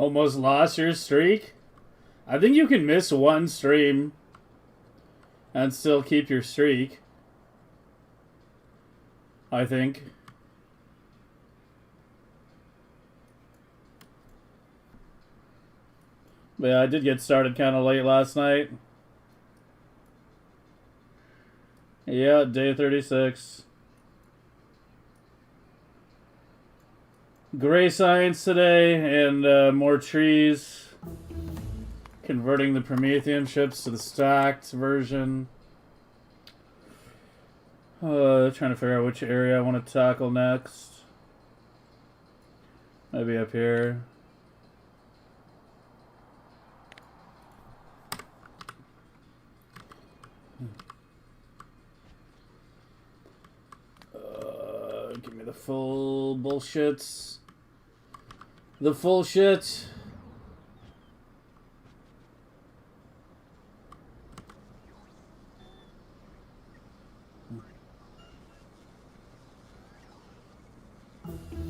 Almost lost your streak? I think you can miss one stream and still keep your streak. I think. But yeah, I did get started kind of late last night. Yeah, day 36. Gray science today and more trees. Converting the Promethean ships to the stacked version. Trying to figure out which area I want to tackle next. Maybe up here. Give me the full bullshits. The full shit.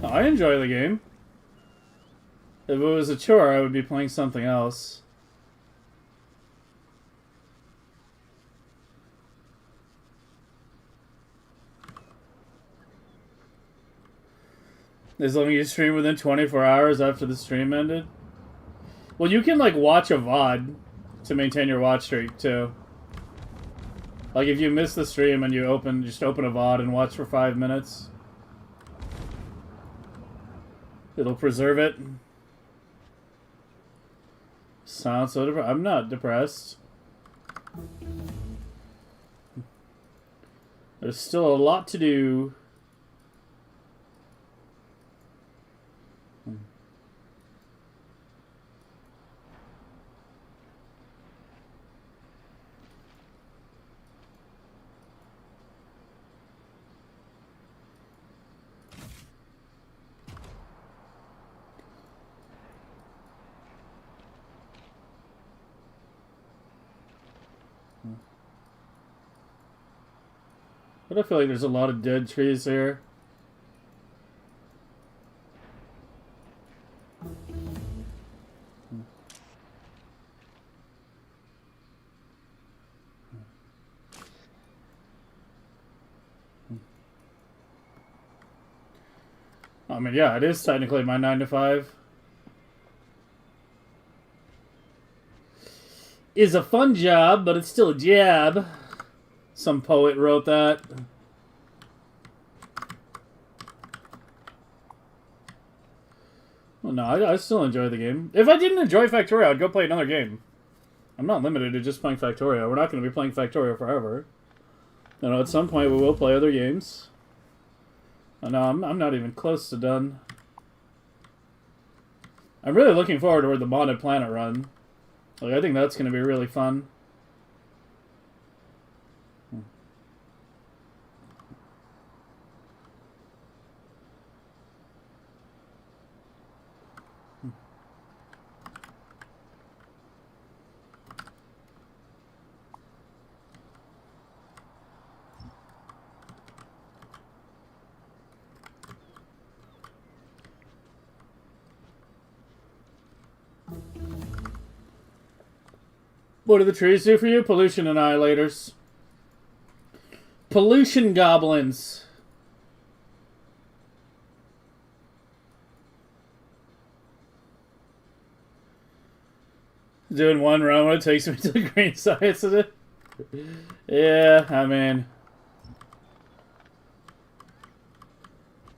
I enjoy the game. If it was a chore, I would be playing something else. As long as you stream within 24 hours after the stream ended. Well, you can, like, watch a VOD to maintain your watch streak, too. Like, if you miss the stream and you just open a VOD and watch for 5 minutes. It'll preserve it. Sounds so depressed. I'm not depressed. There's still a lot to do. But I feel like there's a lot of dead trees here. I mean, yeah, it is technically my 9 to 5. Is a fun job, but it's still a jab. Some poet wrote that. Well, no, I still enjoy the game. If I didn't enjoy Factorio, I'd go play another game. I'm not limited to just playing Factorio. We're not going to be playing Factorio forever. You know, at some point we will play other games. No, I'm not even close to done. I'm really looking forward to the modded planet run. Like, I think that's going to be really fun. What do the trees do for you? Pollution annihilators. Pollution goblins. Doing one run when it takes me to the green science of it. Yeah, I mean...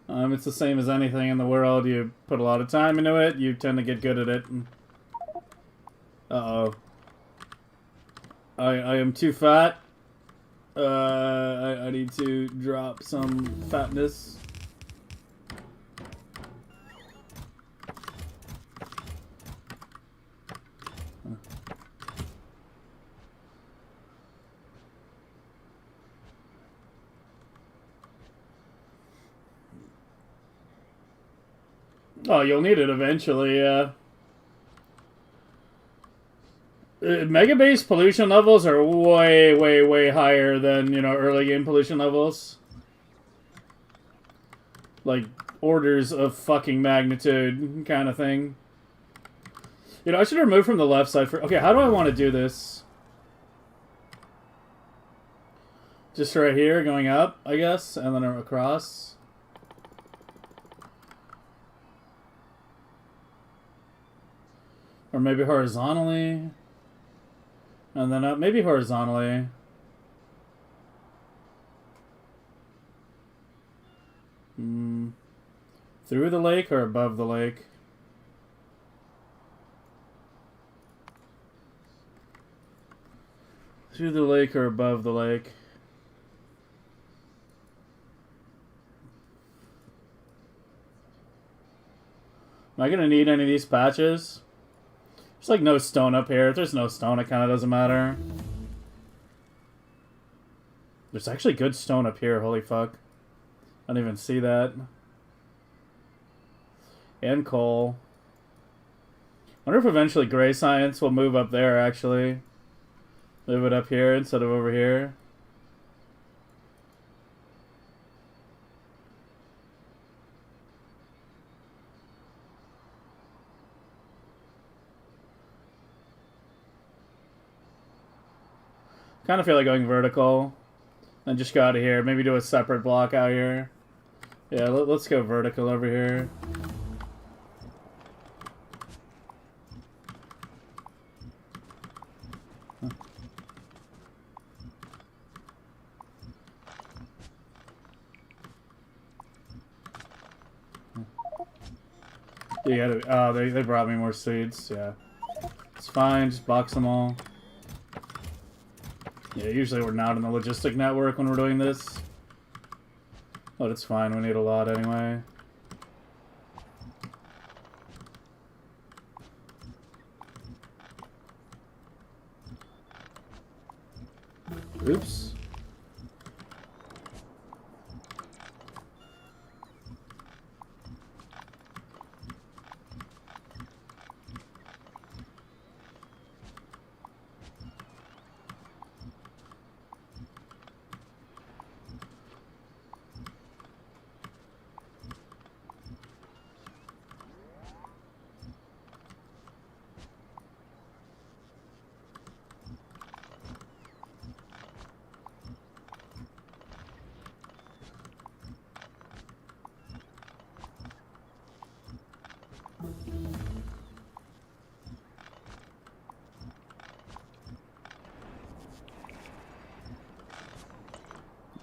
it's the same as anything in the world. You put a lot of time into it, you tend to get good at it. Uh-oh. I am too fat. I need to drop some fatness. Oh, you'll need it eventually, yeah. Megabase pollution levels are way, way, way higher than, you know, early game pollution levels. Like, orders of fucking magnitude kind of thing. You know, I should remove from the left side for... Okay, how do I want to do this? Just right here, going up, I guess, and then across. Or maybe horizontally. And then up, maybe horizontally. Through the lake or above the lake? Through the lake or above the lake? Am I gonna need any of these patches? There's like no stone up here. If there's no stone, it kind of doesn't matter. There's actually good stone up here, holy fuck. I didn't even see that. And coal. Wonder if eventually gray science will move up there, actually. Move it up here instead of over here. Kind of feel like going vertical. And just go out of here. Maybe do a separate block out here. Yeah, let's go vertical over here. You gotta, oh, they brought me more seeds. Yeah, it's fine. Just box them all. Yeah, usually we're not in the logistic network when we're doing this. But it's fine. We need a lot anyway. Oops.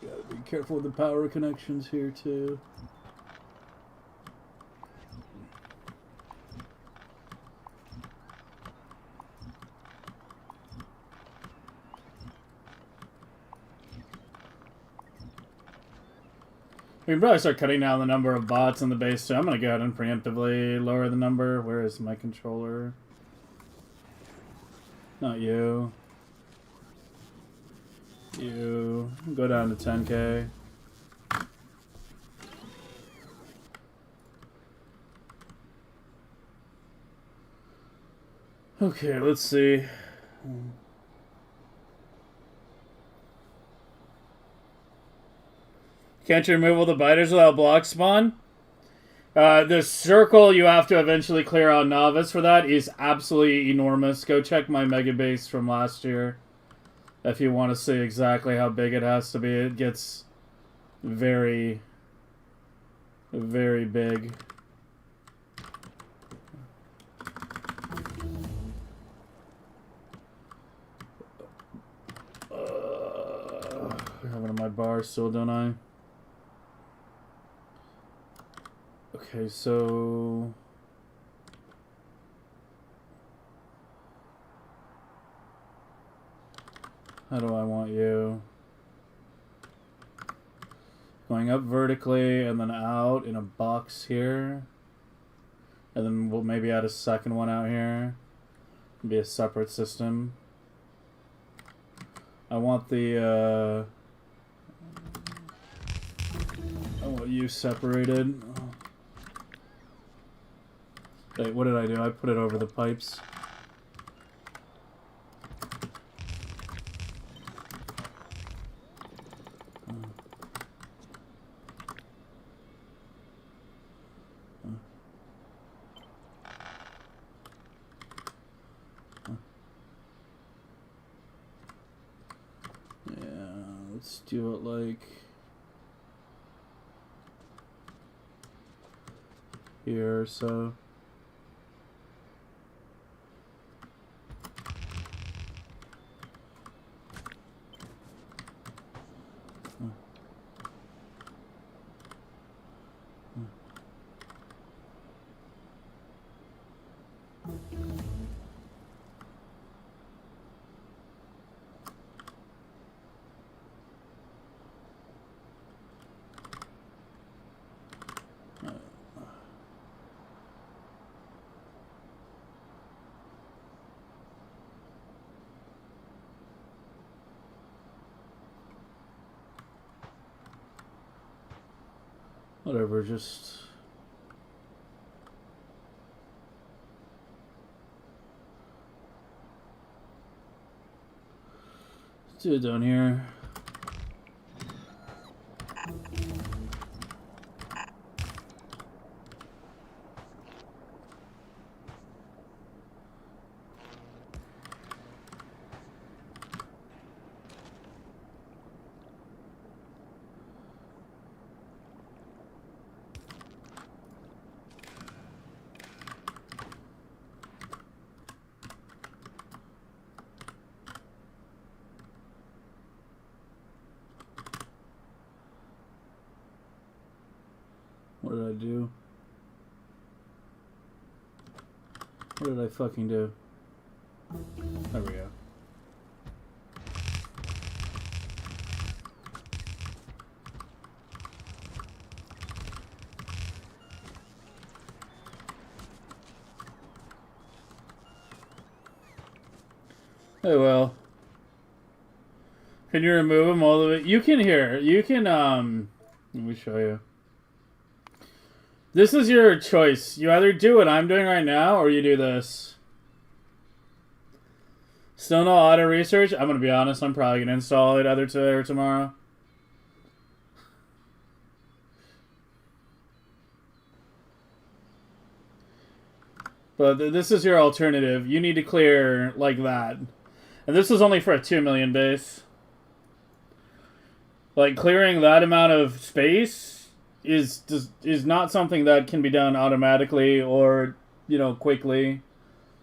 Gotta be careful with the power connections here too. We can probably start cutting down the number of bots in the base too. I'm gonna go ahead and preemptively lower the number. Where is my controller? Not you. You go down to 10K. Okay, let's see. Can't you remove all the biters without block spawn? The circle you have to eventually clear out novice for that is absolutely enormous. Go check my Megabase from last year. If you want to see exactly how big it has to be, it gets very, very big. I have it on my bar still, don't I? Okay, so... How do I want you? Going up vertically and then out in a box here. And then we'll maybe add a second one out here. Be a separate system. I want the, I want you separated. Wait, what did I do? I put it over the pipes. do it like here, so. Whatever, just let's do it down here. What did I do? What did I fucking do? There we go. Oh well. Can you remove them all the way? You can hear. You can, let me show you. This is your choice. You either do what I'm doing right now, or you do this. Still no auto research? I'm gonna be honest, I'm probably gonna install it either today or tomorrow. But this is your alternative. You need to clear like that. And this is only for a 2 million base. Like, clearing that amount of space is not something that can be done automatically or, you know, quickly.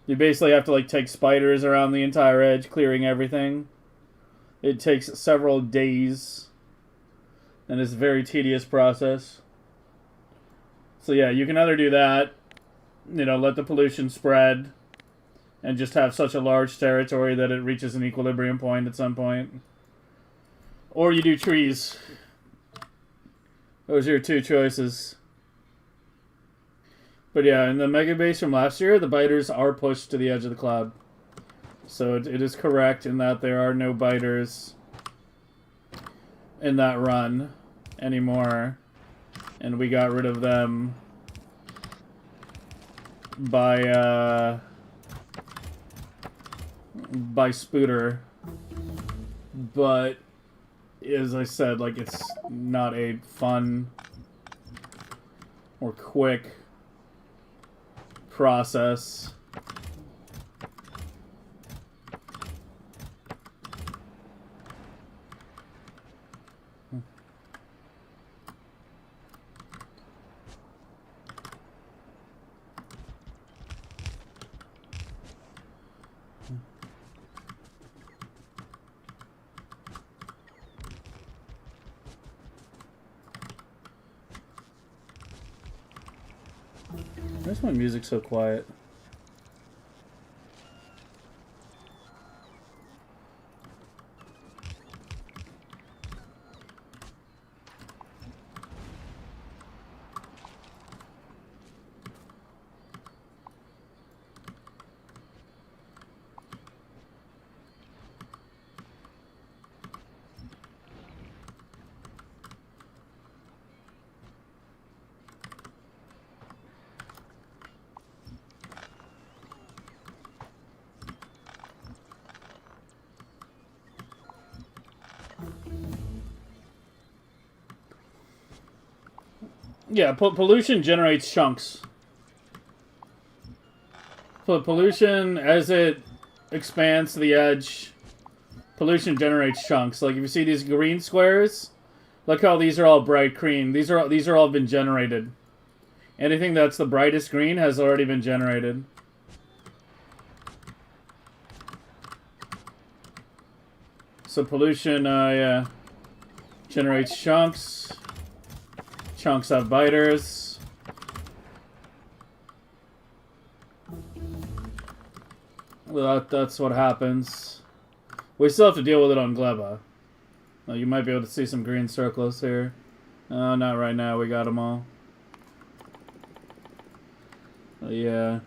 You basically have to, like, take spiders around the entire edge, clearing everything. It takes several days. And it's a very tedious process. So, yeah, you can either do that, you know, let the pollution spread, and just have such a large territory that it reaches an equilibrium point at some point. Or you do trees. Those are your two choices. But yeah, in the Megabase from last year, the biters are pushed to the edge of the cloud. So it is correct in that there are no biters in that run anymore. And we got rid of them by Spooter. But as I said, like, it's not a fun or quick process. Why is my music so quiet? Yeah, pollution generates chunks. Pollution, as it expands to the edge, pollution generates chunks. Like if you see these green squares, look how these are all bright green. These are all been generated. Anything that's the brightest green has already been generated. So pollution, yeah, generates chunks. Chunks have biters. Well, that's what happens. We still have to deal with it on Gleba. You might be able to see some green circles here. Not right now. We got them all. Yeah.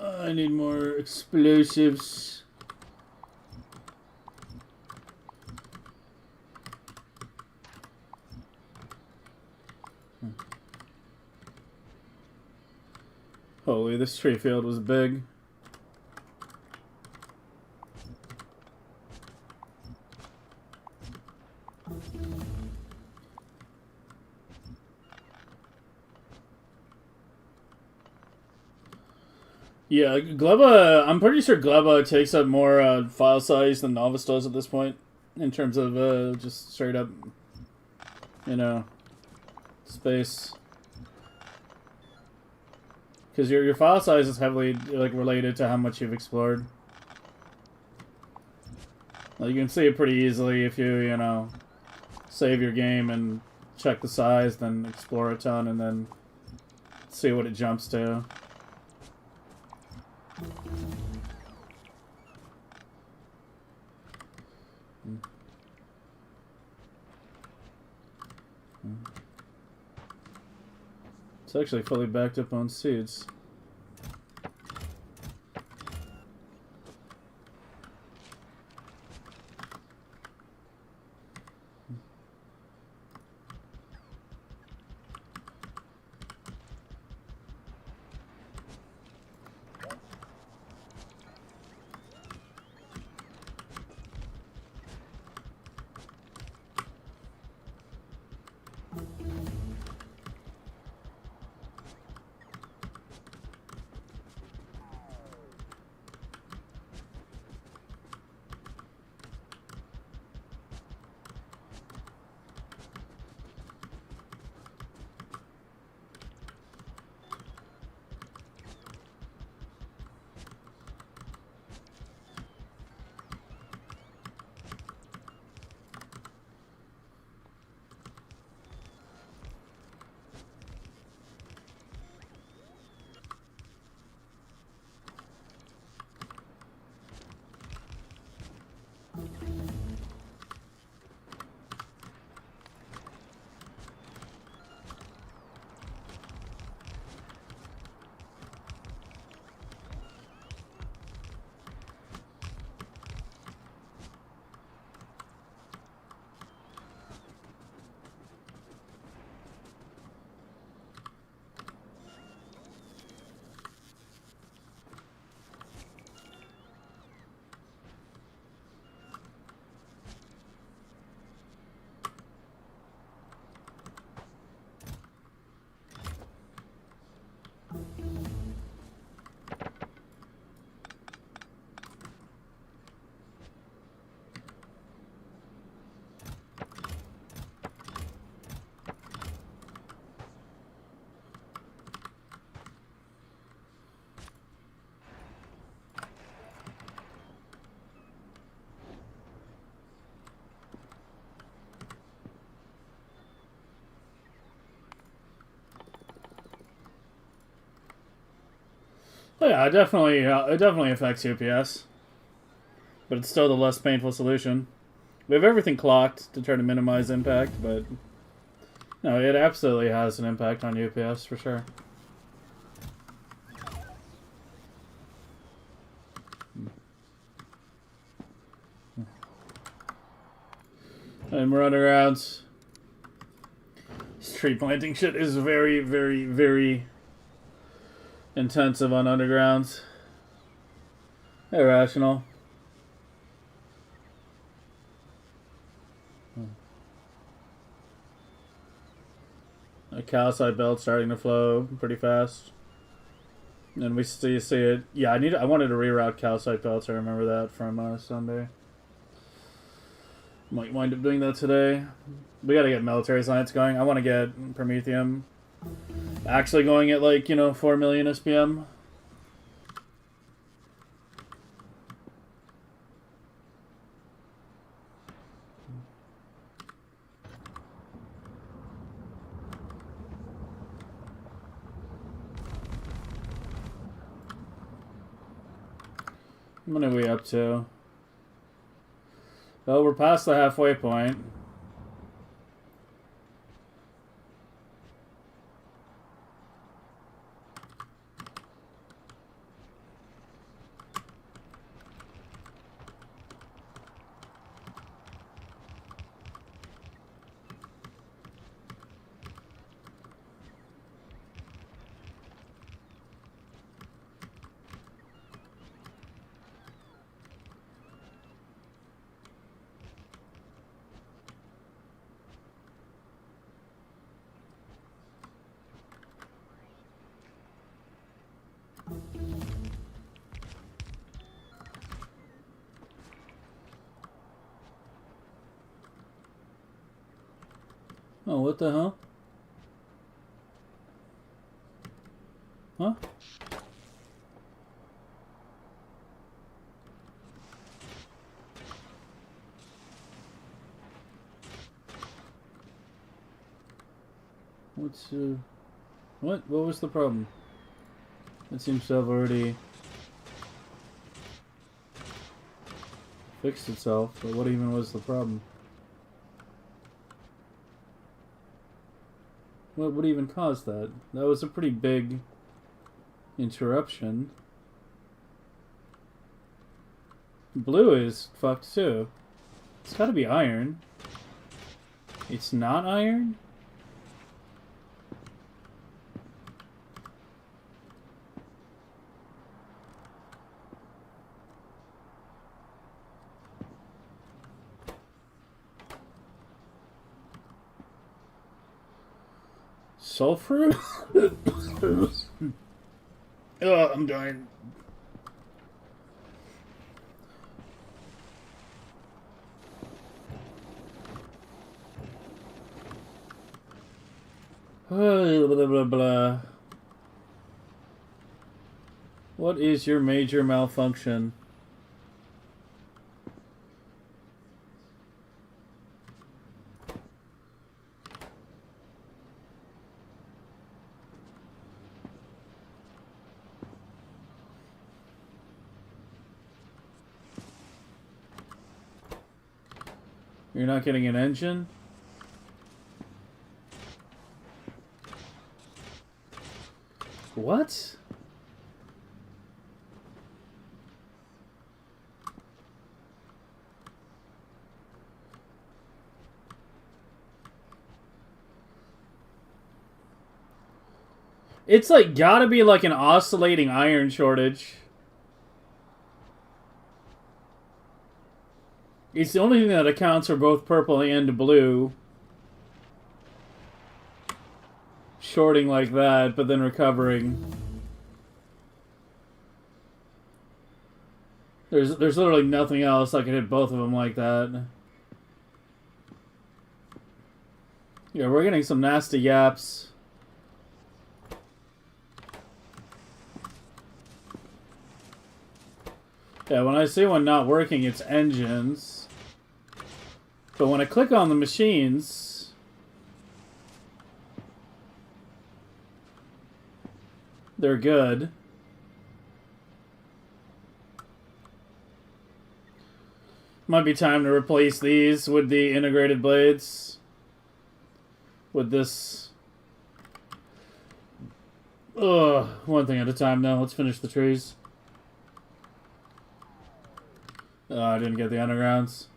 I need more explosives. Holy, this tree field was big. Yeah, Gleba, I'm pretty sure Gleba takes up more file size than Novice does at this point, in terms of just straight up, you know, space. Because your file size is heavily like related to how much you've explored. Well, you can see it pretty easily if you know, save your game and check the size, then explore a ton, and then see what it jumps to. It's actually fully backed up on seeds. Oh yeah, it definitely affects UPS, but it's still the less painful solution. We have everything clocked to try to minimize impact, but no, it absolutely has an impact on UPS for sure. And we're undergrounds. This tree planting shit is very, very, very intensive on undergrounds. Irrational. A calcite belt starting to flow pretty fast. And we see it. Yeah, I wanted to reroute calcite belts. I remember that from Sunday. Might wind up doing that today. We gotta get military science going. I want to get Promethium actually going at, like, 4 million SPM. What are we up to? Oh, we're past the halfway point. Oh, what the hell? Huh? What was the problem? It seems to have already fixed itself, but what even was the problem? What even caused that? That was a pretty big interruption. Blue is fucked too. It's gotta be iron. It's not iron? Sulfur? Oh, I'm dying. Blah, blah, blah, blah. What is your major malfunction? You're not getting an engine? What? It's like gotta be like an oscillating iron shortage. It's the only thing that accounts for both purple and blue shorting like that, but then recovering. There's literally nothing else that can hit both of them like that. Yeah, we're getting some nasty yaps. Yeah, when I see one not working, it's engines. But when I click on the machines, they're good. Might be time to replace these with the integrated blades. With this. Ugh, one thing at a time now. Let's finish the trees. Oh, I didn't get the undergrounds.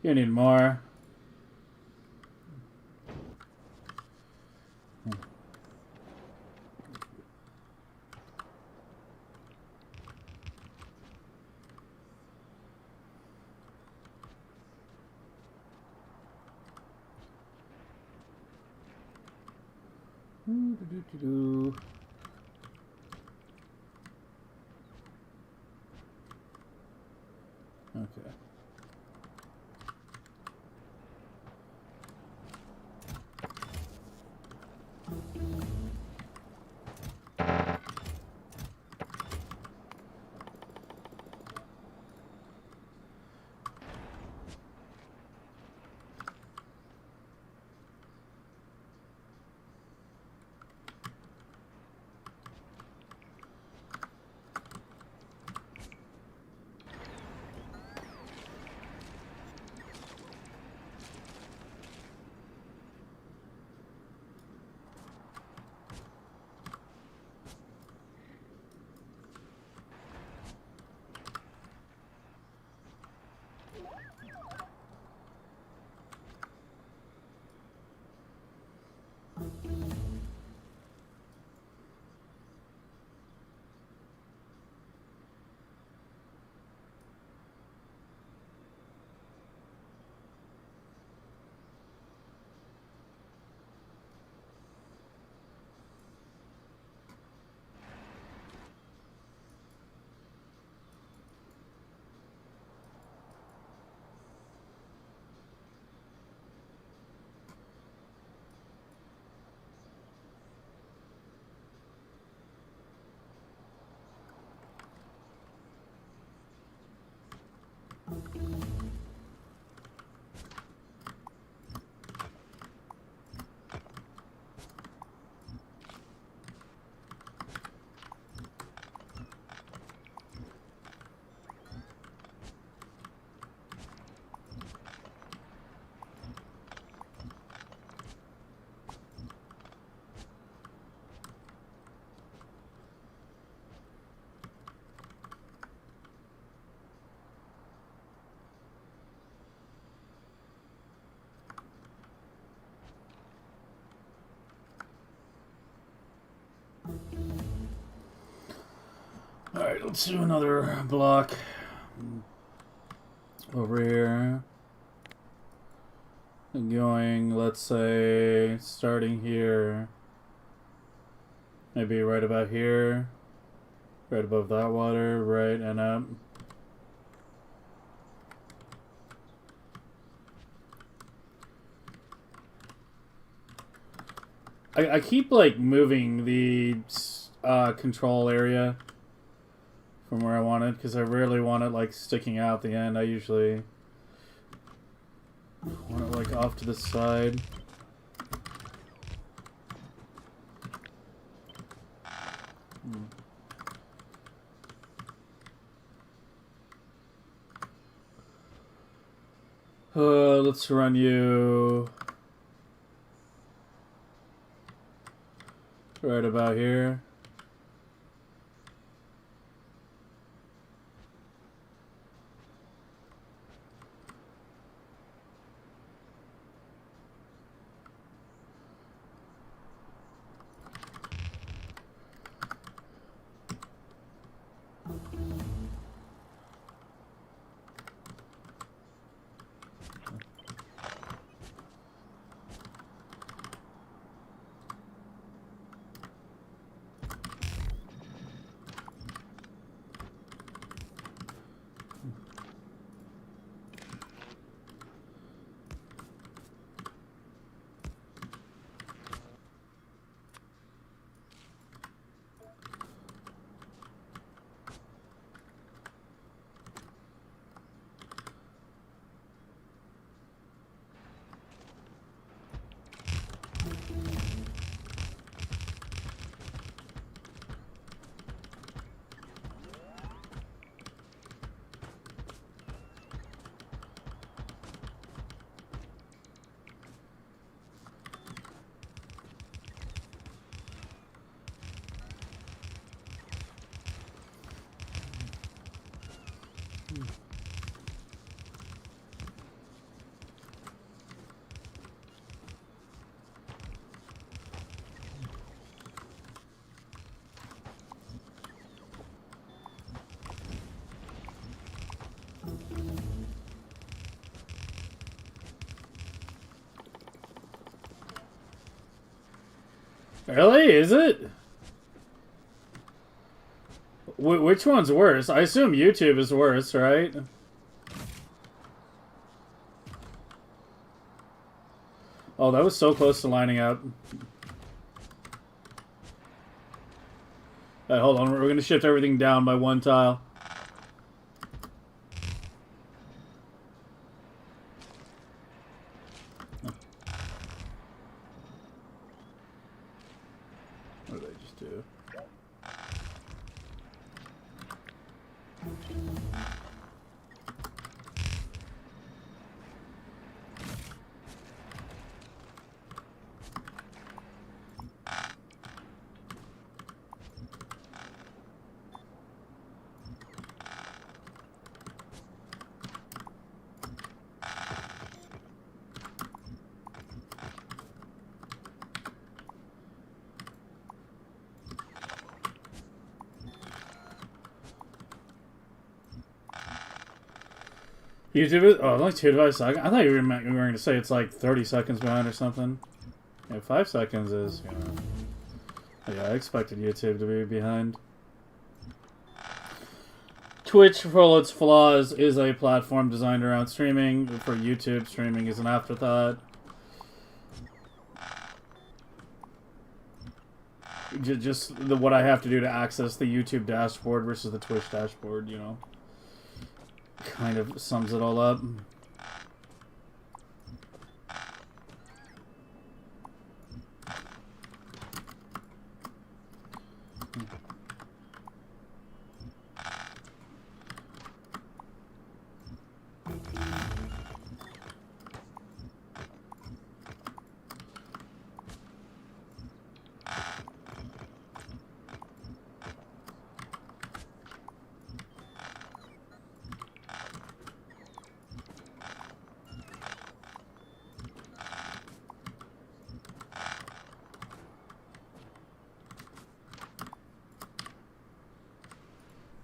You need more. Okay. Alright, let's do another block over here. Going, let's say, starting here. Maybe right about here. Right above that water, right, and up. I keep, like, moving the control area from where I want it, because I rarely want it, like, sticking out the end. I usually want it, like, off to the side. Let's run you right about here. Really? Is it? Which one's worse? I assume YouTube is worse, right? Oh, that was so close to lining up. Right, hold on. We're going to shift everything down by one tile. What did I just do? YouTube is only 2 devices. I thought you were going to say it's like 30 seconds behind or something. Yeah, 5 seconds is, you know. Yeah, I expected YouTube to be behind. Twitch, for all its flaws, is a platform designed around streaming. For YouTube, streaming is an afterthought. Just what I have to do to access the YouTube dashboard versus the Twitch dashboard, you know. Kind of sums it all up.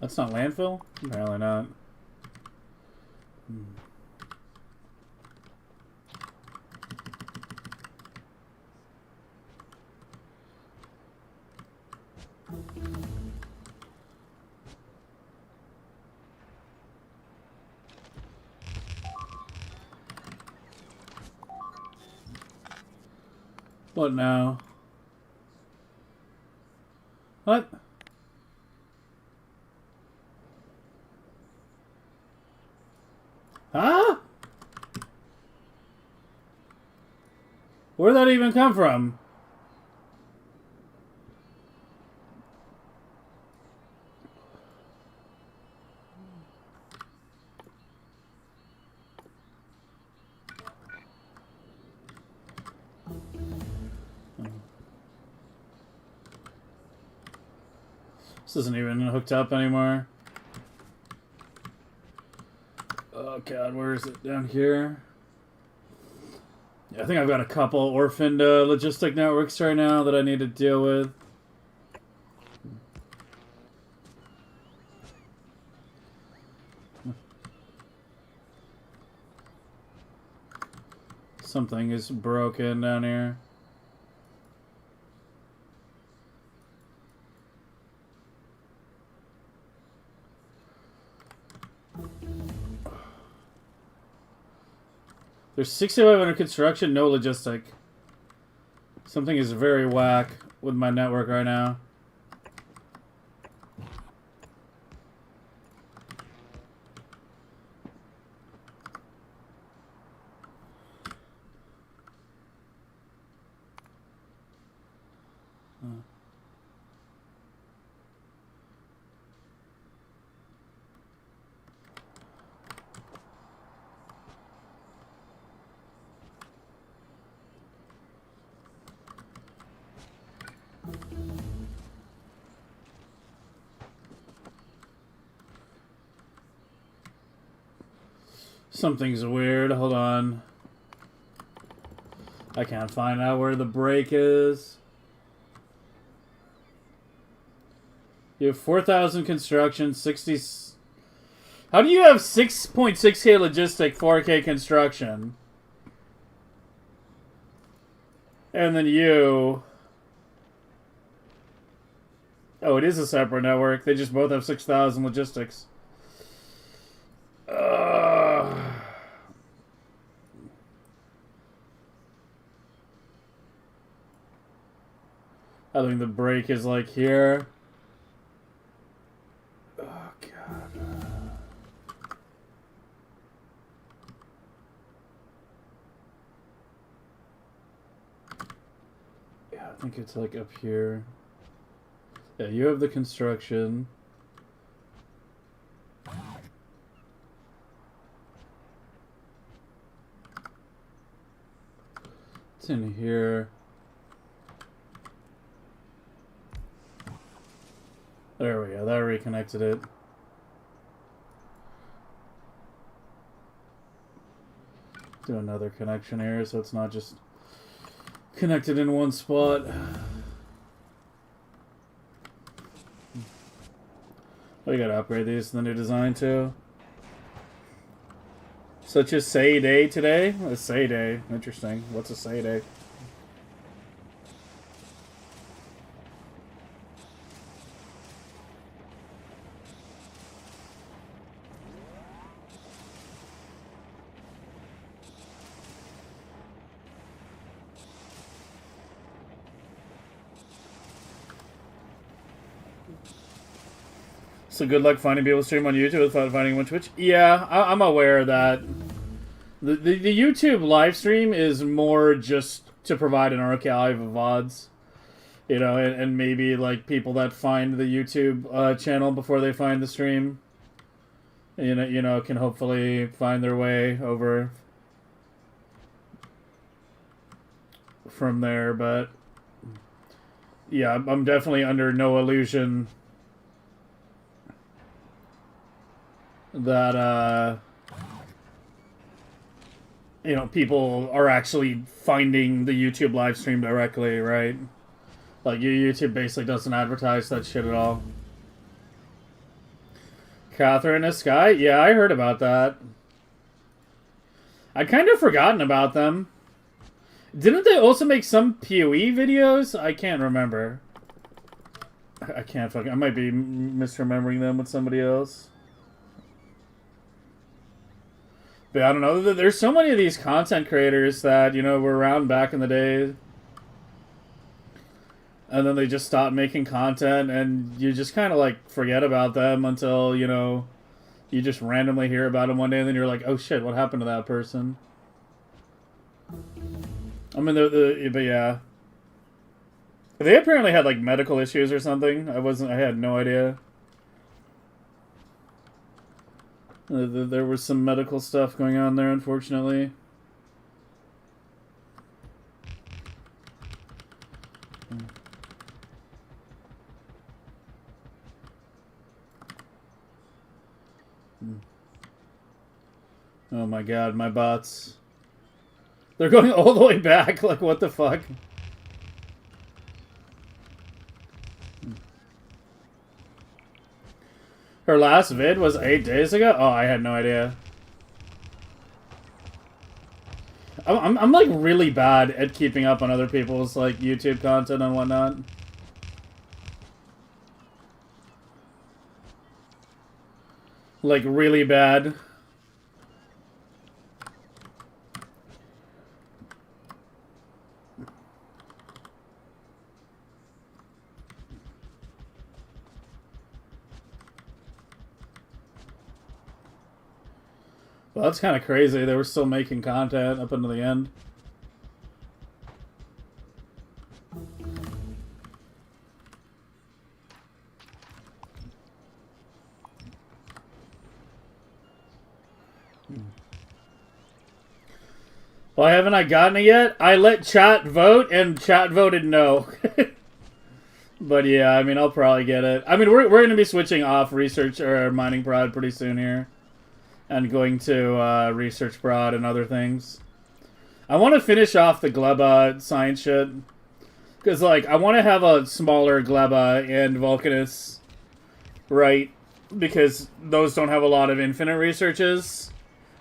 That's not landfill? Apparently not. What now? What? Huh? Where'd that even come from? This isn't even hooked up anymore. Oh god, where is it? Down here? Yeah, I think I've got a couple orphaned logistic networks right now that I need to deal with. Something is broken down here. There's 65 under construction, no logistic. Something is very whack with my network right now. Something's weird. Hold on. I can't find out where the break is. You have 4,000 construction, 60... How do you have 6.6K logistic, 4K construction? And then you... Oh, it is a separate network. They just both have 6,000 logistics. I think the break is like here. Oh, God. Yeah, I think it's like up here. Yeah, you have the construction. It's in here. There we go. That reconnected it. Do another connection here so it's not just connected in one spot. Oh, you gotta upgrade these to the new design too. Such a say day today? A say day. Interesting. What's a say day? So good luck finding people to stream on YouTube without finding them on Twitch. Yeah, I'm aware of that. The YouTube live stream is more just to provide an archive of VODs. You know, and maybe like people that find the YouTube channel before they find the stream. You know, can hopefully find their way over from there. But yeah, I'm definitely under no illusion that you know, people are actually finding the YouTube live stream directly, right? Like, YouTube basically doesn't advertise that shit at all. Catherine and Sky? Yeah, I heard about that. I'd kind of forgotten about them. Didn't they also make some PoE videos? I can't remember. I can't fucking... I might be misremembering them with somebody else. But I don't know. There's so many of these content creators that, you know, were around back in the day. And then they just stop making content, and you just kind of, like, forget about them until, you know, you just randomly hear about them one day, and then you're like, oh shit, what happened to that person? I mean, but yeah. They apparently had, like, medical issues or something. I had no idea. There was some medical stuff going on there, unfortunately. Oh my god, my bots. They're going all the way back, like what the fuck? Her last vid was 8 days ago? Oh, I had no idea. I'm like really bad at keeping up on other people's like YouTube content and whatnot. Like really bad. Well, that's kind of crazy. They were still making content up until the end. Why haven't I gotten it yet? I let chat vote, and chat voted no. But yeah, I mean, I'll probably get it. I mean, we're going to be switching off research or mining prod pretty soon here. And going to research prod and other things. I want to finish off the Gleba science shit. Because, like, I want to have a smaller Gleba and Vulcanus, right? Because those don't have a lot of infinite researches.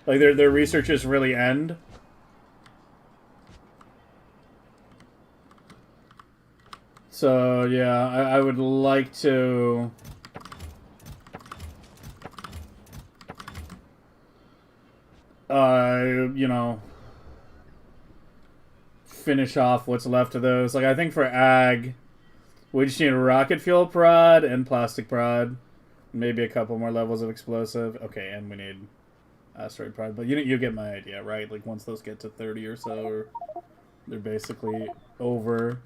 Like, their researches really end. So, yeah, I would like to... you know, finish off what's left of those. Like, I think for ag, we just need a rocket fuel prod and plastic prod. Maybe a couple more levels of explosive. Okay, and we need asteroid prod. But you get my idea, right? Like, once those get to 30 or so, they're basically over.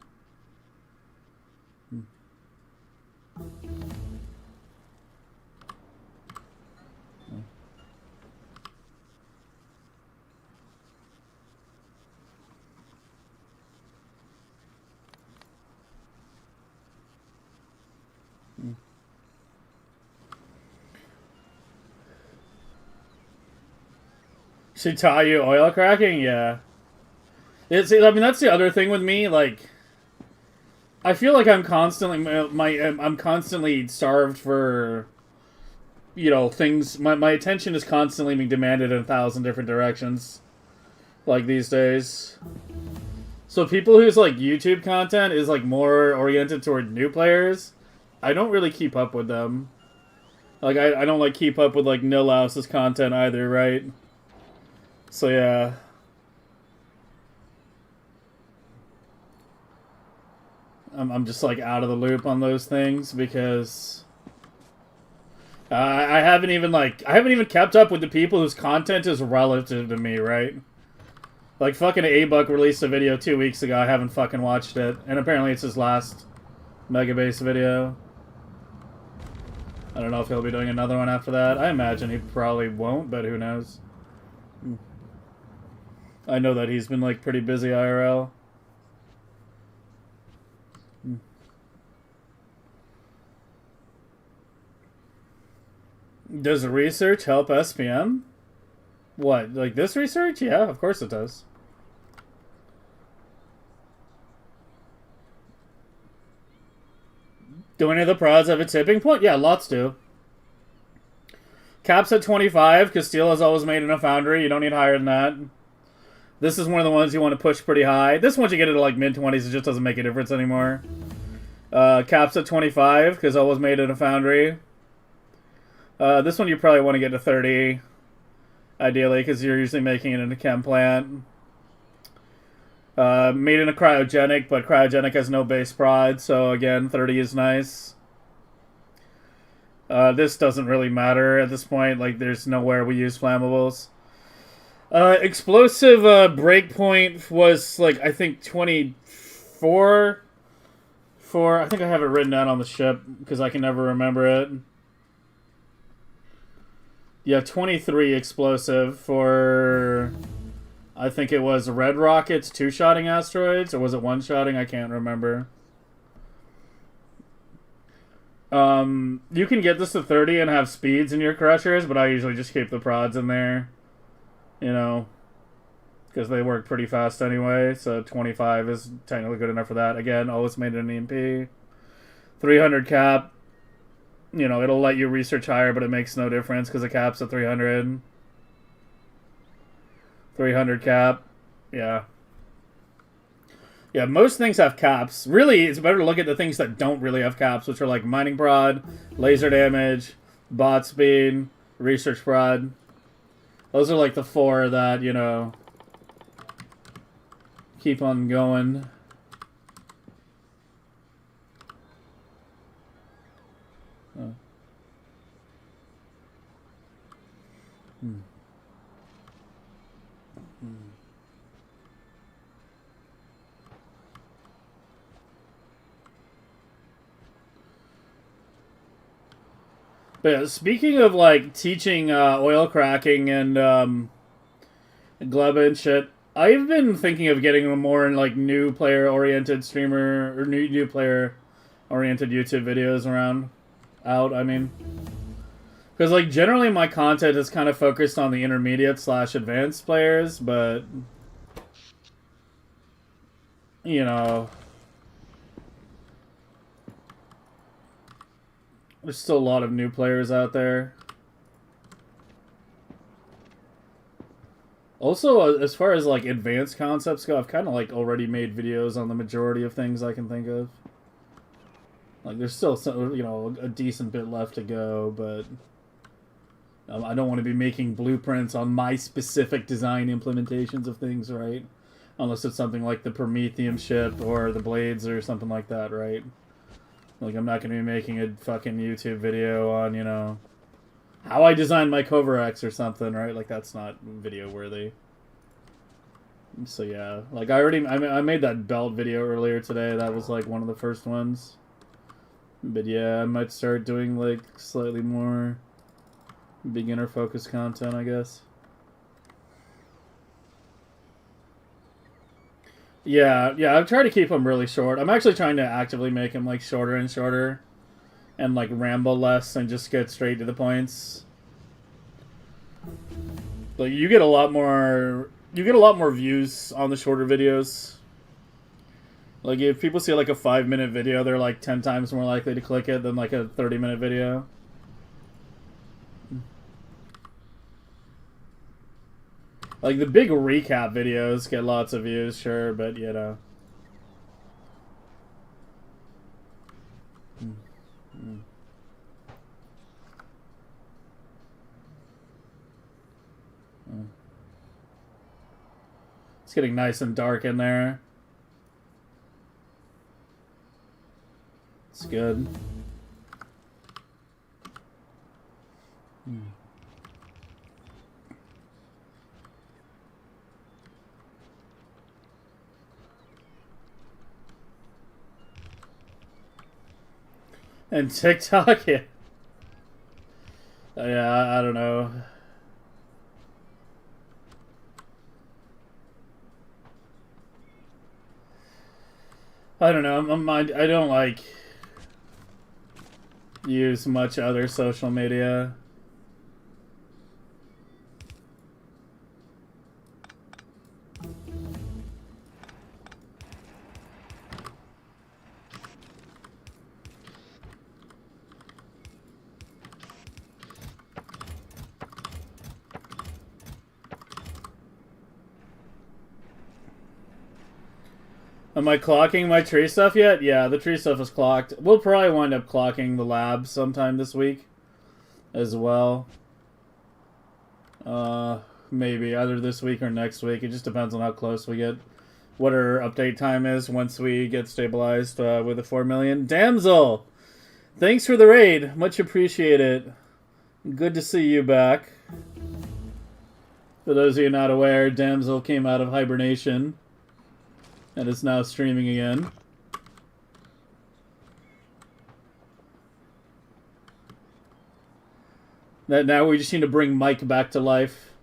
Shitayu oil cracking? Yeah. I mean, that's the other thing with me. Like, I feel like I'm constantly I'm constantly starved for, you know, things. My attention is constantly being demanded in 1,000 different directions, like these days. So people whose like YouTube content is like more oriented toward new players, I don't really keep up with them. Like I don't like keep up with like Nilhouse's content either, right? So yeah. I'm just like out of the loop on those things because I haven't even kept up with the people whose content is relative to me, right? Like fucking A-Buck released a video 2 weeks ago. I haven't fucking watched it, and apparently it's his last Megabase video. I don't know if he'll be doing another one after that. I imagine he probably won't, but who knows? I know that he's been like pretty busy IRL. Does research help SPM? What, like this research? Yeah, of course it does. Do any of the prods have a tipping point? Yeah, lots do. Caps at 25, because steel is always made in a foundry. You don't need higher than that. This is one of the ones you want to push pretty high. This, once you get it to like mid-20s, it just doesn't make a difference anymore. Caps at 25, because always made in a foundry. This one you probably want to get to 30, ideally, because you're usually making it in a chem plant. Made in a cryogenic, but cryogenic has no base prod, so again, 30 is nice. This doesn't really matter at this point, like there's nowhere we use flammables. Explosive breakpoint was like, I think 24 for, I think I have it written down on the ship, because I can never remember it. Yeah, 23 explosive for, I think it was red rockets, 2-shotting asteroids, or was it 1-shotting? I can't remember. You can get this to 30 and have speeds in your crushers, but I usually just keep the prods in there, you know, because they work pretty fast anyway, so 25 is technically good enough for that. Again, always made an EMP. 300 cap. You know, it'll let you research higher, but it makes no difference because the cap's at 300. 300 cap. Yeah. Yeah, most things have caps. Really, it's better to look at the things that don't really have caps, which are like mining prod, laser damage, bot speed, research prod. Those are like the 4 that, you know, keep on going. Oh. But yeah, speaking of like teaching oil cracking and Gleba and shit, I've been thinking of getting a more like new player oriented streamer or new player oriented YouTube videos out. I mean, because like generally my content is kind of focused on the intermediate / advanced players, but you know, there's still a lot of new players out there. Also, as far as like advanced concepts go, I've kind of like already made videos on the majority of things I can think of. Like, there's still some, you know, a decent bit left to go, but I don't want to be making blueprints on my specific design implementations of things, right? Unless it's something like the Prometheum ship or the Blades or something like that, right? Like, I'm not going to be making a fucking YouTube video on, you know, how I designed my Coverax or something, right? Like, that's not video worthy. So yeah, like I made that belt video earlier today. That was like one of the first ones. But yeah, I might start doing like slightly more beginner focused content, I guess. Yeah, I've tried to keep them really short. I'm actually trying to actively make them like shorter and shorter and like ramble less and just get straight to the points. Like you get a lot more views on the shorter videos. Like, if people see, like, a 5-minute video, they're, like, 10 times more likely to click it than, like, a 30-minute video. Like, the big recap videos get lots of views, sure, but, you know. It's getting nice and dark in there. It's good. And TikTok, yeah. Yeah, I don't know. I don't know. I don't like use much other social media. Am I clocking my tree stuff yet? Yeah, the tree stuff is clocked. We'll probably wind up clocking the lab sometime this week as well. Maybe either this week or next week. It just depends on how close we get. What our update time is once we get stabilized with the 4 million. Damsel! Thanks for the raid. Much appreciated. Good to see you back. For those of you not aware, Damsel came out of hibernation and is now streaming again. Now we just need to bring Mike back to life.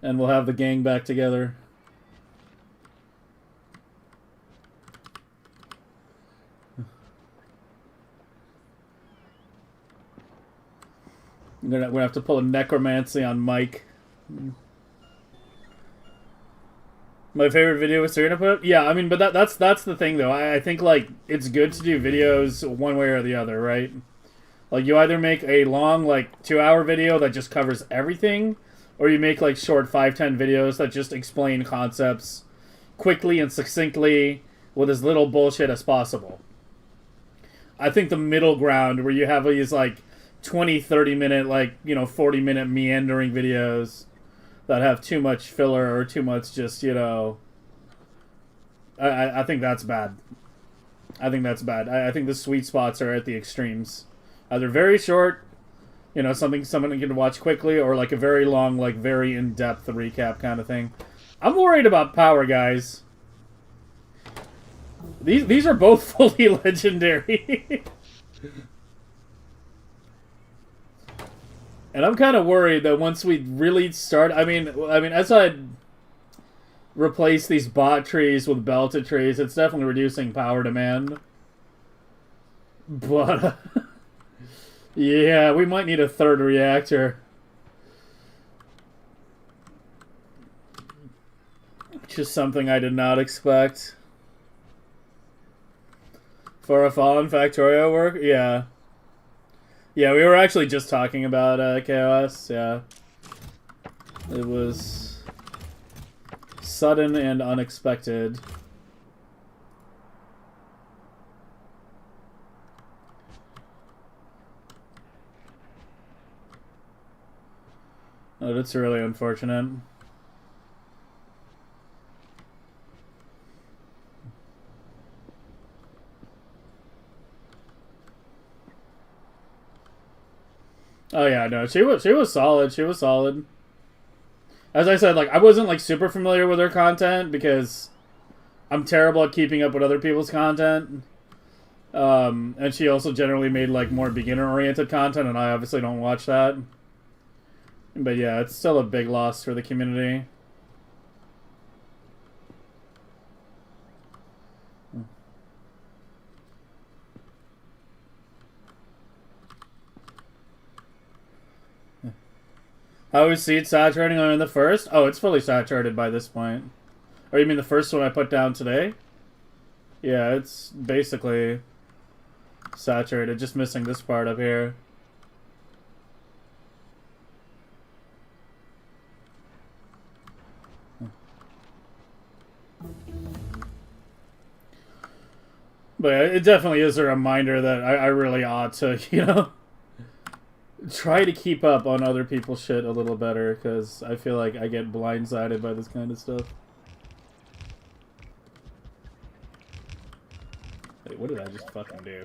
And we'll have the gang back together. We're gonna have to pull a necromancy on Mike. My favorite video was Serena put up? Yeah, I mean, but that's the thing, though. I think, like, it's good to do videos one way or the other, right? Like, you either make a long, like, 2-hour video that just covers everything, or you make, like, short 5-10 videos that just explain concepts quickly and succinctly with as little bullshit as possible. I think the middle ground, where you have these, like, 20, 30-minute, like, you know, 40-minute meandering videos that have too much filler or too much just, you know... I think that's bad. I think that's bad. I think the sweet spots are at the extremes. Either very short, you know, something someone can watch quickly, or like a very long, like very in-depth recap kind of thing. I'm worried about power, guys. These are both fully legendary. And I'm kind of worried that once we really start... I mean, as I replace these bot trees with belted trees, it's definitely reducing power demand. But... yeah, we might need a third reactor. Which is something I did not expect. For a Fallen Factorio work? Yeah. Yeah, we were actually just talking about KOS, yeah. It was sudden and unexpected. Oh, that's really unfortunate. Oh yeah, no, she was solid. She was solid. As I said, like I wasn't like super familiar with her content because I'm terrible at keeping up with other people's content. And she also generally made like more beginner-oriented content, and I obviously don't watch that. But yeah, it's still a big loss for the community. How is Seed saturating on the first? Oh, it's fully saturated by this point. Oh, you mean the first one I put down today? Yeah, it's basically saturated, just missing this part up here. But it definitely is a reminder that I really ought to, you know, try to keep up on other people's shit a little better, because I feel like I get blindsided by this kind of stuff. Wait, what did I just fucking do?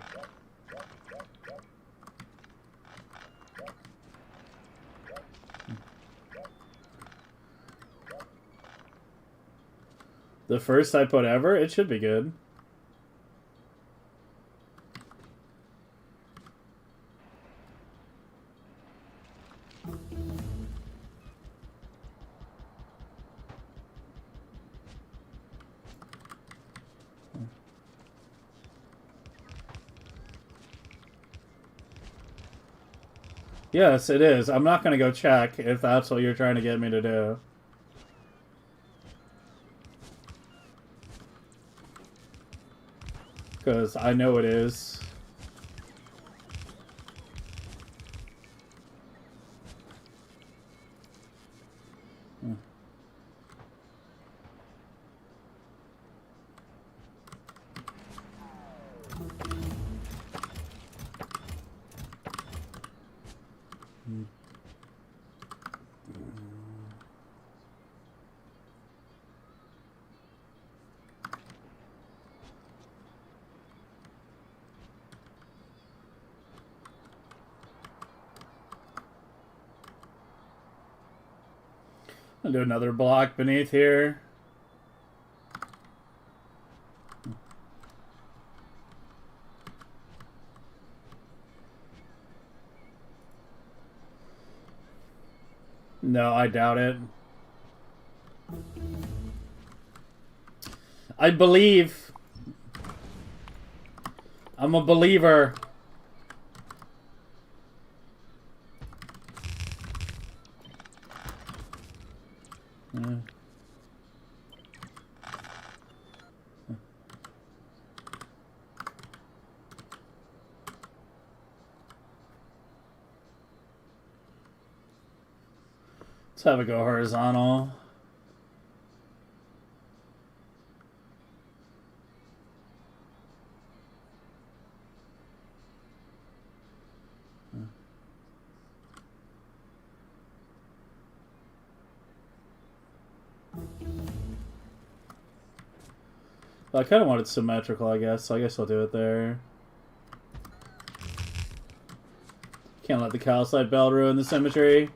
The first I put ever? It should be good. Yes, it is. I'm not going to go check if that's what you're trying to get me to do. Because I know it is. I'll do another block beneath here. No, I doubt it. I believe. I'm a believer. Let's have it go horizontal. Well, I kind of want it symmetrical, I guess, so I guess I'll do it there. Can't let the calcite belt ruin the symmetry.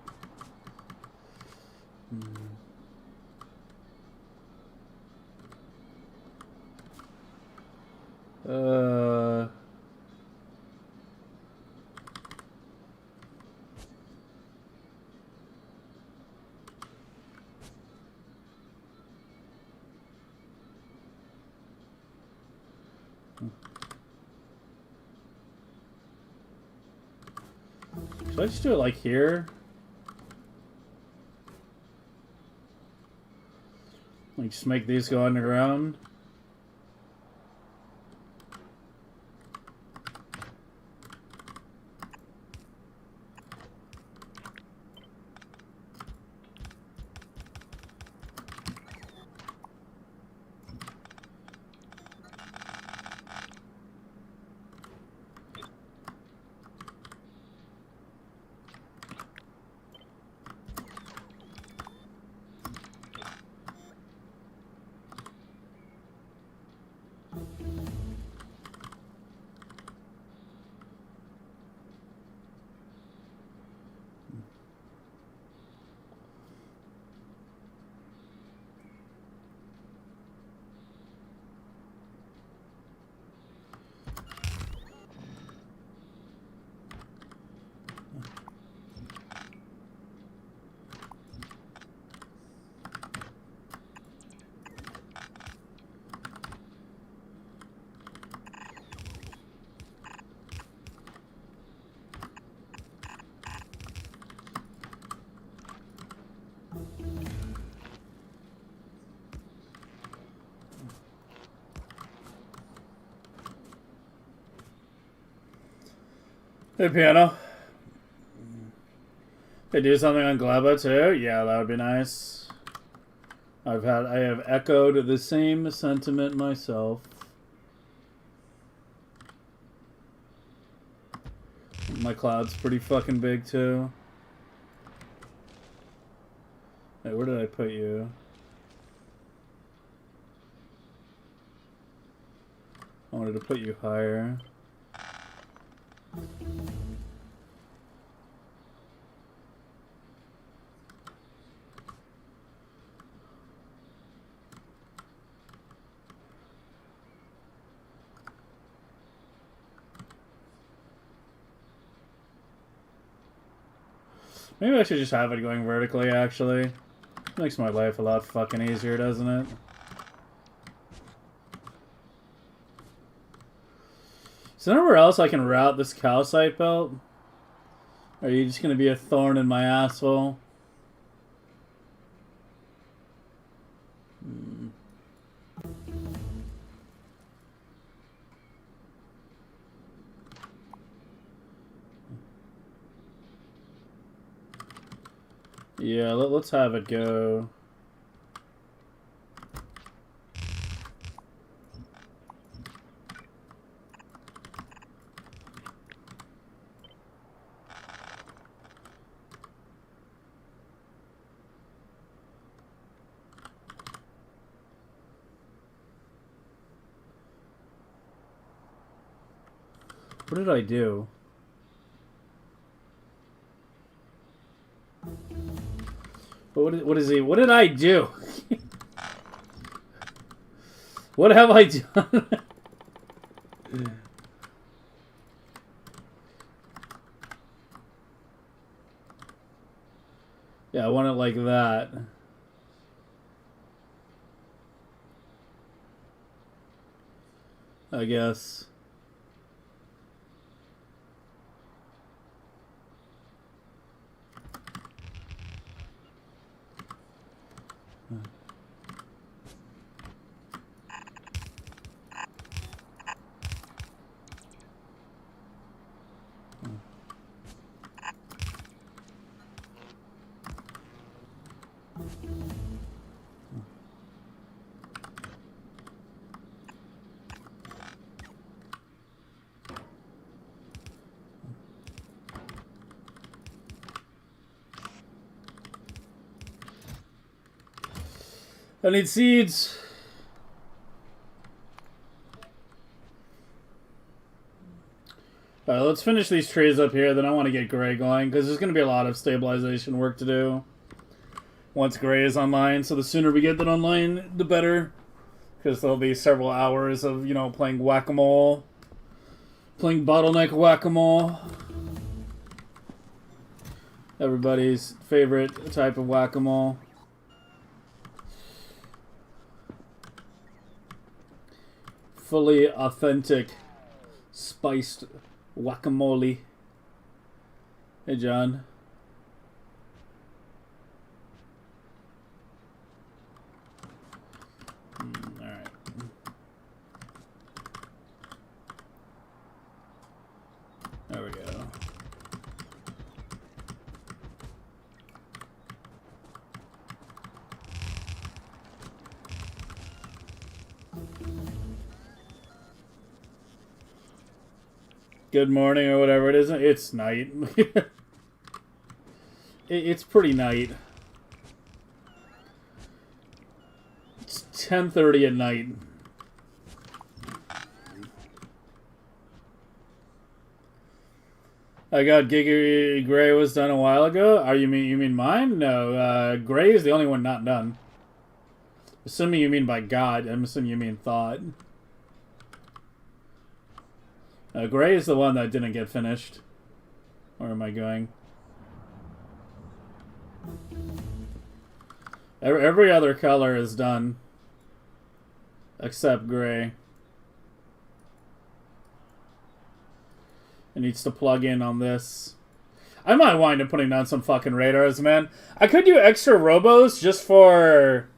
Should I just do it like here? Like just make these go underground? Hey, piano. They do something on Gleba too? Yeah, that would be nice. I have echoed the same sentiment myself. My cloud's pretty fucking big too. Hey, where did I put you? I wanted to put you higher. Maybe I should just have it going vertically, actually. Makes my life a lot fucking easier, doesn't it? Is there anywhere else I can route this calcite belt? Or are you just gonna be a thorn in my asshole? Yeah, let's have it go. What did I do? What is he? What did I do? What have I done? Yeah, I want it like that. I guess. I need seeds. Alright, let's finish these trees up here, then I want to get gray going, because there's going to be a lot of stabilization work to do once gray is online, so the sooner we get that online, the better. Because there'll be several hours of, you know, playing whack-a-mole. Playing bottleneck whack-a-mole. Everybody's favorite type of whack-a-mole. Fully authentic, spiced guacamole. Hey, John. Alright. There we go. Good morning or whatever it is. It's night. It's pretty night. It's 10:30 at night. I got Giga Gray was done a while ago. Are you mean mine? No, Gray is the only one not done. Assuming you mean by God, I'm assuming you mean thought. Gray is the one that didn't get finished. Where am I going? Every other color is done. Except gray. It needs to plug in on this. I might wind up putting down some fucking radars, man. I could do extra robos just for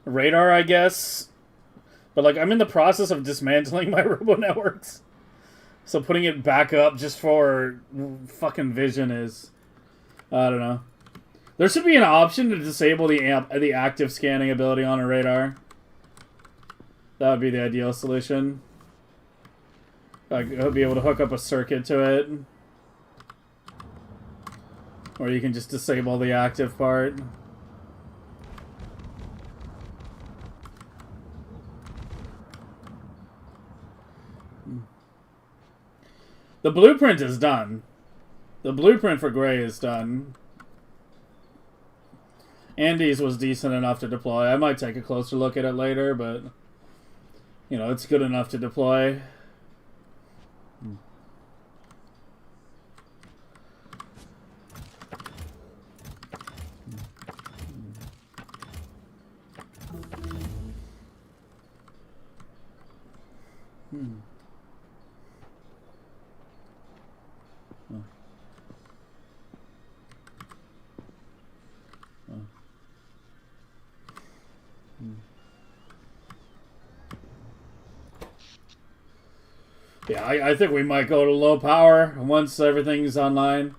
radar, I guess. But, like, I'm in the process of dismantling my robo networks. So putting it back up just for fucking vision is... I don't know. There should be an option to disable the active scanning ability on a radar. That would be the ideal solution. Like, be able to hook up a circuit to it. Or you can just disable the active part. The blueprint is done. The blueprint for Gray is done. Andy's was decent enough to deploy. I might take a closer look at it later, but... You know, it's good enough to deploy. Yeah, I think we might go to low power once everything's online.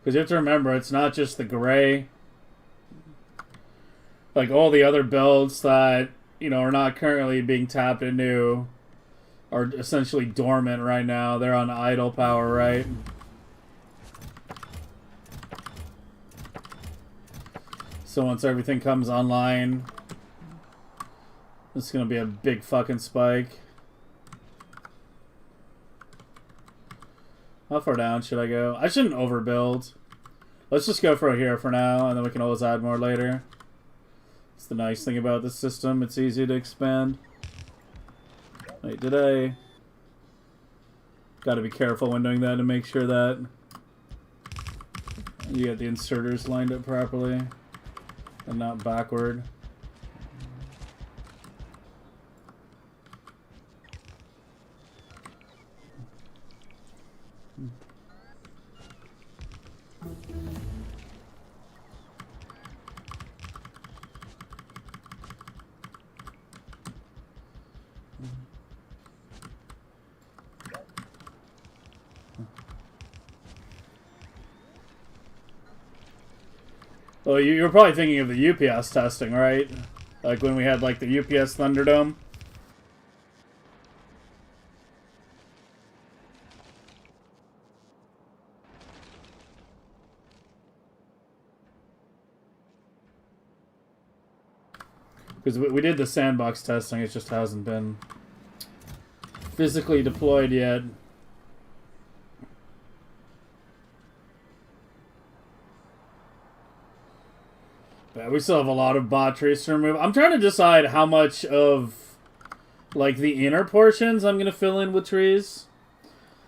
Because you have to remember, it's not just the Gray. Like, all the other builds that, you know, are not currently being tapped into are essentially dormant right now. They're on idle power, right? So once everything comes online... This is going to be a big fucking spike. How far down should I go? I shouldn't overbuild. Let's just go for here for now, and then we can always add more later. It's the nice thing about this system. It's easy to expand. Wait, did I... Gotta be careful when doing that to make sure that you get the inserters lined up properly and not backward. Well, you're probably thinking of the UPS testing, right? Like when we had like the UPS Thunderdome. Because we did the sandbox testing, it just hasn't been physically deployed yet. But we still have a lot of bot trees to remove. I'm trying to decide how much of, like, the inner portions I'm going to fill in with trees.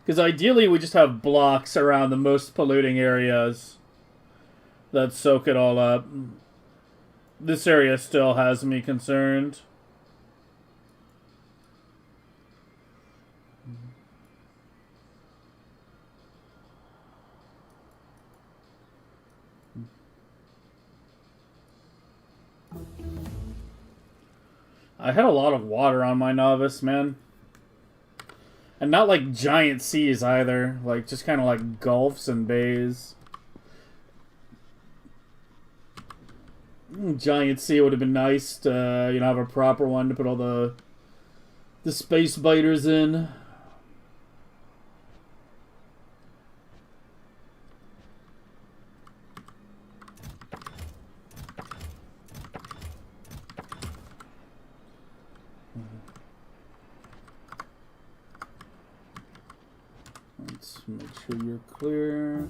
Because ideally we just have blocks around the most polluting areas that soak it all up. This area still has me concerned. I had a lot of water on my novice, man. And not like giant seas either. Like, just kind of like gulfs and bays. Giant sea would have been nice to, you know, have a proper one to put all the space biters in. Let's make sure you're clear.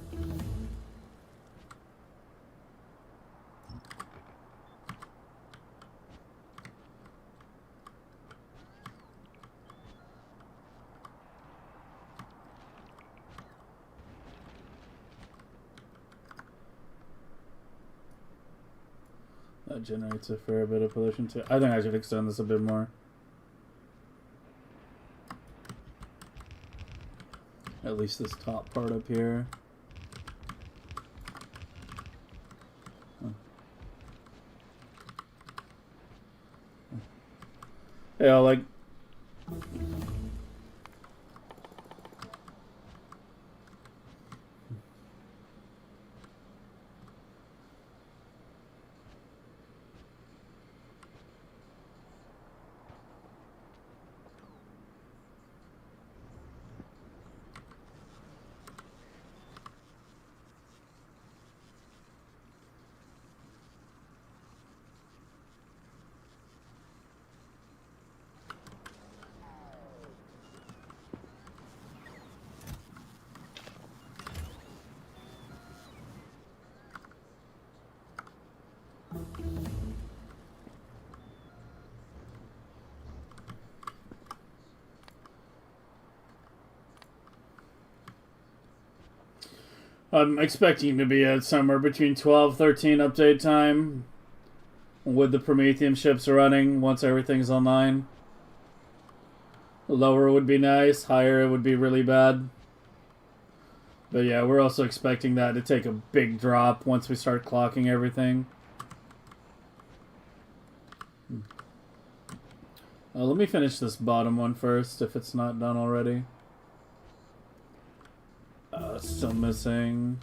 That generates a fair bit of pollution too. I think I should extend this a bit more. At least this top part up here. Yeah, like I'm expecting to be at somewhere between 12, 13 update time with the Prometheum ships running once everything's online. Lower would be nice, higher it would be really bad. But yeah, we're also expecting that to take a big drop once we start clocking everything. Let me finish this bottom one first, if it's not done already. Still missing.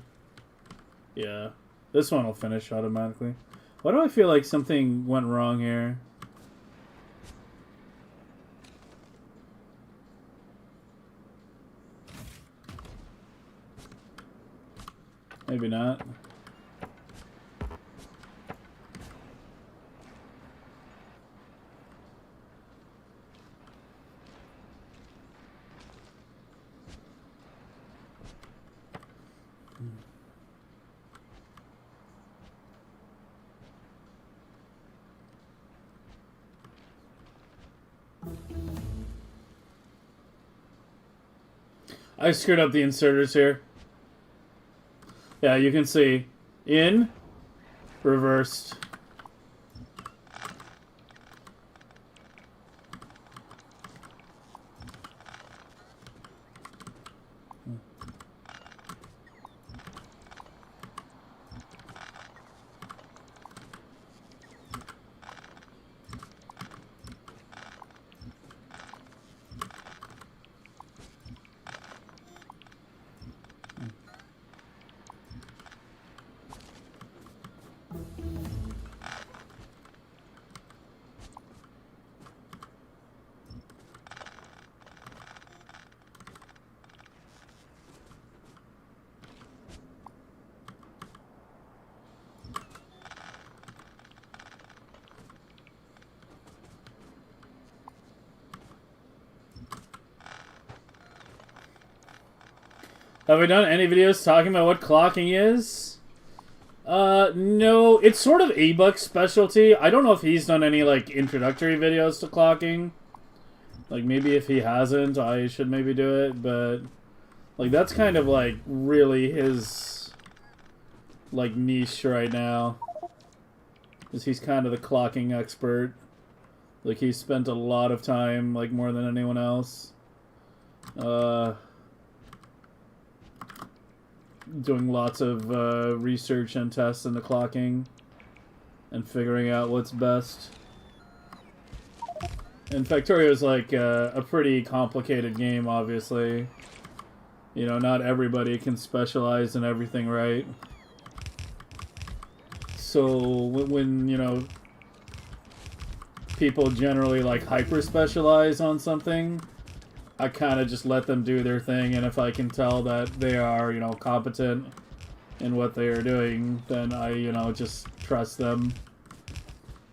Yeah, this one will finish automatically. Why do I feel like something went wrong here? Maybe not. I screwed up the inserters here. Yeah, you can see. In. Reversed. Have we done any videos talking about what clocking is? No. It's sort of A-Buck's specialty. I don't know if he's done any, like, introductory videos to clocking. Like, maybe if he hasn't, I should maybe do it, but... Like, that's kind of, like, really his... Like, niche right now. Because he's kind of the clocking expert. Like, he's spent a lot of time, like, more than anyone else. Doing lots of research and tests into clocking and figuring out what's best. And Factorio is like a pretty complicated game, obviously. You know, not everybody can specialize in everything, right? So when you know, people generally like hyper specialize on something, I kind of just let them do their thing, and if I can tell that they are, you know, competent in what they are doing, then I, you know, just trust them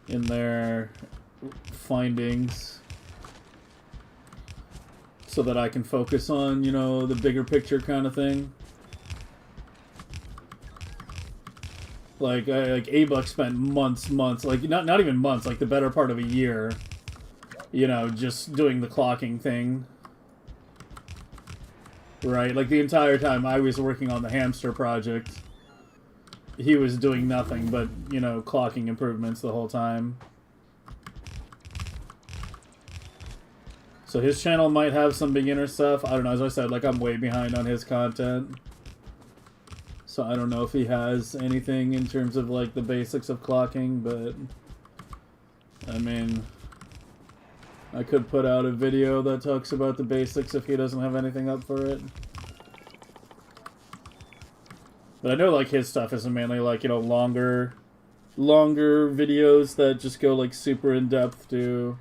in their findings so that I can focus on, you know, the bigger picture kind of thing. Like A-Buck spent months, like, not even months, like the better part of a year, you know, just doing the clocking thing. Right, like the entire time I was working on the hamster project, he was doing nothing but, you know, clocking improvements the whole time. So his channel might have some beginner stuff. I don't know, as I said, like I'm way behind on his content. So I don't know if he has anything in terms of like the basics of clocking, but I mean, I could put out a video that talks about the basics if he doesn't have anything up for it. But I know like his stuff is mainly like, you know, longer videos that just go like super in depth to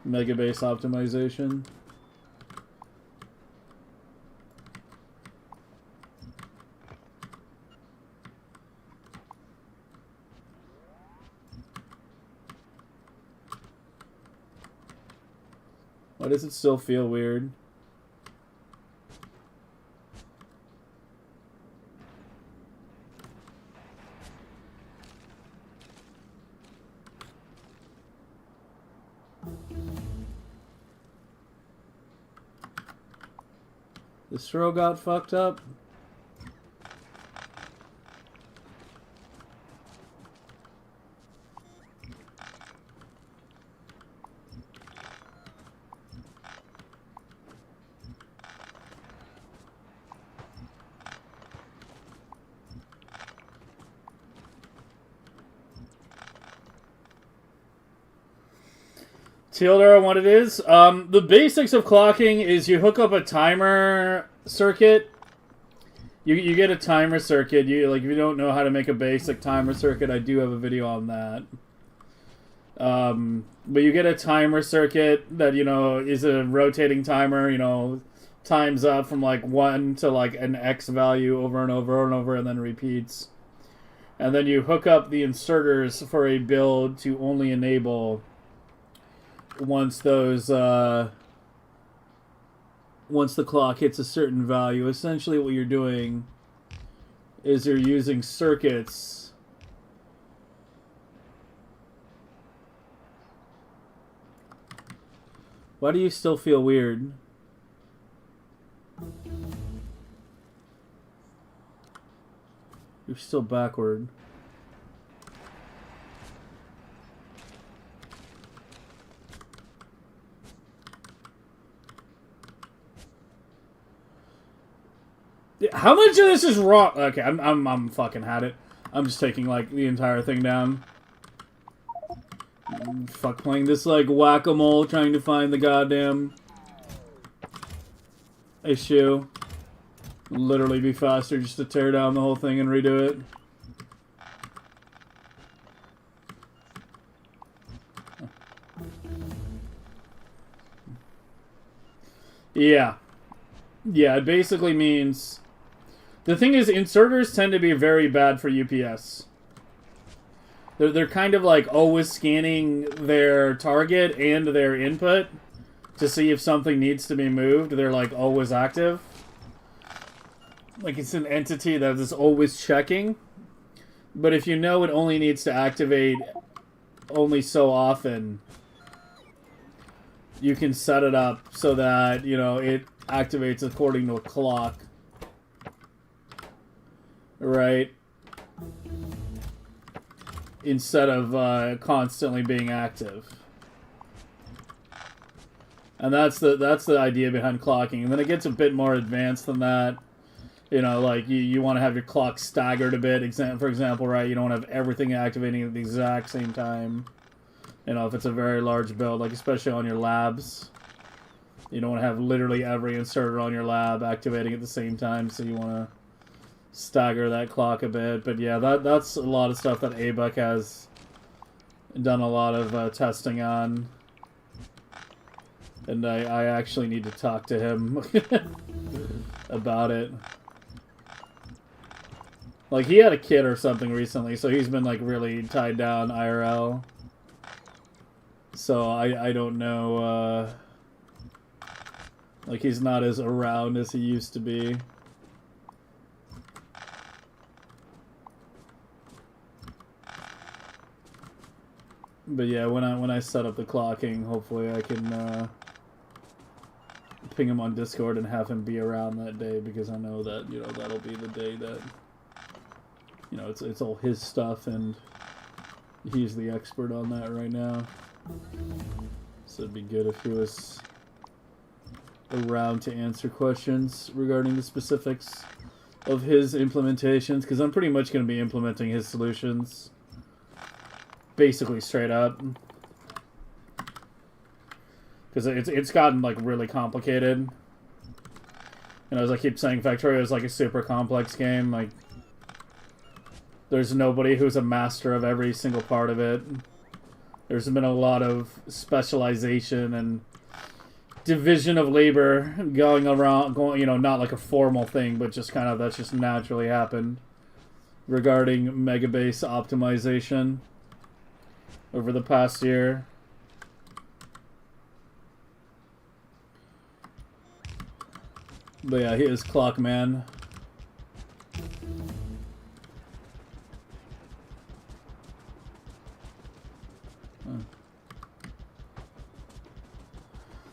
Megabase optimization. Why does it still feel weird? This throw got fucked up. Tealdar, what it is? The basics of clocking is you hook up a timer circuit. You get a timer circuit. If you don't know how to make a basic timer circuit, I do have a video on that. But you get a timer circuit that, is a rotating timer, times up from like 1 to like an X value over and over and over and then repeats. And then you hook up the inserters for a build to only enable once the clock hits a certain value. Essentially what you're doing is you're using circuits Why do you still feel weird? You're still backward. How much of this is wrong? Okay, I'm fucking had it. I'm just taking like the entire thing down. Fuck playing this like whack-a-mole trying to find the goddamn issue. Literally be faster just to tear down the whole thing and redo it. Yeah. Yeah, it basically means... The thing is, inserters tend to be very bad for UPS. They're kind of like always scanning their target and their input to see if something needs to be moved. They're like always active. Like it's an entity that is always checking. But if you know it only needs to activate only so often, you can set it up so that, you know, it activates according to a clock. Right? Instead of constantly being active. And that's the idea behind clocking. And then it gets a bit more advanced than that. You know, like you want to have your clock staggered a bit. For example, right, you don't want to have everything activating at the exact same time. You know, if it's a very large build, like especially on your labs. You don't want to have literally every inserter on your lab activating at the same time, so you want to stagger that clock a bit. But yeah, that's a lot of stuff that ABUC has done a lot of testing on. And I actually need to talk to him about it. Like, he had a kid or something recently, so he's been, like, really tied down IRL. So I don't know, like, he's not as around as he used to be. But yeah, when I set up the clocking, hopefully I can ping him on Discord and have him be around that day, because I know that, you know, that'll be the day that, you know, it's all his stuff and he's the expert on that right now. So it'd be good if he was around to answer questions regarding the specifics of his implementations, because I'm pretty much going to be implementing his solutions basically straight up, because it's gotten like really complicated. And as I keep saying, Factorio is like a super complex game. Like, there's nobody who's a master of every single part of it. There's been a lot of specialization and division of labor going, you know, not like a formal thing, but just kind of, that's just naturally happened regarding Megabase optimization over the past year. But yeah, he is Clockman.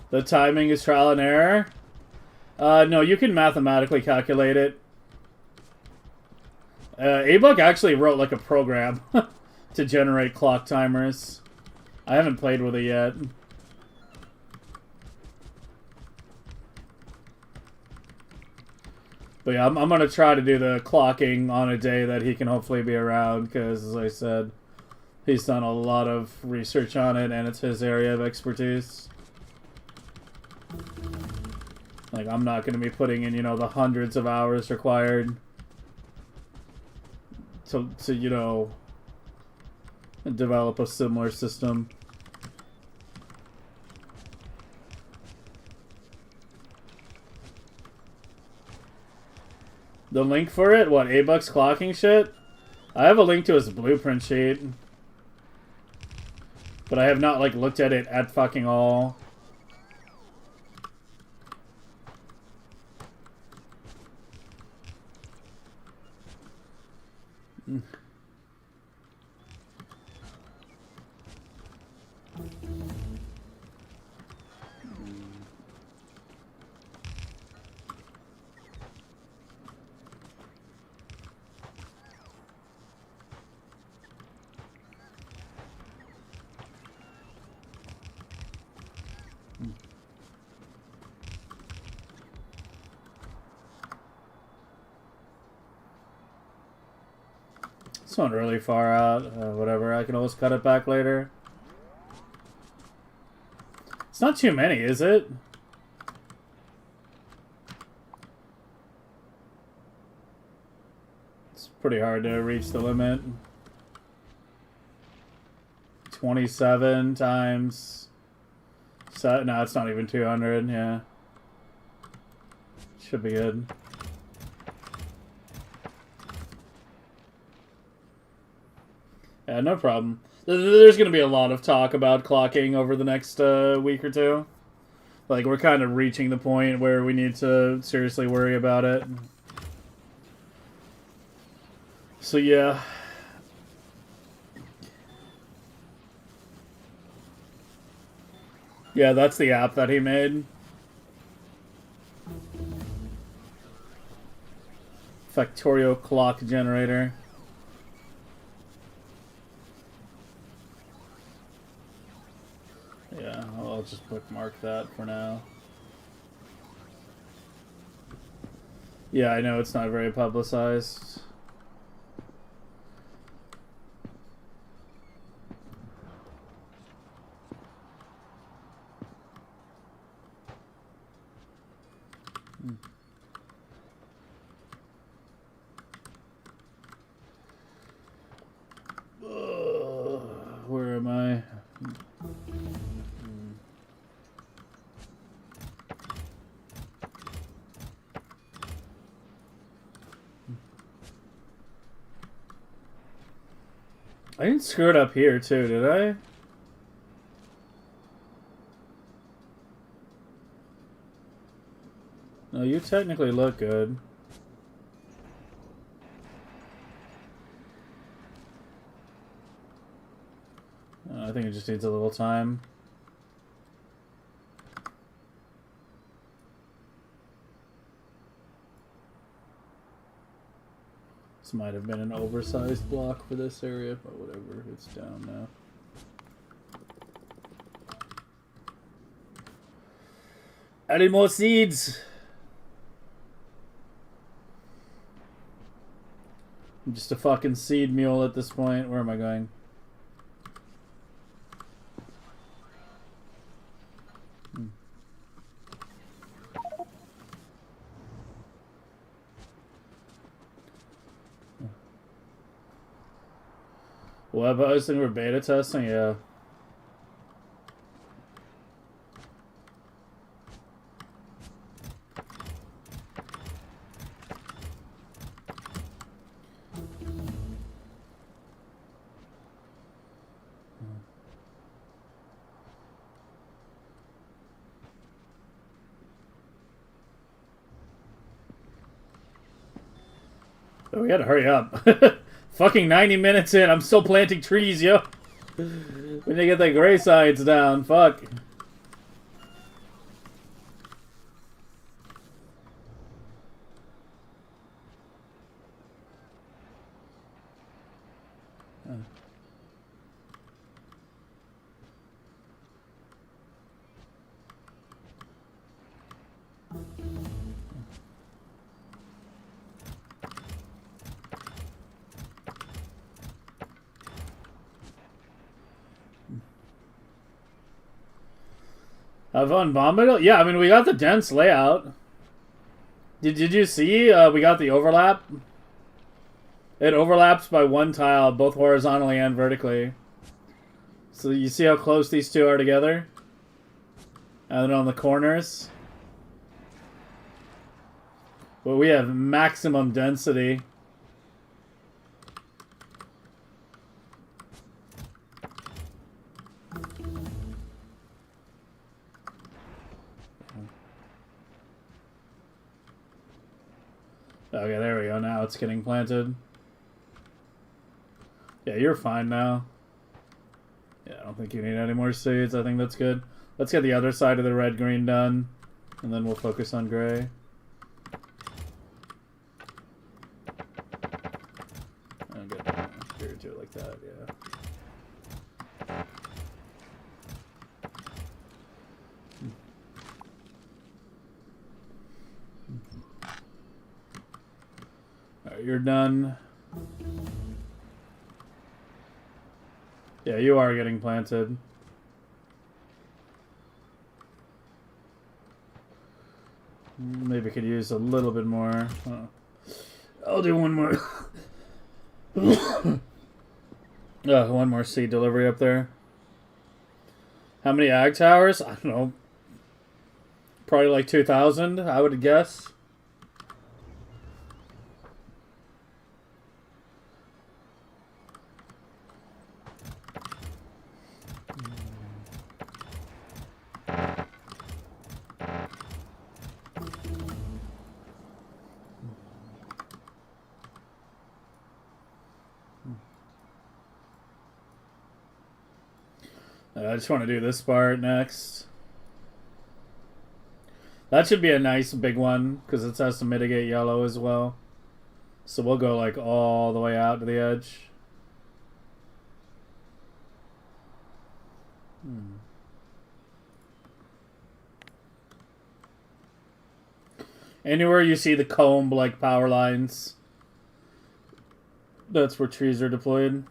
The timing is trial and error? No, you can mathematically calculate it. ABUC actually wrote like a program to generate clock timers. I haven't played with it yet. But yeah, I'm gonna try to do the clocking on a day that he can hopefully be around, because as I said, He's done a lot of research on it, and it's his area of expertise. Like, I'm not going to be putting in, you know, the hundreds of hours required to you know, develop a similar system. The link for it? What, $8 clocking shit? I have a link to his blueprint sheet. But I have not, like, looked at it at fucking all. This one really far out. Whatever, I can always cut it back later. It's not too many, is it? It's pretty hard to reach the limit. 27 times... No, it's not even 200, yeah. Should be good. Yeah, no problem. There's going to be a lot of talk about clocking over the next week or two. Like, we're kind of reaching the point where we need to seriously worry about it. So, yeah. Yeah, that's the app that he made. Factorio clock generator. Yeah, I'll just bookmark that for now. Yeah, I know it's not very publicized. Where am I? I didn't screw it up here too, did I? No, you technically look good. I think it just needs a little time. This might have been an oversized block for this area, but whatever, it's down now. Adding more seeds! I'm just a fucking seed mule at this point. Where am I going? Web hosting for beta testing? Yeah. Oh, we gotta hurry up. Fucking 90 minutes in, I'm still planting trees, yo. When you get the gray sides down, fuck. Have fun, Bombadil? Yeah, I mean, we got the dense layout. Did you see we got the overlap? It overlaps by one tile, both horizontally and vertically. So you see how close these two are together? And then on the corners. Well, we have maximum density. Okay, there we go. Now it's getting planted. Yeah, you're fine now. Yeah, I don't think you need any more seeds. I think that's good. Let's get the other side of the red-green done, and then we'll focus on gray. I'll get here to it like that, yeah. Alright, you're done. Yeah, you are getting planted. Maybe could use a little bit more. I'll do one more. One more seed delivery up there. How many ag towers? I don't know. Probably like 2,000, I would guess. I just want to do this part next. That should be a nice big one, because it has to mitigate yellow as well. So we'll go like all the way out to the edge. Anywhere you see the comb like power lines, that's where trees are deployed.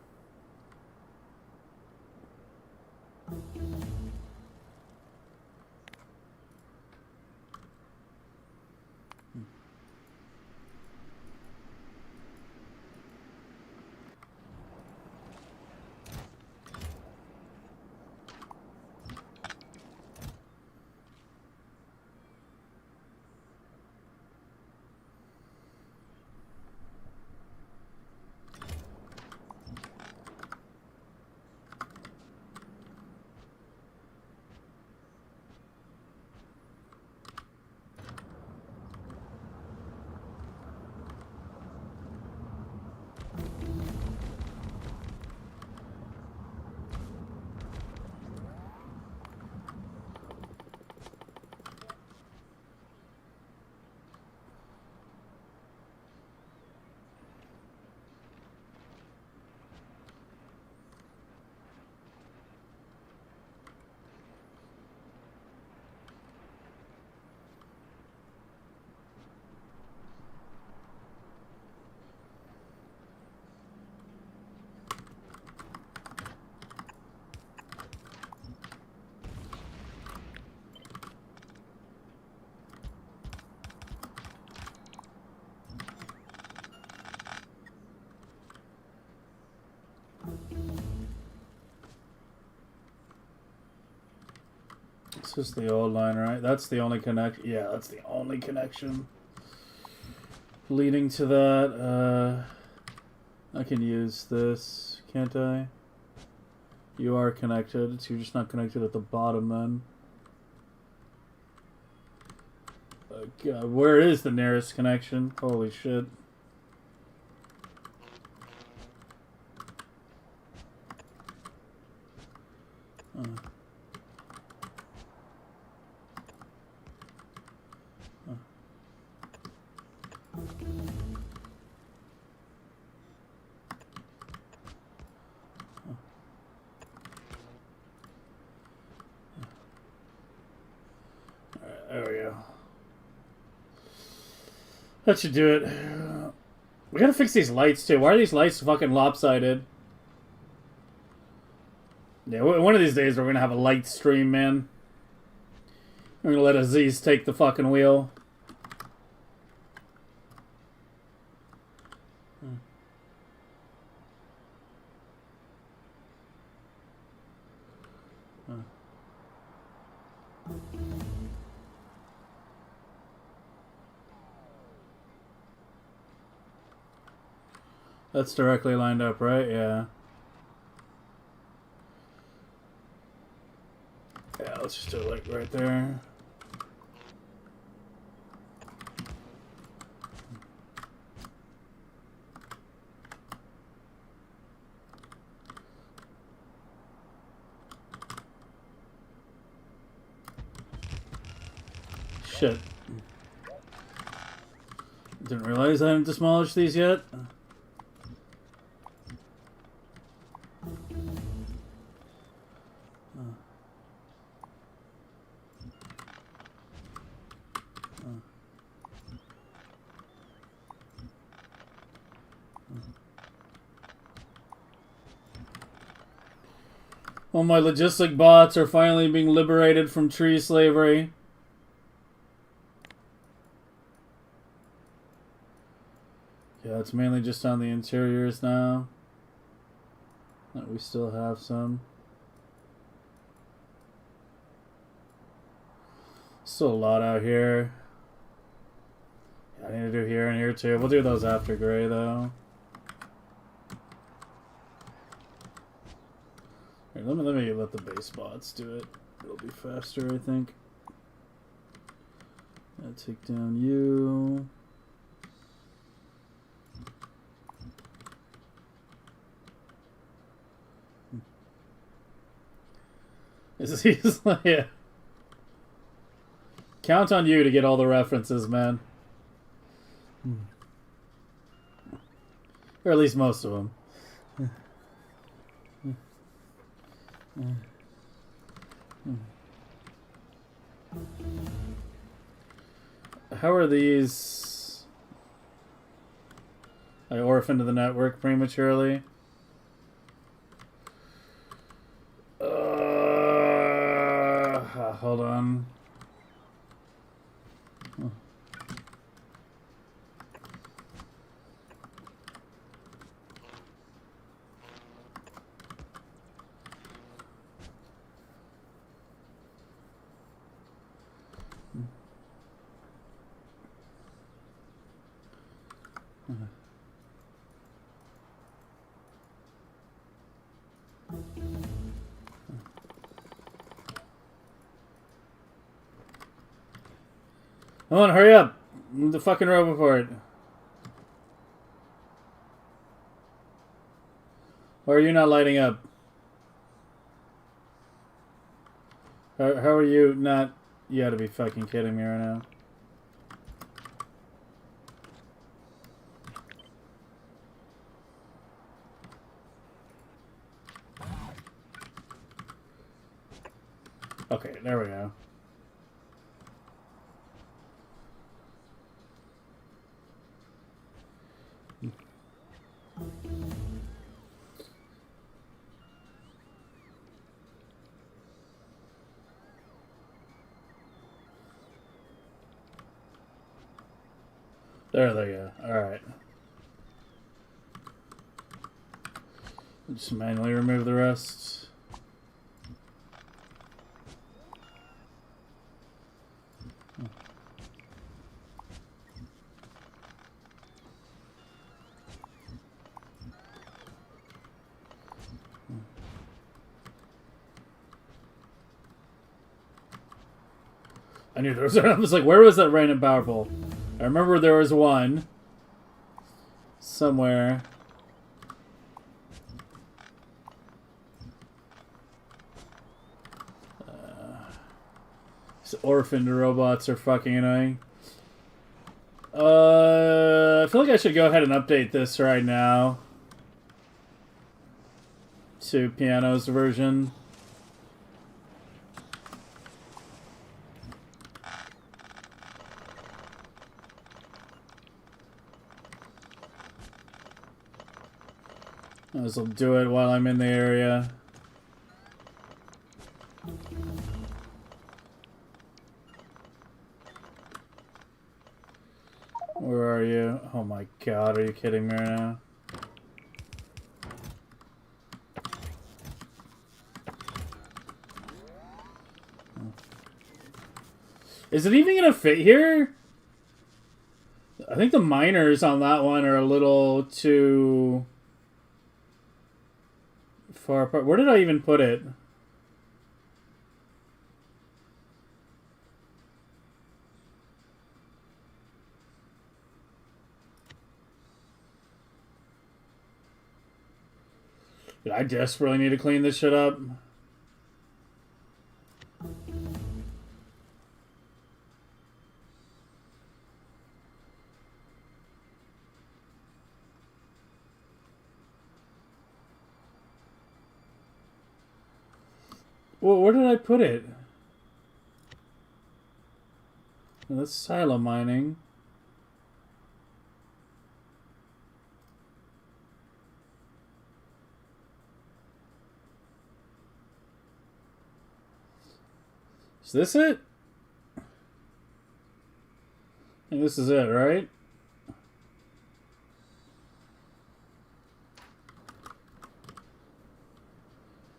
It's just the old line, right? That's the only connect. Yeah, that's the only connection leading to that. I can use this, can't I? You are connected, so you're just not connected at the bottom then. God, where is the nearest connection? Holy shit. There we go. That should do it. We gotta fix these lights too. Why are these lights fucking lopsided? Yeah, one of these days we're gonna have a light stream, man. I'm gonna let Aziz take the fucking wheel. That's directly lined up, right? Yeah. Yeah, let's just do it like right there. Shit. Didn't realize I hadn't demolished these yet. All my logistic bots are finally being liberated from tree slavery. Yeah, it's mainly just on the interiors now. That we still have some. Still a lot out here. Yeah, I need to do here and here too. We'll do those after gray though. Here, let me let the base bots do it. It'll be faster, I think. I'll take down you. He's like, yeah. Count on you to get all the references, man. Or at least most of them. How are these? I orphaned the network prematurely. Hold on. Come on, hurry up! Move the fucking Roboport. Why are you not lighting up? How are you not? You gotta be fucking kidding me right now. Okay, there we go. There they go. Alright. Just manually remove the rest. I knew there was. I was like, where was that random power pole? I remember there was one somewhere. These orphaned robots are fucking annoying. I feel like I should go ahead and update this right now to Piano's version. This will do it while I'm in the area. Oh my god, are you kidding me right now? Is it even gonna fit here? I think the miners on that one are a little too far apart. Where did I even put it? I desperately need to clean this shit up. Well, where did I put it? Well, that's silo mining. Is this it? I think this is it, right?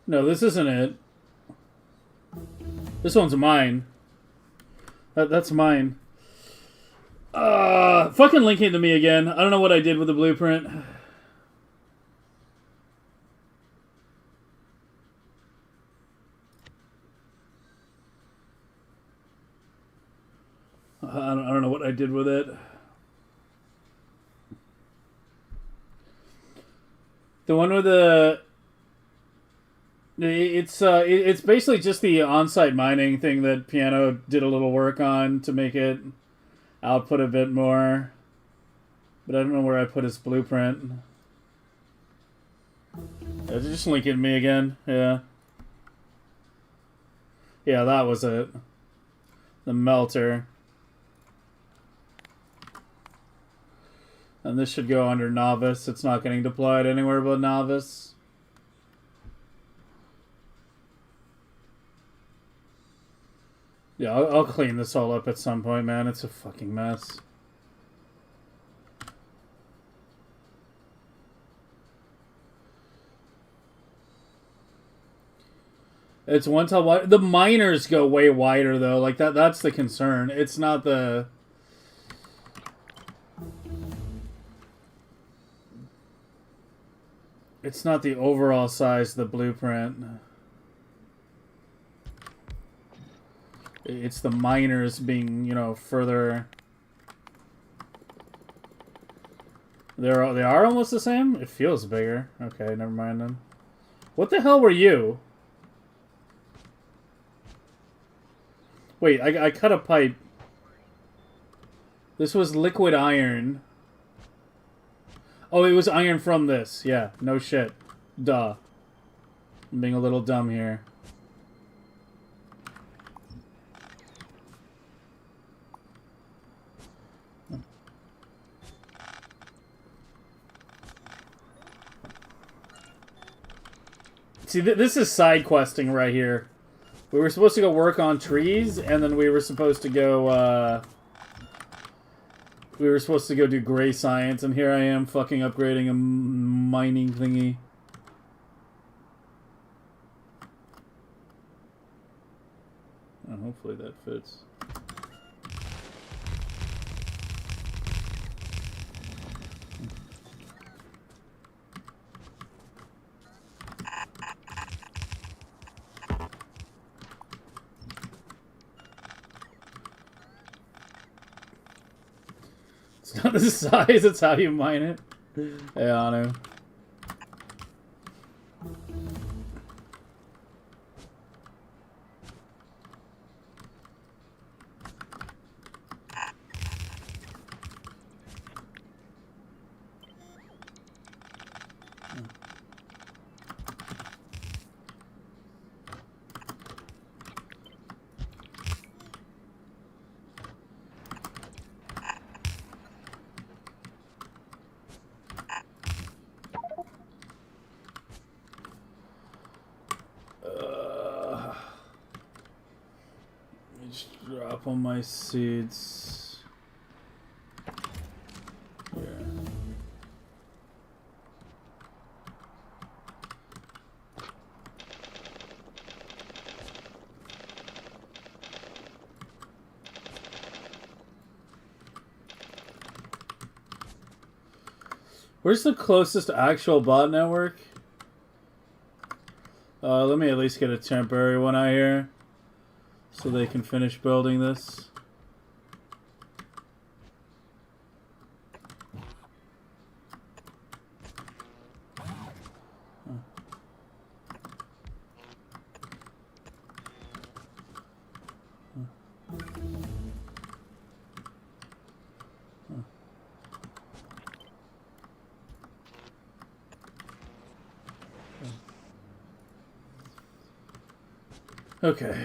No, this isn't it. This one's mine. That's mine. Fucking link it to me again. I don't know what I did with the blueprint. I don't know what I did with it. The one with the... It's basically just the on-site mining thing that Piano did a little work on to make it output a bit more. But I don't know where I put his blueprint. Just link it to me again. Yeah. Yeah, that was it. The melter. And this should go under novice. It's not getting deployed anywhere but novice. Yeah, I'll clean this all up at some point, man. It's a fucking mess. It's one tile wide. The miners go way wider, though. Like, that's the concern. It's not the... It's not the overall size of the blueprint. It's the miners being, you know, further... They are almost the same? It feels bigger. Okay, never mind then. What the hell were you? Wait, I cut a pipe. This was liquid iron. Oh, it was iron from this. Yeah, no shit. Duh. I'm being a little dumb here. See, this is side questing right here. We were supposed to go work on trees, and then we were supposed to go, do gray science, and here I am fucking upgrading a mining thingy. Oh, hopefully that fits. It's not the size, it's how you mine it. Yeah, I know. Drop on my seeds. Here. Where's the closest actual bot network? Let me at least get a temporary one out here so they can finish building this. Okay.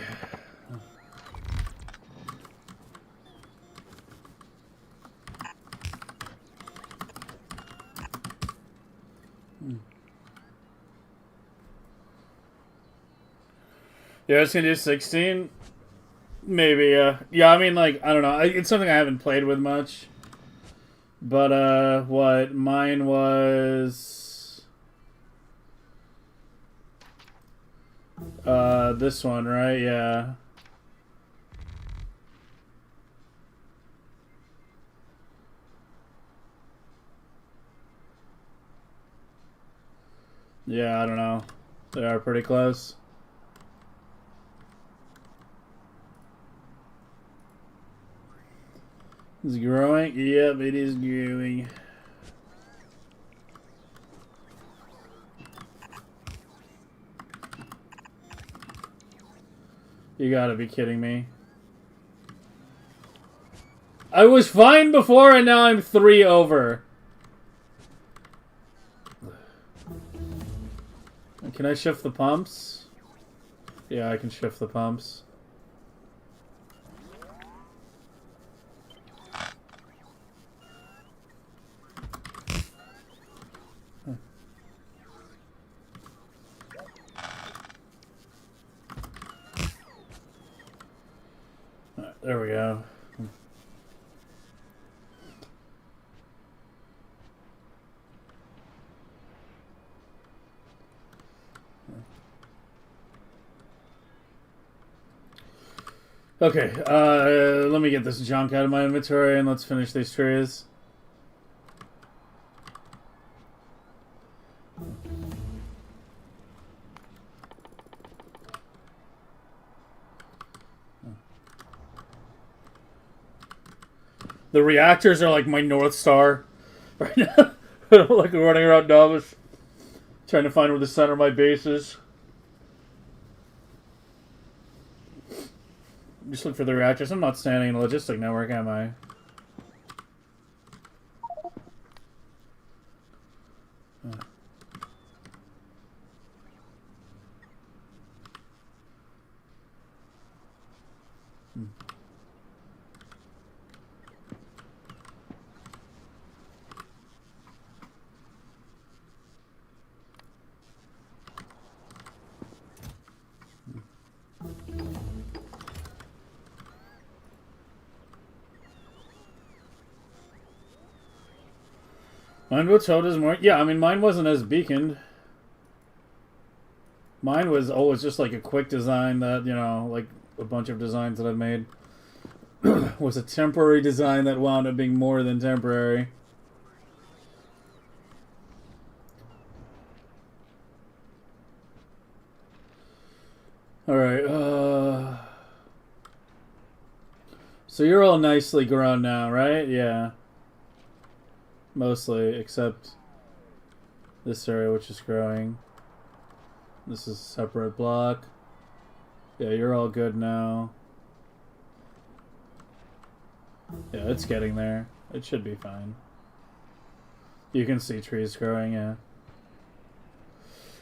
Yeah, I was gonna do 16. Maybe, yeah, I mean, like, I don't know. It's something I haven't played with much. But, what? Mine was... this one, right? Yeah. Yeah, I don't know. They are pretty close. Is it growing? Yep, it is growing. You gotta be kidding me. I was fine before and now I'm 3 over. Can I shift the pumps? Yeah, I can shift the pumps. There we go. Okay, let me get this junk out of my inventory and let's finish these trees. The reactors are like my North Star right now. Like running around Davos, trying to find where the center of my base is. Just look for the reactors. I'm not standing in a logistic network, am I? Mine was told is more. Yeah, I mean, mine wasn't as beaconed. Mine was always just like a quick design that, you know, like a bunch of designs that I've made was a temporary design that wound up being more than temporary. Alright, so you're all nicely grown now, right? Yeah. Mostly, except this area, which is growing. This is a separate block. Yeah, you're all good now. Yeah, it's getting there. It should be fine. You can see trees growing, yeah.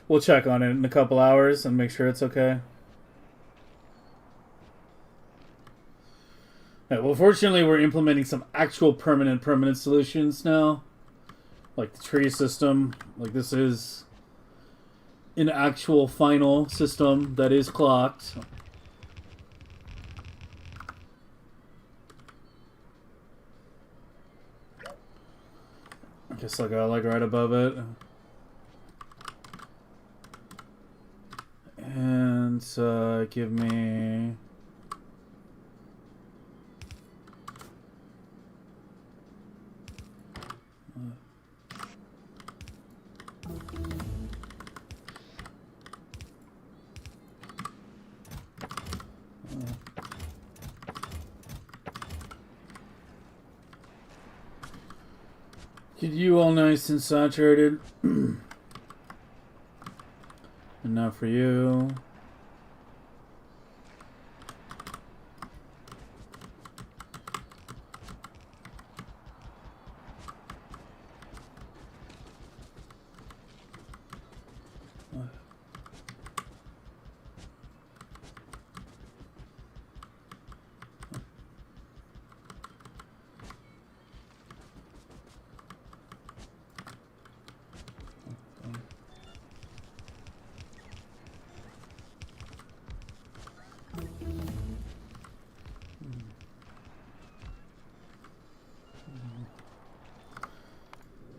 We'll check on it in a couple hours and make sure it's okay. Yeah, well, fortunately, we're implementing some actual permanent solutions now. Like the tree system. Like, this is an actual final system that is clocked. I guess I'll go, like, right above it. And, give me... Get you all nice and saturated. And now for you.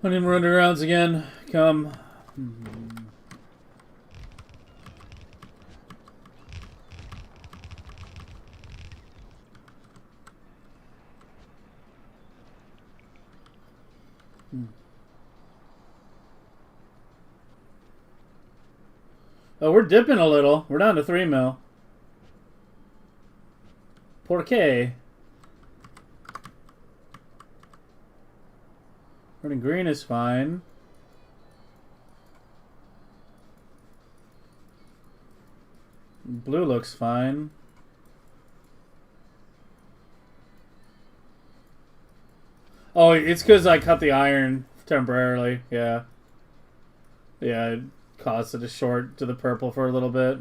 I need more undergrounds again. Come. Oh, we're dipping a little. We're down to 3 mil. Por qué? Red and green is fine. Blue looks fine. Oh, it's because I cut the iron temporarily. Yeah. Yeah, it caused it to short to the purple for a little bit.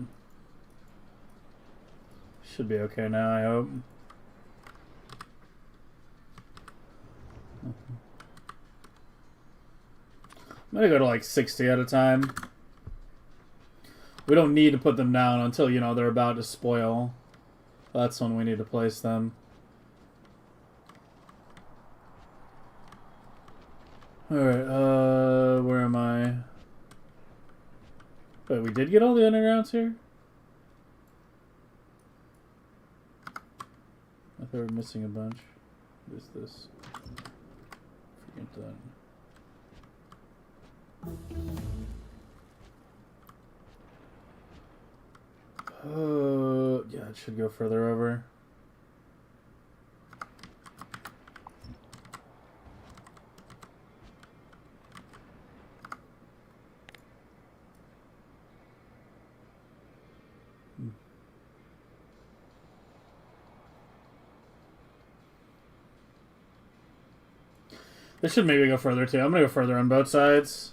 Should be okay now, I hope. I'm gonna go to like 60 at a time. We don't need to put them down until, you know, they're about to spoil. That's when we need to place them. Alright, where am I? Wait, we did get all the undergrounds here? I thought we were missing a bunch. What is this? Forget that. Yeah, it should go further over. This should maybe go further too. I'm gonna go further on both sides.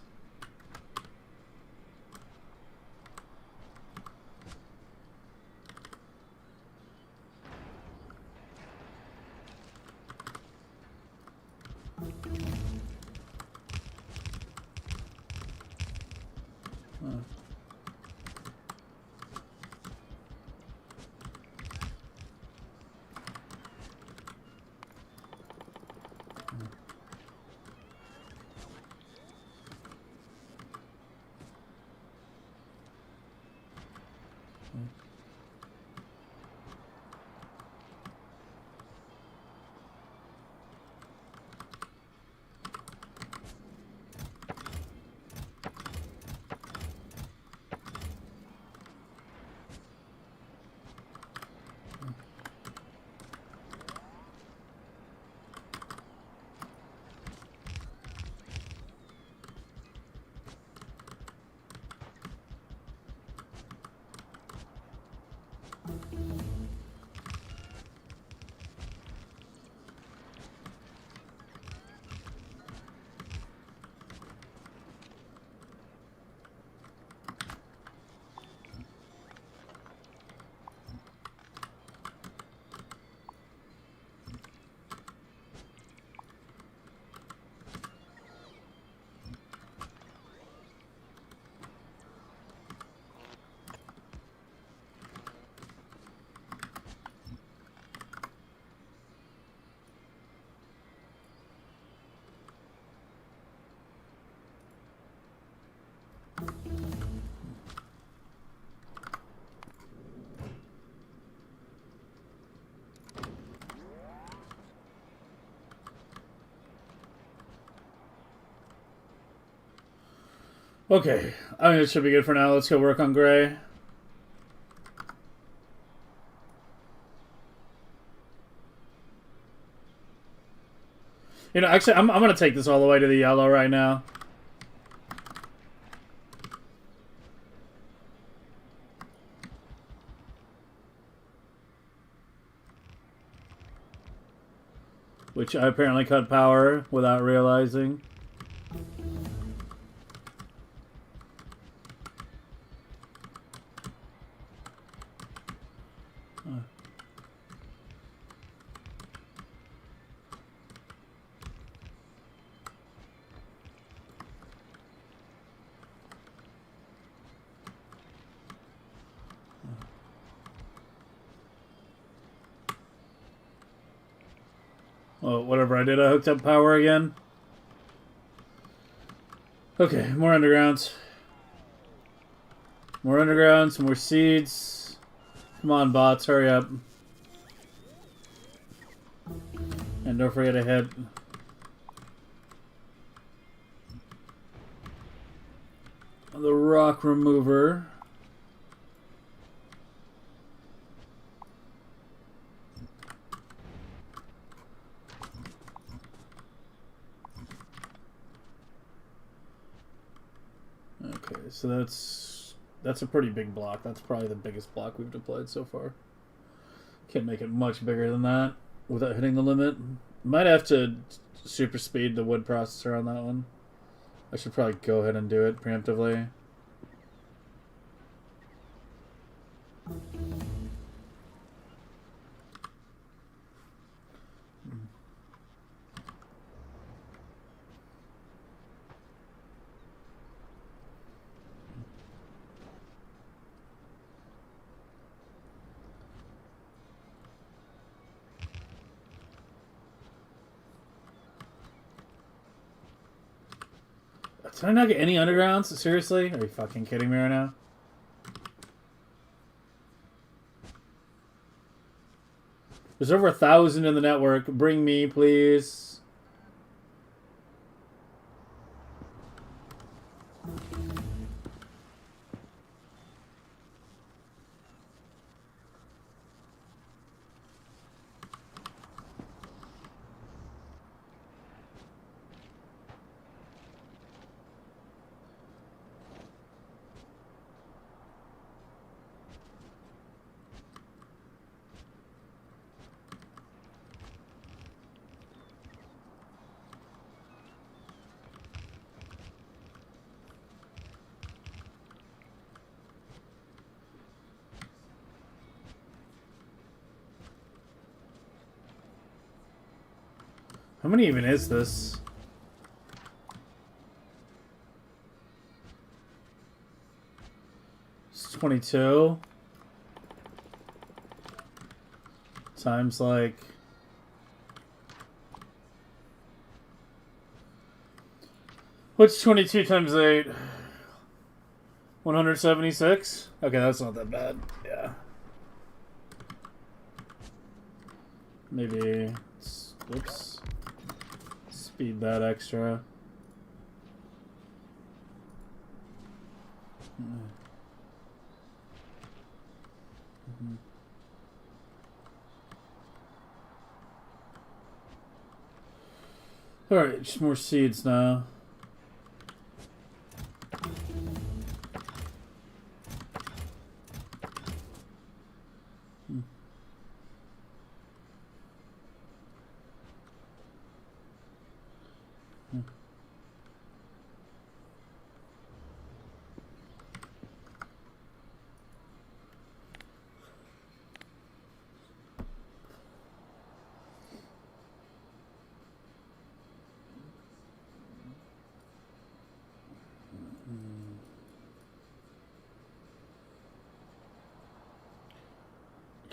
Okay, I mean, it should be good for now. Let's go work on gray. You know, actually, I'm gonna take this all the way to the yellow right now. Which I apparently cut power without realizing. Oh, whatever I did, I hooked up power again. Okay, more undergrounds. More undergrounds, more seeds. Come on, bots, hurry up. And don't forget to hit. The rock remover. Okay, so that's a pretty big block. That's probably the biggest block we've deployed so far. Can't make it much bigger than that without hitting the limit. Might have to super speed the wood processor on that one. I should probably go ahead and do it preemptively. Did I not get any undergrounds? Seriously? Are you fucking kidding me right now? There's over 1,000 in the network. Bring me, please. How many even is this? It's 22. Times like... What's 22 times 8? 176? Okay, that's not that bad. Yeah. Maybe... Whoops. Speed that extra. Alright, just more seeds now.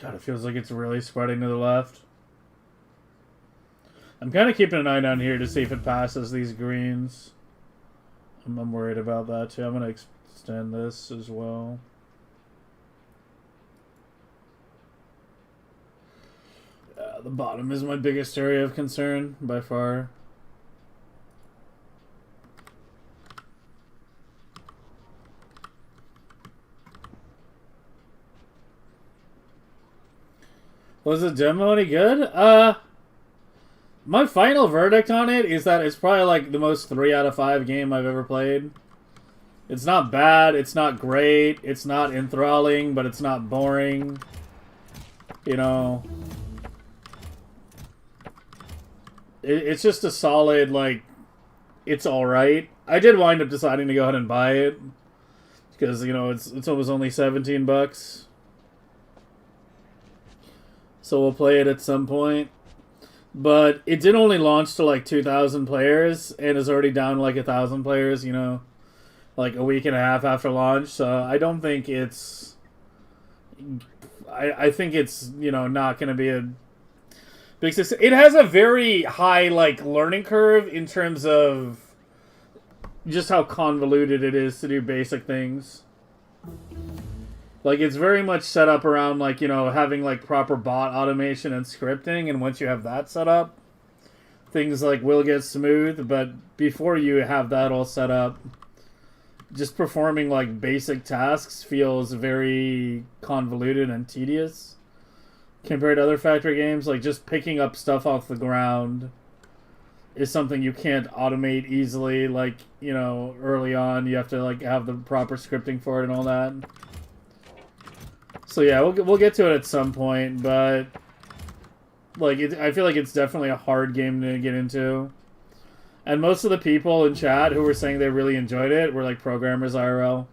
God, it feels like it's really spreading to the left. I'm kind of keeping an eye down here to see if it passes these greens. I'm worried about that too. I'm going to extend this as well. The bottom is my biggest area of concern by far. Was the demo any good? My final verdict on it is that it's probably like the most 3 out of 5 game I've ever played. It's not bad, it's not great, it's not enthralling, but it's not boring. You know, it's just a solid, like, it's alright. I did wind up deciding to go ahead and buy it. Because, you know, it's almost only 17 bucks. So we'll play it at some point. But it did only launch to like 2,000 players, and is already down to like 1,000 players, you know, like a week and a half after launch. So I don't think it's... I think it's, you know, not going to be a big success. It has a very high, like, learning curve in terms of just how convoluted it is to do basic things. Like, it's very much set up around, like, you know, having, like, proper bot automation and scripting, and once you have that set up, things, like, will get smooth, but before you have that all set up, just performing, like, basic tasks feels very convoluted and tedious compared to other factory games. Like, just picking up stuff off the ground is something you can't automate easily, like, you know, early on. You have to, like, have the proper scripting for it and all that. So yeah, we'll get to it at some point, but like I feel like it's definitely a hard game to get into. And most of the people in chat who were saying they really enjoyed it were like programmers IRL,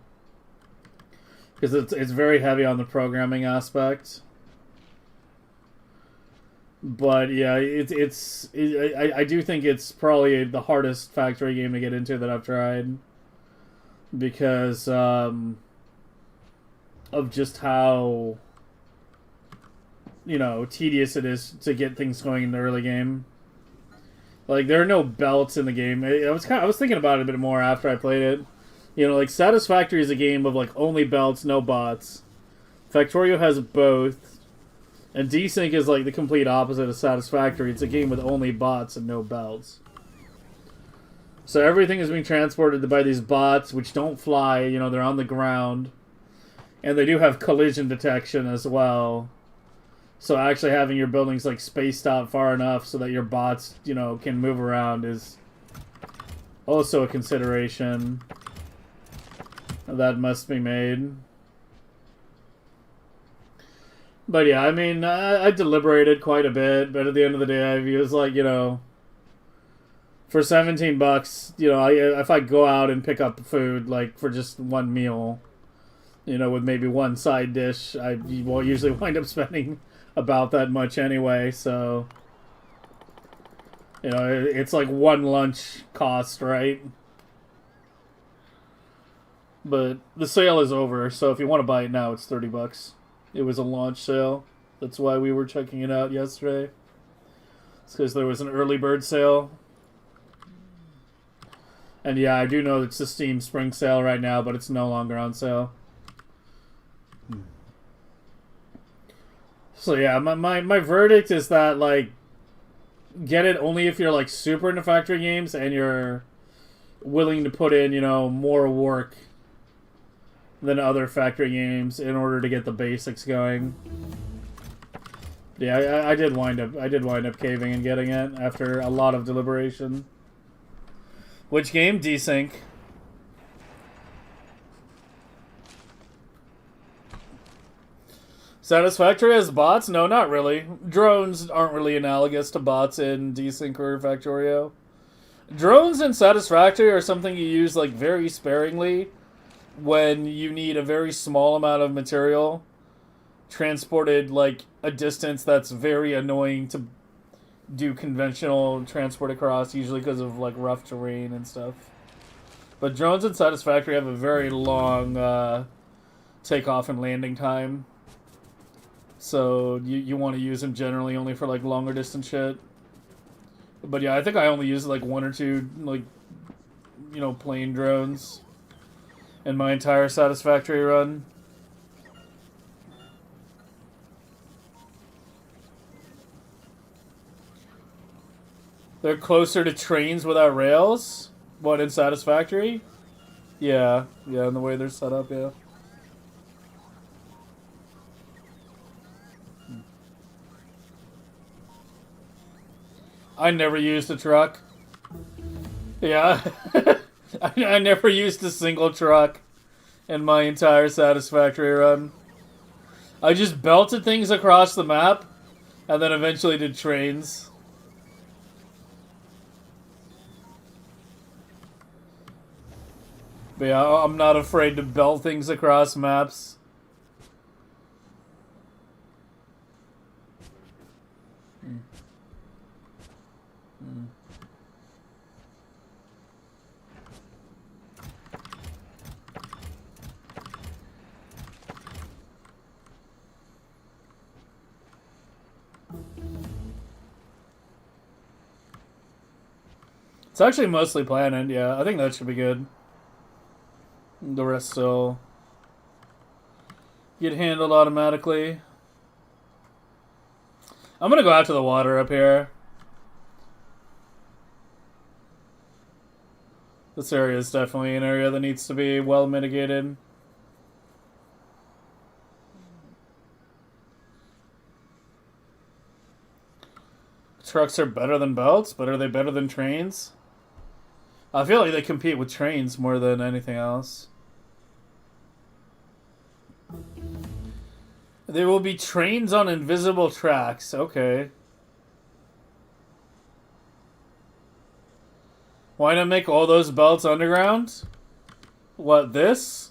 because it's very heavy on the programming aspect. But yeah, I do think it's probably the hardest factory game to get into that I've tried, because of just how, you know, tedious it is to get things going in the early game. Like, there are no belts in the game. I was thinking about it a bit more after I played it. You know, like, Satisfactory is a game of, like, only belts, no bots. Factorio has both. And Desync is, like, the complete opposite of Satisfactory. It's a game with only bots and no belts. So everything is being transported by these bots, which don't fly. You know, they're on the ground. And they do have collision detection as well. So actually having your buildings, like, spaced out far enough so that your bots, you know, can move around is also a consideration that must be made. But yeah, I mean, I deliberated quite a bit, but at the end of the day, I was like, you know, for 17 bucks, you know, if I go out and pick up food, like, for just one meal, you know, with maybe one side dish, I will usually wind up spending about that much anyway, so, you know, it's like one lunch cost, right? But the sale is over, so if you want to buy it now, it's 30 bucks. It was a launch sale. That's why we were checking it out yesterday. It's because there was an early bird sale. And yeah, I do know it's the Steam Spring Sale right now, but it's no longer on sale. So yeah, my verdict is that, like, get it only if you're, like, super into factory games and you're willing to put in, you know, more work than other factory games in order to get the basics going. Yeah, I did wind up caving and getting it after a lot of deliberation. Which game? Desync. Satisfactory has bots? No, not really. Drones aren't really analogous to bots in Desync or Factorio. Drones in Satisfactory are something you use, like, very sparingly when you need a very small amount of material transported, like, a distance that's very annoying to do conventional transport across, usually because of, like, rough terrain and stuff. But drones in Satisfactory have a very long takeoff and landing time. So you want to use them generally only for, like, longer distance shit. But yeah, I think I only used, like, one or two, like, you know, plane drones in my entire Satisfactory run. They're closer to trains without rails? What, in Satisfactory? Yeah, in the way they're set up, yeah. I never used a truck. Yeah. I never used a single truck in my entire Satisfactory run. I just belted things across the map, and then eventually did trains. But yeah, I'm not afraid to belt things across maps. It's actually mostly planted, yeah. I think that should be good. The rest still get handled automatically. I'm gonna go out to the water up here. This area is definitely an area that needs to be well mitigated. Trucks are better than belts, but are they better than trains? I feel like they compete with trains more than anything else. There will be trains on invisible tracks. Okay. Why not make all those belts underground? What, this?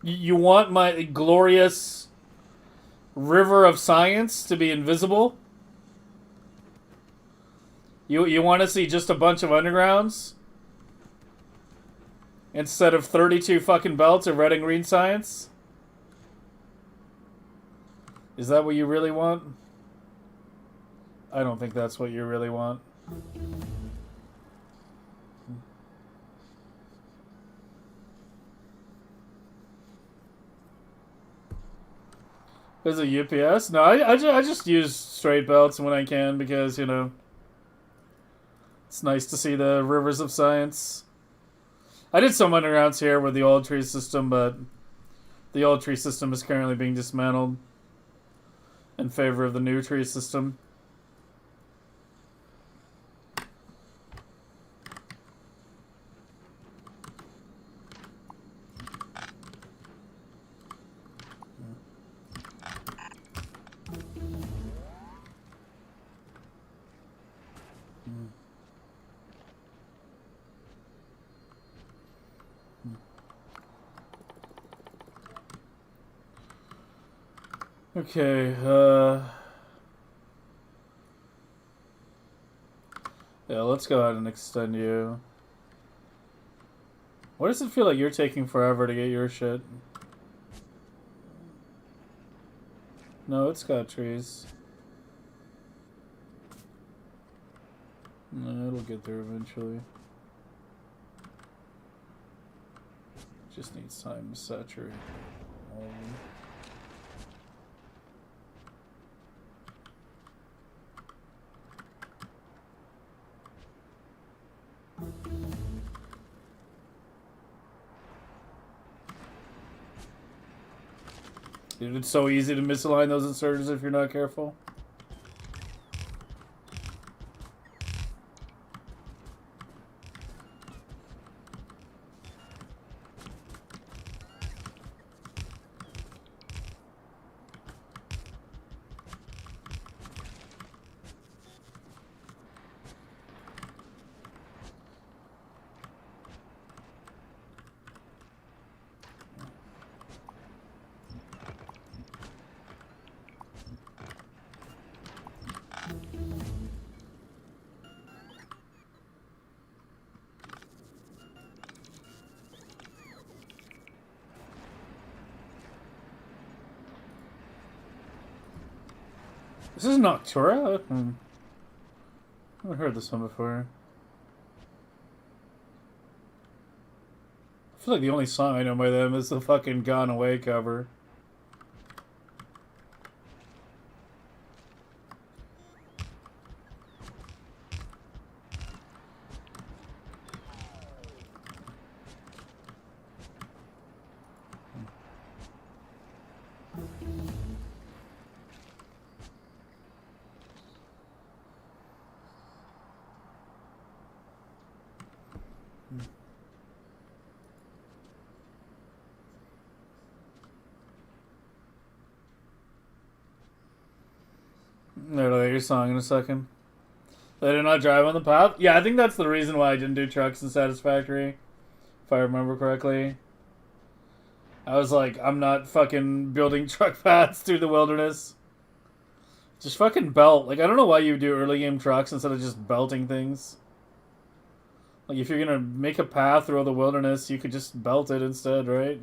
You want my glorious river of science to be invisible? You want to see just a bunch of undergrounds? Instead of 32 fucking belts of red and green science? Is that what you really want? I don't think that's what you really want. Is it UPS? No, I just use straight belts when I can because, you know, it's nice to see the rivers of science. I did some undergrounds here with the old tree system, but the old tree system is currently being dismantled in favor of the new tree system. Okay, yeah, let's go ahead and extend you. Why does it feel like you're taking forever to get your shit? No, it's got trees. No, it'll get there eventually. Just needs time to saturate. Dude, it's so easy to misalign those inserters if you're not careful. This is Noctura? I haven't heard this one before. I feel like the only song I know by them is the fucking Gone Away cover. I'll get your song in a second. They did not drive on the path? Yeah, I think that's the reason why I didn't do trucks in Satisfactory. If I remember correctly. I was like, I'm not fucking building truck paths through the wilderness. Just fucking belt. Like, I don't know why you do early game trucks instead of just belting things. Like, if you're gonna make a path through the wilderness, you could just belt it instead, right?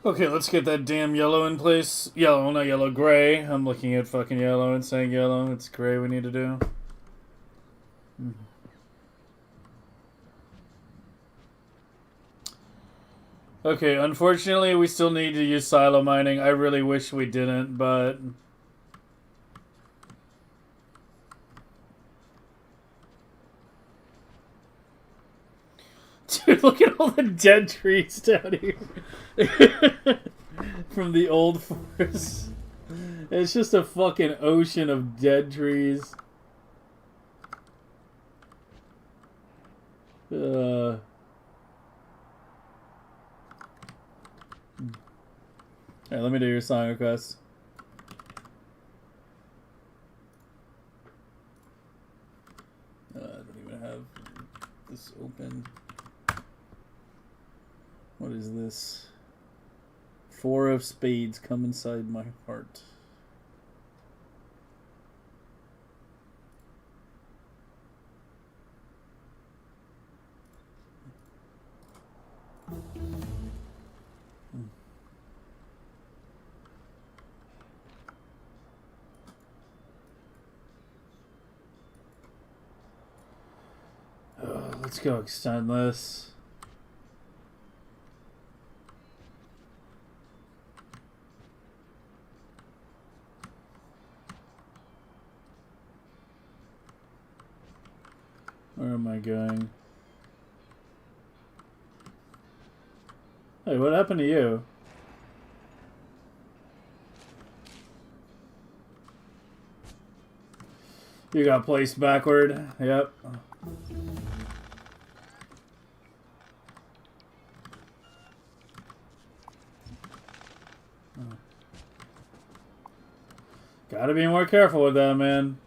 Okay, let's get that damn yellow in place. Yellow, not yellow, gray. I'm looking at fucking yellow and saying yellow. It's gray we need to do. Okay, unfortunately, we still need to use silo mining. I really wish we didn't, but... Dude, look at all the dead trees down here. From the old forest. It's just a fucking ocean of dead trees. Alright, let me do your song request. I don't even have this open. What is this? 4 of spades come inside my heart. Let's go extend this. Where am I going? Hey, what happened to you? You got placed backward. Yep. Gotta be more careful with that, man.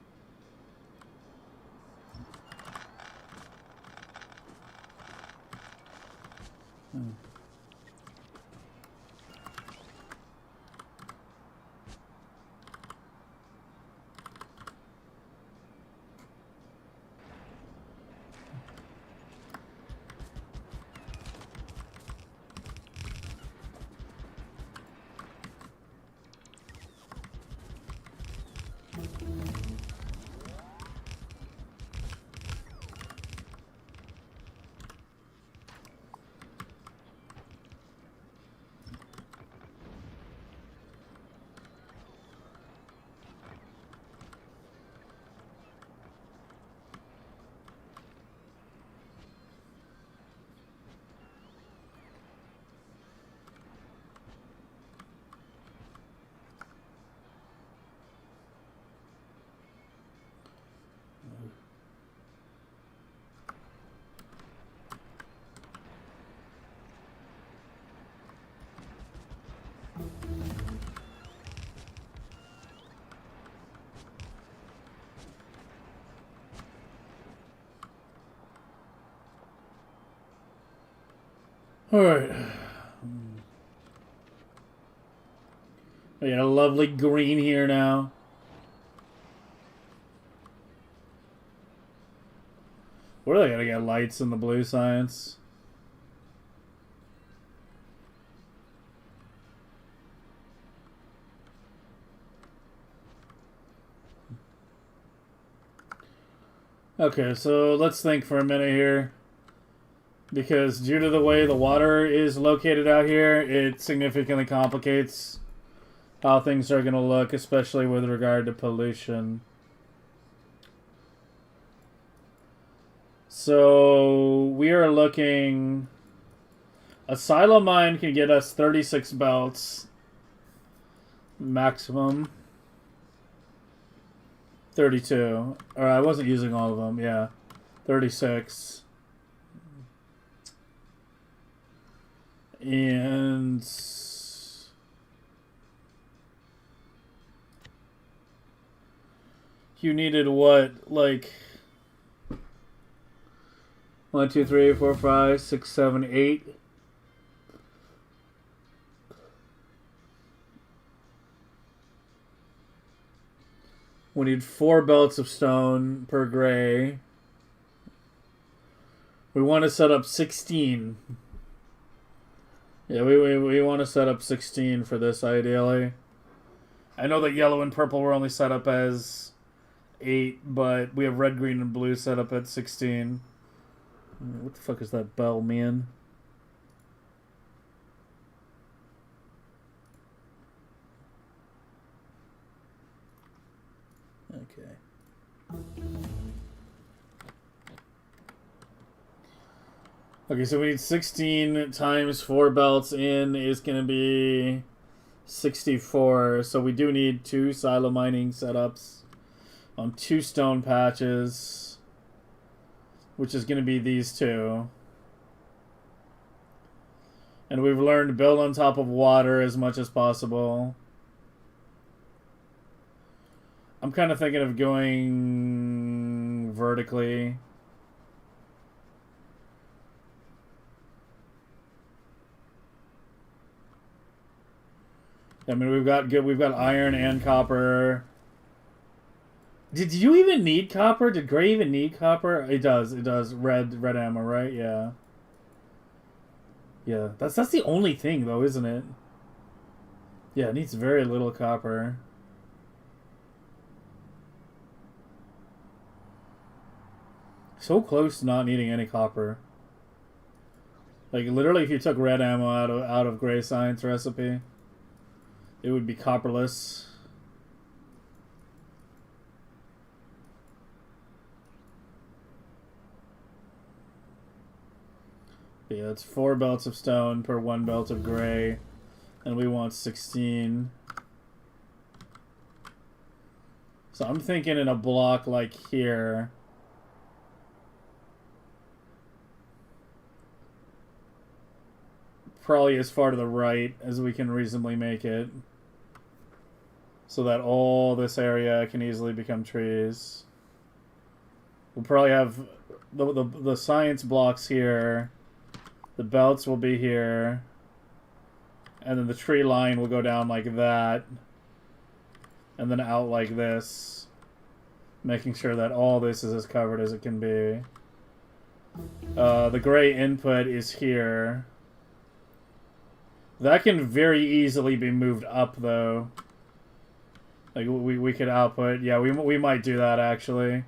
Alright. We got a lovely green here now. What are they gonna get lights in the blue science? Okay, so let's think for a minute here. Because due to the way the water is located out here, it significantly complicates how things are going to look, especially with regard to pollution. So we are looking... A silo mine can get us 36 belts. Maximum. 32. Or I wasn't using all of them, yeah. 36. And... You needed what? Like... 1, 2, 3, 4, 5, 6, 7, 8. We need 4 belts of stone per gray. We want to set up 16. Yeah, we want to set up 16 for this, ideally. I know that yellow and purple were only set up as 8, but we have red, green, and blue set up at 16. What the fuck is that bell, man? Okay. Okay, so we need 16 times 4 belts in is going to be 64. So we do need 2 silo mining setups on 2 stone patches, which is going to be these 2. And we've learned to build on top of water as much as possible. I'm kind of thinking of going vertically. I mean, we've got iron and copper. Did you even need copper? Did gray even need copper? It does. It does. Red ammo, right? Yeah. Yeah. That's the only thing, though, isn't it? Yeah, it needs very little copper. So close to not needing any copper. Like, literally, if you took red ammo out of gray science recipe, it would be copperless. But yeah, it's 4 belts of stone per 1 belt of gray. And we want 16. So I'm thinking in a block like here. Probably as far to the right as we can reasonably make it. So that all this area can easily become trees. We'll probably have the science blocks here. The belts will be here. And then the tree line will go down like that. And then out like this. Making sure that all this is as covered as it can be. The gray input is here. That can very easily be moved up, though. Like, we could output... Yeah, we might do that, actually.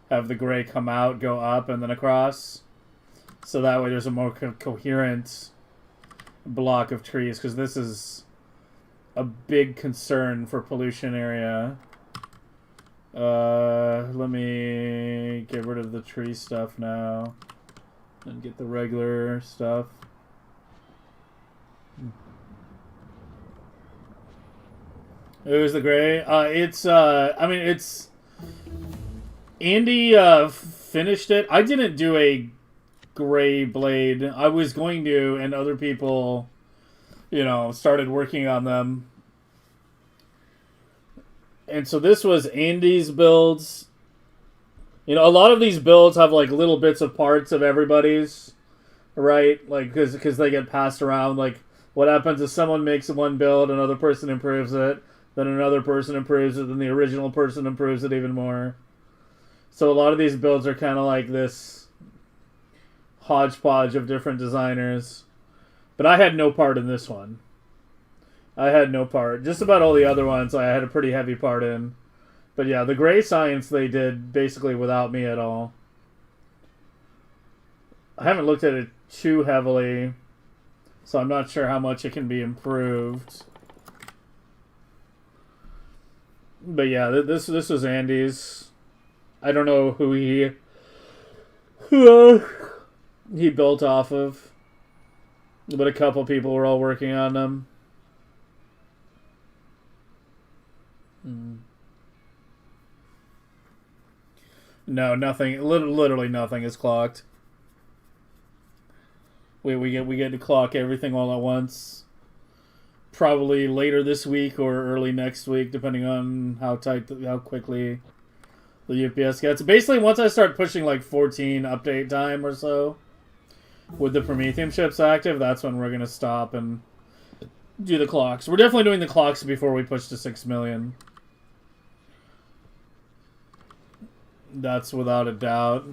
Have the gray come out, go up, and then across. So that way there's a more coherent block of trees, because this is a big concern for pollution area. Let me get rid of the tree stuff now. And get the regular stuff. Who's the gray? I mean, it's... Andy finished it. I didn't do a gray blade. I was going to, and other people, you know, started working on them. And so this was Andy's builds. You know, a lot of these builds have, like, little bits of parts of everybody's. right? Like, because they get passed around. Like, what happens is someone makes one build, another person improves it, then another person improves it, then the original person improves it even more. So a lot of these builds are kind of like this hodgepodge of different designers. But I had no part in this one. I had no part. Just about all the other ones I had a pretty heavy part in. But yeah, the gray science they did basically without me at all. I haven't looked at it too heavily, so I'm not sure how much it can be improved. But yeah, this was Andy's. I don't know who he built off of, but a couple people were all working on them. No, nothing. Literally nothing is clocked. We get to clock everything all at once. Probably later this week or early next week, depending on how quickly the UPS gets. Basically, once I start pushing like 14 update time or so with the Prometheum chips active, that's when we're gonna stop and do the clocks. We're definitely doing the clocks before we push to 6 million. That's without a doubt.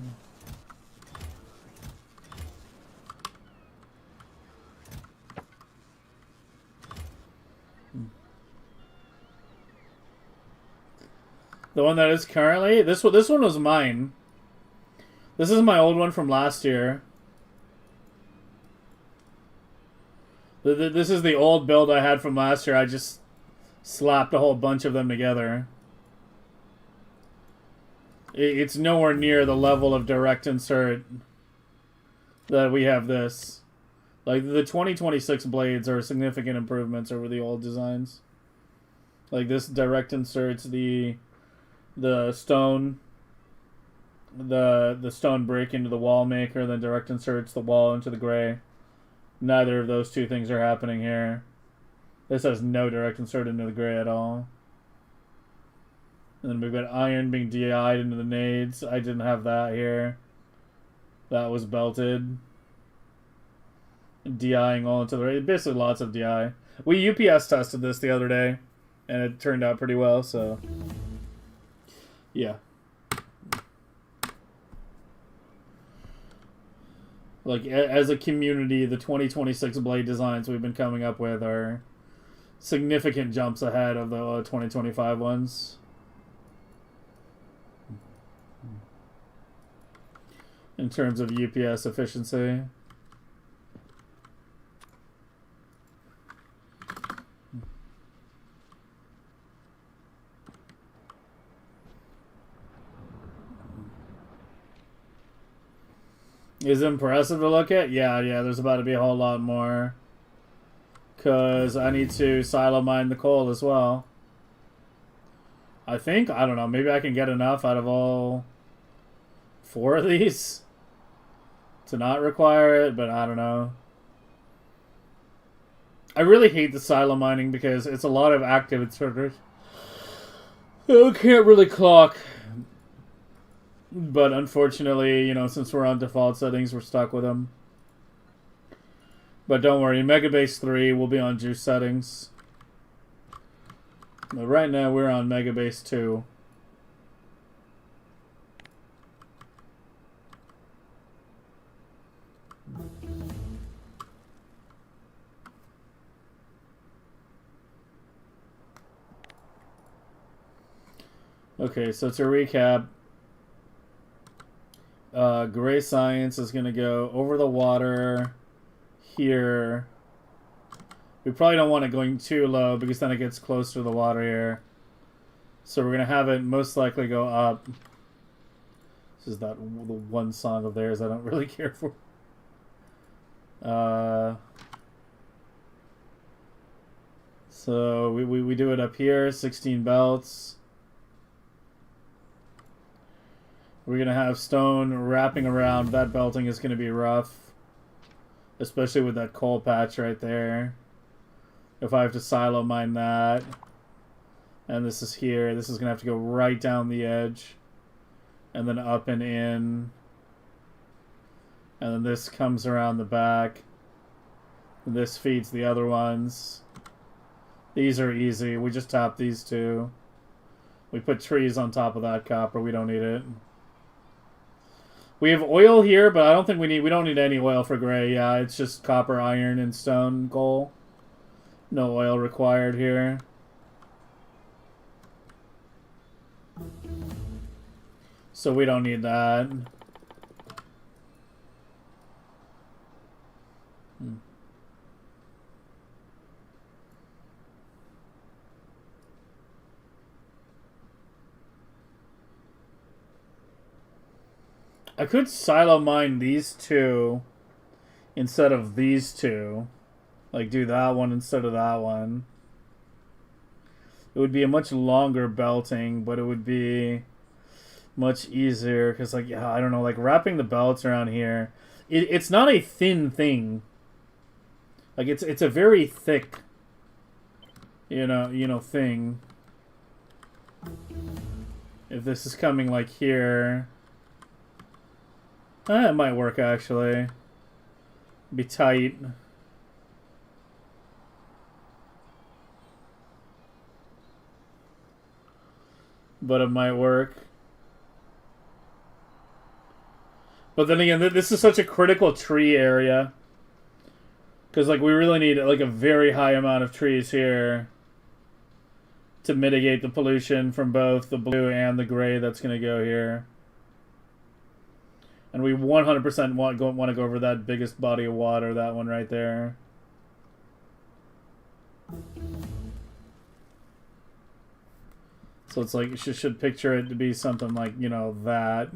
The one that is currently this one was mine. This is my old one from last year. This is the old build I had from last year. I just slapped a whole bunch of them together. It's nowhere near the level of direct insert that we have this. Like, the 2026 blades are significant improvements over the old designs. Like, this direct inserts the stone brick into the wall maker, then direct inserts the wall into the gray. Neither of those two things are happening here. This has no direct insert into the gray at all. And then we've got iron being DI'd into the nades. I didn't have that here. That was belted. DIing all into the... Basically lots of DI. We UPS tested this the other day, and it turned out pretty well, so... Yeah. Like, as a community, the 2026 blade designs we've been coming up with are significant jumps ahead of the 2025 ones. In terms of UPS efficiency. Is it impressive to look at? Yeah, there's about to be a whole lot more. Because I need to silo mine the coal as well. I think, I don't know, maybe I can get enough out of all 4 of these to not require it, but I don't know. I really hate the silo mining because it's a lot of active inserters. I can't really clock. But unfortunately, you know, since we're on default settings, we're stuck with them. But don't worry, in Megabase 3, we'll be on juice settings. But right now, we're on Megabase 2. Okay, so to recap, gray science is going to go over the water here. We probably don't want it going too low because then it gets closer to the water here. So we're going to have it most likely go up. This is that the one song of theirs I don't really care for. So we do it up here, 16 belts. We're going to have stone wrapping around. That belting is going to be rough. Especially with that coal patch right there. If I have to silo mine that. And this is here. This is going to have to go right down the edge. And then up and in. And then this comes around the back. And this feeds the other ones. These are easy. We just tap these two. We put trees on top of that copper. We don't need it. We have oil here, but I don't think we don't need any oil for gray. Yeah, it's just copper, iron, and stone coal. No oil required here. So we don't need that. I could silo mine these two instead of these two. Like, do that one instead of that one. It would be a much longer belting, but it would be much easier. Because, like, yeah, I don't know, like, wrapping the belts around here. It's not a thin thing. Like, it's a very thick, you know, thing. If this is coming, like, here... it might work, actually. Be tight. But it might work. But then again, this is such a critical tree area. Because, like, we really need, like, a very high amount of trees here to mitigate the pollution from both the blue and the gray that's going to go here. And we 100% want to go over that biggest body of water, that one right there. So it's like, you should picture it to be something like, you know, that.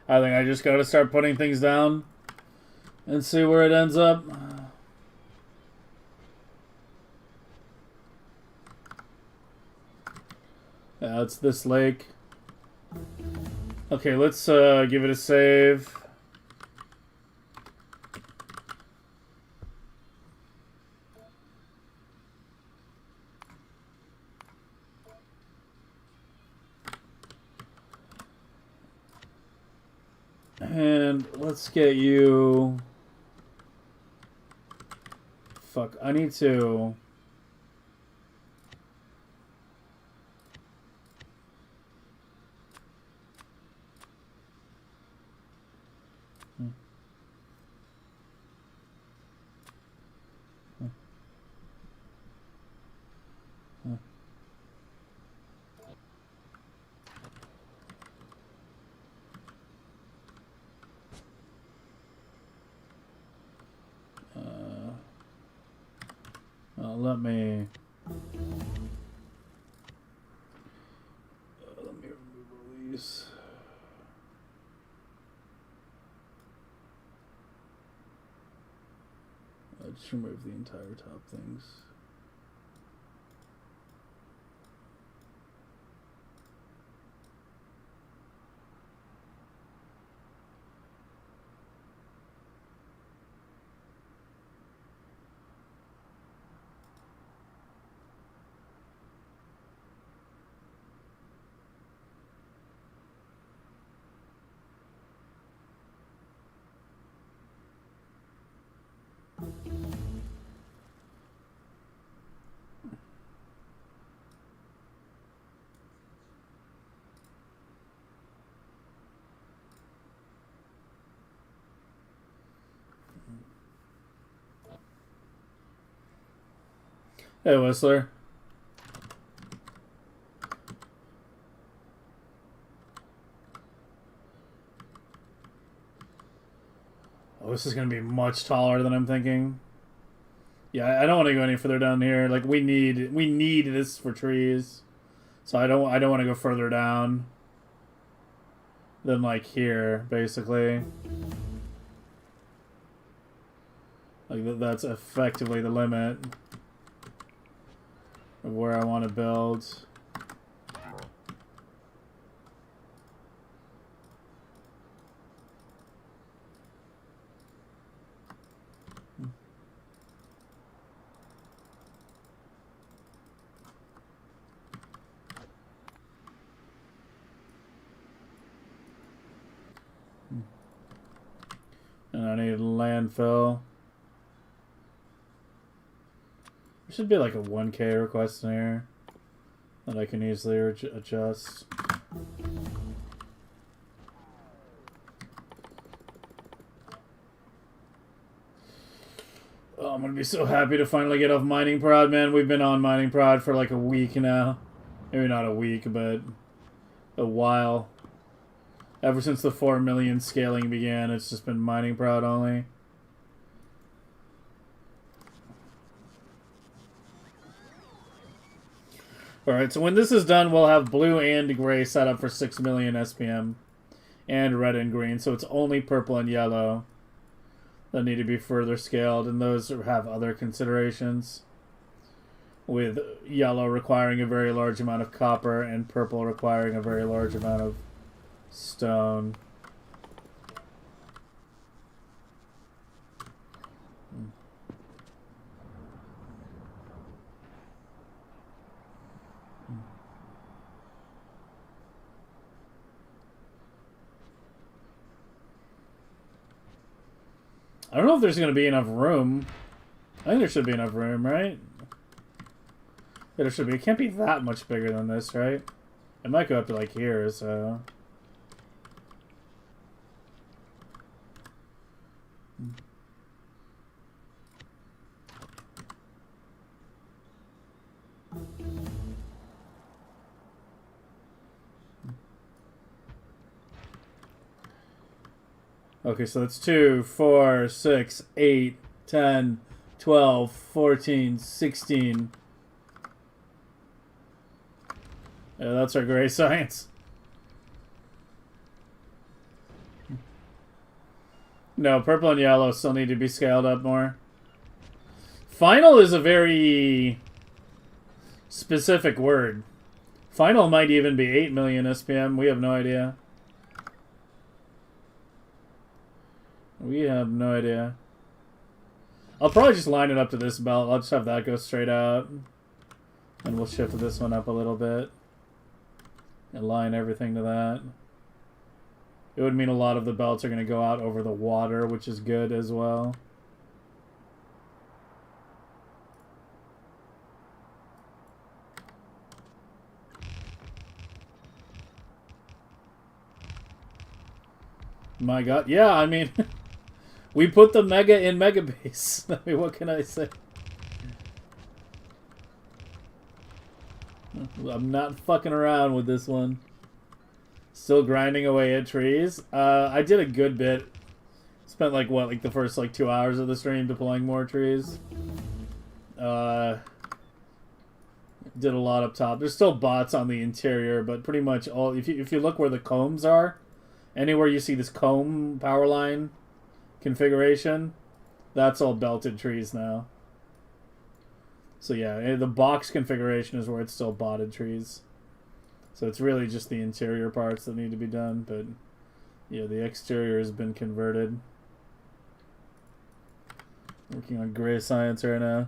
I think I just got to start putting things down and see where it ends up. Yeah, it's this lake. Okay, let's give it a save. And let's get you... Fuck, I need to... let me remove these. I'll just remove the entire top things. Hey, Whistler. Oh, this is going to be much taller than I'm thinking. Yeah, I don't want to go any further down here. Like, we need this for trees. So I don't want to go further down than, like, here, basically. Like, that's effectively the limit of where I want to build. I need landfill. There should be like a 1K request in here that I can easily adjust. Oh, I'm gonna be so happy to finally get off mining prod, man. We've been on mining prod for like a week now. Maybe not a week, but a while. Ever since the 4 million scaling began, it's just been mining prod only. Alright, so when this is done, we'll have blue and gray set up for 6 million SPM. And red and green, so it's only purple and yellow that need to be further scaled, and those have other considerations. With yellow requiring a very large amount of copper and purple requiring a very large amount of stone. I don't know if there's going to be enough room. I think there should be enough room, right? Yeah, there should be. It can't be that much bigger than this, right? It might go up to like here, so... Okay, so that's 2, 4, 6, 8, 10, 12, 14, 16. Yeah, that's our gray science. No, purple and yellow still need to be scaled up more. Final is a very specific word. Final might even be 8 million SPM. We have no idea. We have no idea. I'll probably just line it up to this belt. I'll just have that go straight out. And we'll shift this one up a little bit. And line everything to that. It would mean a lot of the belts are going to go out over the water, which is good as well. My God. Yeah, I mean... We put the Mega in Megabase. I mean, what can I say? I'm not fucking around with this one. Still grinding away at trees. I did a good bit. Spent like what, like the first like 2 hours of the stream deploying more trees. Did a lot up top. There's still bots on the interior, but pretty much all. If you look where the combs are, anywhere you see this comb power line configuration, that's all belted trees now. So yeah, the box configuration is where it's still botted trees. So it's really just the interior parts that need to be done, but yeah, the exterior has been converted. Working on gray science right now.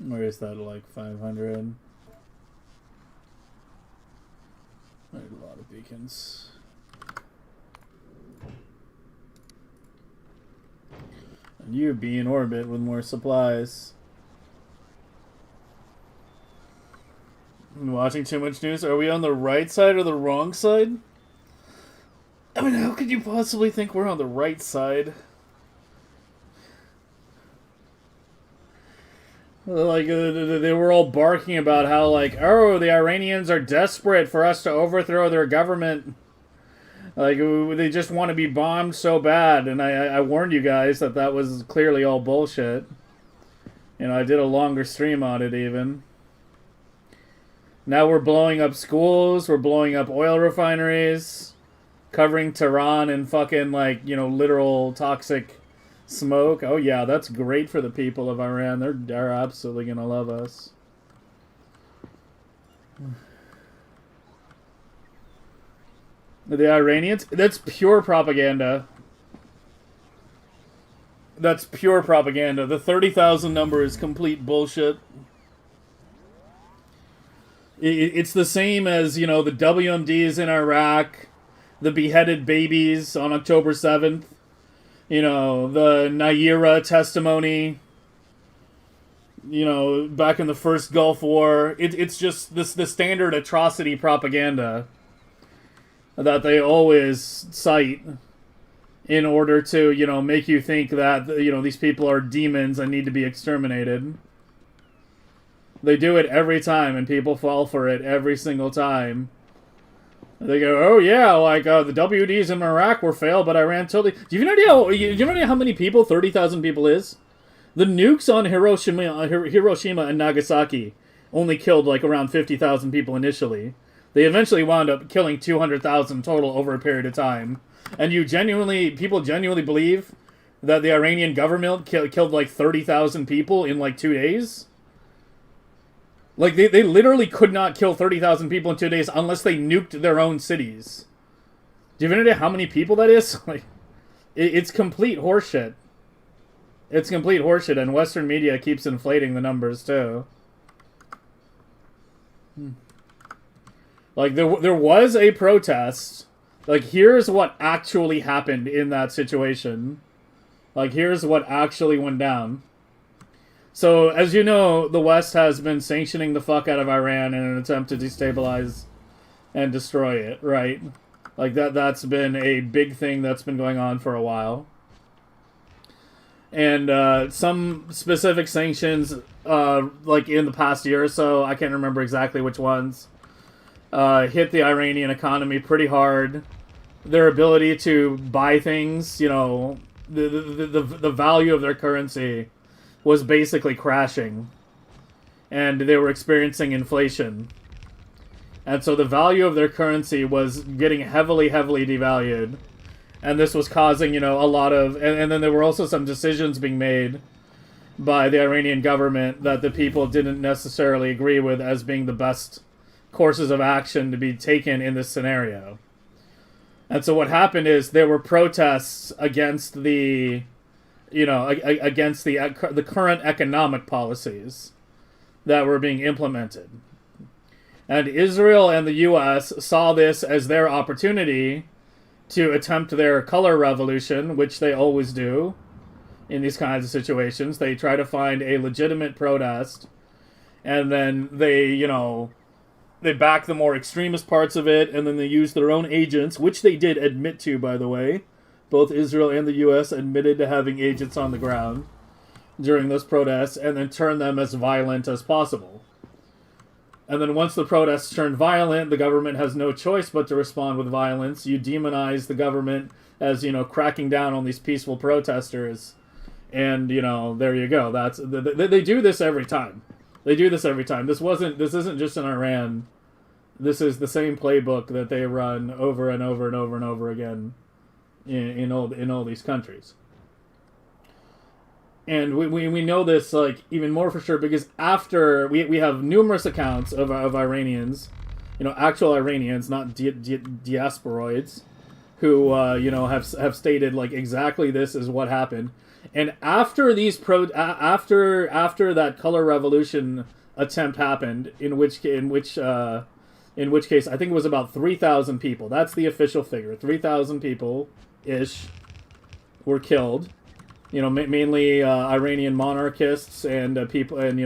Where is that, like 500? There's a lot of beacons. And you be in orbit with more supplies. I'm watching too much news. Are we on the right side or the wrong side? I mean, how could you possibly think we're on the right side? Like, they were all barking about how, like, oh, the Iranians are desperate for us to overthrow their government. Like, they just want to be bombed so bad. And I warned you guys that that was clearly all bullshit. You know, I did a longer stream on it, even. Now we're blowing up schools. We're blowing up oil refineries. Covering Tehran in fucking, like, you know, literal toxic smoke. Oh yeah, that's great for the people of Iran. They're absolutely gonna love us. The Iranians? That's pure propaganda. That's pure propaganda. The 30,000 number is complete bullshit. It's the same as, the WMDs in Iraq, the beheaded babies on October 7th, the Naira testimony, back in the first Gulf War. It's just the standard atrocity propaganda that they always cite in order to, make you think that, these people are demons and need to be exterminated. They do it every time, and people fall for it every single time. They go, oh yeah, like, the WDs in Iraq were failed, but Iran totally... Do you have any idea how many people 30,000 people is? The nukes on Hiroshima and Nagasaki only killed, like, around 50,000 people initially. They eventually wound up killing 200,000 total over a period of time. And people genuinely believe that the Iranian government killed, like, 30,000 people in, like, 2 days? Like, they literally could not kill 30,000 people in 2 days unless they nuked their own cities. Do you have any idea how many people that is? Like, it's complete horseshit. It's complete horseshit, and Western media keeps inflating the numbers, too. Like, there was a protest. Like, here's what actually happened in that situation. Like, here's what actually went down. So, as you know, the West has been sanctioning the fuck out of Iran in an attempt to destabilize and destroy it, right? Like, that's been a big thing that's been going on for a while. And some specific sanctions, like in the past year or so, I can't remember exactly which ones, hit the Iranian economy pretty hard. Their ability to buy things, the value of their currency was basically crashing, and they were experiencing inflation. And so the value of their currency was getting heavily devalued, and this was causing, a lot of... And then there were also some decisions being made by the Iranian government that the people didn't necessarily agree with as being the best courses of action to be taken in this scenario. And so what happened is there were protests against the... against the current economic policies that were being implemented. And Israel and the U.S. saw this as their opportunity to attempt their color revolution, which they always do in these kinds of situations. They try to find a legitimate protest, and then they back the more extremist parts of it, and then they use their own agents, which they did admit to, by the way. Both Israel and the U.S. admitted to having agents on the ground during those protests, and then turn them as violent as possible. And then once the protests turn violent, the government has no choice but to respond with violence. You demonize the government as, cracking down on these peaceful protesters. And, there you go. They do this every time. They do this every time. This isn't just in Iran. This is the same playbook that they run over and over and over and over again in all these countries. And we know this, like, even more for sure, because after we have numerous accounts of Iranians, actual Iranians, not diasporoids, who have stated, like, exactly this is what happened. And after these after that color revolution attempt happened, in which case I think it was about 3,000 people. That's the official figure. 3,000 people ish were killed. Mainly Iranian monarchists and people, and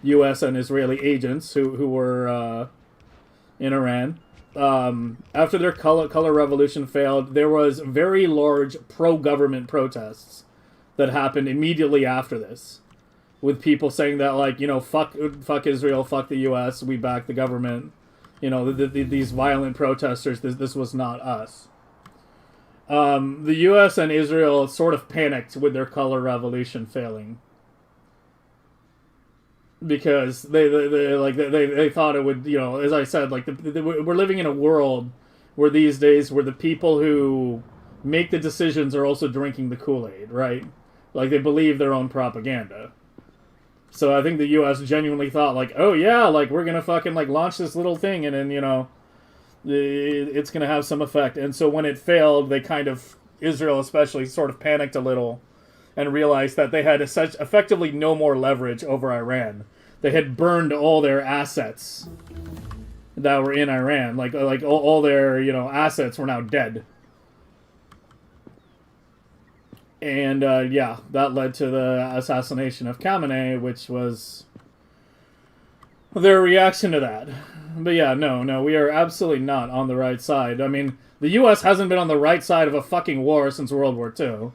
U.S. and Israeli agents who were in Iran. After their color revolution failed, there was very large pro-government protests that happened immediately after this, with people saying that, like, fuck Israel, fuck the U.S., we back the government. These violent protesters, this was not us. The U.S. and Israel sort of panicked with their color revolution failing, because they thought it would, as I said, like, we're living in a world where these days where the people who make the decisions are also drinking the Kool-Aid, right? Like, they believe their own propaganda. So I think the U.S. genuinely thought, like, oh yeah, like, we're gonna fucking, like, launch this little thing, and then, It's going to have some effect. And so when it failed, they kind of, Israel especially, sort of panicked a little and realized that they had effectively no more leverage over Iran. They had burned all their assets that were in Iran. Like all their, assets were now dead. And, yeah, that led to the assassination of Khamenei, which was their reaction to that. But yeah, no, we are absolutely not on the right side. I mean, the U.S. hasn't been on the right side of a fucking war since World War II.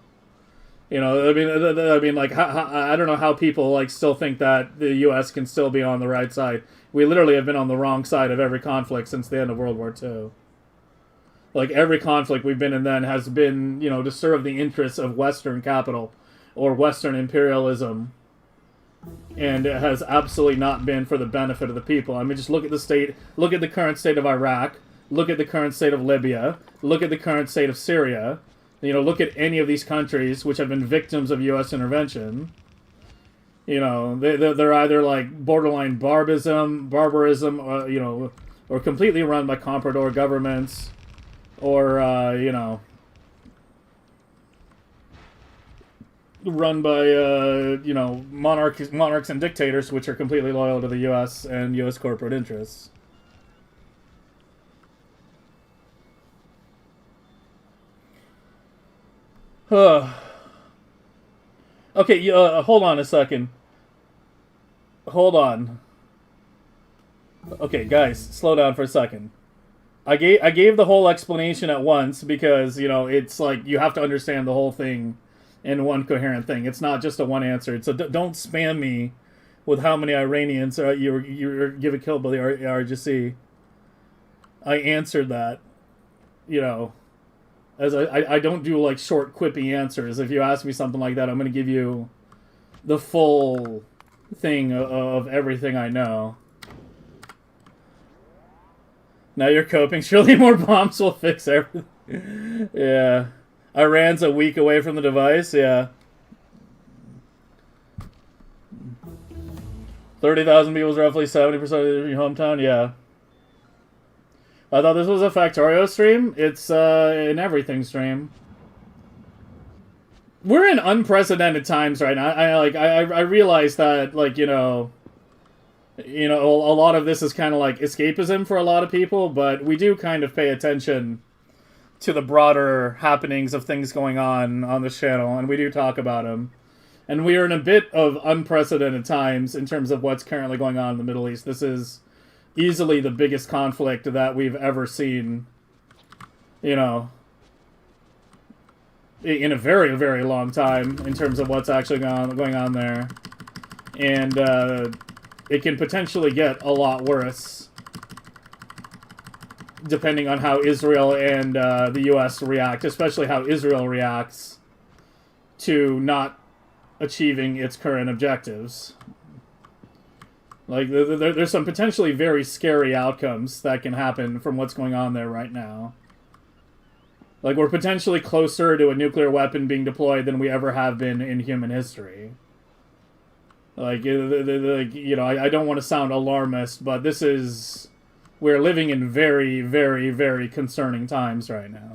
I mean, like, I don't know how people, like, still think that the U.S. can still be on the right side. We literally have been on the wrong side of every conflict since the end of World War II. Like, every conflict we've been in then has been, to serve the interests of Western capital or Western imperialism. And it has absolutely not been for the benefit of the people. I mean, just look at the current state of Iraq, look at the current state of Libya, look at the current state of Syria. Look at any of these countries which have been victims of U.S. intervention. They're either like borderline barbarism, or completely run by comprador governments, or, run by, monarchs and dictators, which are completely loyal to the U.S. and U.S. corporate interests. Okay, hold on a second. Hold on. Okay, guys, slow down for a second. I gave the whole explanation at once because, it's like you have to understand the whole thing in one coherent thing. It's not just a one answer. So don't spam me with how many Iranians you're given killed by the RGC. I answered that, as I don't do like short quippy answers. If you ask me something like that, I'm going to give you the full thing of everything I know. Now you're coping. Surely more bombs will fix everything. Yeah. Iran's a week away from the device. Yeah. 30,000 people is roughly 70% of your hometown. Yeah. I thought this was a Factorio stream. It's an everything stream. We're in unprecedented times right now. I realize that, like, a lot of this is kind of like escapism for a lot of people, but we do kind of pay attention to the broader happenings of things going on this channel, and we do talk about them. And we are in a bit of unprecedented times in terms of what's currently going on in the Middle East. This is easily the biggest conflict that we've ever seen, in a very, very long time in terms of what's actually going on there. And it can potentially get a lot worse depending on how Israel and the U.S. react, especially how Israel reacts to not achieving its current objectives. Like, there's some potentially very scary outcomes that can happen from what's going on there right now. Like, we're potentially closer to a nuclear weapon being deployed than we ever have been in human history. Like, I don't want to sound alarmist, but we're living in very, very, very concerning times right now.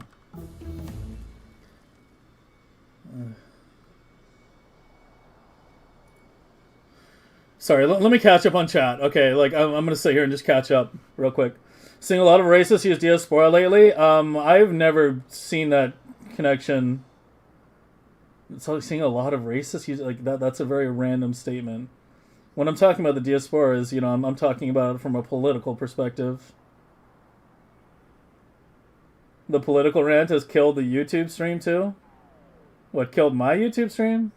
Sorry, let me catch up on chat. Okay, like, I'm going to sit here and just catch up real quick. Seeing a lot of racists use diaspora lately. I've never seen that connection. So seeing a lot of racists use, like, that's a very random statement. When I'm talking about the diaspora is, I'm talking about it from a political perspective. The political rant has killed the YouTube stream too? What, killed my YouTube stream?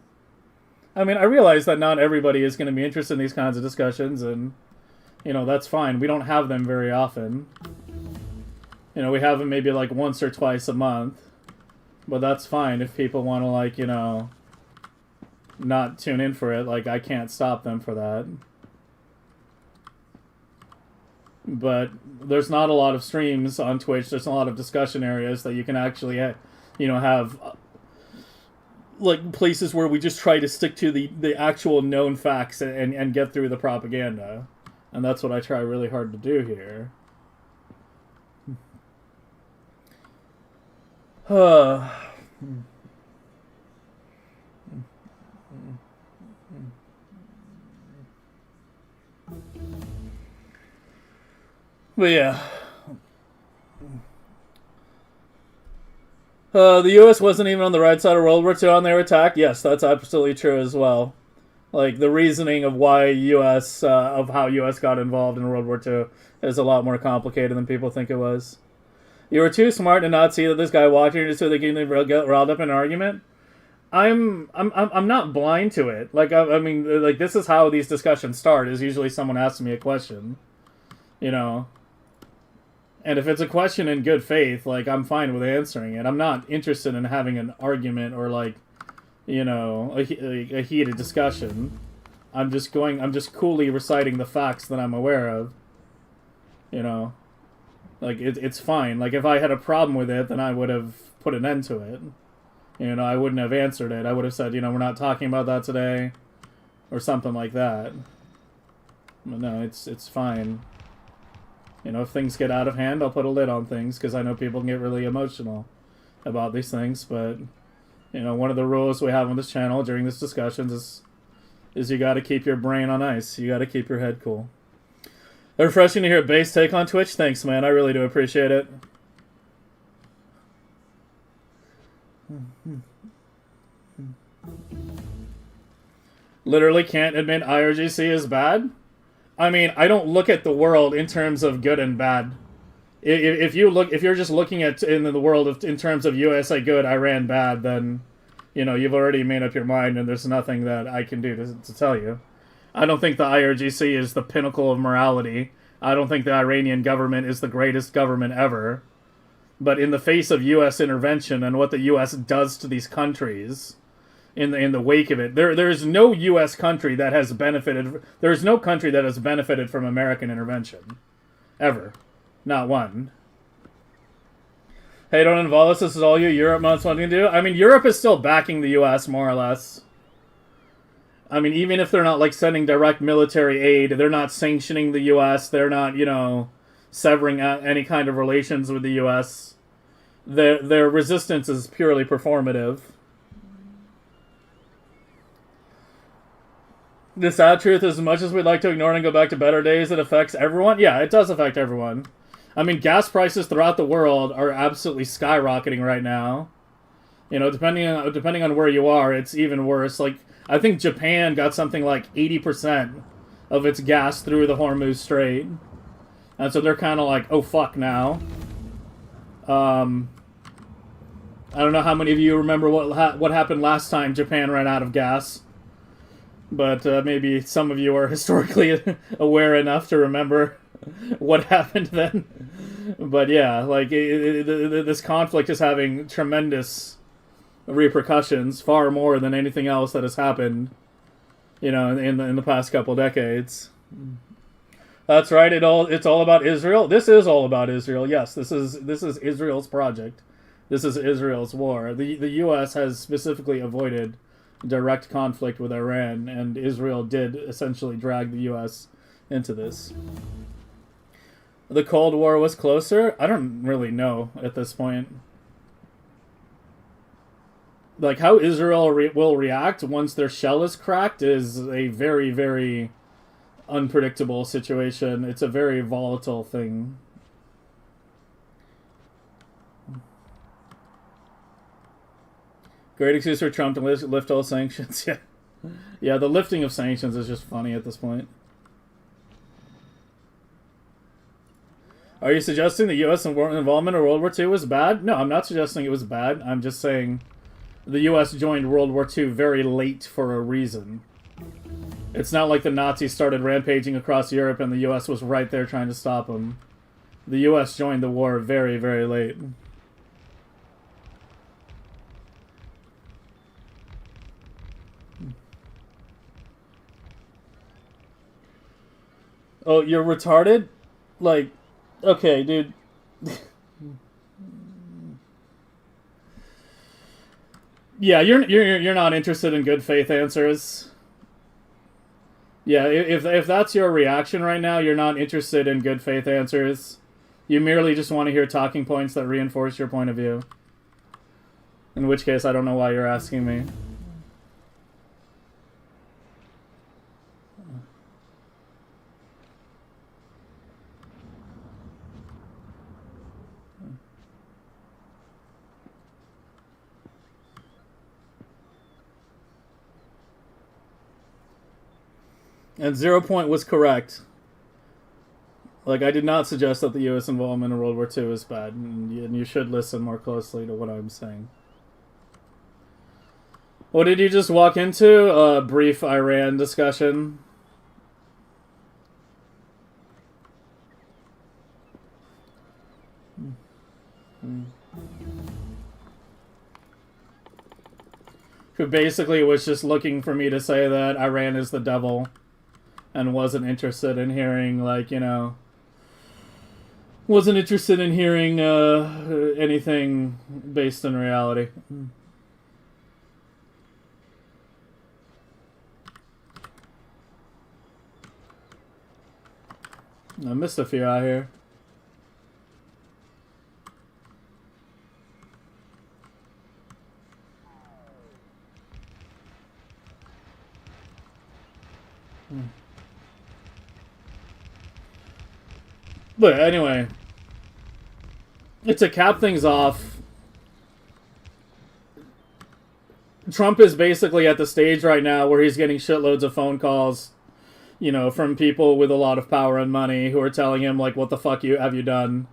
I mean, I realize that not everybody is going to be interested in these kinds of discussions, and, that's fine. We don't have them very often. We have them maybe, like, once or twice a month. But that's fine if people want to, like, not tune in for it. Like, I can't stop them for that. But there's not a lot of streams on Twitch. There's a lot of discussion areas that you can actually, have... like, places where we just try to stick to the actual known facts and get through the propaganda. And that's what I try really hard to do here. But yeah. The U.S. wasn't even on the right side of World War II on their attack. Yes, that's absolutely true as well. Like, the reasoning of why U.S., of how U.S. got involved in World War II is a lot more complicated than people think it was. You were too smart to not see that this guy walked here just so they can get riled up in an argument. I'm not blind to it. Like, I mean, like, this is how these discussions start, is usually someone asks me a question. You know? And if it's a question in good faith, like, I'm fine with answering it. I'm not interested in having an argument or, like, you know, a heated discussion. I'm just coolly reciting the facts that I'm aware of. You know? Like, it's fine. Like, if I had a problem with it, then I would have put an end to it. You know, I wouldn't have answered it. I would have said, you know, we're not talking about that today. Or something like that. But no, it's fine. You know, if things get out of hand, I'll put a lid on things, because I know people can get really emotional about these things, but, you know, one of the rules we have on this channel during these discussions is you gotta keep your brain on ice. You gotta keep your head cool. Refreshing to hear a base take on Twitch. Thanks, man. I really do appreciate it. Literally can't admit IRGC is bad? I mean, I don't look at the world in terms of good and bad. If you're just looking at in the world in terms of USA good, Iran bad, then, you know, you've already made up your mind, and there's nothing that I can do to tell you. I don't think the IRGC is the pinnacle of morality. I don't think the Iranian government is the greatest government ever. But in the face of U.S. intervention and what the U.S. does to these countries, in the wake of it, there is no U.S. country that has benefited. There is no country that has benefited from American intervention, ever, not one. Hey, don't involve us. This is all you. Europe wants something to do. I mean, Europe is still backing the U.S. more or less. I mean, even if they're not like sending direct military aid, they're not sanctioning the U.S. They're not, you know, severing any kind of relations with the U.S. Their resistance is purely performative. The sad truth is, as much as we'd like to ignore it and go back to better days, it affects everyone. Yeah, it does affect everyone. I mean, gas prices throughout the world are absolutely skyrocketing right now. You know, depending on where you are, it's even worse. Like, I think Japan got something like 80% of its gas through the Hormuz Strait. And so they're kind of like, oh, fuck now. I don't know how many of you remember what happened last time Japan ran out of gas. But maybe some of you are historically aware enough to remember what happened then. But yeah, like, this conflict is having tremendous repercussions, far more than anything else that has happened, you know, in the past couple decades. That's right. It's all about Israel. This is all about Israel. Yes, this is Israel's project. This is Israel's war. The U.S. has specifically avoided direct conflict with Iran, and Israel did essentially drag the U.S. into this. The Cold War was closer? I don't really know at this point. Like, how Israel will react once their shell is cracked is a very, very unpredictable situation. It's a very volatile thing. Great excuse for Trump to lift all sanctions. Yeah. Yeah, the lifting of sanctions is just funny at this point. Are you suggesting the U.S. involvement in World War II was bad? No, I'm not suggesting it was bad. I'm just saying the U.S. joined World War II very late for a reason. It's not like the Nazis started rampaging across Europe and the U.S. was right there trying to stop them. The U.S. joined the war very, very late. Oh, you're retarded? Like, okay, dude. Yeah, you're not interested in good faith answers. Yeah, if that's your reaction right now, you're not interested in good faith answers. You merely just want to hear talking points that reinforce your point of view. In which case, I don't know why you're asking me. And 0 Point was correct. Like, I did not suggest that the U.S. involvement in World War II is bad, and you should listen more closely to what I'm saying. What did you just walk into? A brief Iran discussion. Who basically was just looking for me to say that Iran is the devil and wasn't interested in hearing, like, you know, wasn't interested in hearing anything based in reality. I missed a few out here. But anyway, to cap things off, Trump is basically at the stage right now where he's getting shitloads of phone calls, you know, from people with a lot of power and money who are telling him, like, what the fuck have you done?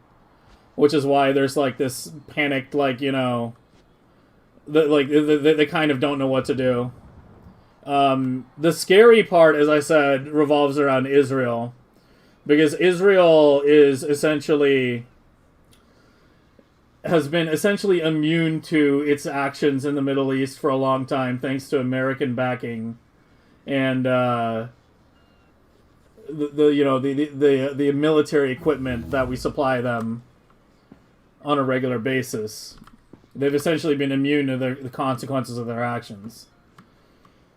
Which is why there's, like, this panicked, like, you know, they kind of don't know what to do. The scary part, as I said, revolves around Israel. Because Israel is has been essentially immune to its actions in the Middle East for a long time, thanks to American backing, and the military equipment that we supply them on a regular basis. They've essentially been immune to the consequences of their actions.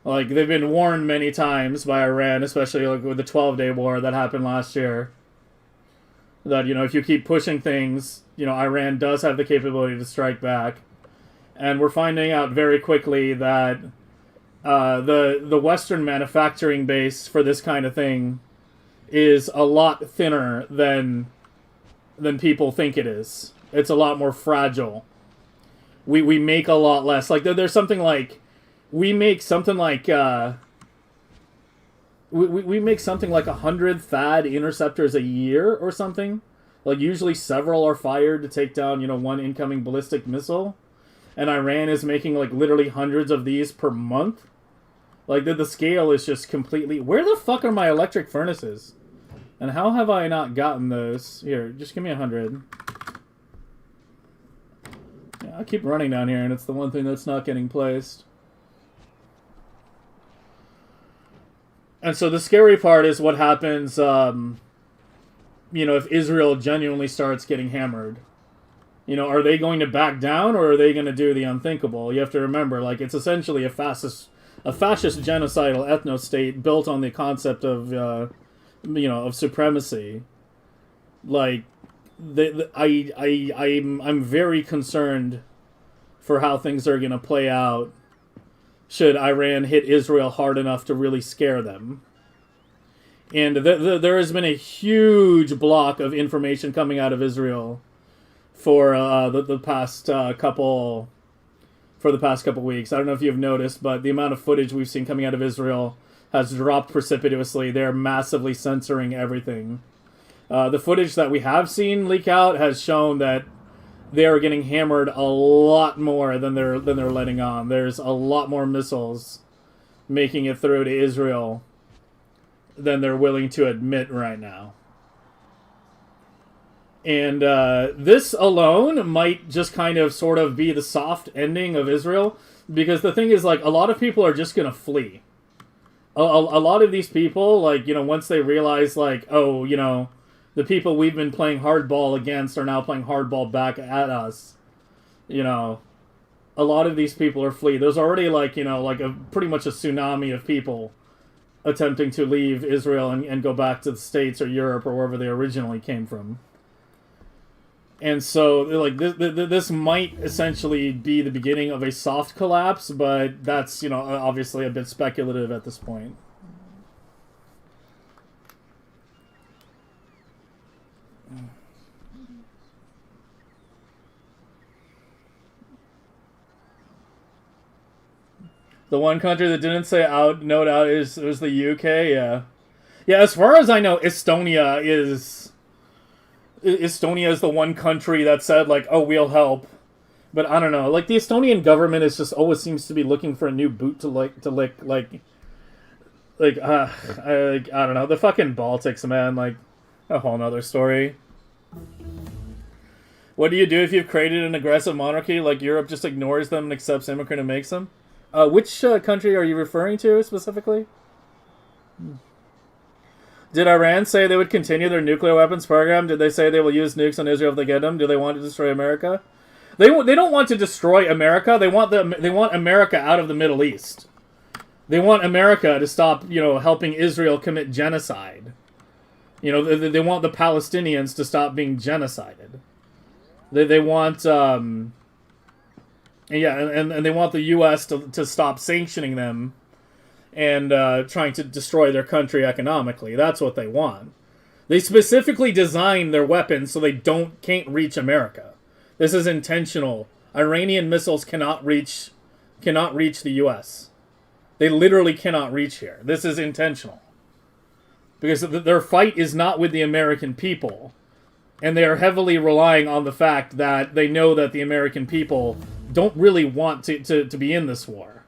Like, they've been warned many times by Iran, especially like with the 12-day war that happened last year, that, you know, if you keep pushing things, you know, Iran does have the capability to strike back. And we're finding out very quickly that the Western manufacturing base for this kind of thing is a lot thinner than people think it is. It's a lot more fragile. We make a lot less. Like, there's something like... We make something like 100 THAAD interceptors a year or something. Like, usually several are fired to take down, you know, one incoming ballistic missile. And Iran is making, like, literally hundreds of these per month. Like, the scale is just completely... Where the fuck are my electric furnaces? And how have I not gotten those? Here, just give me 100. Yeah, I keep running down here, and it's the one thing that's not getting placed. And so the scary part is what happens, you know, if Israel genuinely starts getting hammered. You know, are they going to back down, or are they going to do the unthinkable? You have to remember, like, it's essentially a fascist genocidal ethno-state built on the concept of, you know, of supremacy. Like, I'm very concerned for how things are going to play out should Iran hit Israel hard enough to really scare them. And there has been a huge block of information coming out of Israel for the past couple weeks. I don't know if you've noticed, but the amount of footage we've seen coming out of Israel has dropped precipitously. They're massively censoring everything. The footage that we have seen leak out has shown that they are getting hammered a lot more than they're letting on. There's a lot more missiles making it through to Israel than they're willing to admit right now. And this alone might just kind of sort of be the soft ending of Israel, because the thing is, like, a lot of people are just going to flee. A lot of these people, like, you know, once they realize, like, oh, you know, the people we've been playing hardball against are now playing hardball back at us. You know, a lot of these people are fleeing. There's already, like, you know, like pretty much a tsunami of people attempting to leave Israel and go back to the States or Europe or wherever they originally came from. And so, like, this might essentially be the beginning of a soft collapse, but that's, you know, obviously a bit speculative at this point. The one country that didn't say out, note out, was the UK. Yeah, yeah. As far as I know, Estonia is the one country that said like, "Oh, we'll help." But I don't know. Like the Estonian government is just always seems to be looking for a new boot to lick. I don't know. The fucking Baltics, man. Like a whole nother story. What do you do if you've created an aggressive monarchy? Like Europe just ignores them and accepts immigrant and makes them. Which country are you referring to specifically? Did Iran say they would continue their nuclear weapons program? Did they say they will use nukes on Israel if they get them? Do they want to destroy America? They don't want to destroy America. They want America out of the Middle East. They want America to stop, you know, helping Israel commit genocide. You know, they want the Palestinians to stop being genocided. They want yeah, and they want the U.S. to stop sanctioning them and trying to destroy their country economically. That's what they want. They specifically designed their weapons so they can't reach America. This is intentional. Iranian missiles cannot reach the U.S. They literally cannot reach here. This is intentional. Because their fight is not with the American people. And they are heavily relying on the fact that they know that the American people don't really want to be in this war.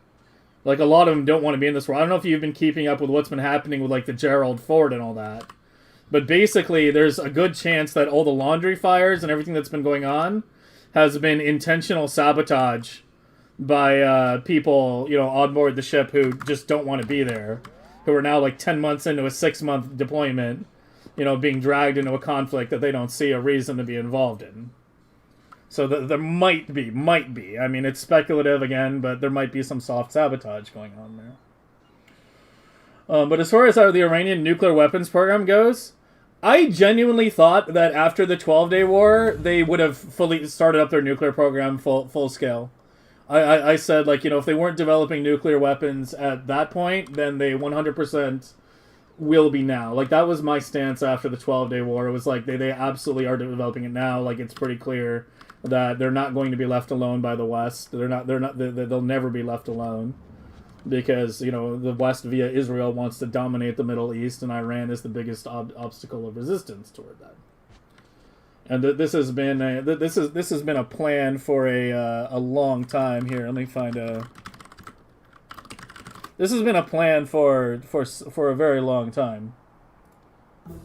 Like, a lot of them don't want to be in this war. I don't know if you've been keeping up with what's been happening with, like, the Gerald Ford and all that. But basically, there's a good chance that all the laundry fires and everything that's been going on has been intentional sabotage by people, you know, on board the ship who just don't want to be there. Who are now, like, 10 months into a 6-month deployment, you know, being dragged into a conflict that they don't see a reason to be involved in. So there might be. I mean, it's speculative again, but there might be some soft sabotage going on there. But as far as how the Iranian nuclear weapons program goes, I genuinely thought that after the 12-day war, they would have fully started up their nuclear program full scale. I said, like, you know, if they weren't developing nuclear weapons at that point, then they 100% will be now. Like, that was my stance after the 12-day war. It was like, they absolutely are developing it now. Like, it's pretty clear that they're not going to be left alone by the West. They'll never be left alone. Because, you know, the West via Israel wants to dominate the Middle East, and Iran is the biggest obstacle of resistance toward that. And this has been a plan for a long time. Here, let me find a. This has been a plan for a very long time.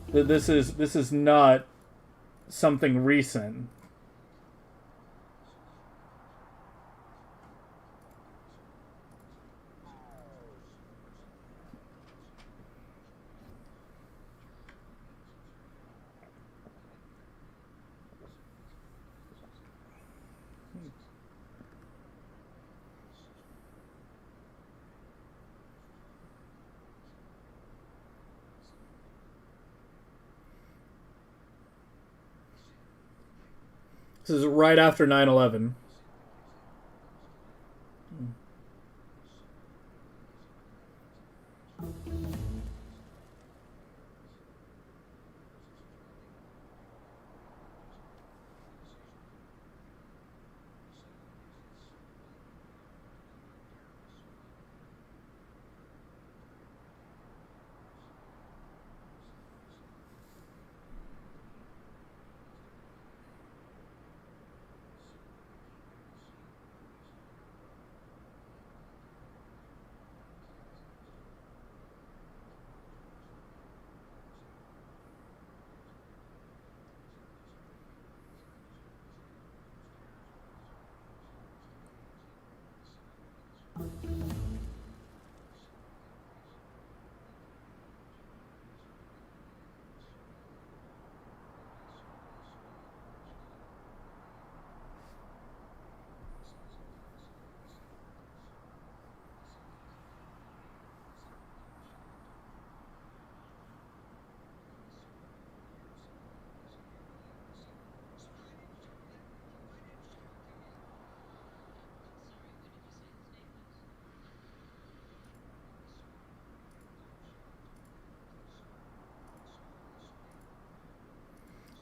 This is not something recent. This is right after 9/11.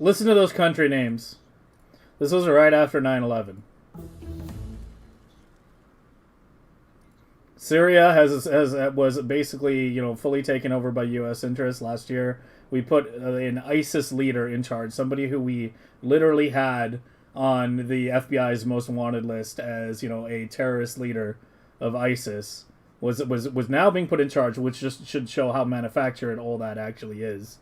Listen to those country names. This was right after 9/11. Syria was basically, fully taken over by U.S. interests last year. We put an ISIS leader in charge, somebody who we literally had on the FBI's most wanted list as, a terrorist leader of ISIS, was now being put in charge, which just should show how manufactured all that actually is.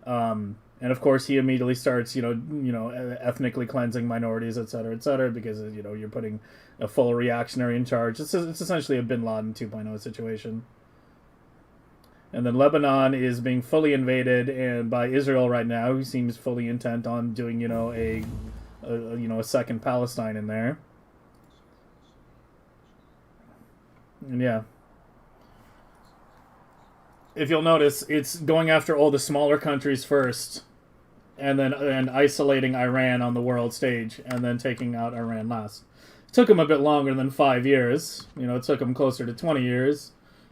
And of course, he immediately starts, ethnically cleansing minorities, et cetera, because you're putting a full reactionary in charge. It's essentially a Bin Laden 2.0 situation. And then Lebanon is being fully invaded and by Israel right now, who seems fully intent on doing, a second Palestine in there. And yeah. If you'll notice, it's going after all the smaller countries first, and isolating Iran on the world stage, and then taking out Iran last. It took them a bit longer than 5 years. It took them closer to 20 years,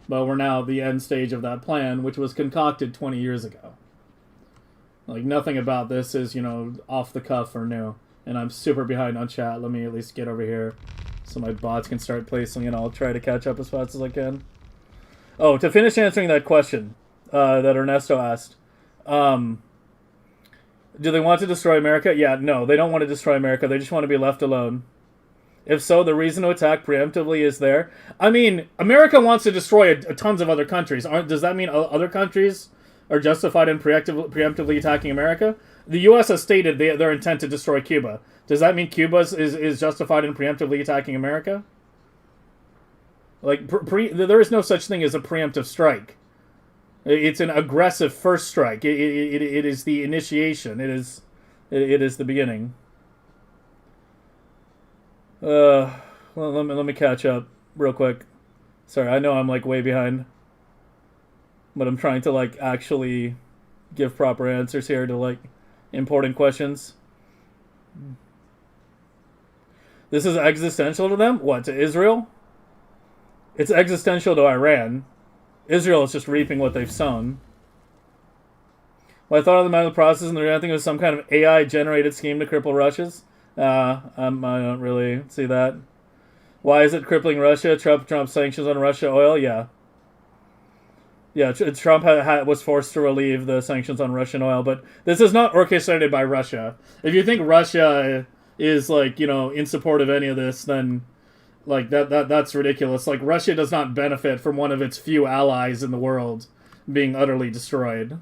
but we're now at the end stage of that plan, which was concocted 20 years ago. Like, nothing about this is, off the cuff or new. And I'm super behind on chat. Let me at least get over here so my bots can start placing, and I'll try to catch up as fast as I can. Oh, to finish answering that question that Ernesto asked, do they want to destroy America? Yeah, no, they don't want to destroy America. They just want to be left alone. If so, the reason to attack preemptively is there. I mean, America wants to destroy tons of other countries. Does that mean other countries are justified in preemptively attacking America? The U.S. has stated their intent to destroy Cuba. Does that mean Cuba is justified in preemptively attacking America? Like, there is no such thing as a preemptive strike. It's an aggressive first strike. It is the initiation. It is the beginning. Well, let me catch up real quick. Sorry, I know I'm like way behind, but I'm trying to like actually give proper answers here to like important questions. This is existential to them? What, to Israel? It's existential to Iran. Israel is just reaping what they've sown. Well, I thought of the matter of the process, and I think it was some kind of AI-generated scheme to cripple Russia's. I don't really see that. Why is it crippling Russia? Trump sanctions on Russia oil? Yeah. Yeah, Trump was forced to relieve the sanctions on Russian oil, but this is not orchestrated by Russia. If you think Russia is, like, in support of any of this, then... Like, that's ridiculous. Like, Russia does not benefit from one of its few allies in the world being utterly destroyed.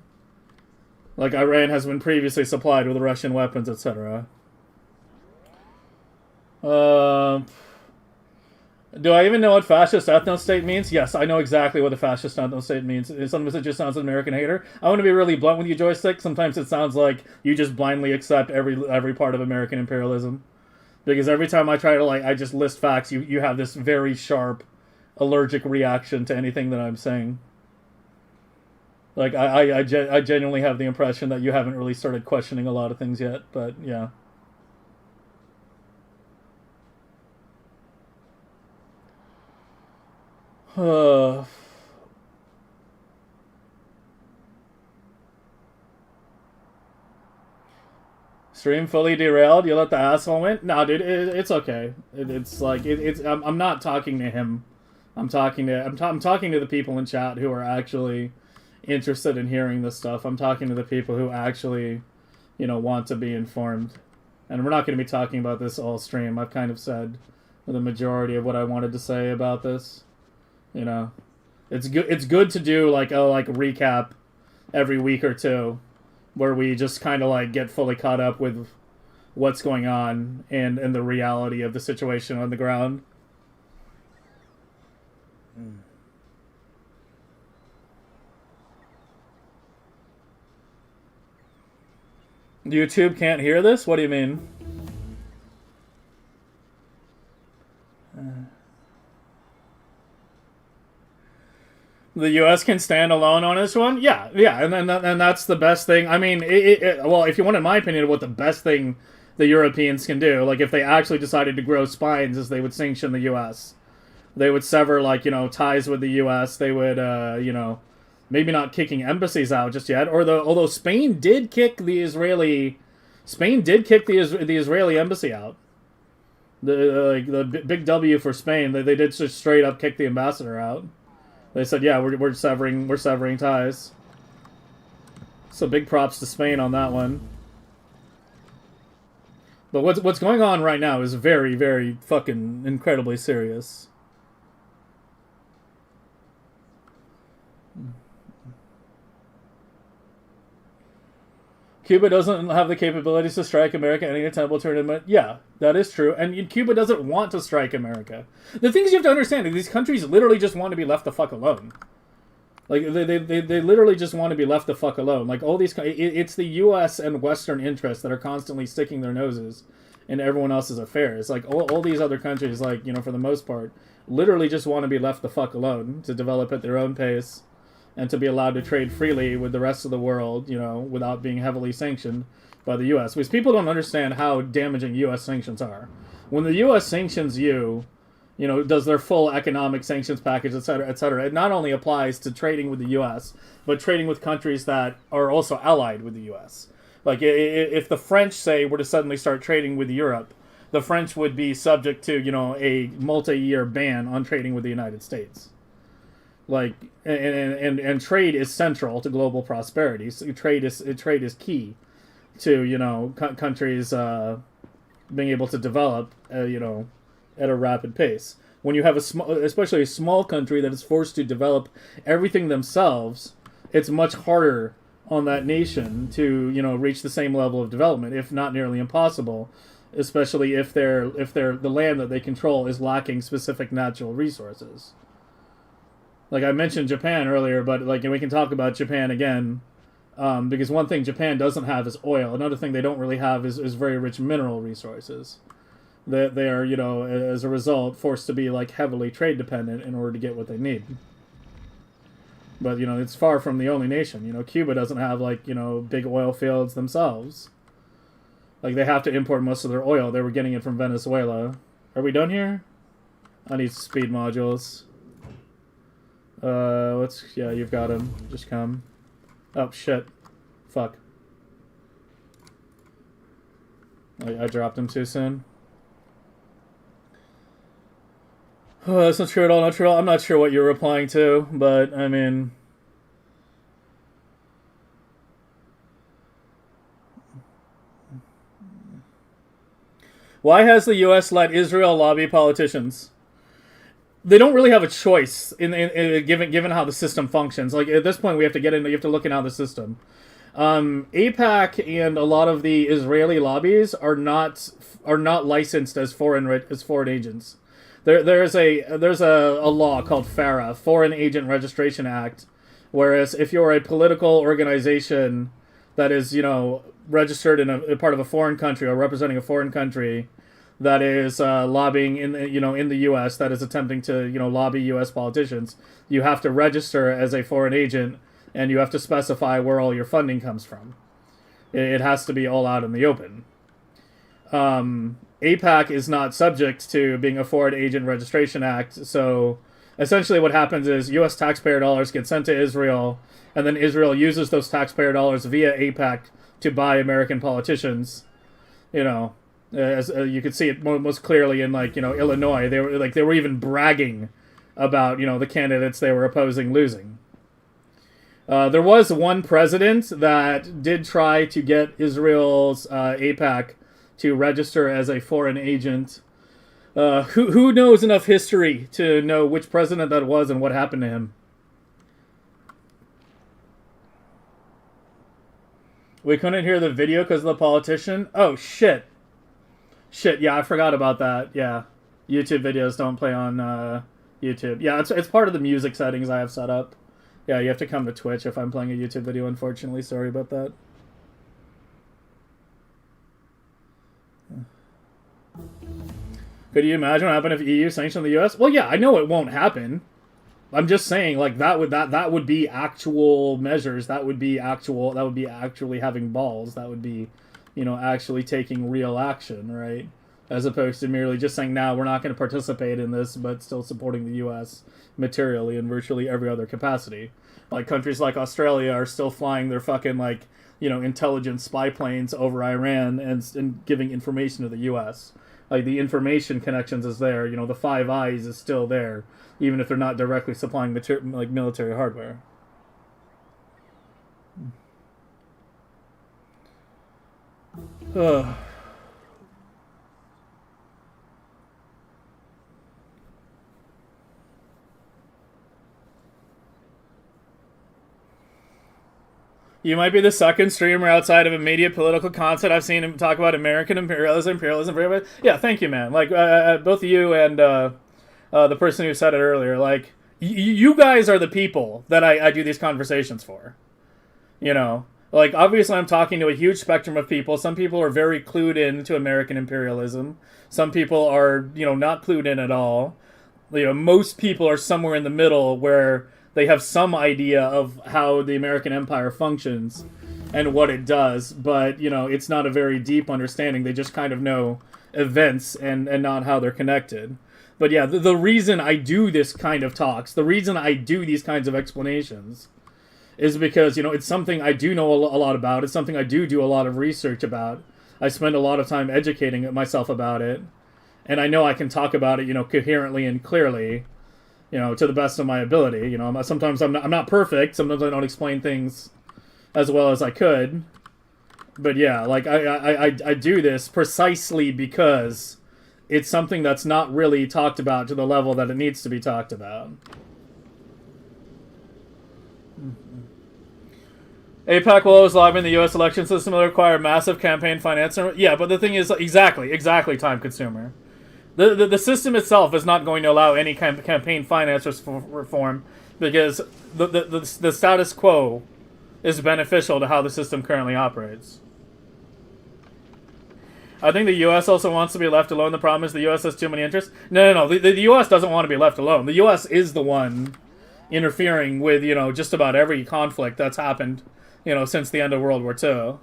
Like, Iran has been previously supplied with Russian weapons, etc. Do I even know what fascist ethno-state means? Yes, I know exactly what a fascist ethno-state means. Sometimes it just sounds like an American hater. I want to be really blunt with you, Joystick. Sometimes it sounds like you just blindly accept every part of American imperialism. Because every time I try to, I just list facts, you have this very sharp, allergic reaction to anything that I'm saying. Like, I genuinely have the impression that you haven't really started questioning a lot of things yet, but yeah. Stream fully derailed? You let the asshole win? No, dude, it's okay. I'm not talking to him. I'm talking to the people in chat who are actually interested in hearing this stuff. I'm talking to the people who actually, want to be informed. And we're not going to be talking about this all stream. I've kind of said the majority of what I wanted to say about this. It's good to do a recap every week or two, where we just kind of get fully caught up with what's going on and the reality of the situation on the ground. YouTube can't hear this? What do you mean? The U.S. can stand alone on this one? Yeah, and that's the best thing. I mean, well, if you wanted my opinion of what the best thing the Europeans can do, if they actually decided to grow spines, is they would sanction the U.S. They would sever, ties with the U.S. They would, maybe not kicking embassies out just yet. Although Spain did kick the Israeli Spain did kick the Israeli embassy out. The big W for Spain. They did just straight up kick the ambassador out. They said, yeah, we're severing ties. So big props to Spain on that one. But what's going on right now is very, very fucking incredibly serious. Cuba doesn't have the capabilities to strike America. Any attempt will turn in. Yeah, that is true. And Cuba doesn't want to strike America. The things you have to understand is these countries literally just want to be left the fuck alone. Like, they literally just want to be left the fuck alone. Like, all these... It's the U.S. and Western interests that are constantly sticking their noses in everyone else's affairs. Like, all these other countries, like, you know, for the most part, literally just want to be left the fuck alone to develop at their own pace and to be allowed to trade freely with the rest of the world, you know, without being heavily sanctioned by the U.S. Because people don't understand how damaging U.S. sanctions are. When the U.S. sanctions you... You know, does their full economic sanctions package, et cetera, et cetera. It not only applies to trading with the U.S., but trading with countries that are also allied with the U.S. Like, if the French, say, were to suddenly start trading with Europe, the French would be subject to, you know, a multi-year ban on trading with the United States. Like, and trade is central to global prosperity. So trade is key to, you know, countries being able to develop, you know, at a rapid pace. When you have especially a small country that is forced to develop everything themselves, it's much harder on that nation to, you know, reach the same level of development, if not nearly impossible, especially if the land that they control is lacking specific natural resources. Like I mentioned Japan earlier, but like, and we can talk about Japan again, because one thing Japan doesn't have is oil. Another thing they don't really have is very rich mineral resources. They are, you know, as a result, forced to be, like, heavily trade dependent in order to get what they need. But, you know, it's far from the only nation. You know, Cuba doesn't have, like, you know, big oil fields themselves. Like, they have to import most of their oil. They were getting it from Venezuela. Are we done here? I need speed modules. Yeah, you've got them. Just come. Oh, shit. Fuck. I dropped him too soon. Oh, that's not true at all, not true at all. I'm not sure what you're replying to, but, I mean... Why has the U.S. let Israel lobby politicians? They don't really have a choice, given how the system functions. Like, at this point, you have to look into the system. AIPAC and a lot of the Israeli lobbies are not licensed as foreign agents. There's a law called FARA, Foreign Agent Registration Act, whereas if you're a political organization that is, you know, registered in a part of a foreign country or representing a foreign country that is lobbying in the U.S., that is attempting to, you know, lobby U.S. politicians, you have to register as a foreign agent and you have to specify where all your funding comes from. It has to be all out in the open. AIPAC is not subject to being a Foreign Agent Registration Act, so essentially what happens is U.S. taxpayer dollars get sent to Israel, and then Israel uses those taxpayer dollars via AIPAC to buy American politicians. You know, as you could see it most clearly in, like, you know, Illinois. They were even bragging about, you know, the candidates they were opposing losing. There was one president that did try to get Israel's AIPAC to register as a foreign agent. Who knows enough history to know which president that was and what happened to him? We couldn't hear the video because of the politician? Oh, shit. Shit, yeah, I forgot about that. Yeah. YouTube videos don't play on YouTube. Yeah, it's part of the music settings I have set up. Yeah, you have to come to Twitch if I'm playing a YouTube video, unfortunately. Sorry about that. Could you imagine what happened if EU sanctioned the US? Well, yeah, I know it won't happen. I'm just saying, like, that would be actual measures. That would be actually having balls. That would be, you know, actually taking real action, right? As opposed to merely just saying, "No, we're not going to participate in this," but still supporting the US materially in virtually every other capacity. Like, countries like Australia are still flying their fucking, like, intelligence spy planes over Iran and giving information to the U.S. Like, the information connections is there. The Five Eyes is still there, even if they're not directly supplying military hardware. You might be the second streamer outside of immediate political content I've seen him talk about American imperialism. Yeah, thank you, man. Like, both of you and the person who said it earlier, like, you guys are the people that I do these conversations for. Like, obviously I'm talking to a huge spectrum of people. Some people are very clued in to American imperialism. Some people are, not clued in at all. Most people are somewhere in the middle where they have some idea of how the American empire functions and what it does, but, it's not a very deep understanding. They just kind of know events and not how they're connected. But yeah, the reason I do this kind of talks, the reason I do these kinds of explanations is because, it's something I do know a lot about. It's something I do a lot of research about. I spend a lot of time educating myself about it. And I know I can talk about it, coherently and clearly, to the best of my ability. Sometimes I'm not perfect. Sometimes I don't explain things as well as I could. But yeah, like, I do this precisely because it's something that's not really talked about to the level that it needs to be talked about. AIPAC will always lobby in the U.S. election system will require massive campaign finance. Yeah, but the thing is, exactly time consumer. The system itself is not going to allow any campaign finance reform because the status quo is beneficial to how the system currently operates. I think the U.S. also wants to be left alone. The problem is the U.S. has too many interests. No. The U.S. doesn't want to be left alone. The U.S. is the one interfering with, just about every conflict that's happened, since the end of World War II.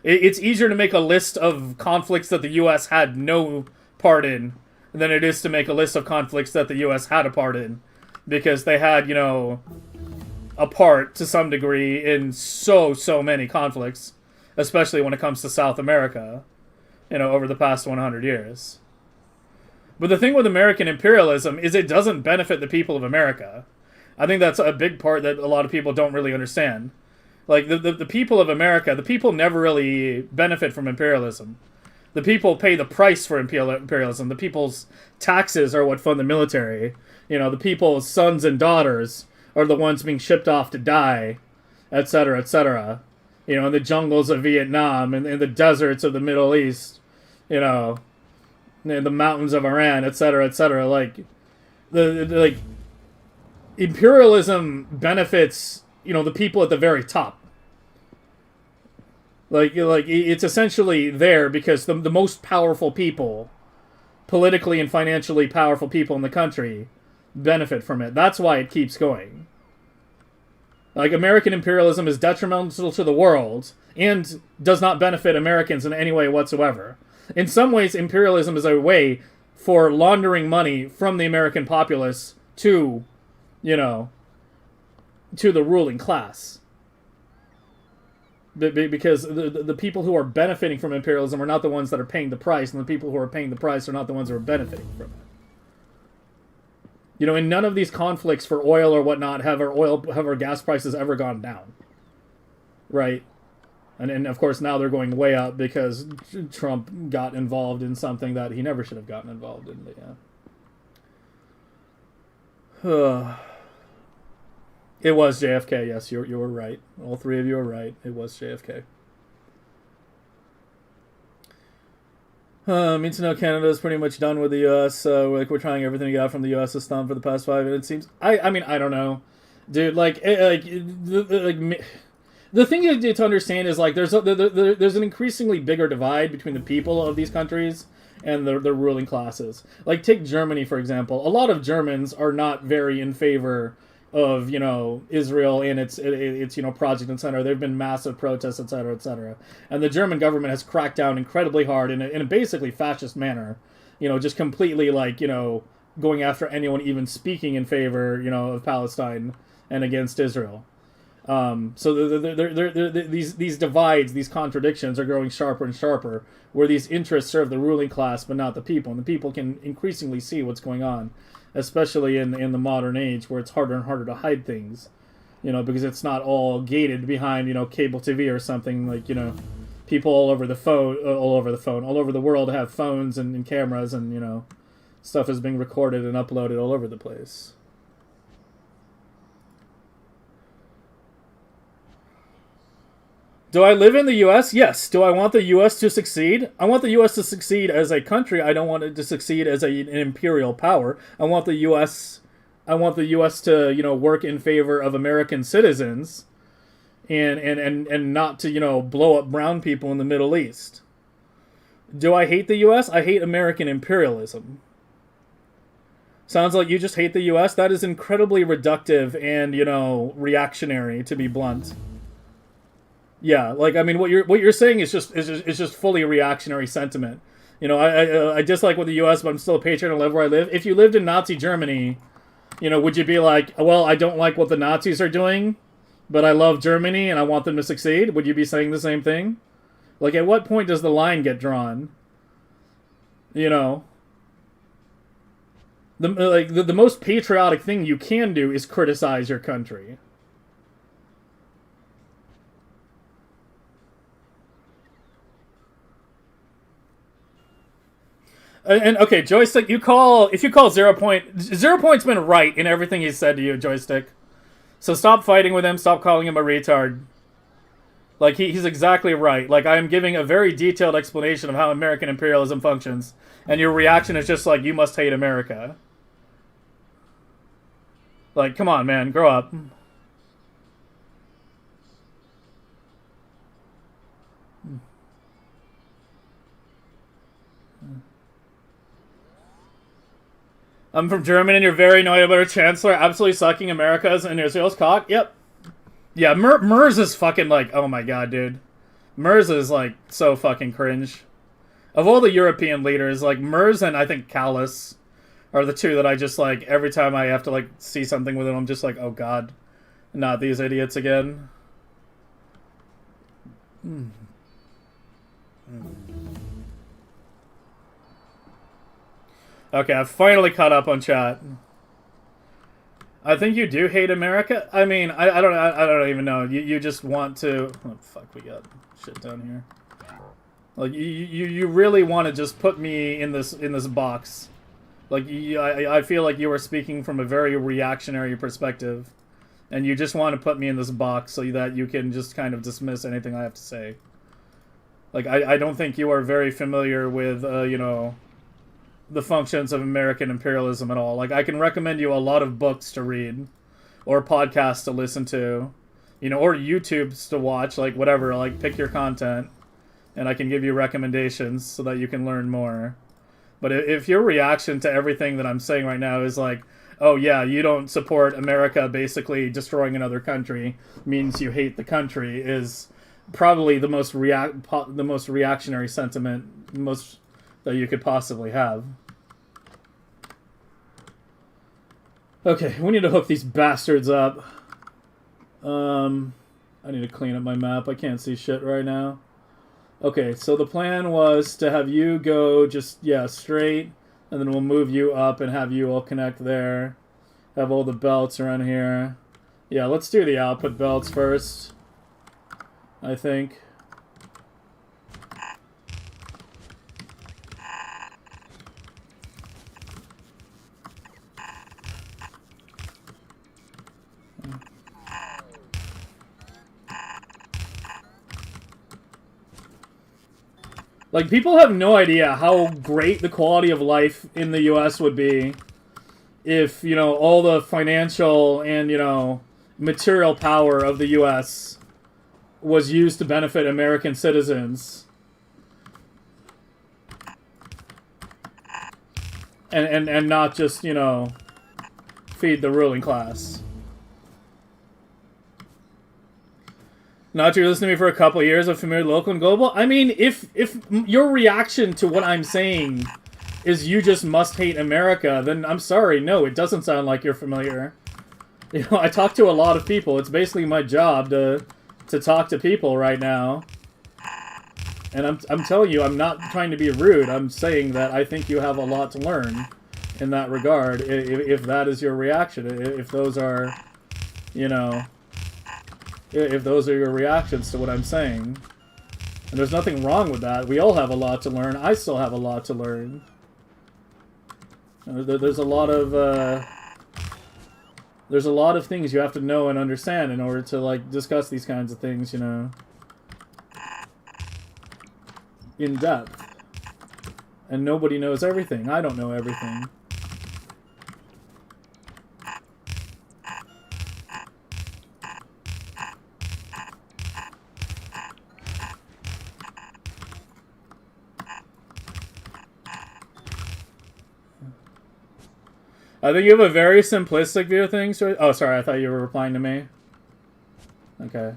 It's easier to make a list of conflicts that the U.S. had no part in than it is to make a list of conflicts that the U.S. had a part in. Because they had, a part, to some degree, in so many conflicts. Especially when it comes to South America, over the past 100 years. But the thing with American imperialism is it doesn't benefit the people of America. I think that's a big part that a lot of people don't really understand. Like, the people of America, the people never really benefit from imperialism. The people pay the price for imperialism. The people's taxes are what fund the military. The people's sons and daughters are the ones being shipped off to die, etc., etc., in the jungles of Vietnam, and in the deserts of the Middle East, in the mountains of Iran, etc., etc. Like, the imperialism benefits, the people at the very top. Like it's essentially there because the most powerful people, politically and financially powerful people in the country, benefit from it. That's why it keeps going. Like, American imperialism is detrimental to the world and does not benefit Americans in any way whatsoever. In some ways, imperialism is a way for laundering money from the American populace to, to the ruling class. Because the people who are benefiting from imperialism are not the ones that are paying the price, and the people who are paying the price are not the ones who are benefiting from it. In none of these conflicts for oil or whatnot have our gas prices ever gone down. Right? And of course now they're going way up because Trump got involved in something that he never should have gotten involved in. But yeah. It was JFK, yes, you were right. All three of you are right. It was JFK. Means to know Canada is pretty much done with the U.S. We're trying everything to get out from the U.S.'s thumb for the past 5 years. It seems. I mean, I don't know, dude. The thing to understand is there's an increasingly bigger divide between the people of these countries and the ruling classes. Like, take Germany for example. A lot of Germans are not very in favor of Israel and its project and center. There've been massive protests, etc., etc., and the German government has cracked down incredibly hard in a basically fascist manner, just completely going after anyone even speaking in favor of Palestine and against Israel. So these divides, these contradictions are growing sharper and sharper, where these interests serve the ruling class but not the people, and the people can increasingly see what's going on, especially in the modern age where it's harder and harder to hide things, because it's not all gated behind cable TV or something. Like people all over the world have phones and cameras, and stuff is being recorded and uploaded all over the place. Do I live in the U.S.? Yes. Do I want the U.S. to succeed? I want the U.S. to succeed as a country. I don't want it to succeed as an imperial power. I want the U.S. to work in favor of American citizens, and not to blow up brown people in the Middle East. Do I hate the U.S.? I hate American imperialism. Sounds like you just hate the U.S. That is incredibly reductive and reactionary, to be blunt. Yeah, like what you're saying is just fully reactionary sentiment. I dislike what the U.S., but I'm still a patriot and I live where I live. If you lived in Nazi Germany, would you be like, well, I don't like what the Nazis are doing, but I love Germany and I want them to succeed? Would you be saying the same thing? Like, at what point does the line get drawn? The most patriotic thing you can do is criticize your country. And okay, Joystick, if you call 0 Point, 0 Point's been right in everything he's said to you, Joystick. So stop fighting with him, stop calling him a retard. Like, he's exactly right. Like, I am giving a very detailed explanation of how American imperialism functions, and your reaction is just like, you must hate America. Like, come on, man, grow up. I'm from Germany, and you're very annoyed about our chancellor absolutely sucking America's and Israel's cock? Yep. Yeah, Merz is fucking like, oh my god, dude. Merz is like so fucking cringe. Of all the European leaders, like Merz and I think Callas are the two that I just like, every time I have to like see something with them, I'm just like, oh god, not these idiots again. Okay, I've finally caught up on chat. I think you do hate America. I mean, I don't even know. You just want to. Oh fuck, we got shit down here. Like you really want to just put me in this box. Like I feel like you are speaking from a very reactionary perspective, and you just want to put me in this box so that you can just kind of dismiss anything I have to say. Like I don't think you are very familiar with the functions of American imperialism at all. Like, I can recommend you a lot of books to read, or podcasts to listen to, or YouTubes to watch, like, whatever, like, pick your content, and I can give you recommendations so that you can learn more. But if your reaction to everything that I'm saying right now is like, oh yeah, you don't support America basically destroying another country, means you hate the country, is probably the most reactionary sentiment, that you could possibly have. Okay, we need to hook these bastards up. I need to clean up my map. I can't see shit right now. Okay, so the plan was to have you go just, straight, and then we'll move you up and have you all connect there. Have all the belts around here. Yeah, let's do the output belts first, I think. Like, people have no idea how great the quality of life in the U.S. would be if, all the financial and, material power of the U.S. was used to benefit American citizens. And not just, feed the ruling class. Not you're listening to me for a couple of years of familiar local and global. I mean, if your reaction to what I'm saying is you just must hate America, then I'm sorry, no, it doesn't sound like you're familiar. You know, I talk to a lot of people. It's basically my job to talk to people right now. And I'm telling you, I'm not trying to be rude. I'm saying that I think you have a lot to learn in that regard, if that is your reaction. If those are, you know, if those are your reactions to what I'm saying. And there's nothing wrong with that. We all have a lot to learn. I still have a lot to learn. There's a lot of things you have to know and understand in order to, like, discuss these kinds of things, you know, in depth. And nobody knows everything. I don't know everything. I think you have a very simplistic view of things. Oh, sorry, I thought you were replying to me. Okay.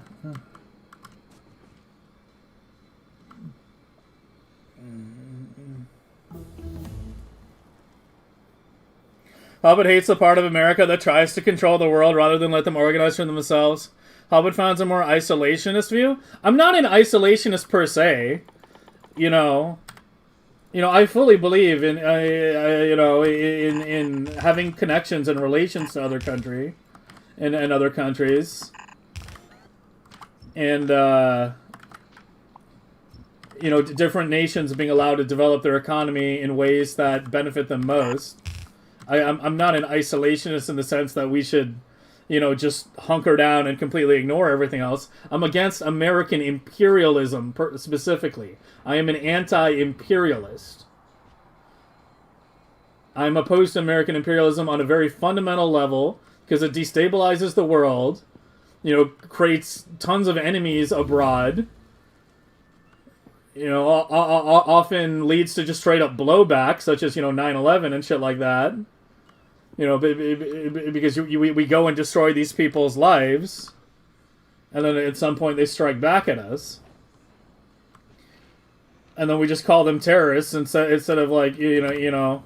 Hobbit hates the part of America that tries to control the world rather than let them organize for themselves. Hobbit found a more isolationist view. I'm not an isolationist per se. You know, I fully believe in, you know, in having connections and relations to other country, and other countries, and you know, different nations being allowed to develop their economy in ways that benefit them most. I'm not an isolationist in the sense that we should, you know, just hunker down and completely ignore everything else. I'm against American imperialism specifically. I am an anti-imperialist. I'm opposed to American imperialism on a very fundamental level because it destabilizes the world, you know, creates tons of enemies abroad, you know, often leads to just straight up blowback, such as, you know, 9/11 and shit like that. You know, because we go and destroy these people's lives, and then at some point they strike back at us, and then we just call them terrorists instead of, like, you know,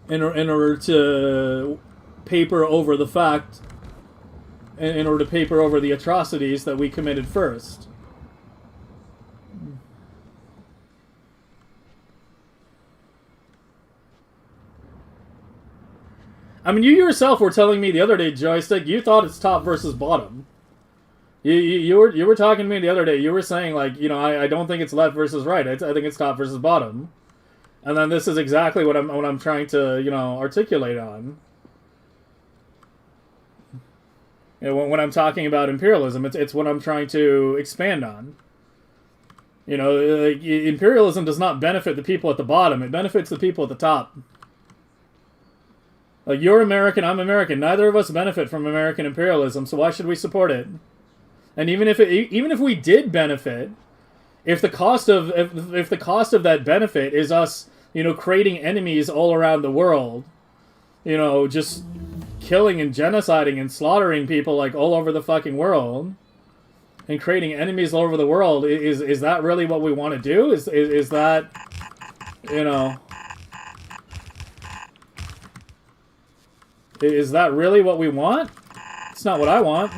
in order to paper over the fact, in order to paper over the atrocities that we committed first. I mean, you yourself were telling me the other day, Joystick, you thought it's top versus bottom. You were talking to me the other day. You were saying, like, you know, I don't think it's left versus right. I think it's top versus bottom. And then this is exactly what I'm trying to, you know, articulate on. You know, when I'm talking about imperialism, it's what I'm trying to expand on. You know, imperialism does not benefit the people at the bottom. It benefits the people at the top. Like, you're American, I'm American. Neither of us benefit from American imperialism, so why should we support it? And even if we did benefit, if the cost of that benefit is us, you know, creating enemies all around the world, you know, just killing and genociding and slaughtering people, like, all over the fucking world, and creating enemies all over the world, is that really what we want to do? Is that, you know, is that really what we want? It's not what I want.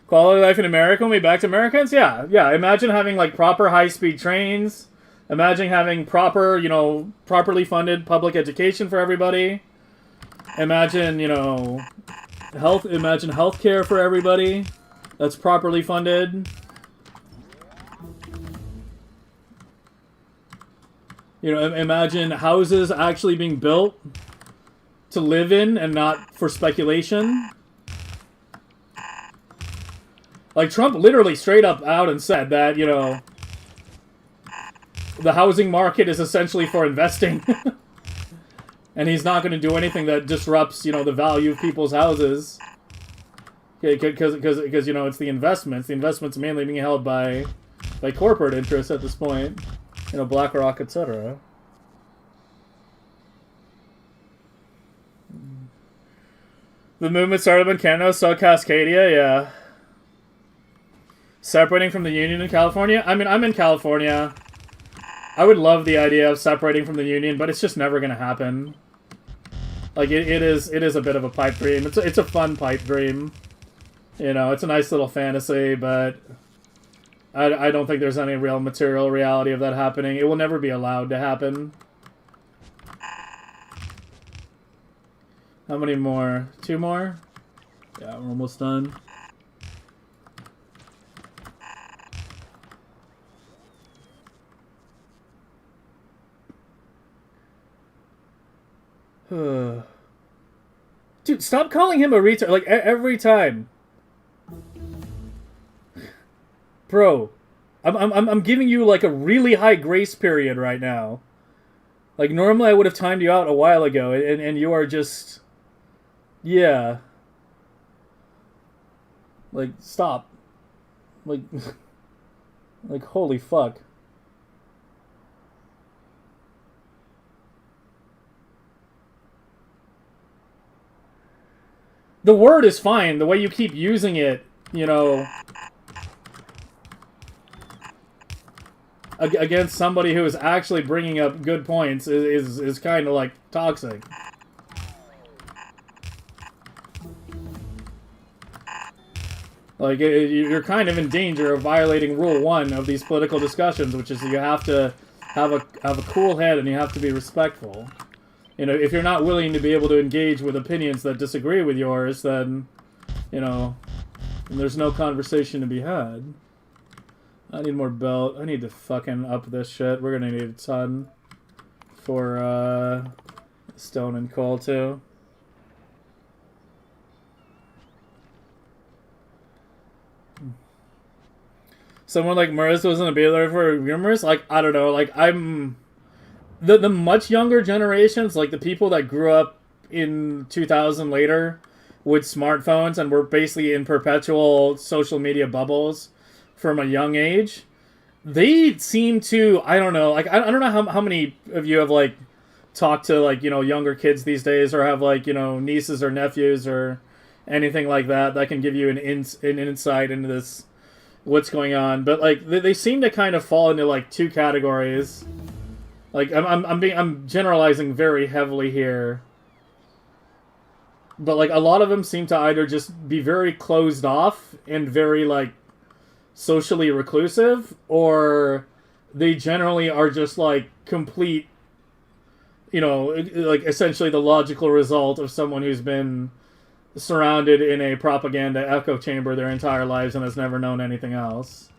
Quality of life in America when we back to Americans? Yeah. Imagine having, like, proper high-speed trains. Imagine having proper, you know, properly funded public education for everybody. Imagine, you know, imagine healthcare for everybody that's properly funded. You know, imagine houses actually being built to live in and not for speculation. Like, Trump literally straight up out and said that, you know, the housing market is essentially for investing. And he's not going to do anything that disrupts, you know, the value of people's houses. Because you know, it's the investments. The investments mainly being held by corporate interests at this point. You know, BlackRock, etc. The movement started in Canada, saw Cascadia, yeah. Separating from the Union in California? I mean, I'm in California. I would love the idea of separating from the Union, but it's just never going to happen. Like, it is a bit of a pipe dream. It's a fun pipe dream. You know, it's a nice little fantasy, but I don't think there's any real material reality of that happening. It will never be allowed to happen. How many more? 2 more? Yeah, we're almost done. Dude, stop calling him a retard. Like, every time. Bro, I'm giving you, like, a really high grace period right now. Like, normally I would have timed you out a while ago, and you are just... Yeah. Like, stop. Like... like, holy fuck. The word is fine. The way you keep using it, you know... against somebody who is actually bringing up good points is kind of, like, toxic. Like, you're kind of in danger of violating Rule 1 of these political discussions, which is you have to have a cool head and you have to be respectful. You know, if you're not willing to be able to engage with opinions that disagree with yours, then, you know, there's no conversation to be had. I need more belt. I need to fucking up this shit. We're gonna need a ton for, stone and coal, too. Someone like Marissa wasn't a be there for rumors? Like, I don't know. Like, I'm... The much younger generations, like the people that grew up in 2000 later with smartphones and were basically in perpetual social media bubbles from a young age, they seem to, I don't know, like, I don't know how many of you have, like, talked to, like, you know, younger kids these days, or have, like, you know, nieces or nephews or anything like that can give you an insight into this, what's going on. But, like, they seem to kind of fall into, like, 2 categories. Like, I'm generalizing very heavily here. But, like, a lot of them seem to either just be very closed off and very, like, socially reclusive, or they generally are just, like, complete, you know, like, essentially the logical result of someone who's been surrounded in a propaganda echo chamber their entire lives and has never known anything else.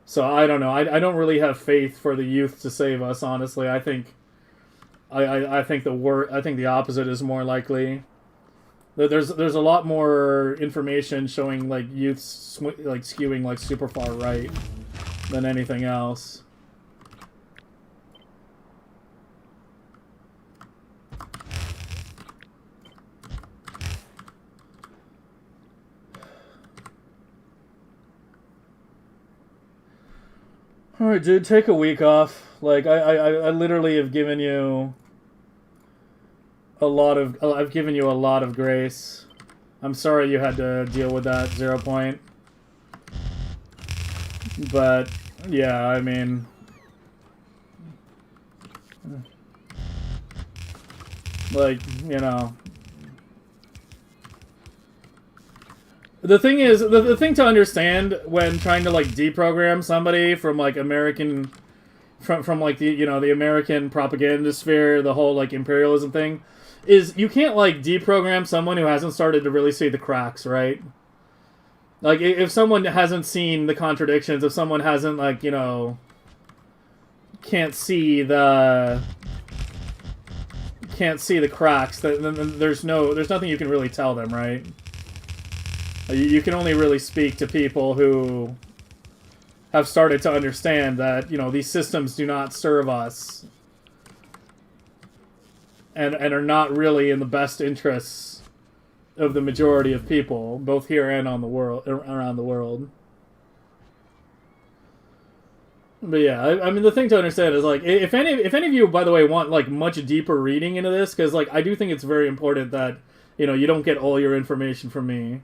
So I don't know. I don't really have faith for the youth to save us, honestly. I think I think the opposite is more likely. There's a lot more information showing, like, youths like skewing, like, super far right than anything else. Alright, dude, take a week off. Like, I literally have given you I've given you a lot of grace. I'm sorry you had to deal with that 0 point. But, yeah, I mean... like, you know... The thing is, the thing to understand when trying to, like, deprogram somebody from, like, American... From like, the, you know, the American propaganda sphere, the whole, like, imperialism thing, is you can't, like, deprogram someone who hasn't started to really see the cracks, right? Like, if someone hasn't seen the contradictions, if someone hasn't, like, you know, can't see the cracks, then there's nothing you can really tell them, right? You can only really speak to people who have started to understand that, you know, these systems do not serve us and are not really in the best interests of the majority of people, both here and on the world, around the world. But yeah, I mean, the thing to understand is, like, if any of you, by the way, want, like, much deeper reading into this, because, like, I do think it's very important that, you know, you don't get all your information from me.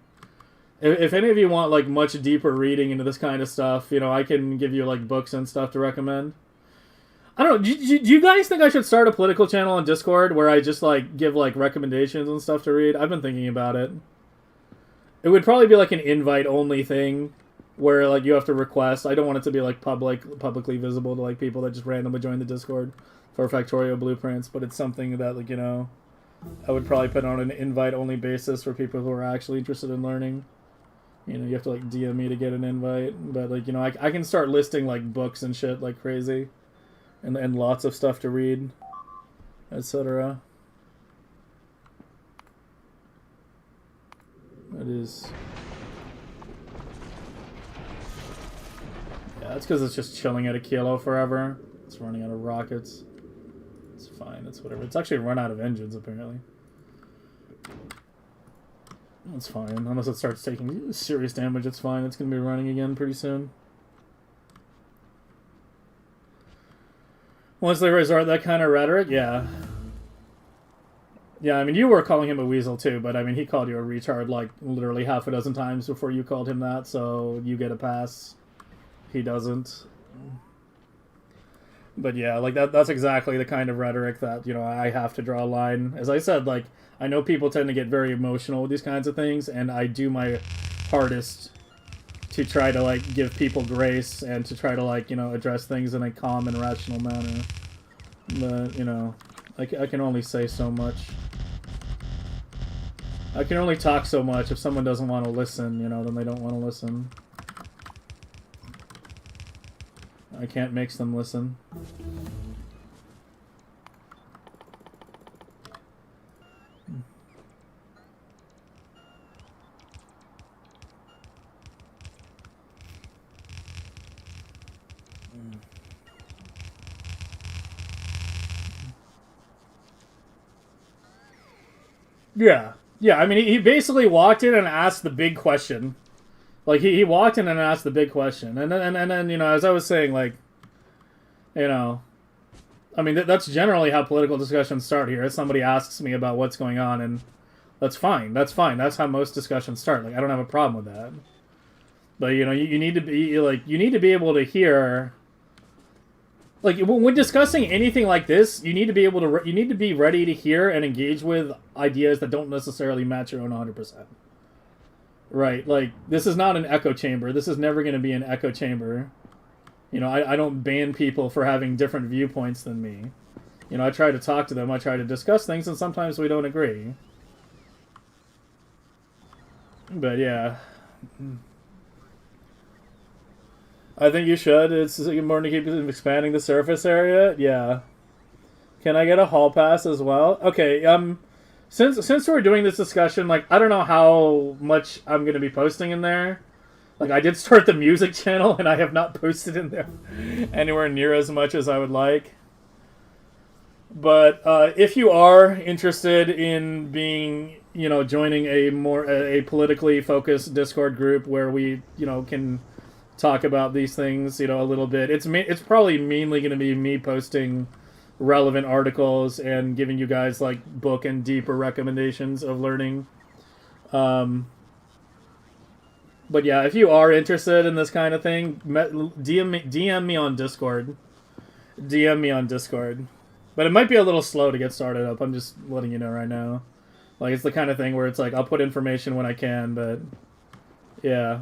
if any of you want like much deeper reading into this kind of stuff, you know, I can give you like books and stuff to recommend. I don't know. Do you guys think I should start a political channel on Discord where I just like give like recommendations and stuff to read? I've been thinking about it. It would probably be like an invite only thing where like you have to request. I don't want it to be like publicly visible to like people that just randomly join the Discord for Factorio blueprints, but it's something that like, you know, I would probably put on an invite only basis for people who are actually interested in learning. You know, you have to like DM me to get an invite, but like, you know, I can start listing like books and shit like crazy. And lots of stuff to read, etc. That is... Yeah, that's because it's just chilling at a kilo forever. It's running out of rockets. It's fine, it's whatever. It's actually run out of engines, apparently. That's fine. Unless it starts taking serious damage, it's fine. It's going to be running again pretty soon. Once they resort that kind of rhetoric, yeah. Yeah, I mean, you were calling him a weasel too, but I mean, he called you a retard like literally half a dozen times before you called him that, so you get a pass. He doesn't. But yeah, like that's exactly the kind of rhetoric that, you know, I have to draw a line. As I said, like, I know people tend to get very emotional with these kinds of things, and I do my hardest to try to, like, give people grace and to try to, like, you know, address things in a calm and rational manner. But, you know, I can only say so much. I can only talk so much. If someone doesn't want to listen, you know, then they don't want to listen. I can't make them listen. Yeah. Yeah, I mean, he basically walked in and asked the big question. Like, he walked in and asked the big question. And then, you know, as I was saying, like, you know, I mean, that's generally how political discussions start here. Somebody asks me about what's going on, and that's fine. That's fine. That's how most discussions start. Like, I don't have a problem with that. But, you know, you need to be, like, you need to be able to hear... Like, when discussing anything like this, you need to be able to... You need to be ready to hear and engage with ideas that don't necessarily match your own 100%. Right, like, this is not an echo chamber. This is never going to be an echo chamber. You know, I don't ban people for having different viewpoints than me. You know, I try to talk to them, I try to discuss things, and sometimes we don't agree. But, yeah. I think you should. It's important to keep expanding the surface area. Yeah. Can I get a hall pass as well? Okay, since we're doing this discussion, like, I don't know how much I'm going to be posting in there. Like, I did start the music channel, and I have not posted in there anywhere near as much as I would like. But if you are interested in being, you know, joining a politically focused Discord group where we, you know, can talk about these things, you know, a little bit, it's probably mainly going to be me posting relevant articles and giving you guys like book and deeper recommendations of learning. But yeah, if you are interested in this kind of thing, DM me on Discord. DM me on Discord. But it might be a little slow to get started up. I'm just letting you know right now. Like, it's the kind of thing where it's like, I'll put information when I can, but yeah.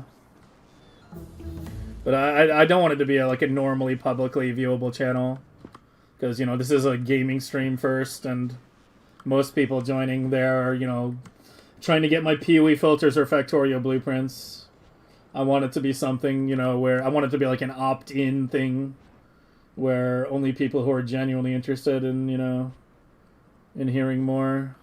But I don't want it to be like a normally publicly viewable channel. Because, you know, this is a gaming stream first, and most people joining there are, you know, trying to get my PoE filters or Factorio blueprints. I want it to be something, you know, where I want it to be like an opt-in thing where only people who are genuinely interested in, you know, in hearing more.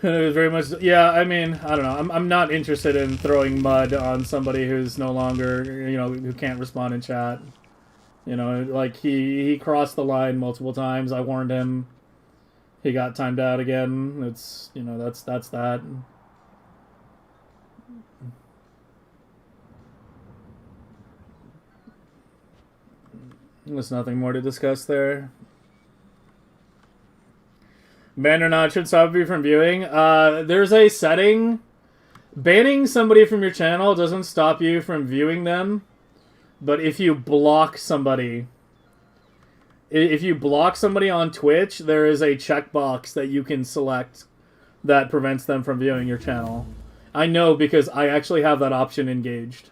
It was very much, yeah, I mean, I don't know. I'm not interested in throwing mud on somebody who's no longer, you know, who can't respond in chat. You know, like, he crossed the line multiple times. I warned him. He got timed out again. It's, you know, that's that. There's nothing more to discuss there. Ban or not should stop you from viewing. There's a setting. Banning somebody from your channel doesn't stop you from viewing them. But if you block somebody... If you block somebody on Twitch, there is a checkbox that you can select that prevents them from viewing your channel. I know because I actually have that option engaged.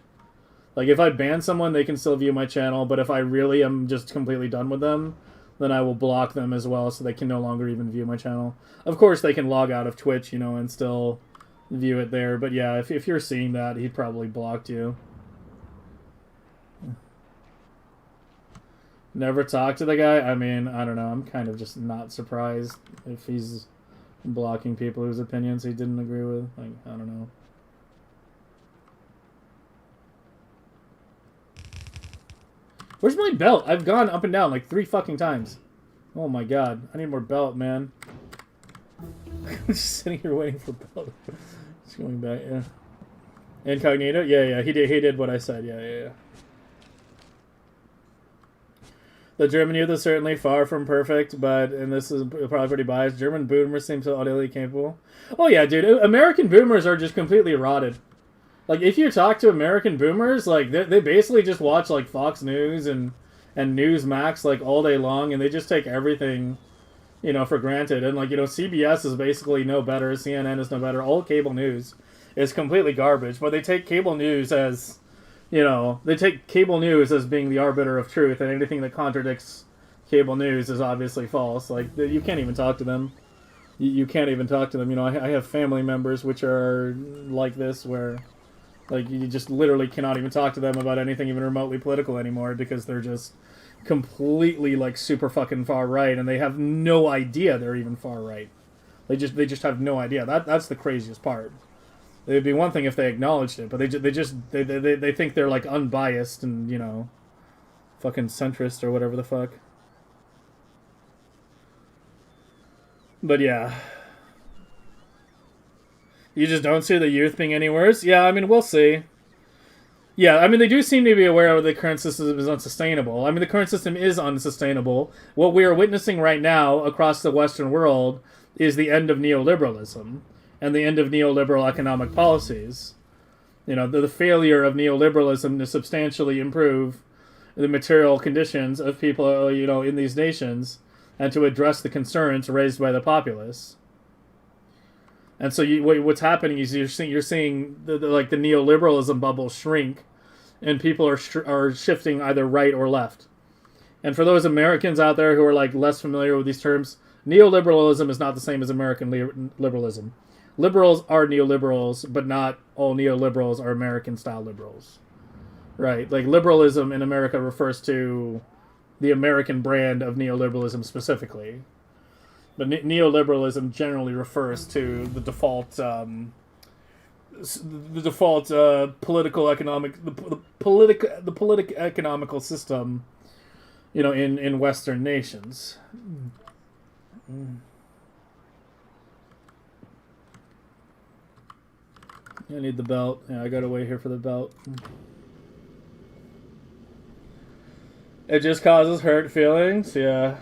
Like, if I ban someone, they can still view my channel, but if I really am just completely done with them, then I will block them as well so they can no longer even view my channel. Of course, they can log out of Twitch, you know, and still view it there. But yeah, if you're seeing that, he probably blocked you. Never talked to the guy? I mean, I don't know. I'm kind of just not surprised if he's blocking people whose opinions he didn't agree with. Like, I don't know. Where's my belt? I've gone up and down like 3 fucking times. Oh my god. I need more belt, man. I'm just sitting here waiting for belt. Just going back, yeah. Incognito? Yeah, he did what I said. Yeah. The German youth is certainly far from perfect, but, and this is probably pretty biased, German boomers seem so utterly capable. Oh yeah, dude, American boomers are just completely rotted. Like, if you talk to American boomers, like, they basically just watch, like, Fox News and Newsmax, like, all day long, and they just take everything, you know, for granted. And, like, you know, CBS is basically no better, CNN is no better, all cable news is completely garbage, but they take cable news as... You know, they take cable news as being the arbiter of truth, and anything that contradicts cable news is obviously false. Like, you can't even talk to them. You can't even talk to them. You know, I have family members which are like this, where, like, you just literally cannot even talk to them about anything even remotely political anymore, because they're just completely, like, super fucking far right, and they have no idea they're even far right. They just have no idea. That's the craziest part. It'd be one thing if they acknowledged it, but they think they're, like, unbiased and, you know, fucking centrist or whatever the fuck. But yeah. You just don't see the youth being any worse? Yeah, I mean, we'll see. Yeah, I mean, they do seem to be aware of the current system is unsustainable. I mean, the current system is unsustainable. What we are witnessing right now across the Western world is the end of neoliberalism. And the end of neoliberal economic policies. You know, the failure of neoliberalism to substantially improve the material conditions of people, you know, in these nations, and to address the concerns raised by the populace. And so what's happening is you're seeing the neoliberalism bubble shrink, and people are shifting either right or left. And for those Americans out there who are, like, less familiar with these terms, neoliberalism is not the same as American liberalism. Liberals are neoliberals, but not all neoliberals are American-style liberals. Right? Like, liberalism in America refers to the American brand of neoliberalism specifically. But neoliberalism generally refers to the default political economical system, you know, in Western nations. I need the belt. Yeah, I gotta wait here for the belt. It just causes hurt feelings. Yeah.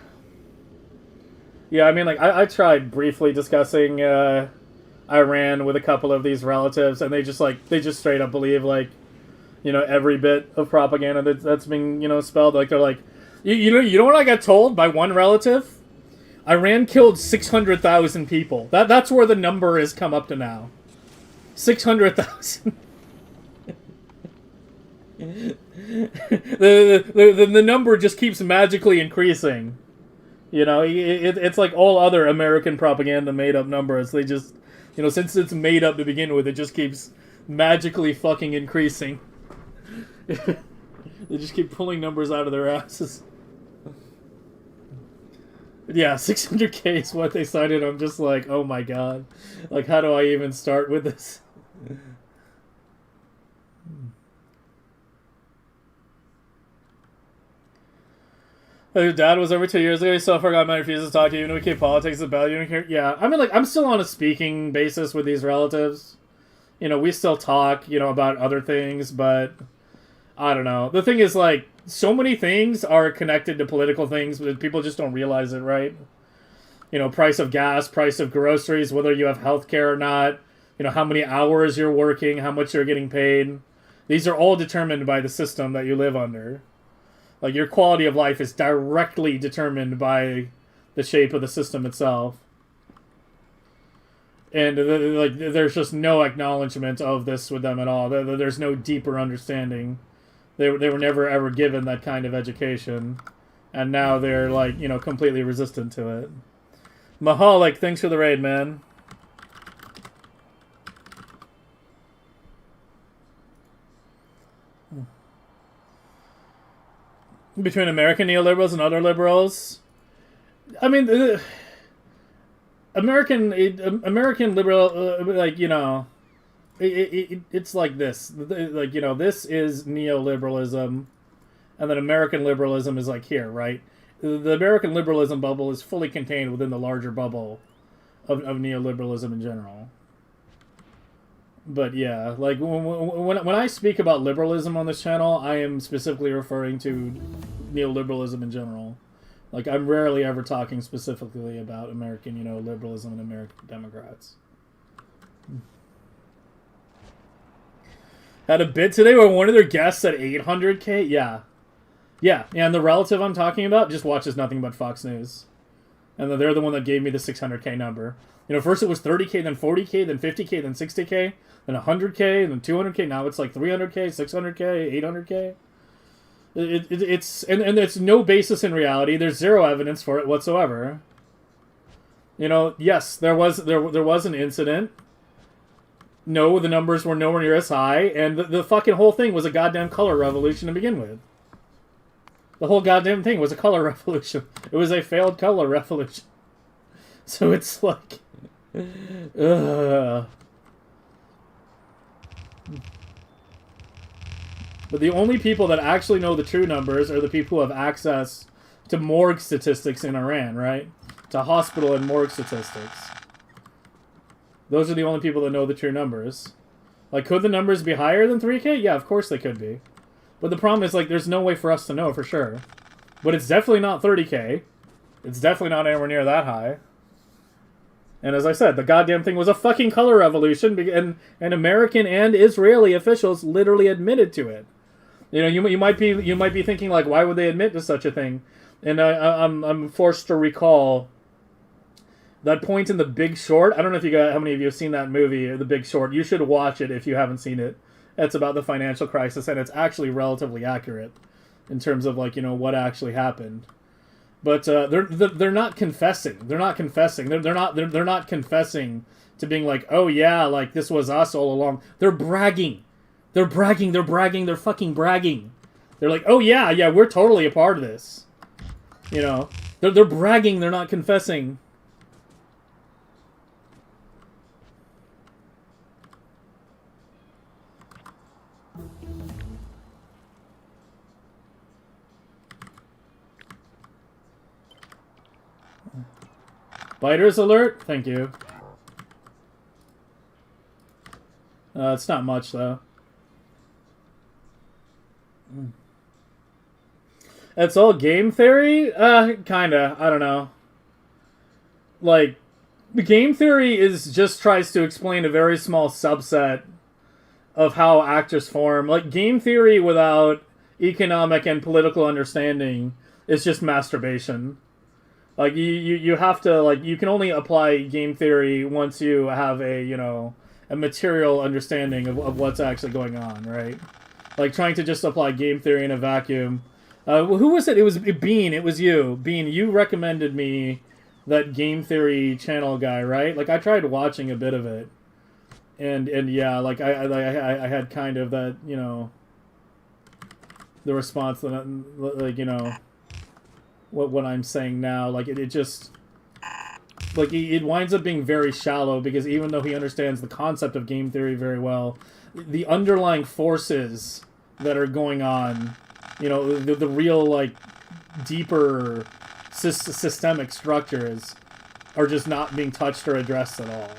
Yeah, I mean, like, I tried briefly discussing Iran with a couple of these relatives, and they just straight up believe, like, you know, every bit of propaganda that's being, you know, spelled. Like, they're like, you know what I got told by one relative? Iran killed 600,000 people. That's where the number has come up to now. 600,000. the number just keeps magically increasing. You know, it's like all other American propaganda made up numbers. They just, you know, since it's made up to begin with, it just keeps magically fucking increasing. They just keep pulling numbers out of their asses. Yeah, 600K is what they cited. I'm just like, oh my god. Like, how do I even start with this? His dad was over 2 years ago. He still forgot my refuses to talk to you. Even we keep politics about you. Yeah, I mean, like, I'm still on a speaking basis with these relatives. You know, we still talk, you know, about other things, but I don't know. The thing is, like, so many things are connected to political things, but people just don't realize it, right? You know, price of gas, price of groceries, whether you have health care or not, you know, how many hours you're working, how much you're getting paid. These are all determined by the system that you live under. Like, your quality of life is directly determined by the shape of the system itself. And, like, there's just no acknowledgement of this with them at all. There's no deeper understanding. They were never, ever given that kind of education. And now they're, like, you know, completely resistant to it. Mahalik, thanks for the raid, man. Between American neoliberals and other liberals, I mean, American liberal, like, you know, it's like this. Like, you know, this is neoliberalism, and then American liberalism is like here, right? The American liberalism bubble is fully contained within the larger bubble of neoliberalism in general. But yeah, like when I speak about liberalism on this channel, I am specifically referring to neoliberalism in general. Like, I'm rarely ever talking specifically about American, you know, liberalism and American Democrats. Had a bid today where one of their guests said 800K? Yeah. Yeah, and the relative I'm talking about just watches nothing but Fox News. And they're the one that gave me the 600K number. You know, first it was 30K, then 40K, then 50K, then 60K, then 100K, then 200K. Now it's like 300K, 600K, 800K. It's it's no basis in reality. There's zero evidence for it whatsoever. You know, yes, there was an incident. No, the numbers were nowhere near as high, and the fucking whole thing was a goddamn color revolution to begin with. The whole goddamn thing was a color revolution. It was a failed color revolution. So it's like... But the only people that actually know the true numbers are the people who have access to morgue statistics in Iran, right? To hospital and morgue statistics. Those are the only people that know the true numbers. Like, could the numbers be higher than 3K? Yeah, of course they could be. But the problem is, like, there's no way for us to know for sure. But it's definitely not 30K. It's definitely not anywhere near that high. And as I said, the goddamn thing was a fucking color revolution, and American and Israeli officials literally admitted to it. You know, you might be thinking, like, why would they admit to such a thing? And I'm forced to recall that point in The Big Short. I don't know if how many of you have seen that movie, The Big Short. You should watch it if you haven't seen it. It's about the financial crisis, and it's actually relatively accurate in terms of, like, you know, what actually happened. But they're not confessing. They're not confessing. They're not confessing to being like, oh yeah, like this was us all along. They're bragging. They're bragging. They're bragging. They're fucking bragging. They're like, oh yeah, we're totally a part of this. You know, they're bragging. They're not confessing. Biters alert? Thank you. It's not much, though. It's all game theory? Kinda. I don't know. Like, the game theory just tries to explain a very small subset of how actors form. Like, game theory without economic and political understanding is just masturbation. Like, you have to, like, you can only apply game theory once you have a, you know, a material understanding of what's actually going on, right? Like, trying to just apply game theory in a vacuum. Who was it? It was Bean. It was you. Bean, you recommended me that game theory channel guy, right? Like, I tried watching a bit of it. And yeah, like, I had kind of that, you know, the response that, like, you know... What I'm saying now, like, it just, like, it winds up being very shallow, because even though he understands the concept of game theory very well, the underlying forces that are going on, you know, the real, like, deeper systemic structures are just not being touched or addressed at all.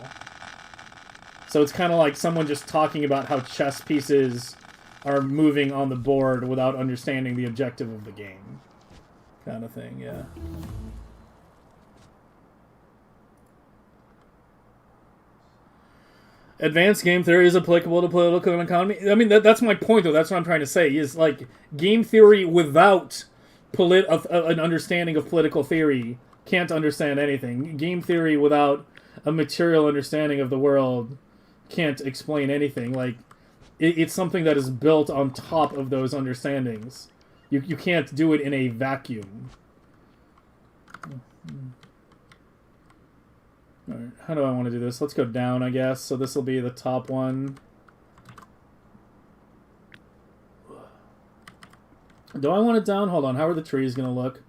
So it's kind of like someone just talking about how chess pieces are moving on the board without understanding the objective of the game. Kind of thing, yeah. Advanced game theory is applicable to political and economy. I mean, that's my point, though. That's what I'm trying to say. Is like game theory without an understanding of political theory can't understand anything. Game theory without a material understanding of the world can't explain anything. Like, it's something that is built on top of those understandings. You can't do it in a vacuum. Alright, how do I want to do this? Let's go down, I guess. So this will be the top one. Do I want it down? Hold on, how are the trees going to look?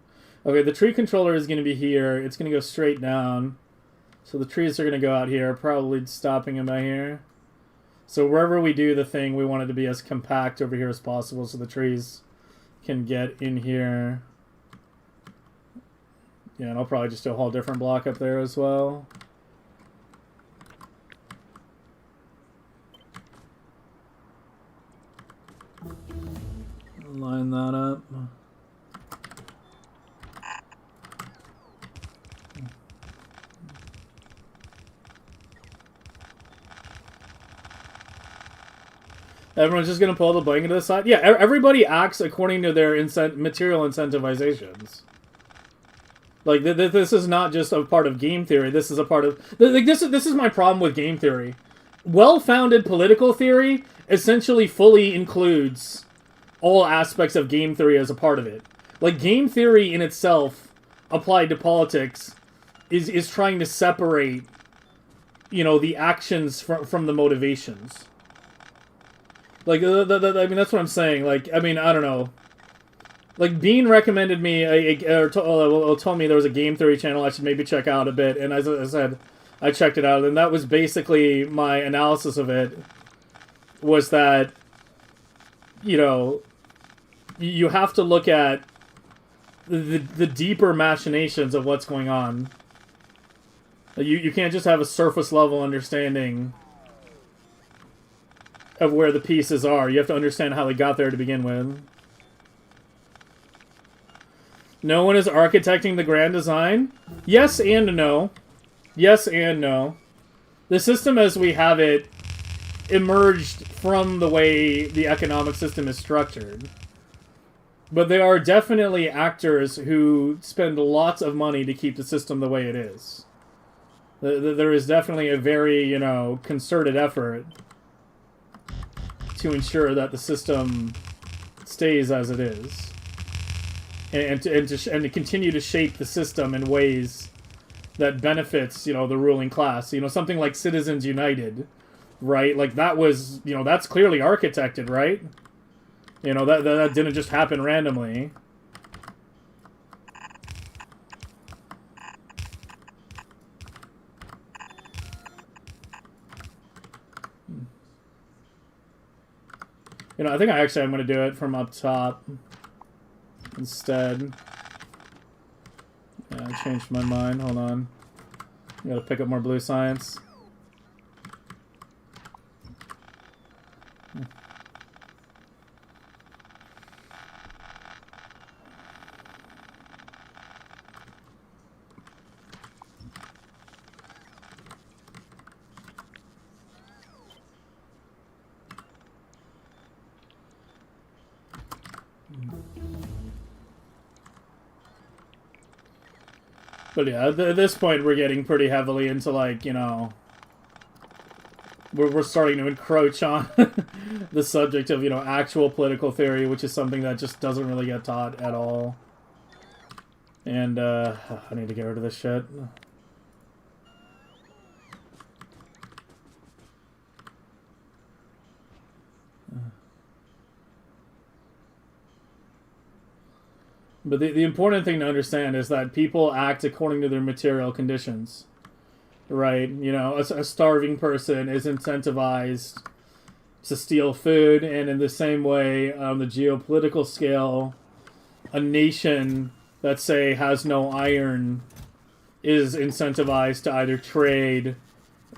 Okay, the tree controller is going to be here. It's going to go straight down. So the trees are going to go out here, probably stopping about here. So wherever we do the thing, we want it to be as compact over here as possible so the trees can get in here. Yeah, and I'll probably just do a whole different block up there as well. Line that up. Everyone's just going to pull the blanket to the side? Yeah, everybody acts according to their material incentivizations. Like, this is not just a part of game theory. This is a part of... Like, this is my problem with game theory. Well-founded political theory essentially fully includes all aspects of game theory as a part of it. Like, game theory in itself, applied to politics, is trying to separate, you know, the actions from the motivations. Like, I mean, that's what I'm saying. Like, I mean, I don't know. Like, Bean recommended me, told me there was a game theory channel I should maybe check out a bit, and as I said, I checked it out, and that was basically my analysis of it, was that, you know, you have to look at the deeper machinations of what's going on. You can't just have a surface level understanding of where the pieces are. You have to understand how they got there to begin with. No one is architecting the grand design? Yes and no. Yes and no. The system as we have it emerged from the way the economic system is structured. But there are definitely actors who spend lots of money to keep the system the way it is. There is definitely a very, you know, concerted effort to ensure that the system stays as it is, and to continue to shape the system in ways that benefits, you know, the ruling class. You know, something like Citizens United, right? Like, that was, you know, that's clearly architected, right? You know, that didn't just happen randomly. You know, I think I'm going to do it from up top instead. Yeah, I changed my mind. Hold on. I gotta pick up more blue science. But yeah, at this point we're getting pretty heavily into, like, you know, we're starting to encroach on the subject of, you know, actual political theory, which is something that just doesn't really get taught at all. And I need to get rid of this shit. But the important thing to understand is that people act according to their material conditions, right? You know, a starving person is incentivized to steal food, and in the same way, on the geopolitical scale, a nation that, say, has no iron is incentivized to either trade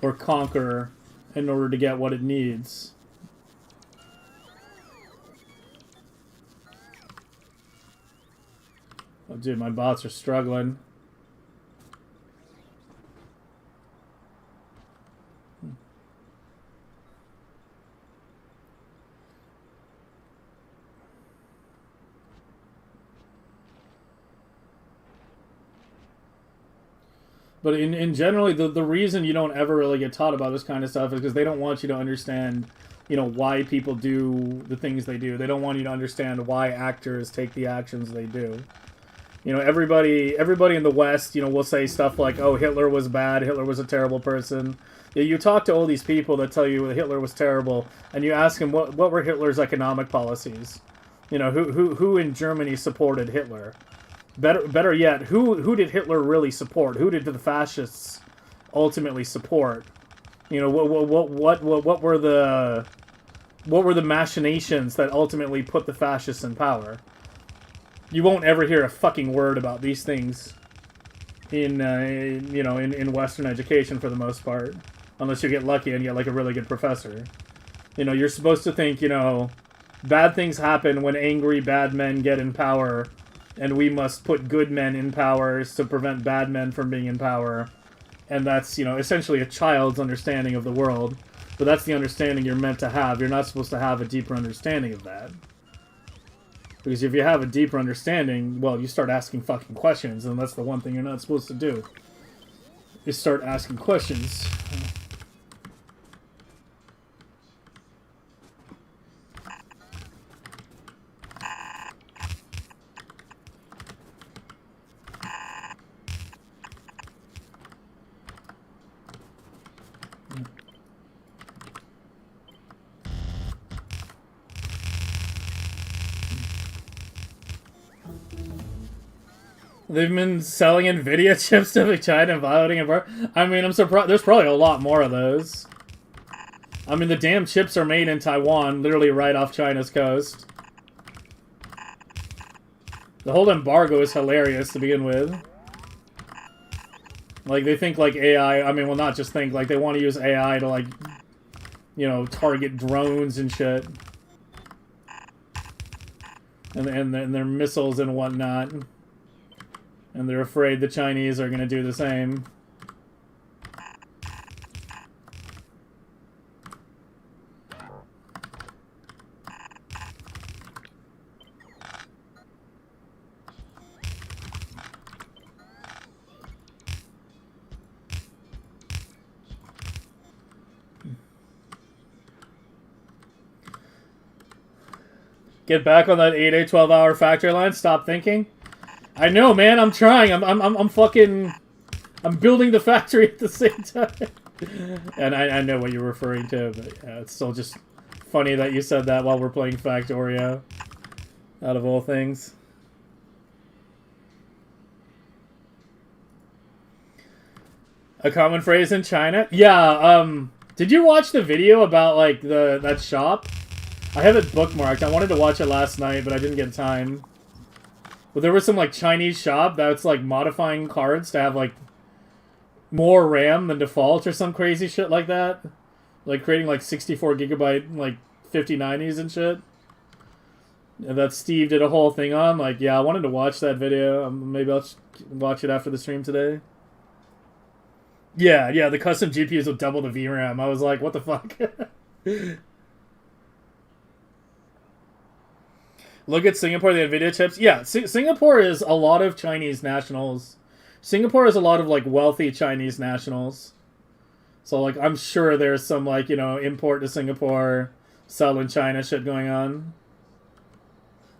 or conquer in order to get what it needs. Oh, dude, my bots are struggling. But in generally, the reason you don't ever really get taught about this kind of stuff is because they don't want you to understand, why people do the things they do. They don't want you to understand why actors take the actions they do. Everybody in the West, will say stuff like, oh, Hitler was bad, Hitler was a terrible person. You talk to all these people that tell you Hitler was terrible, and you ask them what were Hitler's economic policies. Who in Germany supported Hitler? Better yet, who did Hitler really support? Who did the fascists ultimately support? What were the machinations that ultimately put the fascists in power? You won't ever hear a fucking word about these things in Western education for the most part, unless you get lucky and get like a really good professor. You're supposed to think, bad things happen when angry bad men get in power. And we must put good men in power to prevent bad men from being in power. And that's, essentially a child's understanding of the world. But that's the understanding you're meant to have. You're not supposed to have a deeper understanding of that. Because if you have a deeper understanding, well, you start asking fucking questions. And that's the one thing you're not supposed to do. You start asking questions. They've been selling NVIDIA chips to China and violating it. I mean, I'm surprised. There's probably a lot more of those. I mean, the damn chips are made in Taiwan, literally right off China's coast. The whole embargo is hilarious to begin with. Like, they think, like, AI... I mean, well, not just think. Like, they want to use AI to, like, target drones and shit. And their missiles and whatnot. And they're afraid the Chinese are going to do the same. Get back on that 8-day, 12-hour factory line. Stop thinking. I know, man. I'm trying. I'm fucking... I'm building the factory at the same time. And I know what you're referring to, but yeah, it's still just funny that you said that while we're playing Factorio. Out of all things. A common phrase in China? Yeah, did you watch the video about, like, that shop? I have it bookmarked. I wanted to watch it last night, but I didn't get time. But there was some, like, Chinese shop that's, like, modifying cards to have, like, more RAM than default or some crazy shit like that. Like, creating, like, 64 gigabyte, like, 5090s and shit. And that Steve did a whole thing on. Like, yeah, I wanted to watch that video. Maybe I'll watch it after the stream today. Yeah, the custom GPUs will double the VRAM. I was like, what the fuck? Look at Singapore, the NVIDIA chips. Yeah, Singapore is a lot of Chinese nationals. Singapore is a lot of, like, wealthy Chinese nationals. So, like, I'm sure there's some, like, import to Singapore, sell in China shit going on.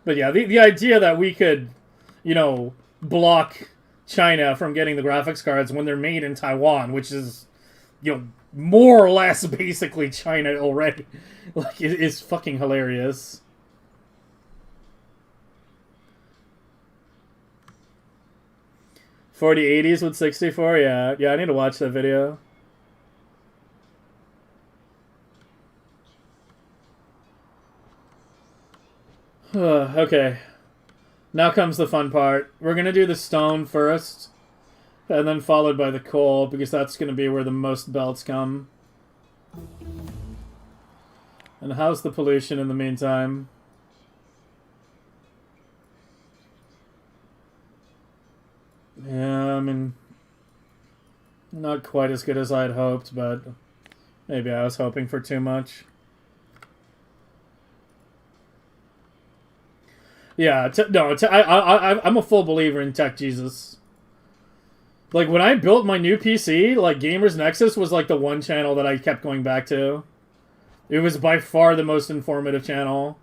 But yeah, the idea that we could, block China from getting the graphics cards when they're made in Taiwan, which is, more or less basically China already, like, it is fucking hilarious. 4080s with 64, yeah, I need to watch that video. Okay. Now comes the fun part. We're going to do the stone first, and then followed by the coal, because that's going to be where the most belts come. And how's the pollution in the meantime? Not quite as good as I had hoped, but maybe I was hoping for too much. Yeah, I'm a full believer in Tech Jesus. Like, when I built my new PC, like, Gamers Nexus was, like, the one channel that I kept going back to. It was by far the most informative channel,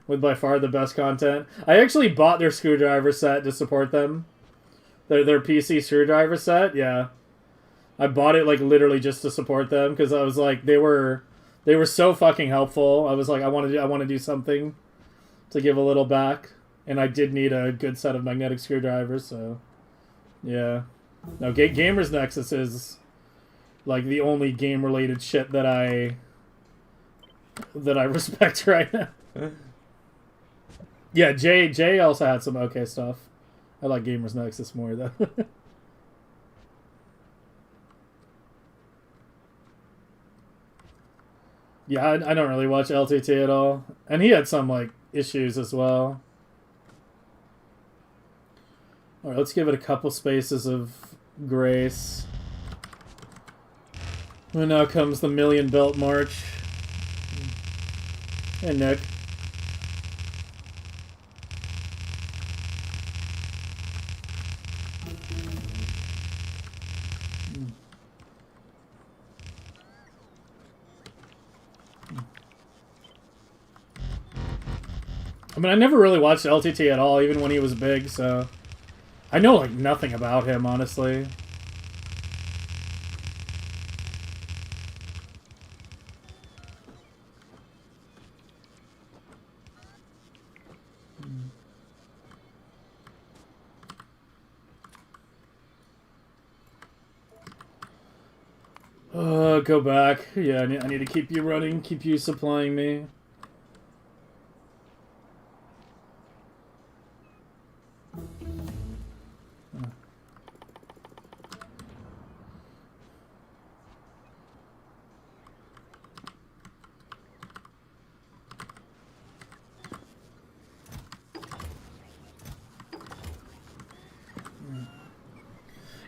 with by far the best content. I actually bought their screwdriver set to support them. Their PC screwdriver set, yeah. I bought it, like, literally just to support them, because I was like, they were so fucking helpful. I was like, I want to do something to give a little back, and I did need a good set of magnetic screwdrivers, so yeah. No, Gamers Nexus is like the only game related shit that I respect right now. Yeah, Jay also had some okay stuff. I like Gamers Nexus more though. Yeah, I don't really watch LTT at all, and he had some like issues as well. All right, let's give it a couple spaces of grace. And now comes the Million Belt March. Hey, Nick. I mean, I never really watched LTT at all, even when he was big, so I know, like, nothing about him, honestly. Go back. Yeah, I need to keep you running, keep you supplying me.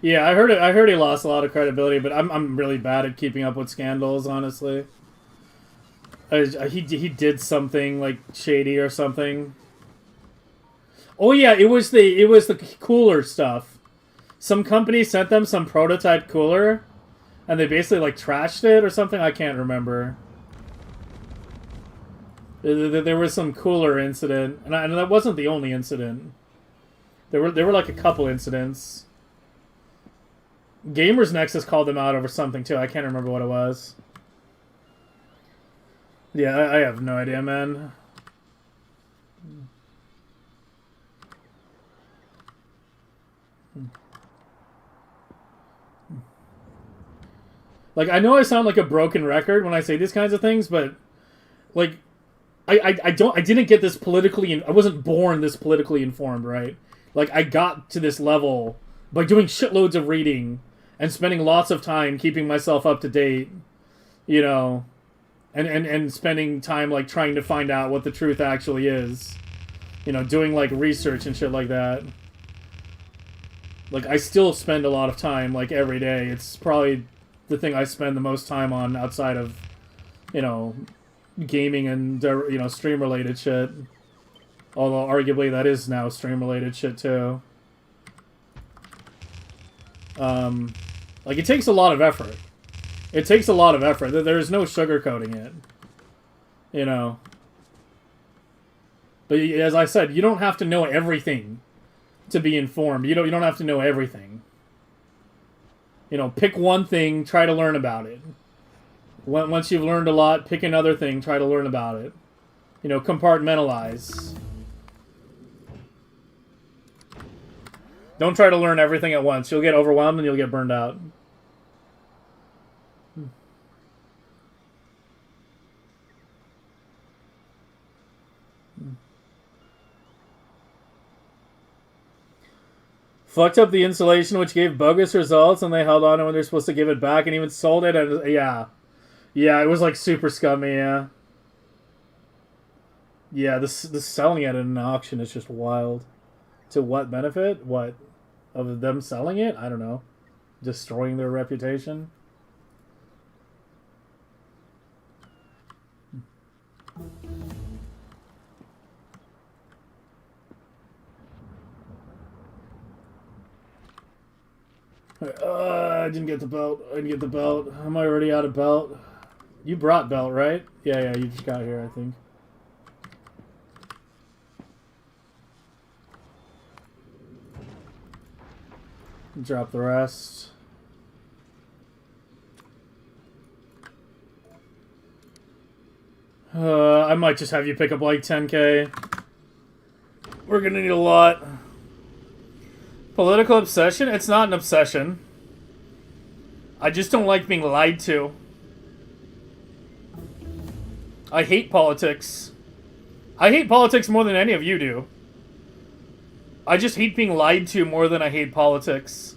Yeah, I heard he lost a lot of credibility, but I'm really bad at keeping up with scandals, honestly. He did something like shady or something. Oh yeah, it was the cooler stuff. Some company sent them some prototype cooler, and they basically like trashed it or something. I can't remember. There was some cooler incident, and that wasn't the only incident. There were like a couple incidents. Gamers Nexus called them out over something too. I can't remember what it was. Yeah, I have no idea, man. Like, I know I sound like a broken record when I say these kinds of things, but like, I didn't get this politically. I wasn't born this politically informed, right? Like, I got to this level by doing shitloads of reading and spending lots of time keeping myself up to date, you know, and spending time, like, trying to find out what the truth actually is. You know, doing, like, research and shit like that. Like, I still spend a lot of time, like, every day. It's probably the thing I spend the most time on outside of, you know, gaming and, you know, stream-related shit. Although, arguably, that is now stream-related shit, too. Like, it takes a lot of effort. It takes a lot of effort. There's no sugarcoating it. You know. But as I said, you don't have to know everything to be informed. You don't have to know everything. You know, pick one thing, try to learn about it. Once you've learned a lot, pick another thing, try to learn about it. You know, compartmentalize. Don't try to learn everything at once. You'll get overwhelmed and you'll get burned out. Fucked up the installation, which gave bogus results, and they held on to when they're supposed to give it back, and even sold it. And yeah, it was like super scummy. Yeah, the selling it at an auction is just wild. To what benefit? What of them selling it? I don't know. destroying their reputation. I didn't get the belt. I didn't get the belt. Am I already out of belt? You brought belt, right? Yeah, you just got here, I think. Drop the rest. I might just have you pick up like 10k. We're gonna need a lot. Political obsession? It's not an obsession. I just don't like being lied to. I hate politics. I hate politics more than any of you do. I just hate being lied to more than I hate politics.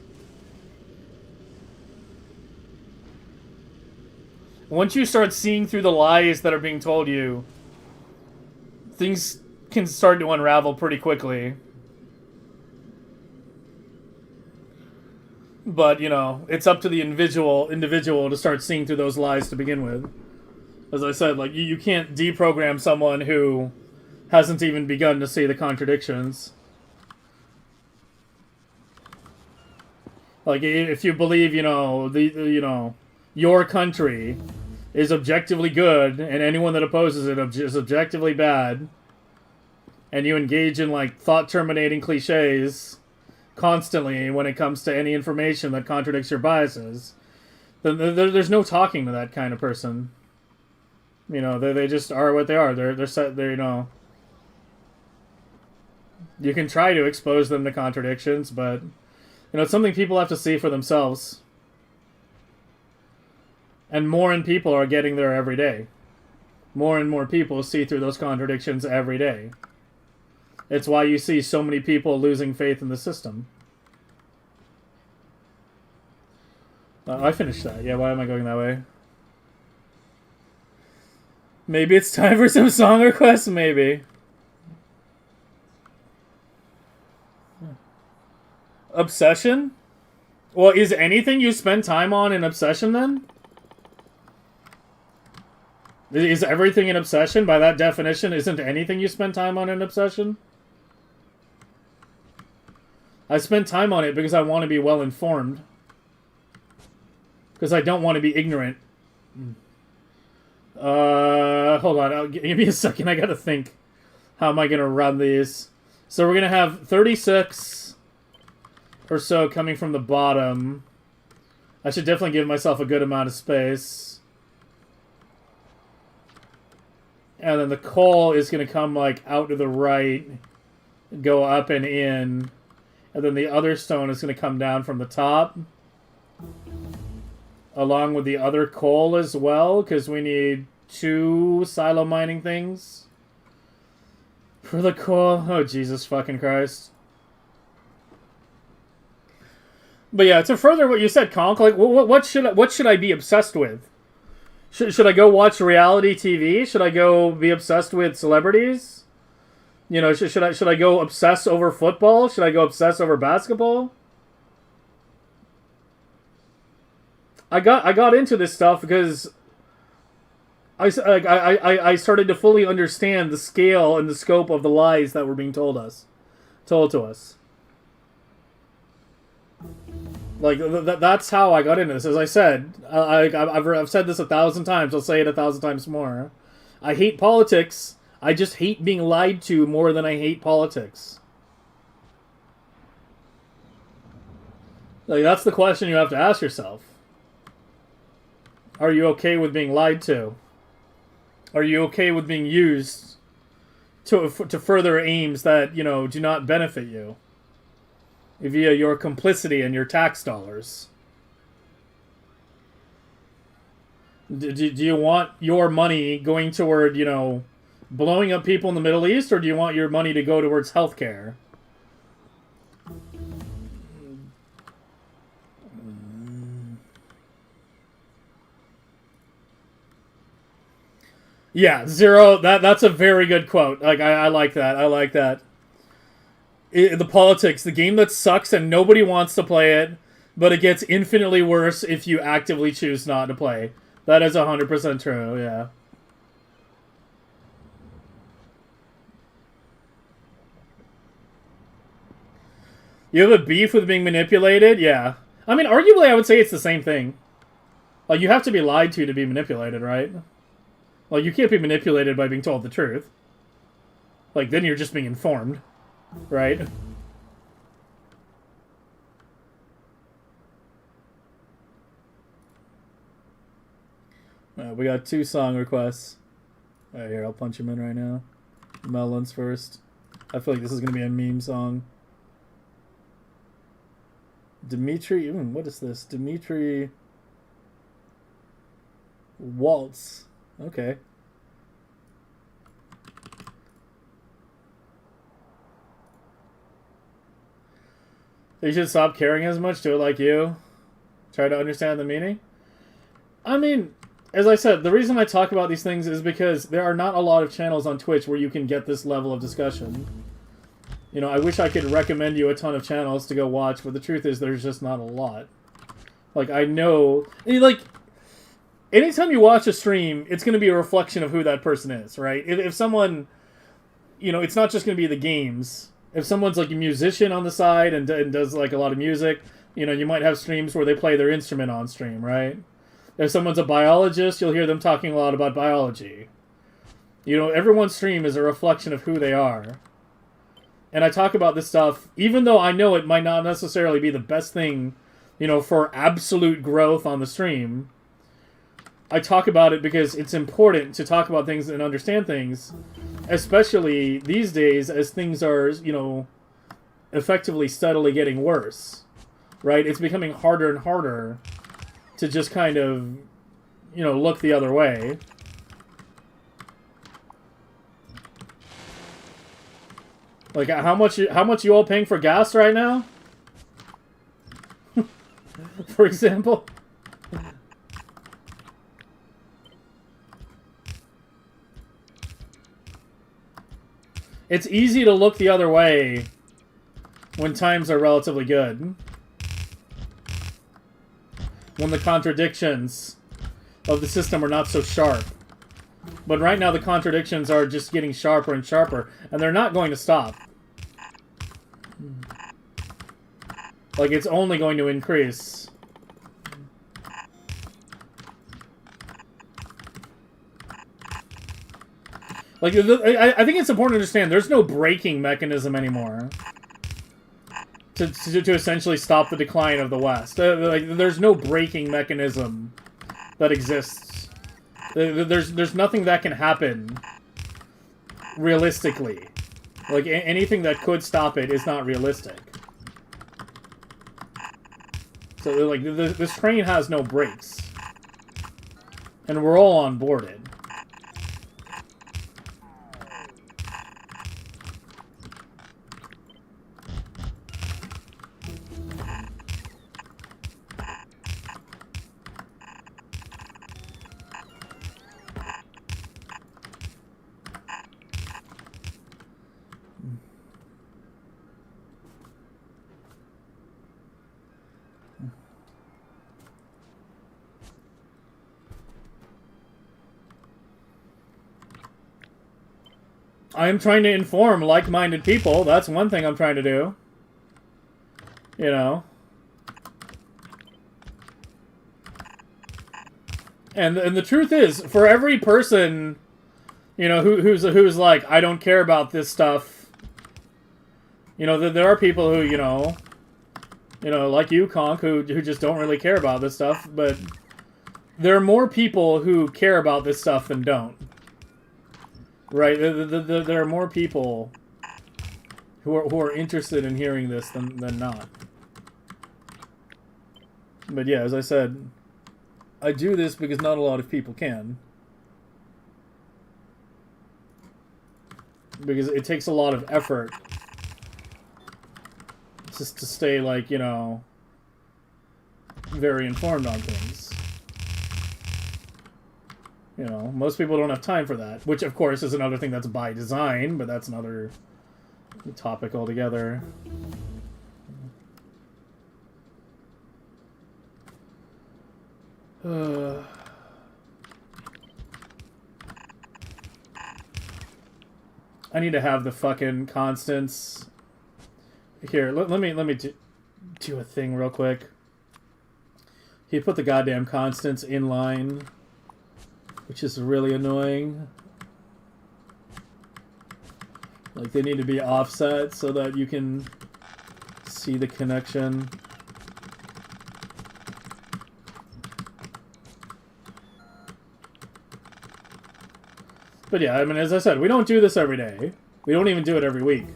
Once you start seeing through the lies that are being told you, things can start to unravel pretty quickly. But, you know, it's up to the individual to start seeing through those lies to begin with. As I said, like, you can't deprogram someone who hasn't even begun to see the contradictions. Like, if you believe, your country is objectively good, and anyone that opposes it is objectively bad, and you engage in, like, thought-terminating cliches constantly when it comes to any information that contradicts your biases, then there's no talking to that kind of person. You know, they just are what they are. They're set. They're, you can try to expose them to contradictions, but it's something people have to see for themselves. And more and people are getting there every day. More and more people see through those contradictions every day. It's why you see so many people losing faith in the system. I finished that. Yeah, why am I going that way? Maybe it's time for some song requests, maybe. Obsession? Well, is anything you spend time on an obsession, then? Is everything an obsession? By that definition, isn't anything you spend time on an obsession? I spend time on it because I want to be well informed. Because I don't want to be ignorant. Hold on. Give me a second. I gotta think. How am I gonna run these? So we're gonna have 36 or so coming from the bottom. I should definitely give myself a good amount of space. And then the coal is gonna come, like, out to the right, go up and in. And then the other stone is going to come down from the top. Along with the other coal as well, because we need 2 silo mining things. For the coal. Oh, Jesus fucking Christ. But yeah, to further what you said, Conk, like, what should I be obsessed with? Should I go watch reality TV? Should I go be obsessed with celebrities? Should I go obsess over football? Should I go obsess over basketball? I got into this stuff because I started to fully understand the scale and the scope of the lies that were being told to us. Like, that's how I got into this. As I said, I've said this 1,000 times. I'll say it 1,000 times more. I hate politics. I just hate being lied to more than I hate politics. Like, that's the question you have to ask yourself. Are you okay with being lied to? Are you okay with being used to further aims that, do not benefit you via your complicity and your tax dollars? Do you want your money going toward, blowing up people in the Middle East, or do you want your money to go towards healthcare? Yeah, Zero, that's a very good quote. Like, I like that. I like that. The politics, the game that sucks and nobody wants to play it, But it gets infinitely worse if you actively choose not to play. That is 100% true, yeah. You have a beef with being manipulated? Yeah. I mean, arguably, I would say it's the same thing. Like, you have to be lied to be manipulated, right? Like, you can't be manipulated by being told the truth. Like, then you're just being informed, right? We got 2 song requests. Alright, here, I'll punch him in right now. Melons first. I feel like this is going to be a meme song. Dimitri... what is this? Dimitri... Waltz. Okay. You should stop caring as much, do it like you. Try to understand the meaning. I mean, as I said, the reason I talk about these things is because there are not a lot of channels on Twitch where you can get this level of discussion. You know, I wish I could recommend you a ton of channels to go watch, but the truth is there's just not a lot. Like, I know... Like, anytime you watch a stream, it's going to be a reflection of who that person is, right? If someone... You know, it's not just going to be the games. If someone's, like, a musician on the side and does, like, a lot of music, you know, you might have streams where they play their instrument on stream, right? If someone's a biologist, you'll hear them talking a lot about biology. You know, everyone's stream is a reflection of who they are. And I talk about this stuff, even though I know it might not necessarily be the best thing, you know, for absolute growth on the stream. I talk about it because it's important to talk about things and understand things, especially these days as things are, you know, effectively steadily getting worse, right? It's becoming harder and harder to just kind of, you know, look the other way. Like, how much you all paying for gas right now? For example. It's easy to look the other way when times are relatively good. When the contradictions of the system are not so sharp. But right now the contradictions are just getting sharper and sharper, and they're not going to stop. Like, it's only going to increase. Like, I think it's important to understand there's no braking mechanism anymore to essentially stop the decline of the West. Like, there's no braking mechanism that exists. There's nothing that can happen realistically. Like, anything that could stop it is not realistic. So, like, this train has no brakes. And we're all on boarded. I'm trying to inform like-minded people. That's one thing I'm trying to do. You know. And the truth is, for every person, you know, who's like, I don't care about this stuff. You know, there are people who, you know, like you, Conk, who just don't really care about this stuff. But there are more people who care about this stuff than don't. Right, there are more people who are interested in hearing this than not. But yeah, as I said, I do this because not a lot of people can. Because it takes a lot of effort just to stay, like, you know, very informed on things. You know, most people don't have time for that, which of course is another thing that's by design, but that's another topic altogether. I need to have the fucking constants. Here, let me do a thing real quick. He put the goddamn constants in line, which is really annoying. Like, they need to be offset so that you can see the connection. But yeah, I mean, as I said, we don't do this every day. We don't even do it every week.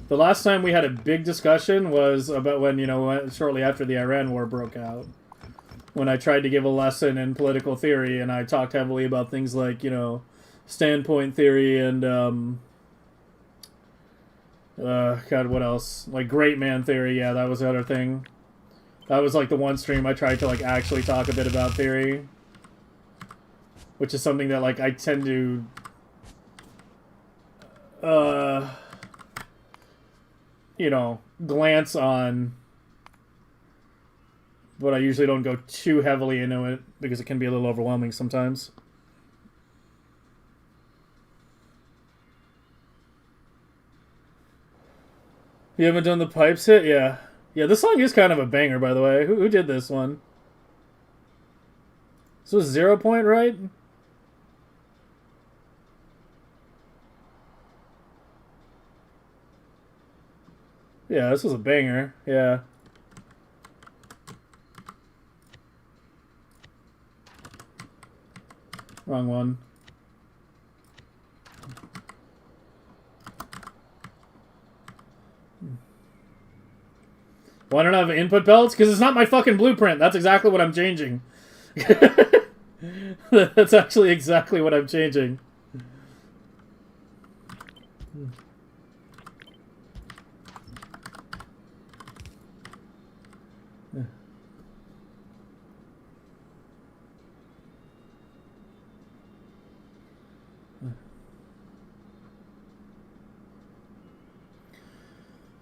The last time we had a big discussion was about when, you know, shortly after the Iran war broke out. When I tried to give a lesson in political theory, and I talked heavily about things like, you know, standpoint theory and, God, what else? Like, great man theory, yeah, that was the other thing. That was, like, the one stream I tried to, like, actually talk a bit about theory. Which is something that, like, I tend to... you know, glance on... But I usually don't go too heavily into it, because it can be a little overwhelming sometimes. You haven't done the pipes hit? Yeah. Yeah, this song is kind of a banger, by the way. Who did this one? This was 0 Point, right? Yeah, this was a banger. Yeah. Wrong one. Why don't I have input belts? Because it's not my fucking blueprint. That's exactly what I'm changing. That's actually exactly what I'm changing.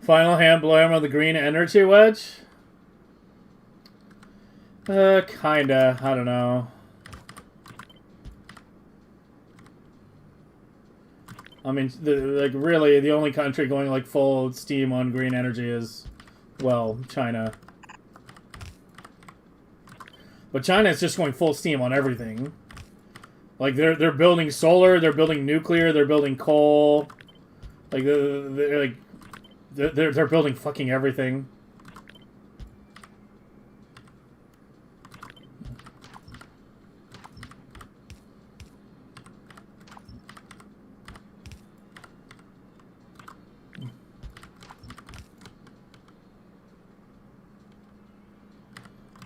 Final hand blow on the green energy wedge? Kinda. I don't know. I mean, like, really, the only country going, like, full steam on green energy is, well, China. But China is just going full steam on everything. Like, they're building solar, they're building nuclear, they're building coal. Like, they're building fucking everything.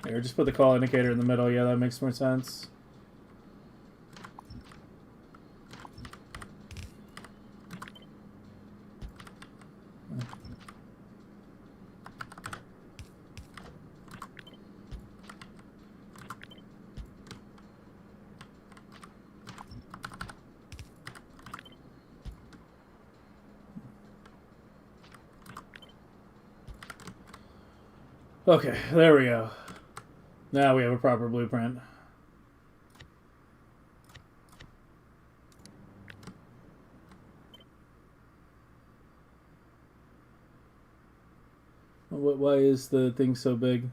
Here, just put the call indicator in the middle. Yeah, that makes more sense. Okay, there we go. Now we have a proper blueprint. Why is the thing so big?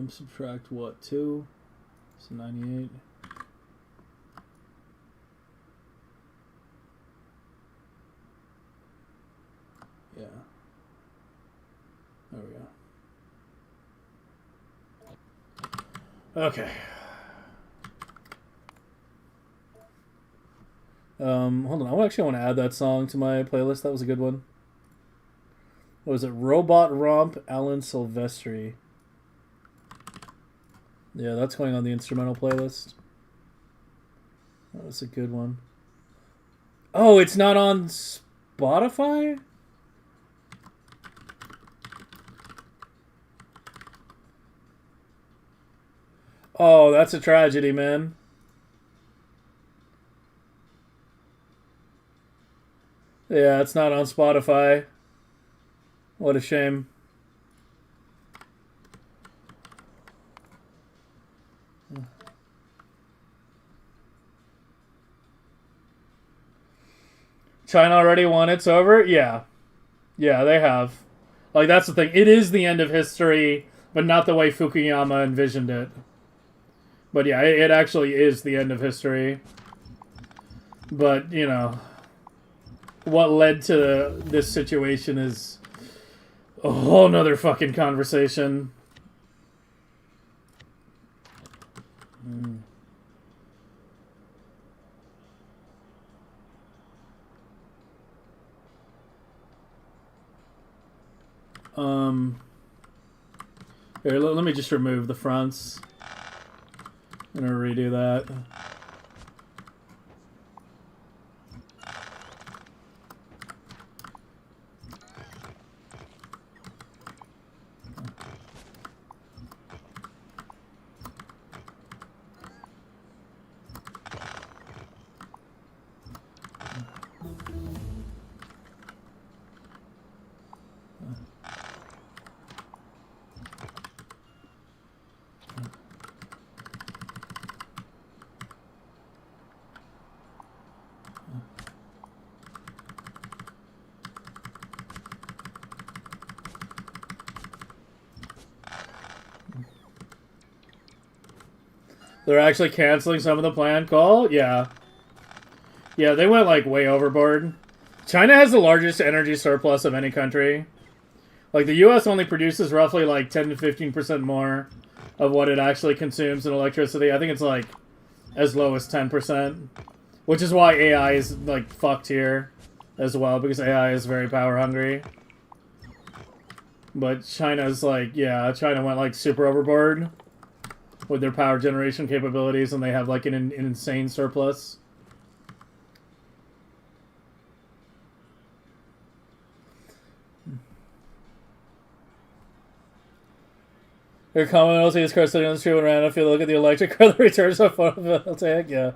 Subtract what? 2? So 98. Yeah. There we go. Okay. Hold on. I actually want to add that song to my playlist. That was a good one. What was it? Robot Romp, Alan Silvestri. Yeah, that's going on the instrumental playlist. That was a good one. Oh, it's not on Spotify? Oh, that's a tragedy, man. Yeah, it's not on Spotify. What a shame. China already won. It's over? Yeah. Yeah, they have. Like, that's the thing. It is the end of history, but not the way Fukuyama envisioned it. But yeah, it actually is the end of history. But, you know, what led to this situation is a whole nother fucking conversation. Here, let me just remove the fronts. I'm gonna redo that. They're actually canceling some of the planned call? Yeah. Yeah, they went, like, way overboard. China has the largest energy surplus of any country. Like, the U.S. only produces roughly, like, 10 to 15% more of what it actually consumes in electricity. I think it's, like, as low as 10%. Which is why AI is, like, fucked here as well, because AI is very power-hungry. But China's, like, yeah, China went, like, super overboard with their power generation capabilities, and they have, like, an insane surplus. Your commonality is cursing on the street when random. If you look at the electric car, the returns are photovoltaic. Yeah.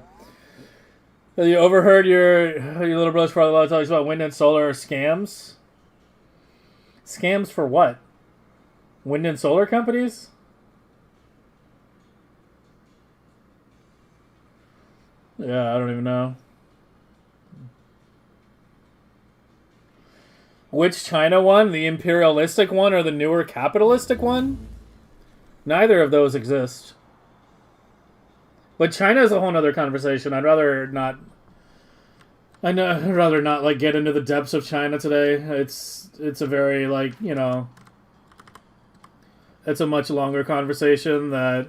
You overheard your little brother's father talks about wind and solar scams. Scams for what? Wind and solar companies? Yeah, I don't even know. Which China one? The imperialistic one or the newer capitalistic one? Neither of those exist. But China is a whole other conversation. I'd rather not like get into the depths of China today. It's a very, like, you know, it's a much longer conversation that,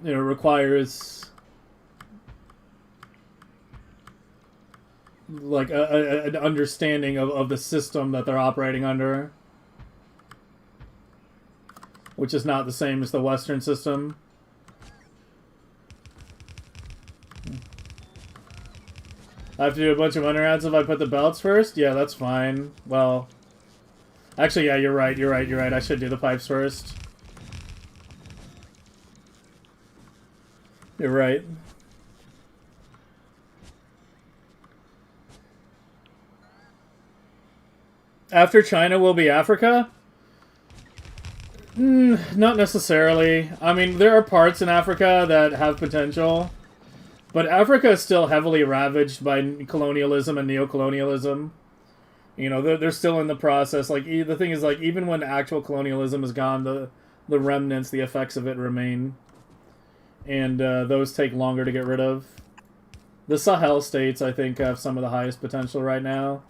you know, requires like an understanding of the system that they're operating under, which is not the same as the Western system. I have to do a bunch of underhands if I put the belts first? Yeah, that's fine. Well, actually, yeah, you're right. I should do the pipes first. You're right. After China will be Africa? Not necessarily. I mean, there are parts in Africa that have potential. But Africa is still heavily ravaged by colonialism and neocolonialism. You know, they're still in the process. Like, the thing is, like, even when actual colonialism is gone, the remnants, the effects of it remain. And those take longer to get rid of. The Sahel states, I think, have some of the highest potential right now.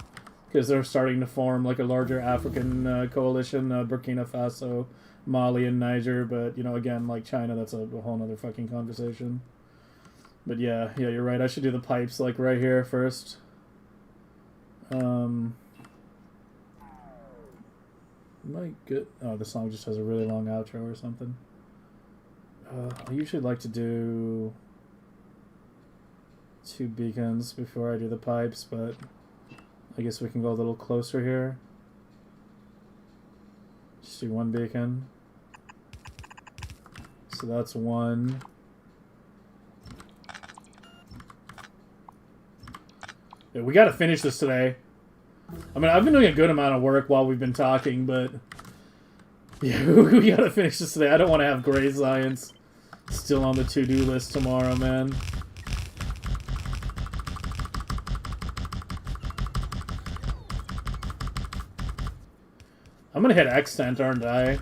Because they're starting to form, like, a larger African coalition. Burkina Faso, Mali, and Niger. But, you know, again, like China, that's a whole other fucking conversation. But yeah, you're right. I should do the pipes, like, right here first. My good. Oh, the song just has a really long outro or something. I usually like to do 2 beacons before I do the pipes, but I guess we can go a little closer here. Just do 1 beacon. So that's one. Yeah, we gotta finish this today. I mean, I've been doing a good amount of work while we've been talking, but... Yeah, we gotta finish this today. I don't want to have grade science still on the to-do list tomorrow, man. I'm gonna hit extent, aren't I?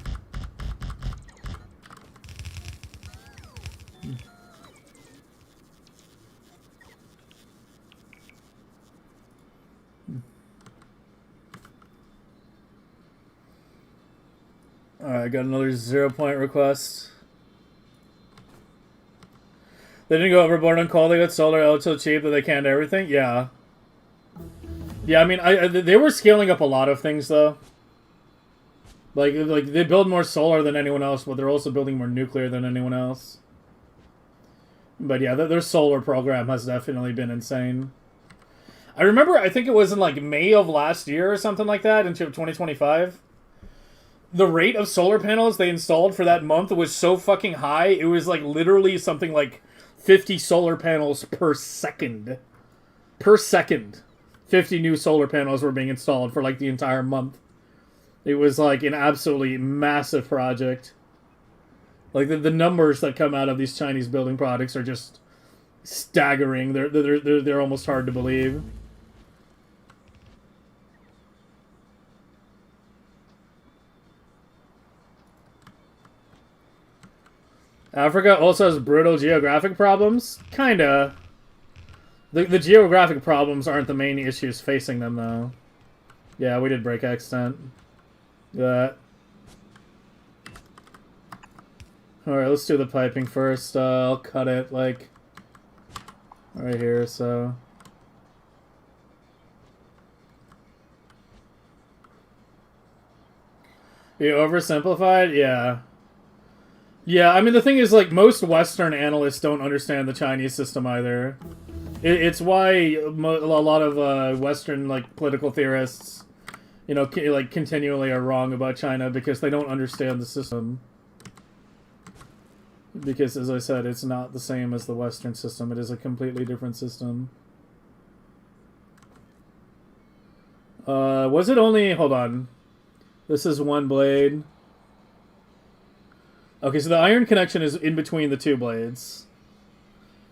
Alright, got another 0-point request. They didn't go overboard on coal, they got solar out so cheap that they canned everything? Yeah. Yeah, I mean, they were scaling up a lot of things, though. Like they build more solar than anyone else, but they're also building more nuclear than anyone else. But yeah, their solar program has definitely been insane. I remember, I think it was in like May of last year or something like that, into 2025. The rate of solar panels they installed for that month was so fucking high, it was like literally something like 50 solar panels per second. Per second. 50 new solar panels were being installed for like the entire month. It was like an absolutely massive project. Like the numbers that come out of these Chinese building products are just staggering. They're almost hard to believe. Africa also has brutal geographic problems? Kinda. The geographic problems aren't the main issues facing them, though. Yeah, we did break extent. That. Alright, let's do the piping first. I'll cut it, like, right here, so... You oversimplified? Yeah. Yeah, I mean, the thing is, like, most Western analysts don't understand the Chinese system either. It's why a lot of Western, like, political theorists, you know, like, continually are wrong about China because they don't understand the system. Because, as I said, it's not the same as the Western system. It is a completely different system. Was it only... Hold on. This is one blade. Okay, so the iron connection is in between the two blades.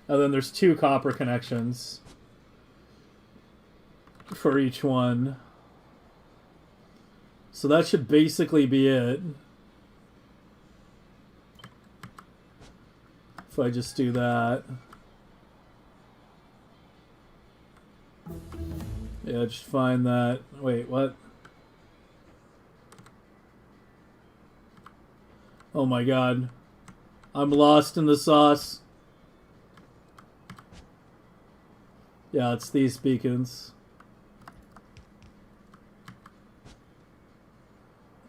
And then there's two copper connections for each one. So that should basically be it. If I just do that. Yeah, just find that. Wait, what? Oh my god. I'm lost in the sauce. Yeah, it's these beacons.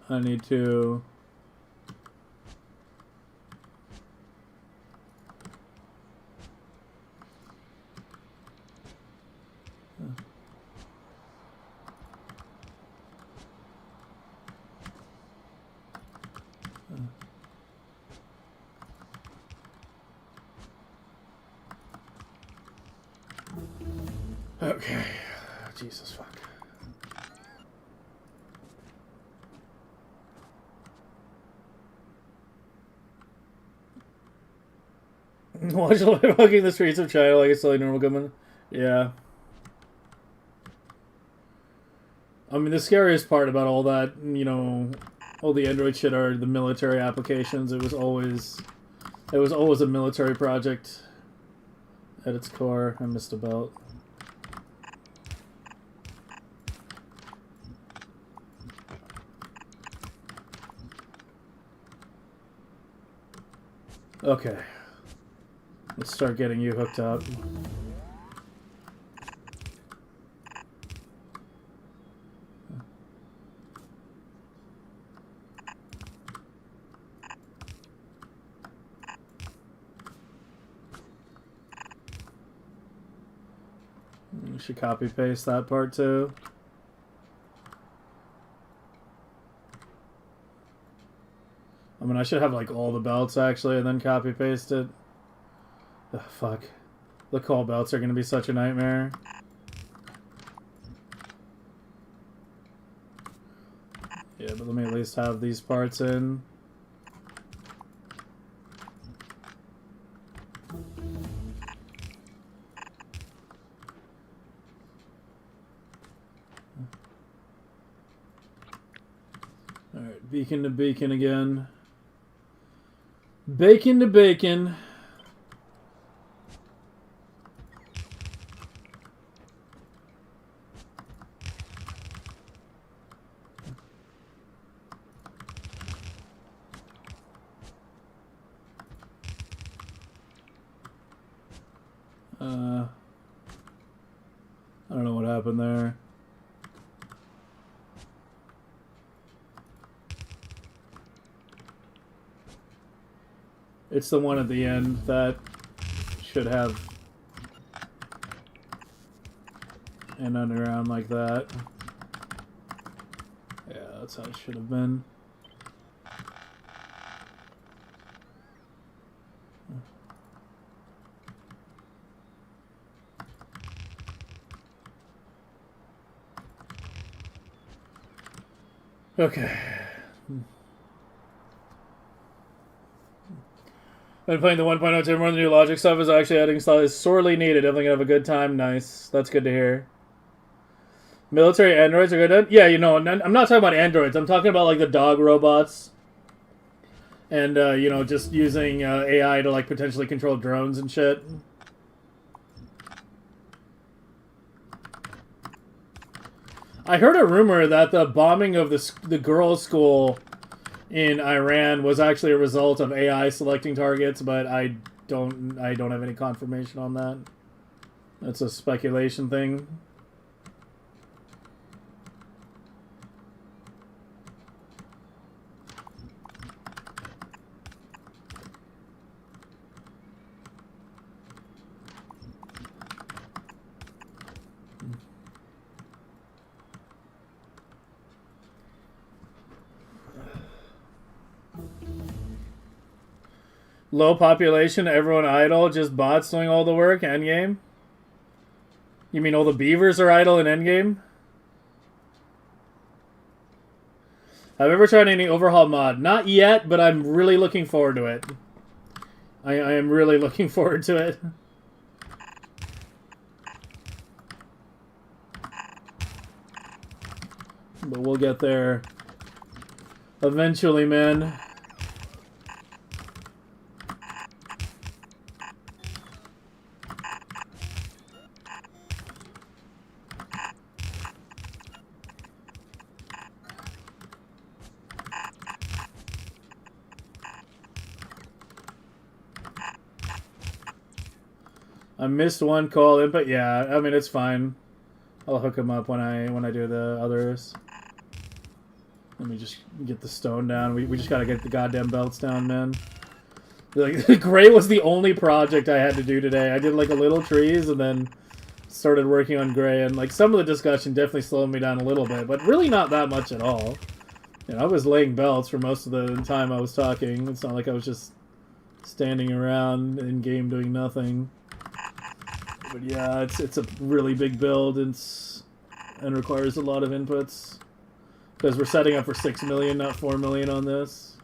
I need to... Okay. Jesus fuck. Watch walking the streets of China like it's like normal government. Yeah. I mean, the scariest part about all that, you know, all the Android shit are the military applications. It was always a military project at its core. I missed a belt. Okay. Let's start getting you hooked up. You should copy paste that part too. I mean, I should have like all the belts actually, and then copy paste it. Ugh, fuck. The call belts are gonna be such a nightmare. Yeah, but let me at least have these parts in. Alright, beacon to beacon again. Bacon to bacon. I don't know what happened there. It's the one at the end that should have an underground like that. Yeah, that's how it should have been. Okay. Been playing the 1.02 more than the new logic stuff is actually adding stuff is sorely needed. Definitely gonna have a good time. Nice. That's good to hear. Military androids are good. Yeah, you know, I'm not talking about androids. I'm talking about like the dog robots. And, you know, just using AI to like potentially control drones and shit. I heard a rumor that the bombing of the girls' school in Iran was actually a result of AI selecting targets, but I don't have any confirmation on that. That's a speculation thing. Low population, everyone idle, just bots doing all the work, endgame? You mean all the beavers are idle in endgame? Have you ever tried any overhaul mod? Not yet, but I'm really looking forward to it. I am really looking forward to it. But we'll get there eventually, man. I missed one call input. Yeah, I mean it's fine. I'll hook him up when I do the others. Let me just get the stone down. We just gotta get the goddamn belts down, man. Like, gray was the only project I had to do today. I did like a little trees and then started working on gray, and like some of the discussion definitely slowed me down a little bit, but really not that much at all. You know, I was laying belts for most of the time I was talking. It's not like I was just standing around in game doing nothing. But yeah, it's a really big build and requires a lot of inputs. Because we're setting up for 6 million, not 4 million on this.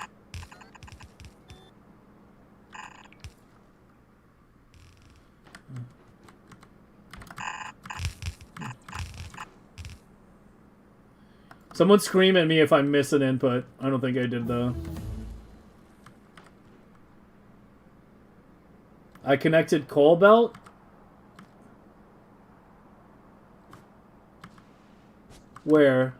Someone scream at me if I miss an input. I don't think I did, though. I connected coal belt. Where?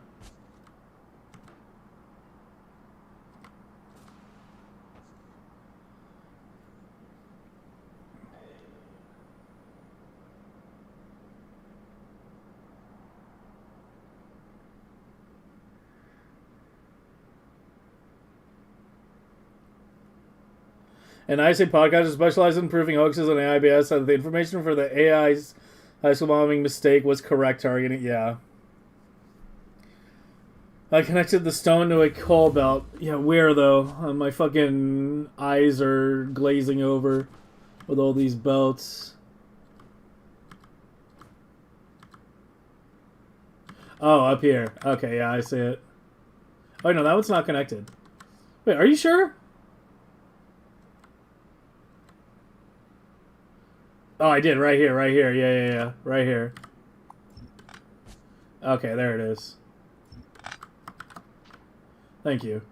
An IC podcast is specialized in proving hoaxes on AIBS that the information for the AI's high school bombing mistake was correct targeting. Yeah. I connected the stone to a coal belt. Yeah, where though? My fucking eyes are glazing over with all these belts. Oh, up here. Okay, yeah, I see it. Oh, no, that one's not connected. Wait, are you sure? Oh, I did. Right here, right here. Yeah. Right here. Okay, there it is. Thank you.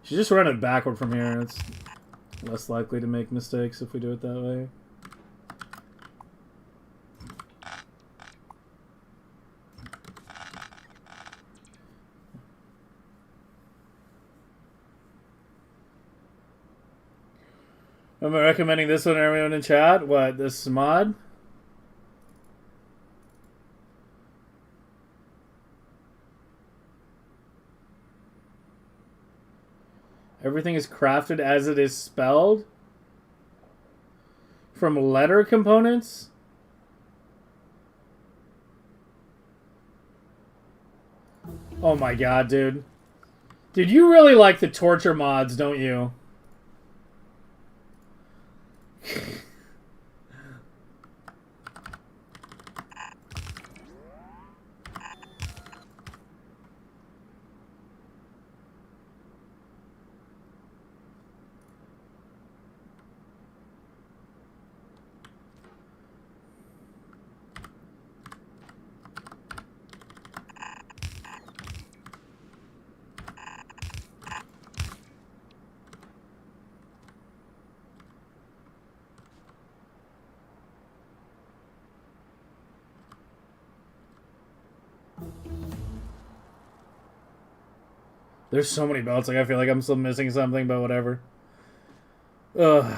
You just run it backward from here. It's less likely to make mistakes if we do it that way. Am I recommending this one to everyone in chat? What, this mod? Everything is crafted as it is spelled? From letter components? Oh my god, dude. Dude, you really like the torture mods, don't you? There's so many belts, like I feel like I'm still missing something, but whatever. Ugh.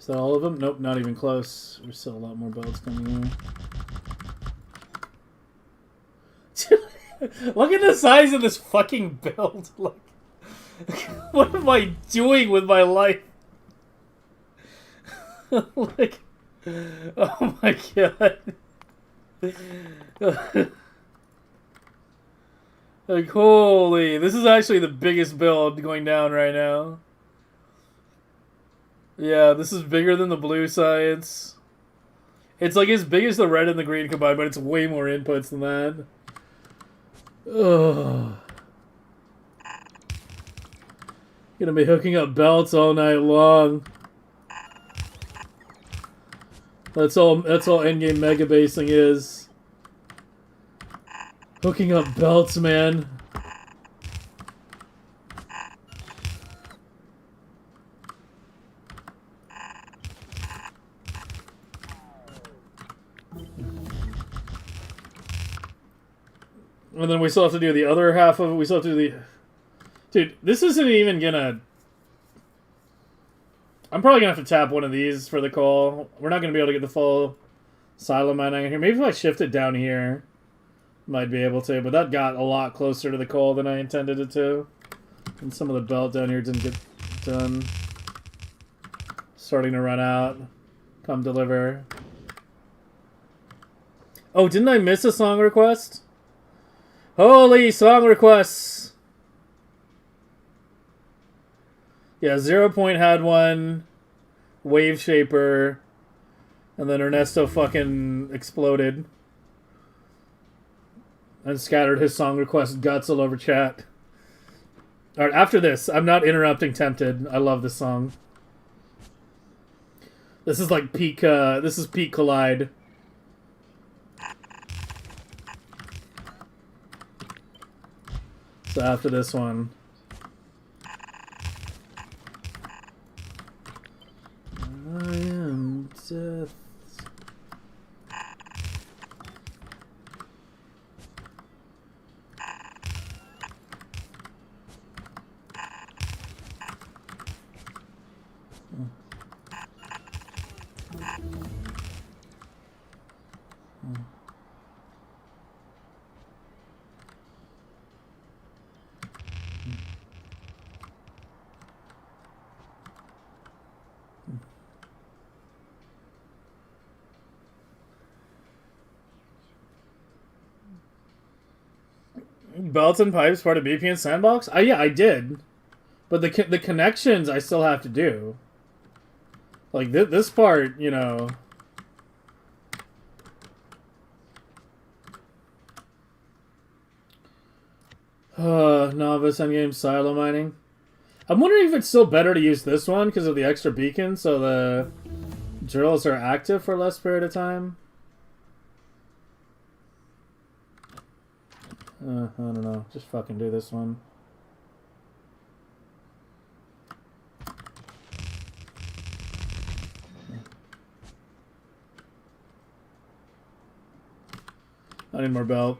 Is that all of them? Nope, not even close. There's still a lot more belts coming in. Look at the size of this fucking build. Like, what am I doing with my life? Like, oh my god. Like, holy. This is actually the biggest build going down right now. Yeah, this is bigger than the blue science. It's like as big as the red and the green combined, but it's way more inputs than that. Ugh. Gonna be hooking up belts all night long. That's all endgame megabasing is. Hooking up belts, man. And then we still have to do the other half of it. We still have to do the... Dude, this isn't even gonna... I'm probably gonna have to tap one of these for the call. We're not gonna be able to get the full silo mining here. Maybe if I shift it down here, might be able to. But that got a lot closer to the call than I intended it to. And some of the belt down here didn't get done. Starting to run out. Come deliver. Oh, didn't I miss a song request? Holy song requests! Yeah, 0 Point had one, Wave Shaper, and then Ernesto fucking exploded. And scattered his song request guts all over chat. Alright, after this, I'm not interrupting Tempted. I love this song. This is like peak, this is peak Collide. So after this one... Belts and pipes part of VPN sandbox? Yeah, I did. But the connections I still have to do. Like, this part, you know... Novice endgame silo mining. I'm wondering if it's still better to use this one because of the extra beacon, so the drills are active for less period of time. I don't know. Just fucking do this one. I need more belt.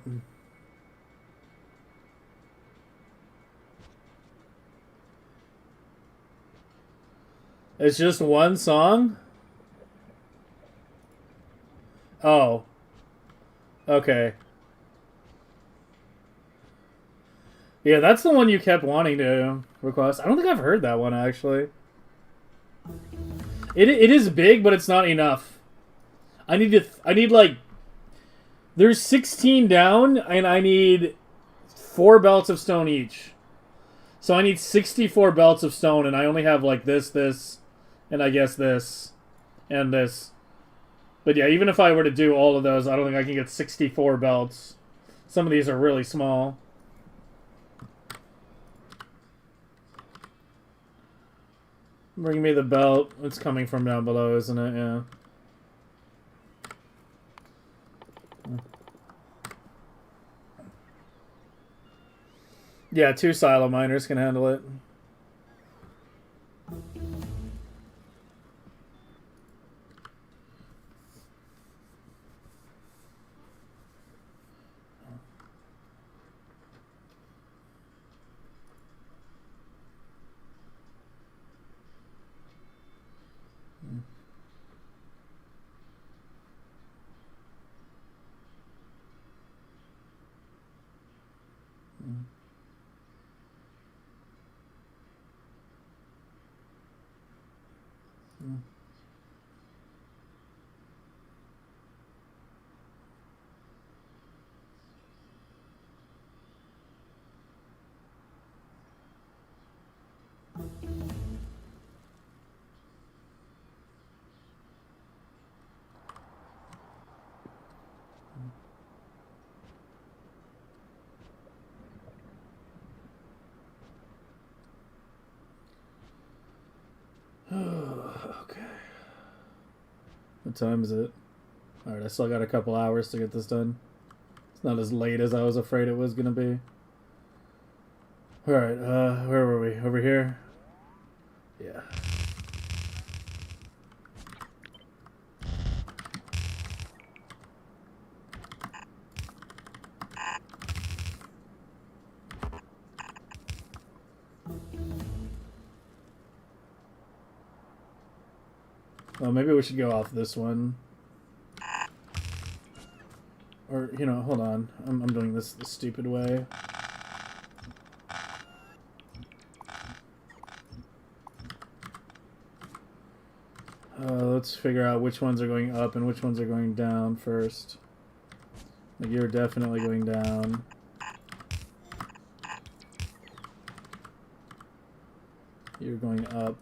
It's just one song? Oh. Okay. Yeah, that's the one you kept wanting to request. I don't think I've heard that one, actually. It is big, but it's not enough. I need like... There's 16 down, and I need 4 belts of stone each. So I need 64 belts of stone, and I only have like this, and I guess this, and this. But yeah, even if I were to do all of those, I don't think I can get 64 belts. Some of these are really small. Bring me the belt. It's coming from down below, isn't it? Yeah. Yeah, 2 silo miners can handle it. Okay. What time is it? Alright, I still got a couple hours to get this done. It's not as late as I was afraid it was gonna be. Alright, where were we? Over here? Yeah. Well, maybe we should go off this one. Or, you know, hold on. I'm doing this the stupid way. Let's figure out which ones are going up and which ones are going down first. Like, you're definitely going down. You're going up.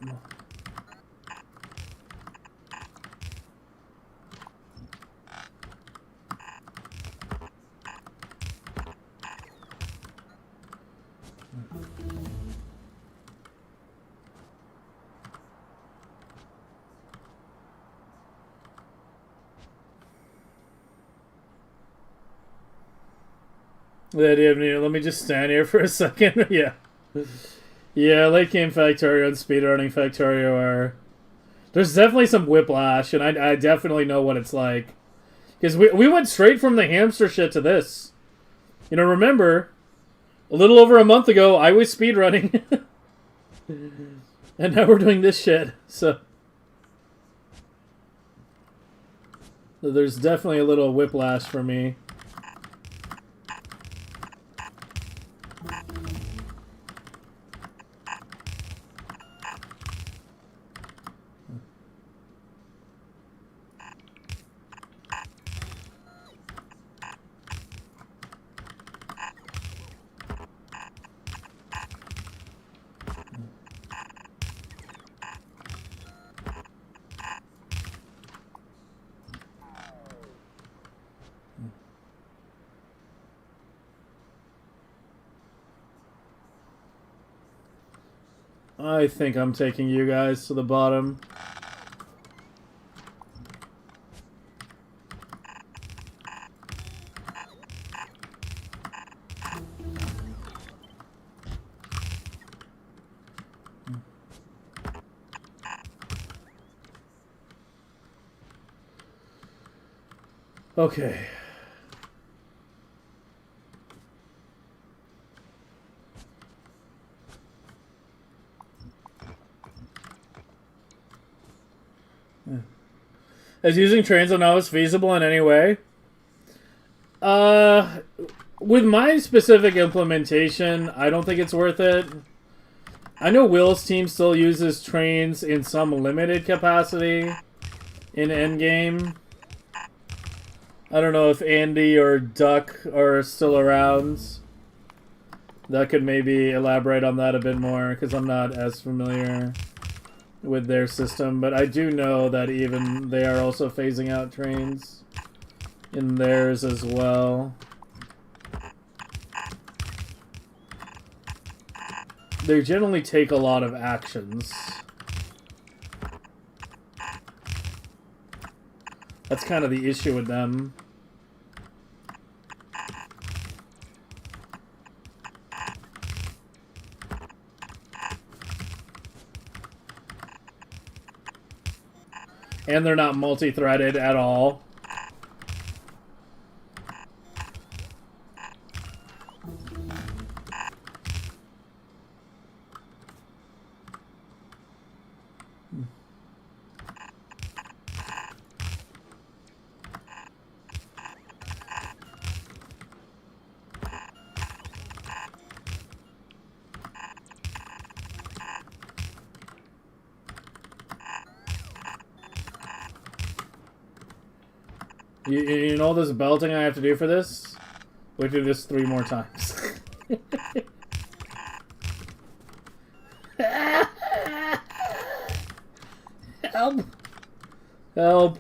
Let me just stand here for a second. Yeah. Yeah, late game Factorio and speedrunning Factorio are... There's definitely some whiplash, and I definitely know what it's like. Because we went straight from the hamster shit to this. You know, remember, a little over a month ago, I was speedrunning. And now we're doing this shit, so... There's definitely a little whiplash for me. I think I'm taking you guys to the bottom. Okay. Is using trains on Novice feasible in any way? With my specific implementation, I don't think it's worth it. I know Will's team still uses trains in some limited capacity in endgame. I don't know if Andy or Duck are still around. That could maybe elaborate on that a bit more, because I'm not as familiar with their system. But I do know that even they are also phasing out trains in theirs as well. They generally take a lot of actions. That's kind of the issue with them. And they're not multi-threaded at all. You know this belting I have to do for this? We do this 3 more times. Help! Help!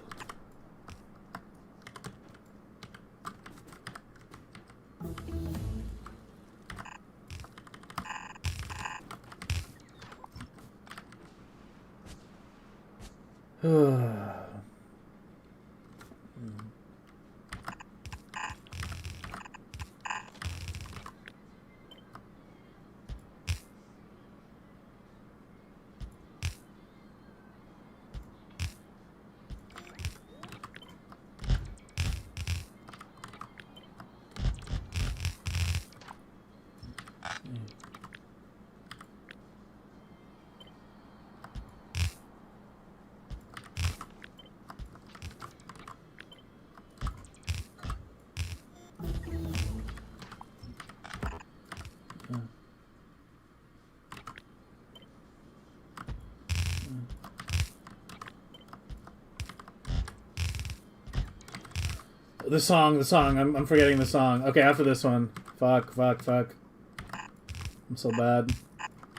The song. I'm forgetting the song. Okay, after this one. Fuck. I'm so bad.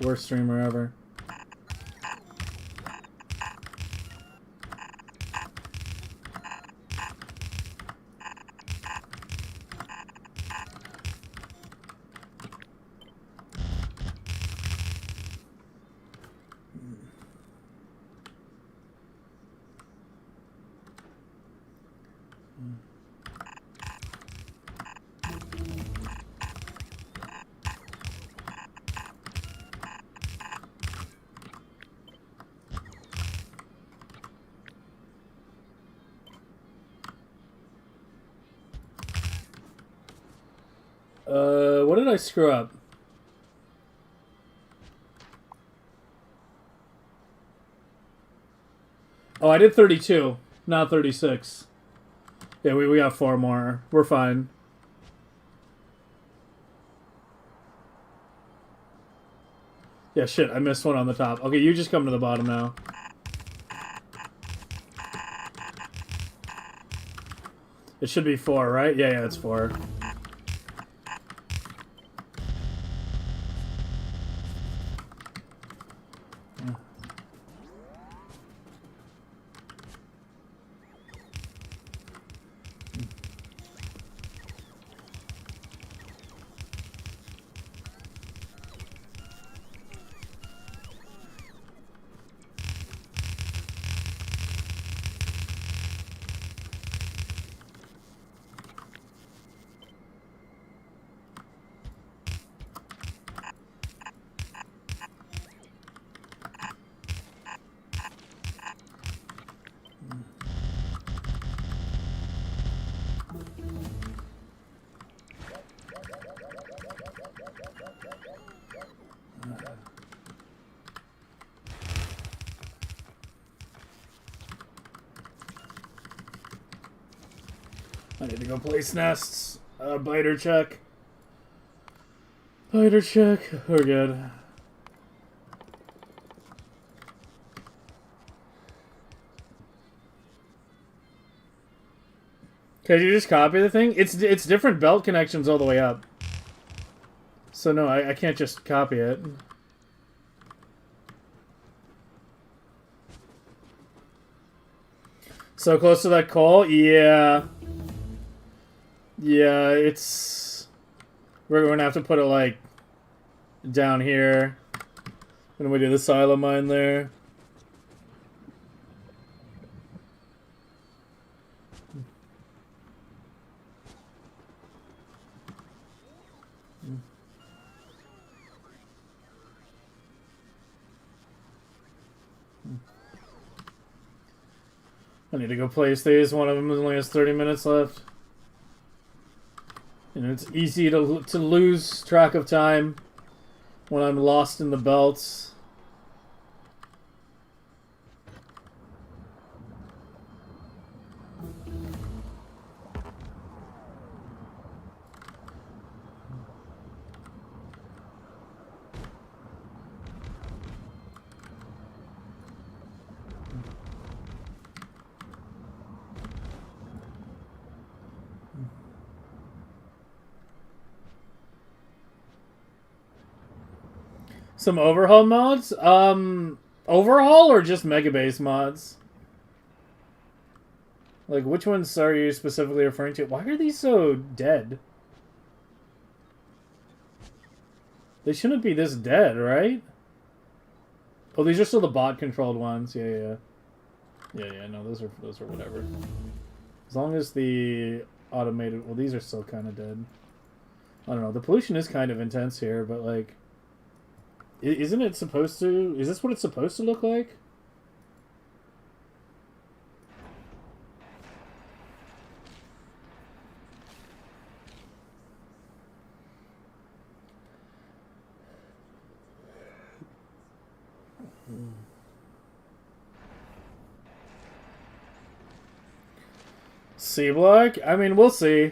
Worst streamer ever. What did I screw up? Oh, I did 32, not 36. Yeah, we got 4 more. We're fine. Yeah, shit, I missed one on the top. Okay, you just come to the bottom now. It should be 4, right? Yeah, it's 4. I need to go place nests. Biter check. Biter check. We're good. Could you just copy the thing? It's different belt connections all the way up. So no, I can't just copy it. So close to that coal? Yeah. Yeah, it's... We're gonna have to put it, like, down here. When we do the silo mine there. I need to go place these. One of them only has 30 minutes left. And it's easy to lose track of time when I'm lost in the belts. Some overhaul mods? Overhaul or just Megabase mods? Like, which ones are you specifically referring to? Why are these so dead? They shouldn't be this dead, right? Oh, these are still the bot-controlled ones. Yeah. No, those are whatever. As long as the automated... Well, these are still kind of dead. I don't know. The pollution is kind of intense here, but, like... Isn't it supposed to... Is this what it's supposed to look like? C-block? I mean, we'll see.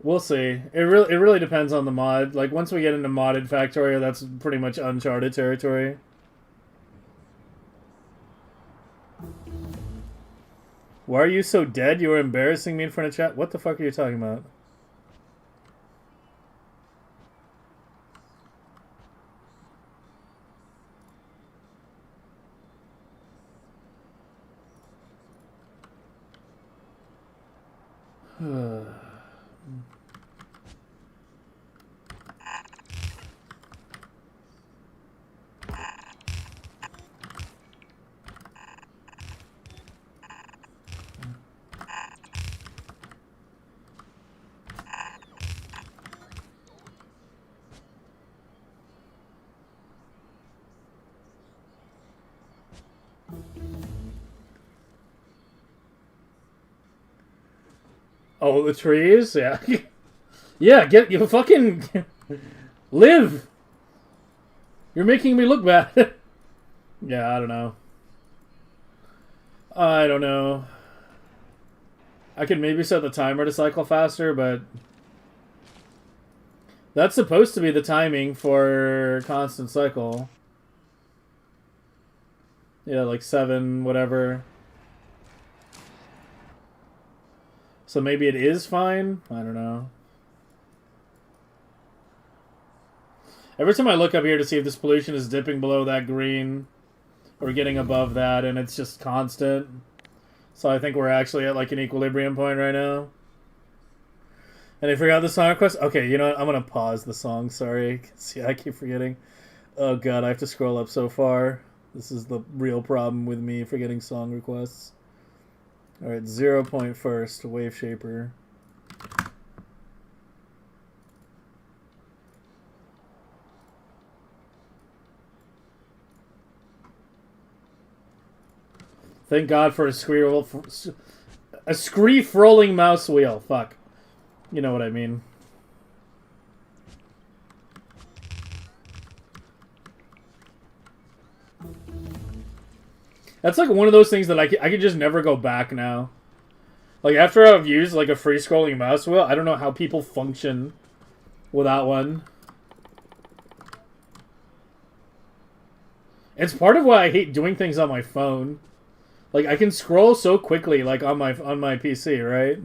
We'll see. It really depends on the mod. Like, once we get into modded Factorio, that's pretty much uncharted territory. Why are you so dead? You were embarrassing me in front of chat? What the fuck are you talking about? Oh, the trees? Yeah. Yeah, you fucking... live! You're making me look bad. Yeah, I don't know. I don't know. I could maybe set the timer to cycle faster, but... That's supposed to be the timing for constant cycle. Yeah, like 7, whatever. So maybe it is fine? I don't know. Every time I look up here to see if this pollution is dipping below that green or getting above that, and it's just constant. So I think we're actually at like an equilibrium point right now. And I forgot the song request? Okay, you know what? I'm going to pause the song. Sorry. See, I keep forgetting. Oh god, I have to scroll up so far. This is the real problem with me forgetting song requests. Alright, 0 point first, Wave Shaper. Thank God for a scree-rolling mouse wheel. Fuck. You know what I mean. That's like one of those things that I could just never go back now. Like, after I've used, like, a free-scrolling mouse wheel, I don't know how people function without one. It's part of why I hate doing things on my phone. Like, I can scroll so quickly, like, on my PC, right?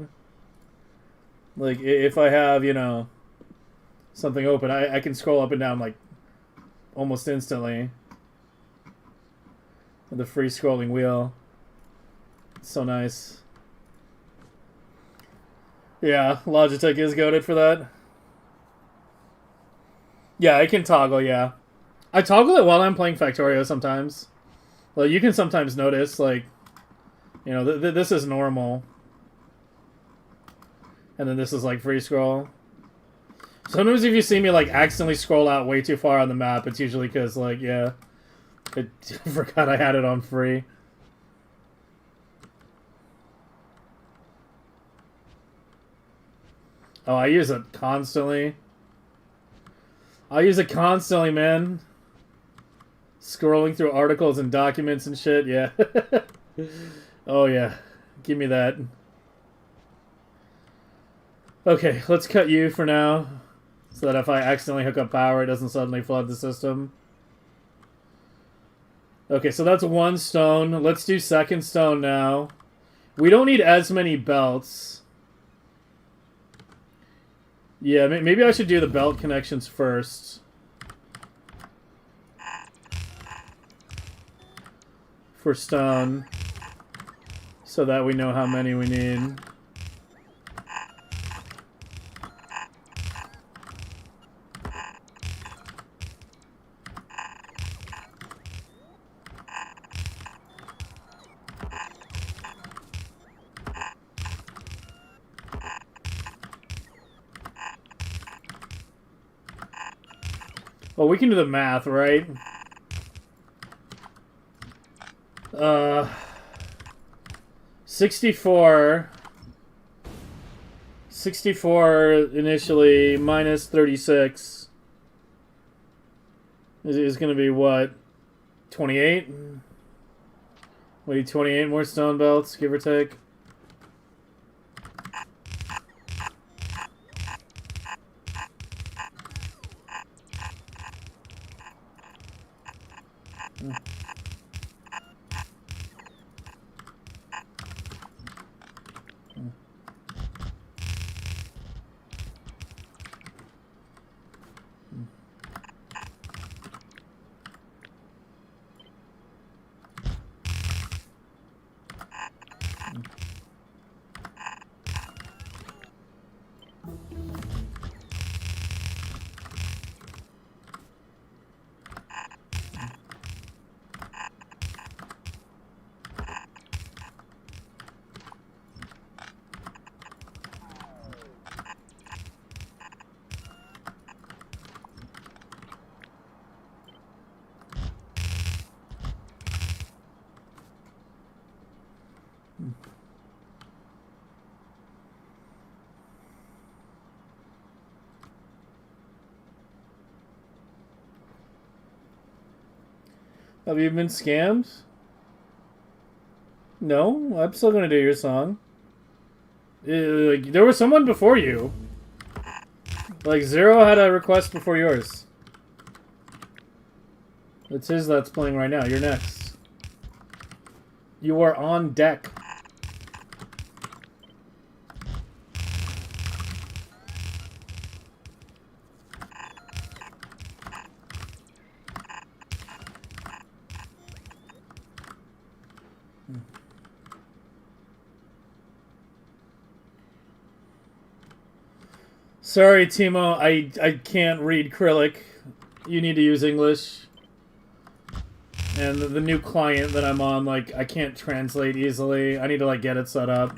Like, if I have, you know, something open, I can scroll up and down, like, almost instantly. With the free-scrolling wheel. It's so nice. Yeah, Logitech is goated for that. Yeah, I can toggle, yeah. I toggle it while I'm playing Factorio sometimes. Well, you can sometimes notice, like, you know, this is normal. And then this is, like, free scroll. Sometimes if you see me, like, accidentally scroll out way too far on the map, it's usually because, like, yeah, I forgot I had it on free. Oh, I use it constantly. I use it constantly, man. Scrolling through articles and documents and shit, yeah. Oh, yeah. Give me that. Okay, let's cut you for now. So that if I accidentally hook up power, it doesn't suddenly flood the system. Okay, so that's one stone. Let's do second stone now. We don't need as many belts. Yeah, maybe I should do the belt connections first. For stone. So that we know how many we need. Well, we can do the math, right? 64. 64 initially minus 36 is going to be what? 28? We need 28 more stone belts, give or take. Have you been scammed? No, I'm still gonna do your song. There was someone before you. Like, Zero had a request before yours. It's his that's playing right now. You're next. You are on deck. Sorry, Timo, I can't read Cyrillic. You need to use English. And the new client that I'm on, like, I can't translate easily. I need to, like, get it set up.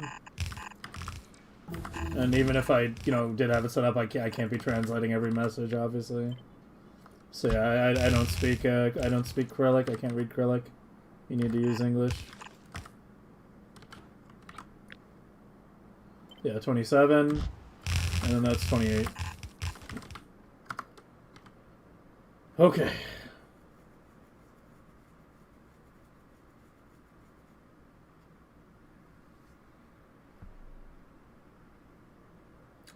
And even if I, you know, did have it set up, I can't be translating every message, obviously. So yeah, I don't speak Cyrillic. I can't read Cyrillic. You need to use English. Yeah, 27. And then that's 28. Okay.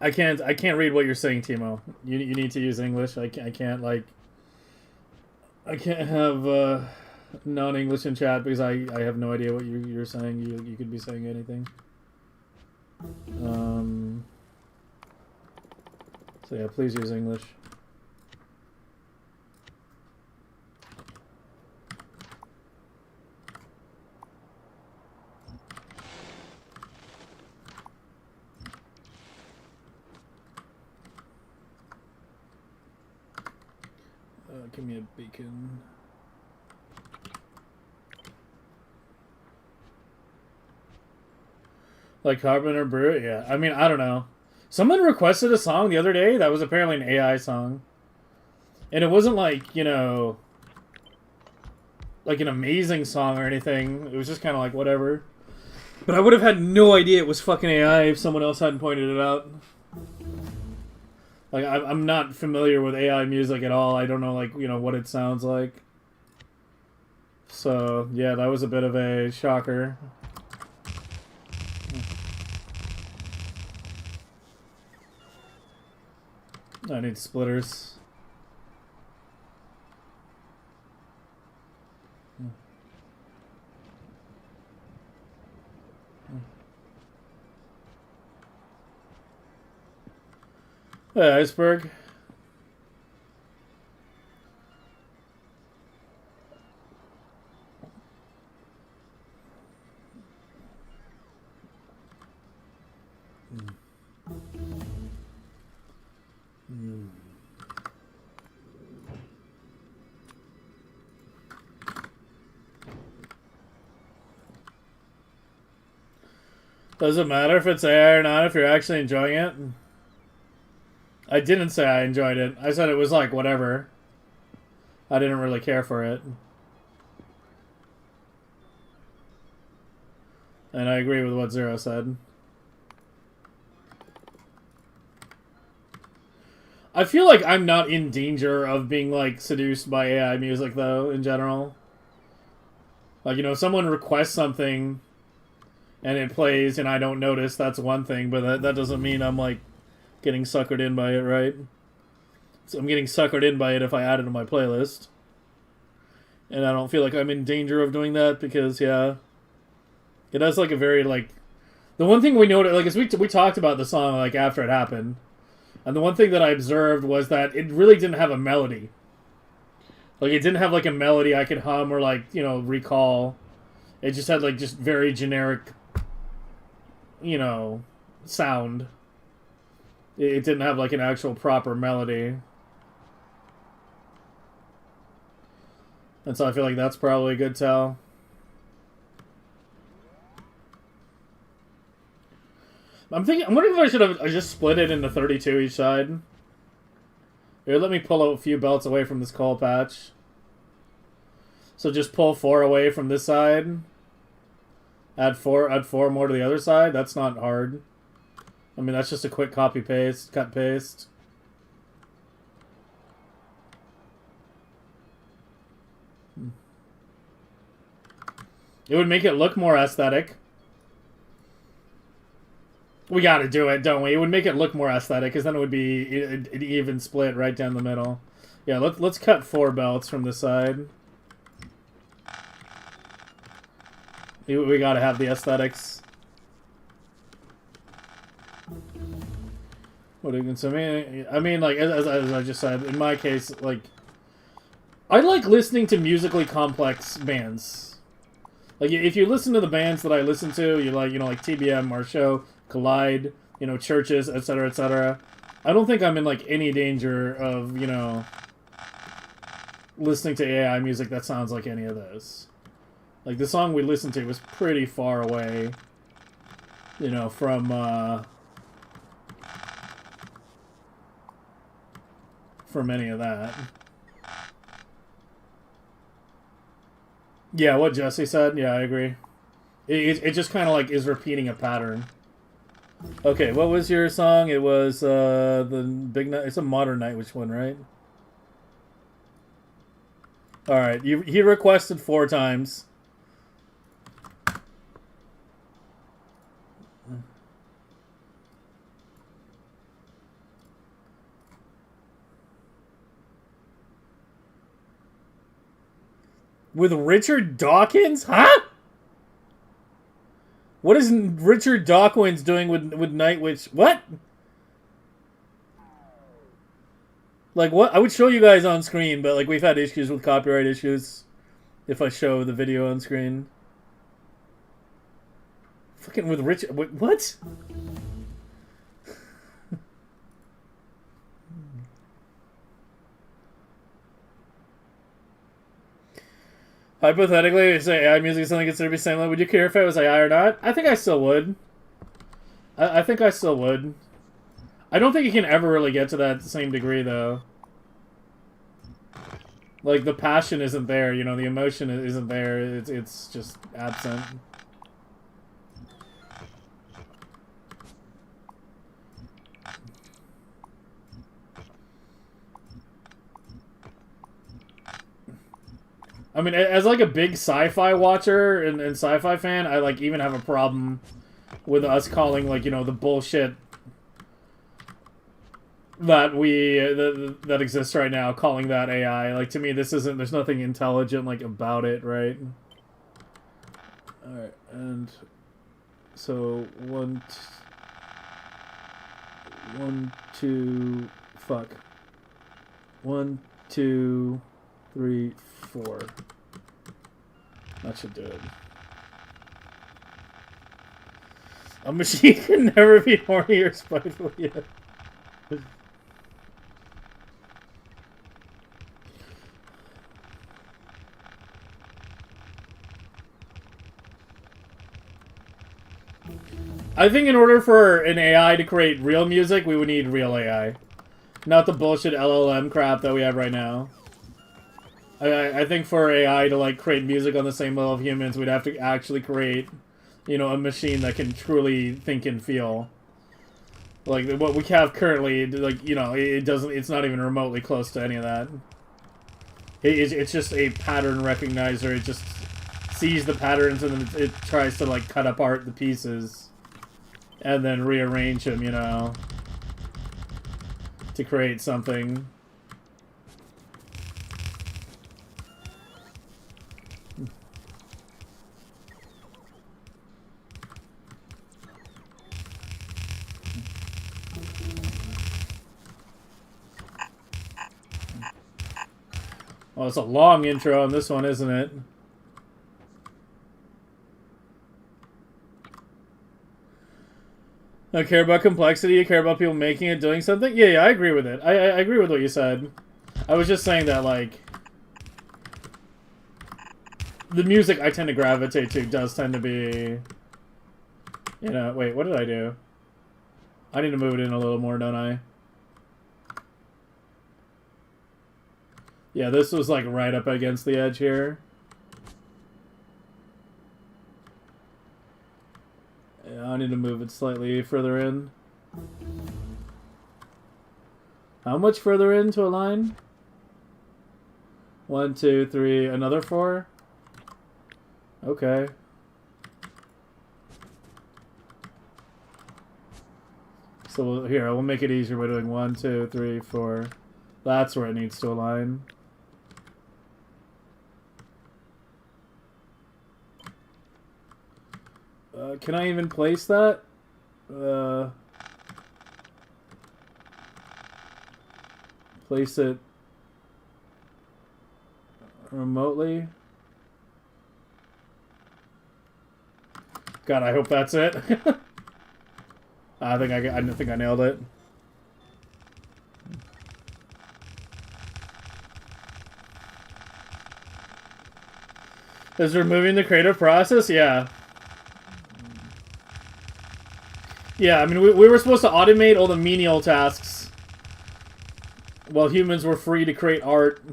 I can't read what you're saying, Timo. You need to use English. I can't like. I can't have non-English in chat because I have no idea what you're saying. You could be saying anything. So yeah, please use English. Give me a beacon. Like Carpenter Brew? Yeah. I mean, I don't know. Someone requested a song the other day that was apparently an AI song. And it wasn't like, you know, like an amazing song or anything. It was just kind of like whatever. But I would have had no idea it was fucking AI if someone else hadn't pointed it out. Like, I'm not familiar with AI music at all. I don't know, like, you know, what it sounds like. So, yeah, that was a bit of a shocker. I need splitters. Hey, Iceberg. Does it matter if it's AI or not if you're actually enjoying it? I didn't say I enjoyed it. I said it was like whatever. I didn't really care for it. And I agree with what Zero said. I feel like I'm not in danger of being like seduced by AI music though, in general. Like, you know, if someone requests something and it plays and I don't notice, that's one thing, but that doesn't mean I'm like getting suckered in by it, right? So I'm getting suckered in by it if I add it to my playlist. And I don't feel like I'm in danger of doing that because, yeah, it has like a very like... The one thing we noticed, like, is we talked about the song like after it happened. And the one thing that I observed was that it really didn't have a melody. Like, it didn't have like a melody I could hum or like, you know, recall. It just had like just very generic, you know, sound. It didn't have like an actual proper melody. And so I feel like that's probably a good tell. I'm wondering if I should have just split it into 32 each side. Here, let me pull a few belts away from this coal patch. So just pull 4 away from this side. Add 4 more to the other side. That's not hard. I mean, that's just a quick copy paste, cut paste. It would make it look more aesthetic. We gotta do it, don't we? It would make it look more aesthetic, because then it would be an even split right down the middle. Yeah, let's cut 4 belts from the side. We gotta have the aesthetics. What are you gonna say? I mean, like, as I just said, in my case, like, I like listening to musically complex bands. Like, if you listen to the bands that I listen to, you like, you know, like TBM, Marshall, Collide, you know, Churches, etc., etc. I don't think I'm in, like, any danger of, you know, listening to AI music that sounds like any of those. Like, the song we listened to was pretty far away, you know, from any of that. Yeah, what Jesse said, yeah, I agree. It just kind of, like, is repeating a pattern. Okay, what was your song? It was, the Big Night. It's a Modern Night, which one, right? Alright, he requested 4 times. With Richard Dawkins? Huh? What is Richard Dawkins doing with Night Witch? What? Like, what? I would show you guys on screen, but, like, we've had issues with copyright issues if I show the video on screen. Fucking with Richard... What? Hypothetically, say AI music is something considered to be same level. Would you care if it was AI or not? I think I still would. I think I still would. I don't think you can ever really get to that same degree, though. Like, the passion isn't there, you know, the emotion isn't there. It's just absent. I mean, as like a big sci-fi watcher and sci-fi fan, I like even have a problem with us calling, like, you know, the bullshit that that exists right now, calling that AI. Like, to me, this isn't, there's nothing intelligent, like, about it, right? Alright, and so one, two, three, 4. That should do it. A machine can never be horny or spiteful yet. I think in order for an AI to create real music, we would need real AI. Not the bullshit LLM crap that we have right now. I think for AI to, like, create music on the same level of humans, we'd have to actually create, you know, a machine that can truly think and feel. Like, what we have currently, like, you know, it's not even remotely close to any of that. It's just a pattern recognizer. It just sees the patterns and then it tries to, like, cut apart the pieces and then rearrange them, you know, to create something. Well, it's a long intro on this one, isn't it? I care about complexity. I care about people making it, doing something. Yeah, I agree with it. I agree with what you said. I was just saying that, like, the music I tend to gravitate to does tend to be, you know, wait, what did I do? I need to move it in a little more, don't I? Yeah, this was, like, right up against the edge here. Yeah, I need to move it slightly further in. How much further into a line? 1, 2, 3, another 4? Okay. So here, we'll make it easier by doing 1, 2, 3, 4. That's where it needs to align. Can I even place that? Place it remotely. God, I hope that's it. I think I nailed it. Is removing the creative process? Yeah. Yeah, I mean, we were supposed to automate all the menial tasks while humans were free to create art.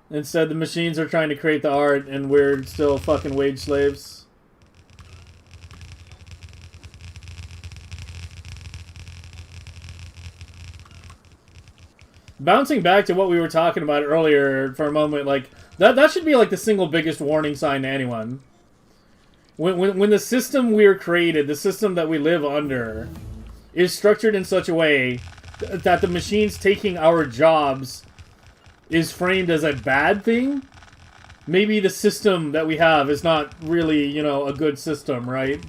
Instead, the machines are trying to create the art, and we're still fucking wage slaves. Bouncing back to what we were talking about earlier for a moment, like, that should be, like, the single biggest warning sign to anyone. When the system we're created, the system that we live under, is structured in such a way that the machines taking our jobs is framed as a bad thing, maybe the system that we have is not really, you know, a good system, right?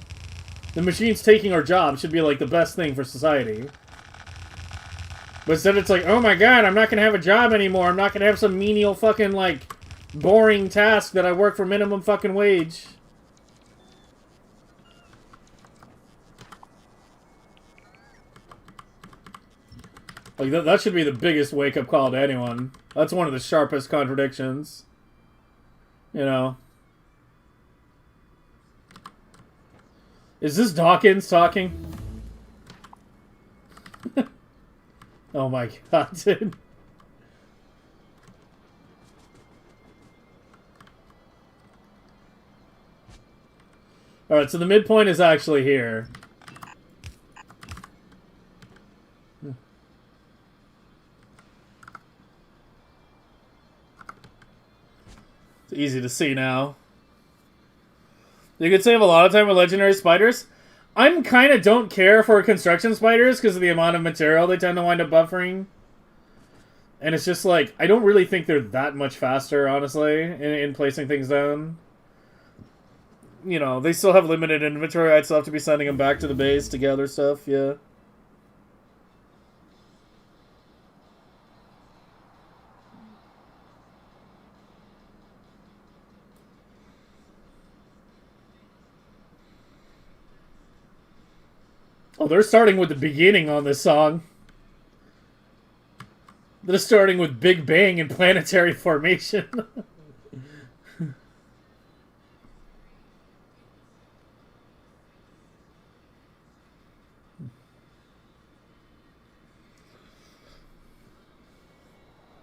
The machines taking our job should be, like, the best thing for society. But instead it's like, oh my god, I'm not gonna have a job anymore. I'm not gonna have some menial fucking, like, boring task that I work for minimum fucking wage. Like, that should be the biggest wake-up call to anyone. That's one of the sharpest contradictions. You know. Is this Dawkins talking? Oh my god, dude. Alright, so the midpoint is actually here. It's easy to see now. You could save a lot of time with legendary spiders. I'm kind of don't care for construction spiders because of the amount of material they tend to wind up buffering. And it's just like, I don't really think they're that much faster, honestly, in placing things down. You know, they still have limited inventory. I'd still have to be sending them back to the base to gather stuff, yeah. Oh, they're starting with the beginning on this song. They're starting with Big Bang and planetary formation.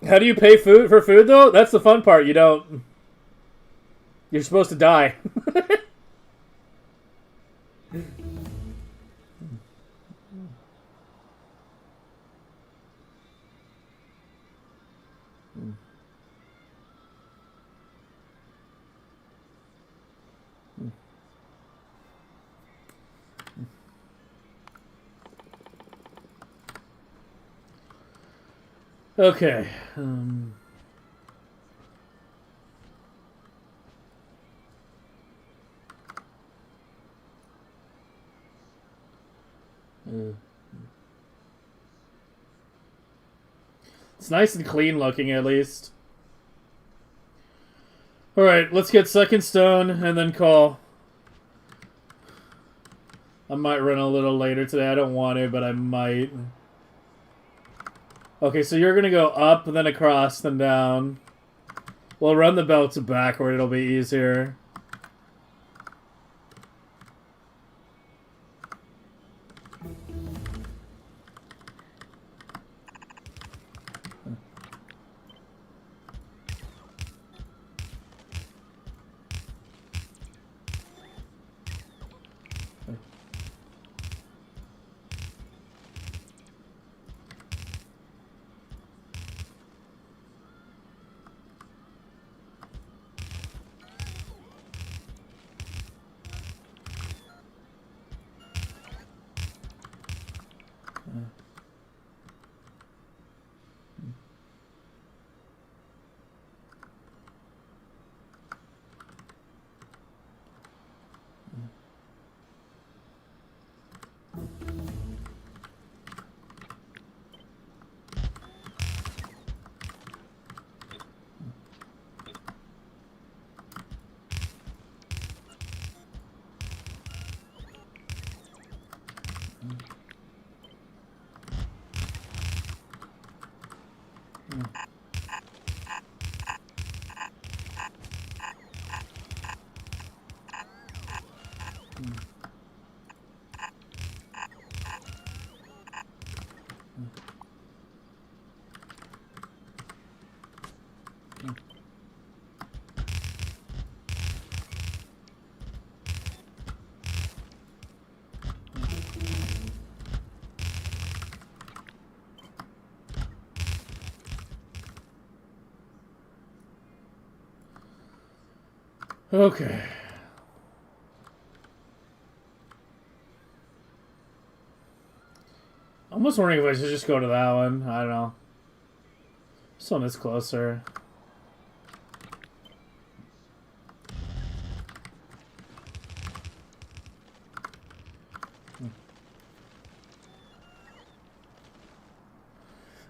How do you pay for food, though? That's the fun part. You don't... You're supposed to die. Okay. It's nice and clean looking, at least. Alright, let's get second stone and then call. I might run a little later today. I don't want to, but I might. Okay, so you're gonna go up, then across, then down. We'll run the belts backward. It'll be easier. Okay. I'm almost wondering if I should just go to that one. I don't know. This one is closer.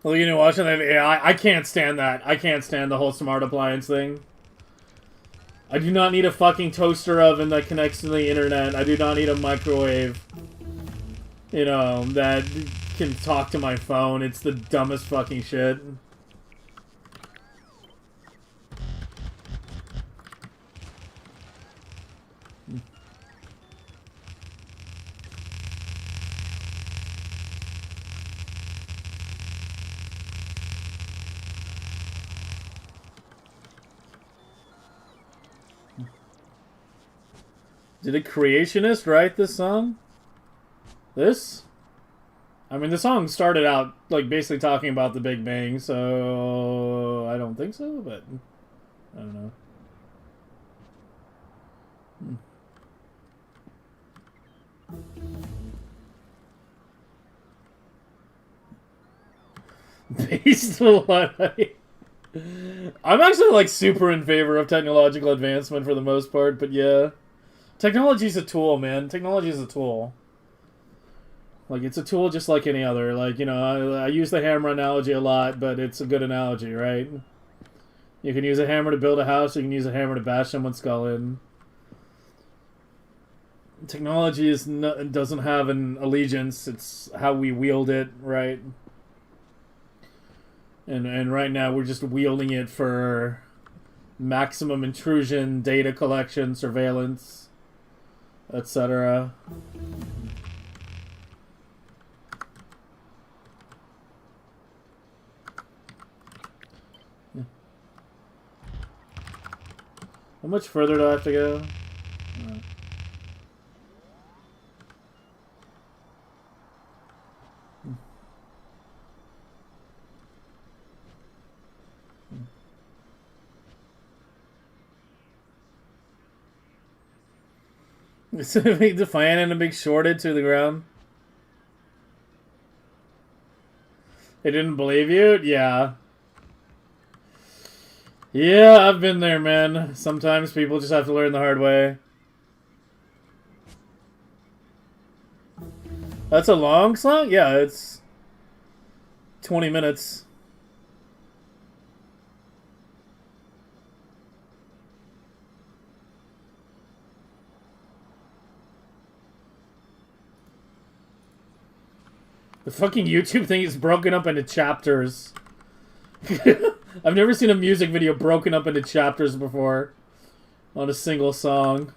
Well, you know, watching that AI, I can't stand that. I can't stand the whole smart appliance thing. I do not need a fucking toaster oven that connects to the internet. I do not need a microwave, you know, that can talk to my phone. It's the dumbest fucking shit. Did a creationist write this song? This? I mean, the song started out, like, basically talking about the Big Bang, so... I don't think so, but... I don't know. Based a lot. I'm actually, like, super in favor of technological advancement for the most part, but yeah. Technology's a tool, man. Technology's a tool. Like, it's a tool just like any other. Like, you know, I use the hammer analogy a lot, but it's a good analogy, right? You can use a hammer to build a house, you can use a hammer to bash someone's skull in. Technology doesn't have an allegiance, it's how we wield it, right? And right now we're just wielding it for maximum intrusion, data collection, surveillance, etc. How much further do I have to go? Is it a big defiant and a big shorted to the ground? They didn't believe you? Yeah. Yeah, I've been there, man. Sometimes people just have to learn the hard way. That's a long song? Yeah, it's 20 minutes. The fucking YouTube thing is broken up into chapters. I've never seen a music video broken up into chapters before on a single song.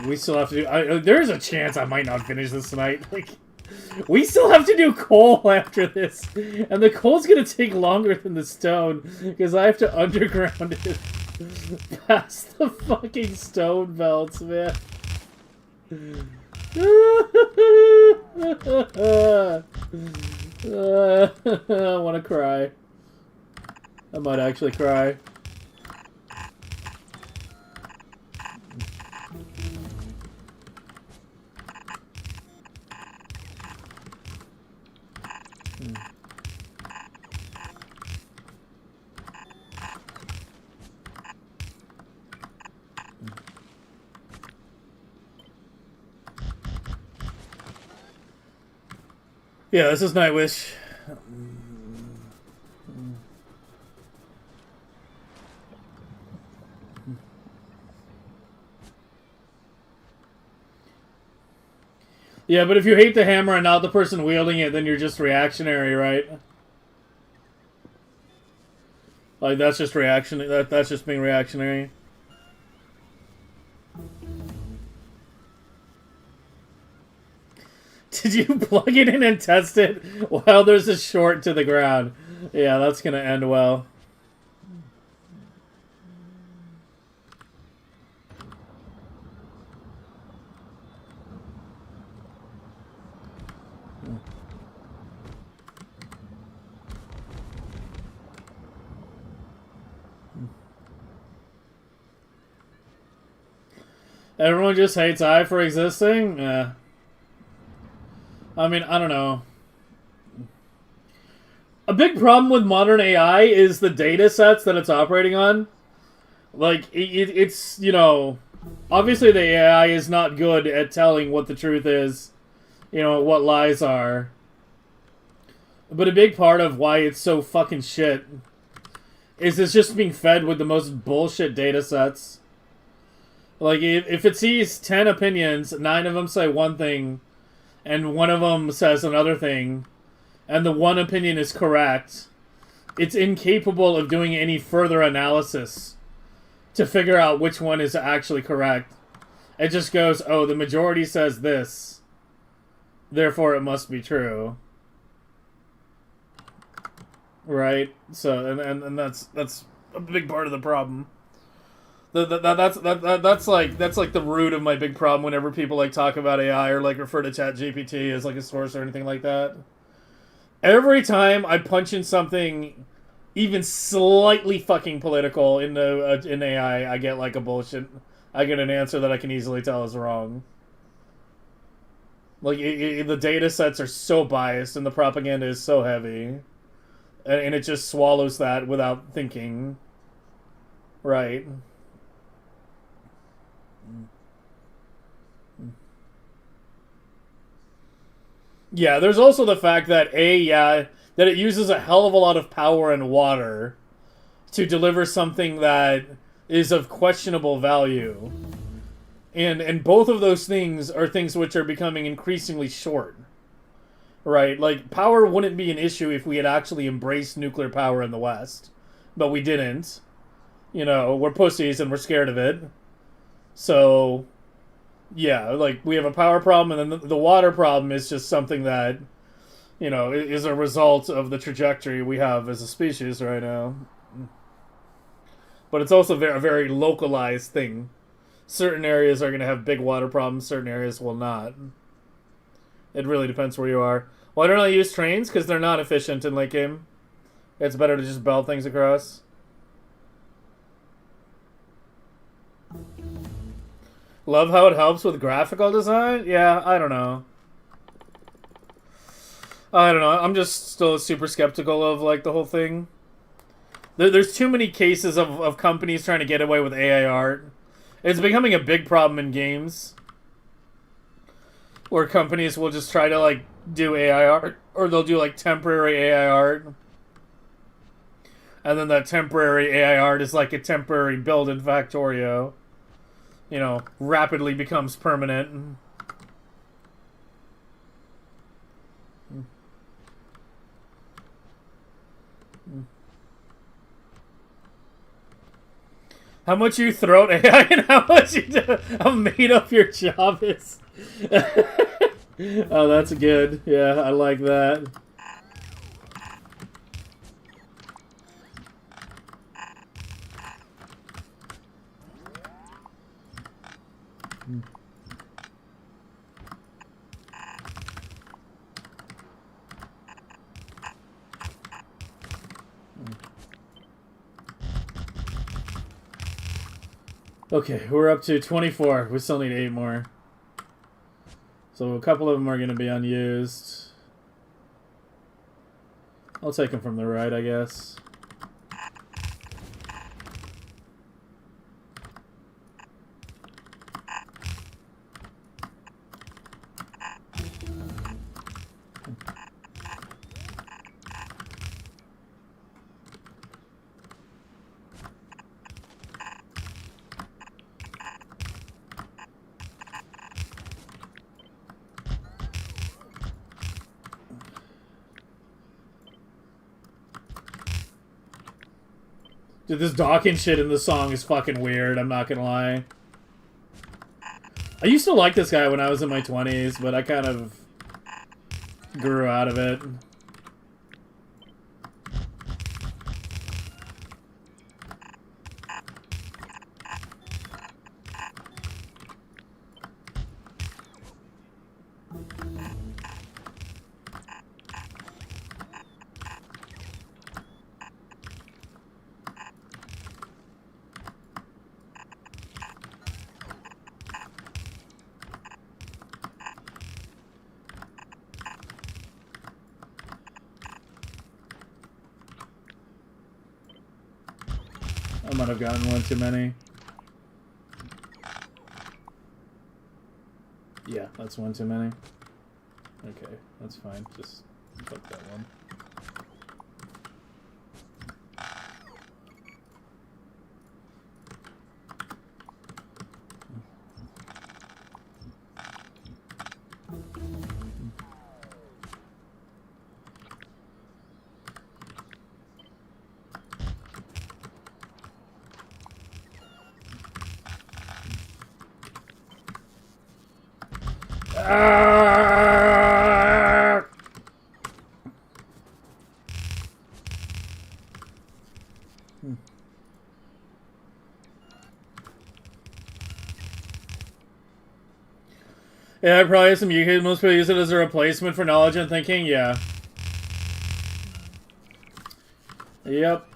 We still have to do... there's a chance I might not finish this tonight. Like, we still have to do coal after this. And the coal's gonna take longer than the stone. Because I have to underground it past the fucking stone belts, man. I want to cry. I might actually cry. Yeah, this is Nightwish. Yeah, but if you hate the hammer and not the person wielding it, then you're just reactionary, right? Like, that's just reaction. That's just being reactionary. Did you plug it in and test it while there's a short to the ground? Yeah, that's gonna end well. Everyone just hates I for existing? Yeah. I mean, I don't know. A big problem with modern AI is the data sets that it's operating on. Like, it's, you know, obviously the AI is not good at telling what the truth is, you know, what lies are. But a big part of why it's so fucking shit is it's just being fed with the most bullshit data sets. Like, if it sees 10 opinions, 9 of them say one thing, and one of them says another thing, and the one opinion is correct, it's incapable of doing any further analysis to figure out which one is actually correct. It just goes, oh, the majority says this, therefore it must be true. Right? So, and that's a big part of the problem. That's like the root of my big problem whenever people like talk about AI or like refer to ChatGPT as like a source or anything like that. Every time I punch in something even slightly fucking political in AI, I get like a bullshit. I get an answer that I can easily tell is wrong. Like the data sets are so biased and the propaganda is so heavy, and it just swallows that without thinking. Right. Yeah, there's also the fact that that it uses a hell of a lot of power and water to deliver something that is of questionable value. And both of those things are things which are becoming increasingly short. Right? Like, power wouldn't be an issue if we had actually embraced nuclear power in the West. But we didn't. You know, we're pussies and we're scared of it. So, yeah, like, we have a power problem, and then the water problem is just something that, you know, is a result of the trajectory we have as a species right now. But it's also a very localized thing. Certain areas are going to have big water problems, certain areas will not. It really depends where you are. Why don't I use trains? Because they're not efficient in late game. It's better to just belt things across. Love how it helps with graphical design? Yeah, I don't know. I'm just still super skeptical of, like, the whole thing. There's too many cases of companies trying to get away with AI art. It's becoming a big problem in games. Where companies will just try to, like, do AI art. Or they'll do, like, temporary AI art. And then that temporary AI art is like a temporary build in Factorio. You know, rapidly becomes permanent. How much you throat AI and how much how made up your job is. Oh, that's good. Yeah, I like that. Okay, we're up to 24. We still need 8 more. So a couple of them are going to be unused. I'll take them from the right, I guess. Dude, this docking shit in the song is fucking weird, I'm not gonna lie. I used to like this guy when I was in my 20s, but I kind of grew out of it. I might have gotten one too many. Yeah, that's one too many. Okay, that's fine. Just fuck that one. Yeah, probably some UK. Most people use it as a replacement for knowledge and thinking. Yeah. Yep.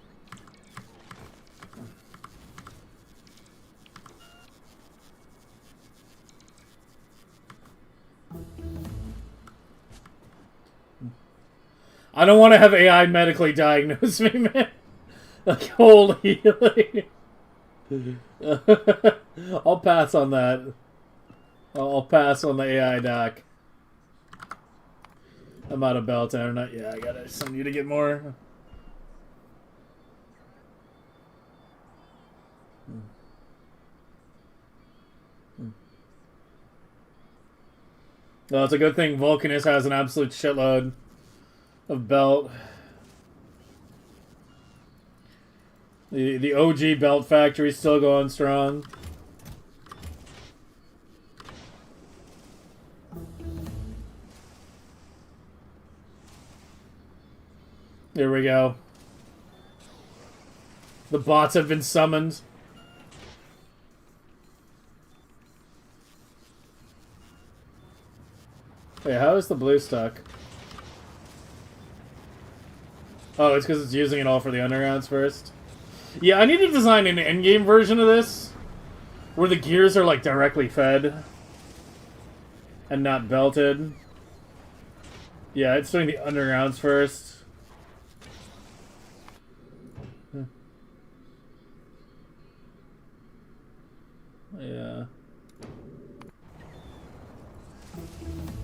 I don't want to have AI medically diagnose me, man. Like, holy. I'll pass on that. I'll pass on the AI doc. I'm out of belt internet. Yeah, I gotta send you to get more. Well, it's a good thing Vulcanus has an absolute shitload of belt. The OG belt factory's still going strong. There we go. The bots have been summoned. Wait, how is the blue stuck? Oh, it's because it's using it all for the undergrounds first. Yeah, I need to design an endgame version of this where the gears are like directly fed and not belted. Yeah, it's doing the undergrounds first. Yeah.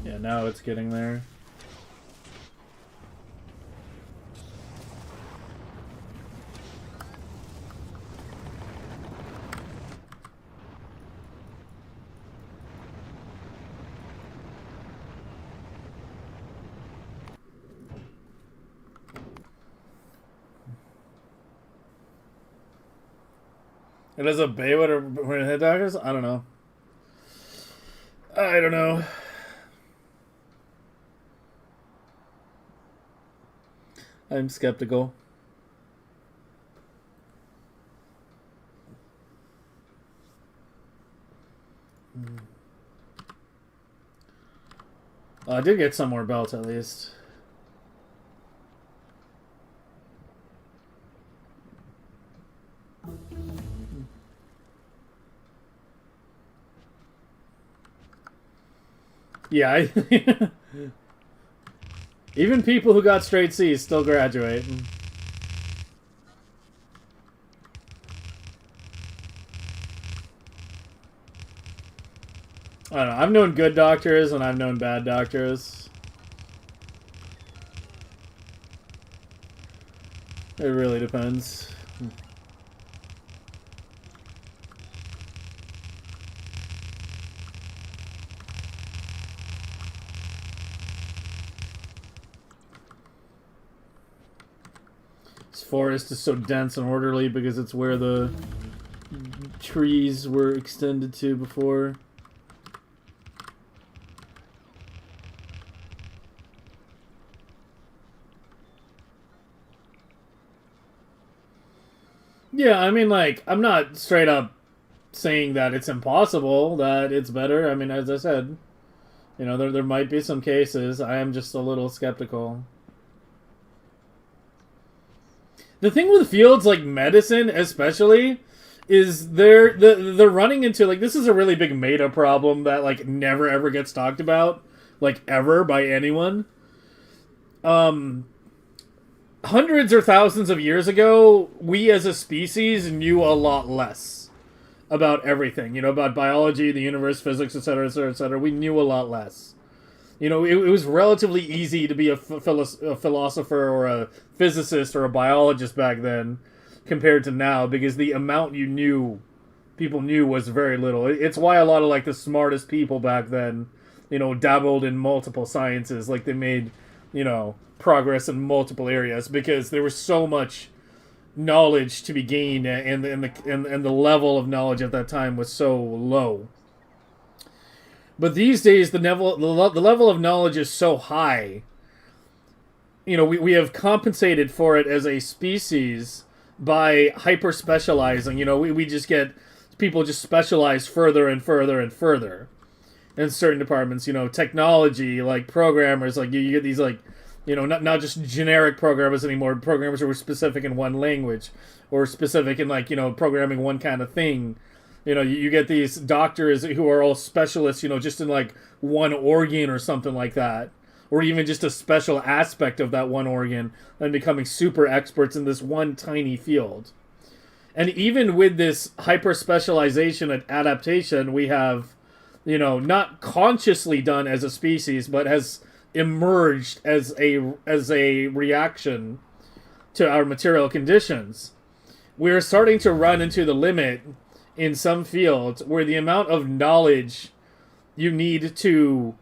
Yeah, now it's getting there. It is a Baywood or head doctors? I don't know. I don't know. I'm skeptical. I did get some more belts at least. Yeah, even people who got straight C's still graduate. I don't know. I've known good doctors and I've known bad doctors. It really depends. This forest is so dense and orderly because it's where the trees were extended to before. Yeah, I mean, like, I'm not straight up saying that it's impossible, that it's better. I mean, as I said, you know, there might be some cases. I am just a little skeptical. The thing with fields like medicine, especially, is they're running into, like, this is a really big meta problem that, like, never ever gets talked about, like, ever by anyone. Hundreds or thousands of years ago, we as a species knew a lot less about everything, you know, about biology, the universe, physics, etc., etc., etc. We knew a lot less. You know, it was relatively easy to be a philosopher or a physicist or a biologist back then compared to now, because the amount people knew was very little. It's why a lot of, like, the smartest people back then, you know, dabbled in multiple sciences. Like, they made, you know, progress in multiple areas because there was so much knowledge to be gained, and the level of knowledge at that time was so low. But these days, the level of knowledge is so high. You know, we have compensated for it as a species by hyper specializing. You know, we just get people just specialize further and further and further in certain departments. You know, technology, like programmers, like you get these, like, you know, not just generic programmers anymore. Programmers who are specific in one language or specific in, like, you know, programming one kind of thing. You know, you get these doctors who are all specialists, you know, just in, like, one organ or something like that. Or even just a special aspect of that one organ, and becoming super experts in this one tiny field. And even with this hyper-specialization and adaptation, we have, you know, not consciously done as a species, but has emerged as a reaction to our material conditions. We're starting to run into the limit in some fields where the amount of knowledge you need to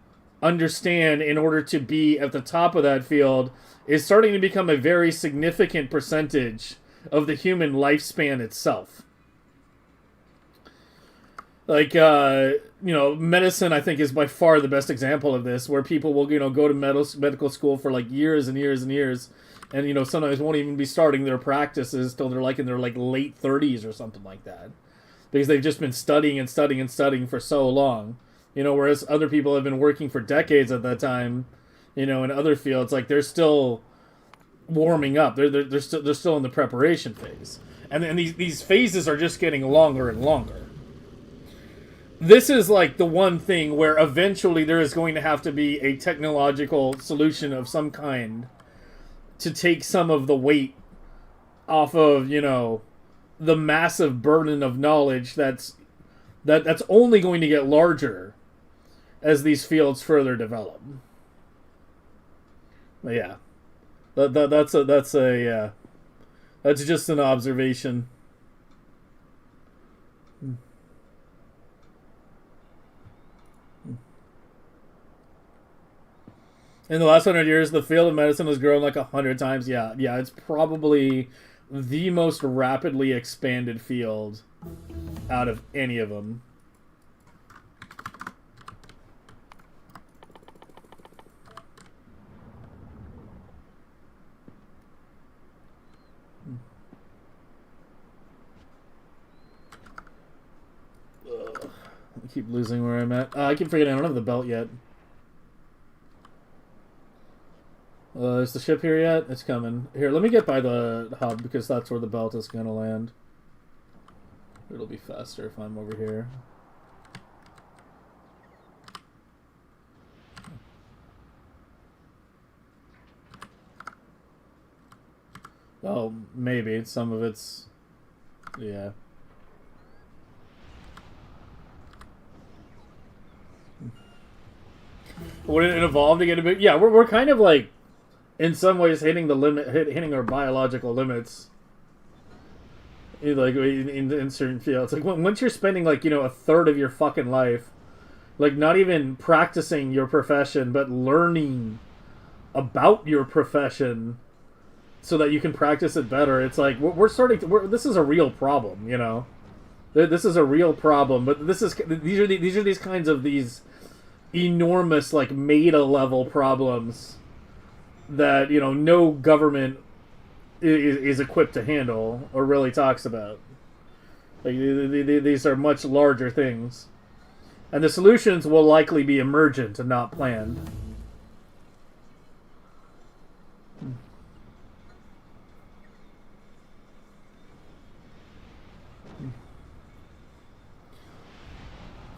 understand in order to be at the top of that field is starting to become a very significant percentage of the human lifespan itself. Like, you know, medicine, I think, is by far the best example of this, where people will, you know, go to medical school for, like, years and years and years, and, you know, sometimes won't even be starting their practices till they're, like, in their, like, late 30s or something like that, because they've just been studying and studying and studying for so long. You know, whereas other people have been working for decades at that time, you know, in other fields, like, they're still warming up. They're still in the preparation phase. And these phases are just getting longer and longer. This is, like, the one thing where eventually there is going to have to be a technological solution of some kind to take some of the weight off of, you know, the massive burden of knowledge that's only going to get larger as these fields further develop. But yeah, that's just an observation. In the last 100 years, the field of medicine has grown like 100 times. Yeah, it's probably the most rapidly expanded field out of any of them. I keep losing where I'm at. I keep forgetting I don't have the belt yet. Is the ship here yet? It's coming. Here, let me get by the hub, because that's where the belt is going to land. It'll be faster if I'm over here. Oh, maybe. Some of it's... yeah. Would it evolve to get a bit... yeah, we're kind of, like, in some ways hitting the limit, hitting our biological limits. Like, in certain fields. Like, once you're spending, like, you know, a third of your fucking life, like, not even practicing your profession, but learning about your profession so that you can practice it better. It's like, we're starting to... this is a real problem, you know? This is a real problem, but these are these kinds of these enormous, like, meta level problems that, you know, no government is equipped to handle or really talks about. Like these are much larger things, and the solutions will likely be emergent and not planned.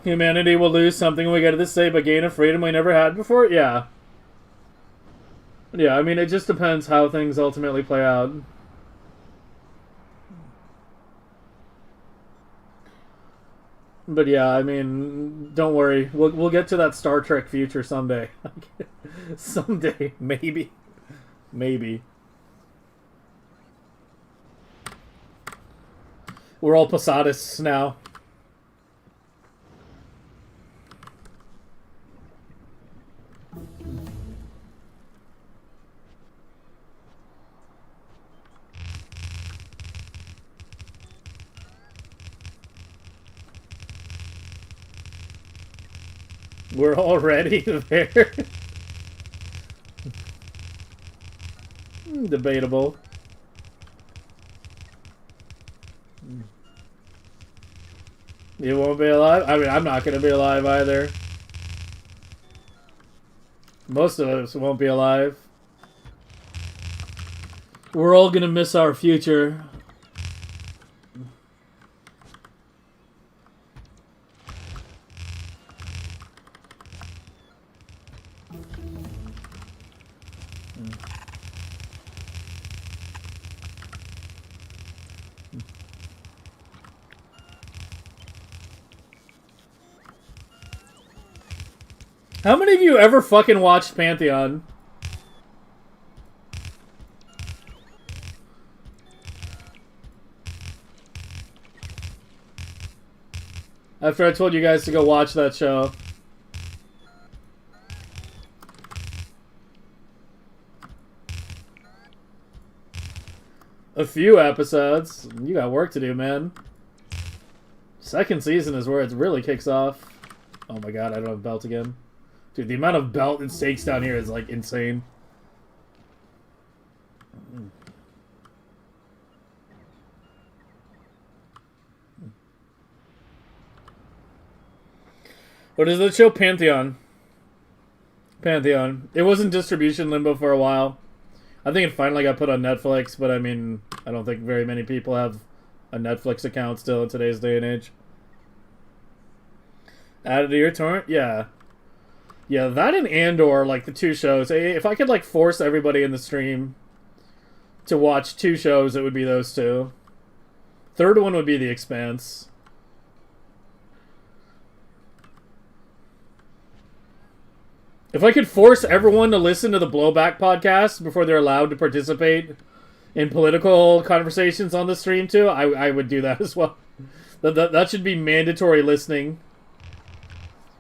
Humanity will lose something we get to say, but gain a freedom we never had before? Yeah. Yeah, I mean, it just depends how things ultimately play out. But yeah, I mean, don't worry. We'll get to that Star Trek future someday. Someday, maybe. Maybe. We're all Posadists now. We're already there. Debatable. You won't be alive? I mean, I'm not going to be alive either. Most of us won't be alive. We're all going to miss our future. How many of you ever fucking watched Pantheon? After I told you guys to go watch that show. A few episodes. You got work to do, man. Second season is where it really kicks off. Oh my god, I don't have belt again. Dude, the amount of belt and stakes down here is, like, insane. What is the show? Pantheon. Pantheon. It was in distribution limbo for a while. I think it finally got put on Netflix, but I mean, I don't think very many people have a Netflix account still in today's day and age. Added to your torrent? Yeah. Yeah, that and Andor, like, the two shows. If I could, like, force everybody in the stream to watch two shows, it would be those two. Third one would be The Expanse. If I could force everyone to listen to the Blowback podcast before they're allowed to participate in political conversations on the stream, too, I would do that as well. That should be mandatory listening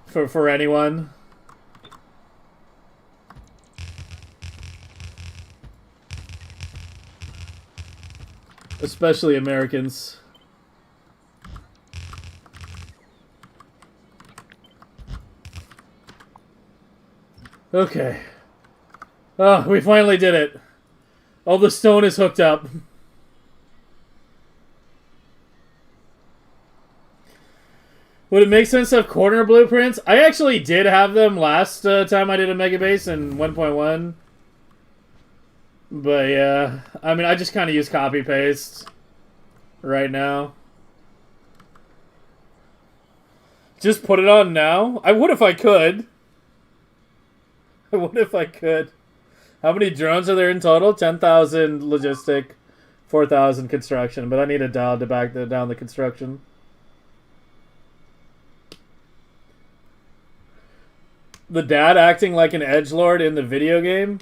for anyone. Especially Americans. Okay. Oh, we finally did it. Oh, the stone is hooked up. Would it make sense to have corner blueprints? I actually did have them last time I did a Megabase in 1.1. But yeah, I mean, I just kind of use copy-paste right now. Just put it on now? I would if I could. I would if I could. How many drones are there in total? 10,000 logistic, 4,000 construction. But I need a dial to back down the construction. The dad acting like an edgelord in the video game?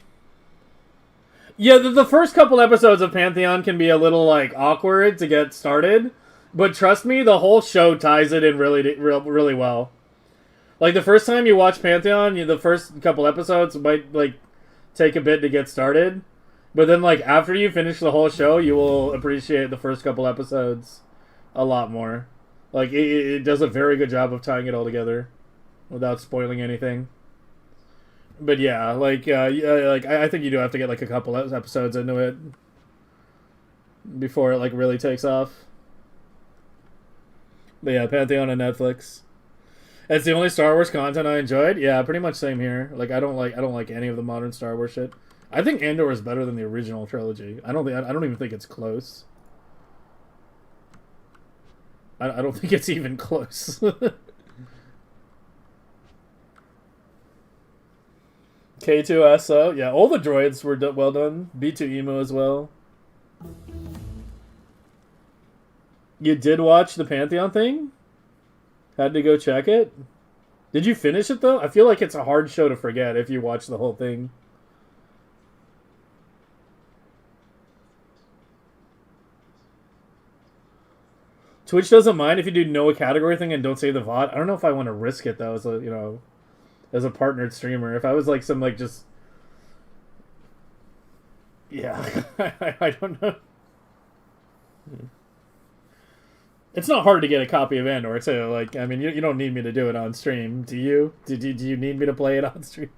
Yeah, the first couple episodes of Pantheon can be a little, like, awkward to get started. But trust me, the whole show ties it in really well. Like, the first time you watch Pantheon, the first couple episodes might, like, take a bit to get started. But then, like, after you finish the whole show, you will appreciate the first couple episodes a lot more. Like, it does a very good job of tying it all together without spoiling anything. But yeah, like I think you do have to get, like, a couple episodes into it. before it like really takes off. But yeah, Pantheon and Netflix. It's the only Star Wars content I enjoyed. Yeah, pretty much same here. Like I don't like any of the modern Star Wars shit. I think Andor is better than the original trilogy. I don't even think it's close. I don't think it's even close. K2SO, yeah, all the droids were well done. B2 Emo as well. You did watch the Pantheon thing? Had to go check it? Did you finish it though? I feel like it's a hard show to forget if you watch the whole thing. Twitch doesn't mind if you do no category thing and don't save the VOD. I don't know if I want to risk it though as a as a partnered streamer. If I was like some like just yeah, I don't know. It's not hard to get a copy of Andor too. Like I mean, you don't need me to do it on stream, do you? Do you need me to play it on stream?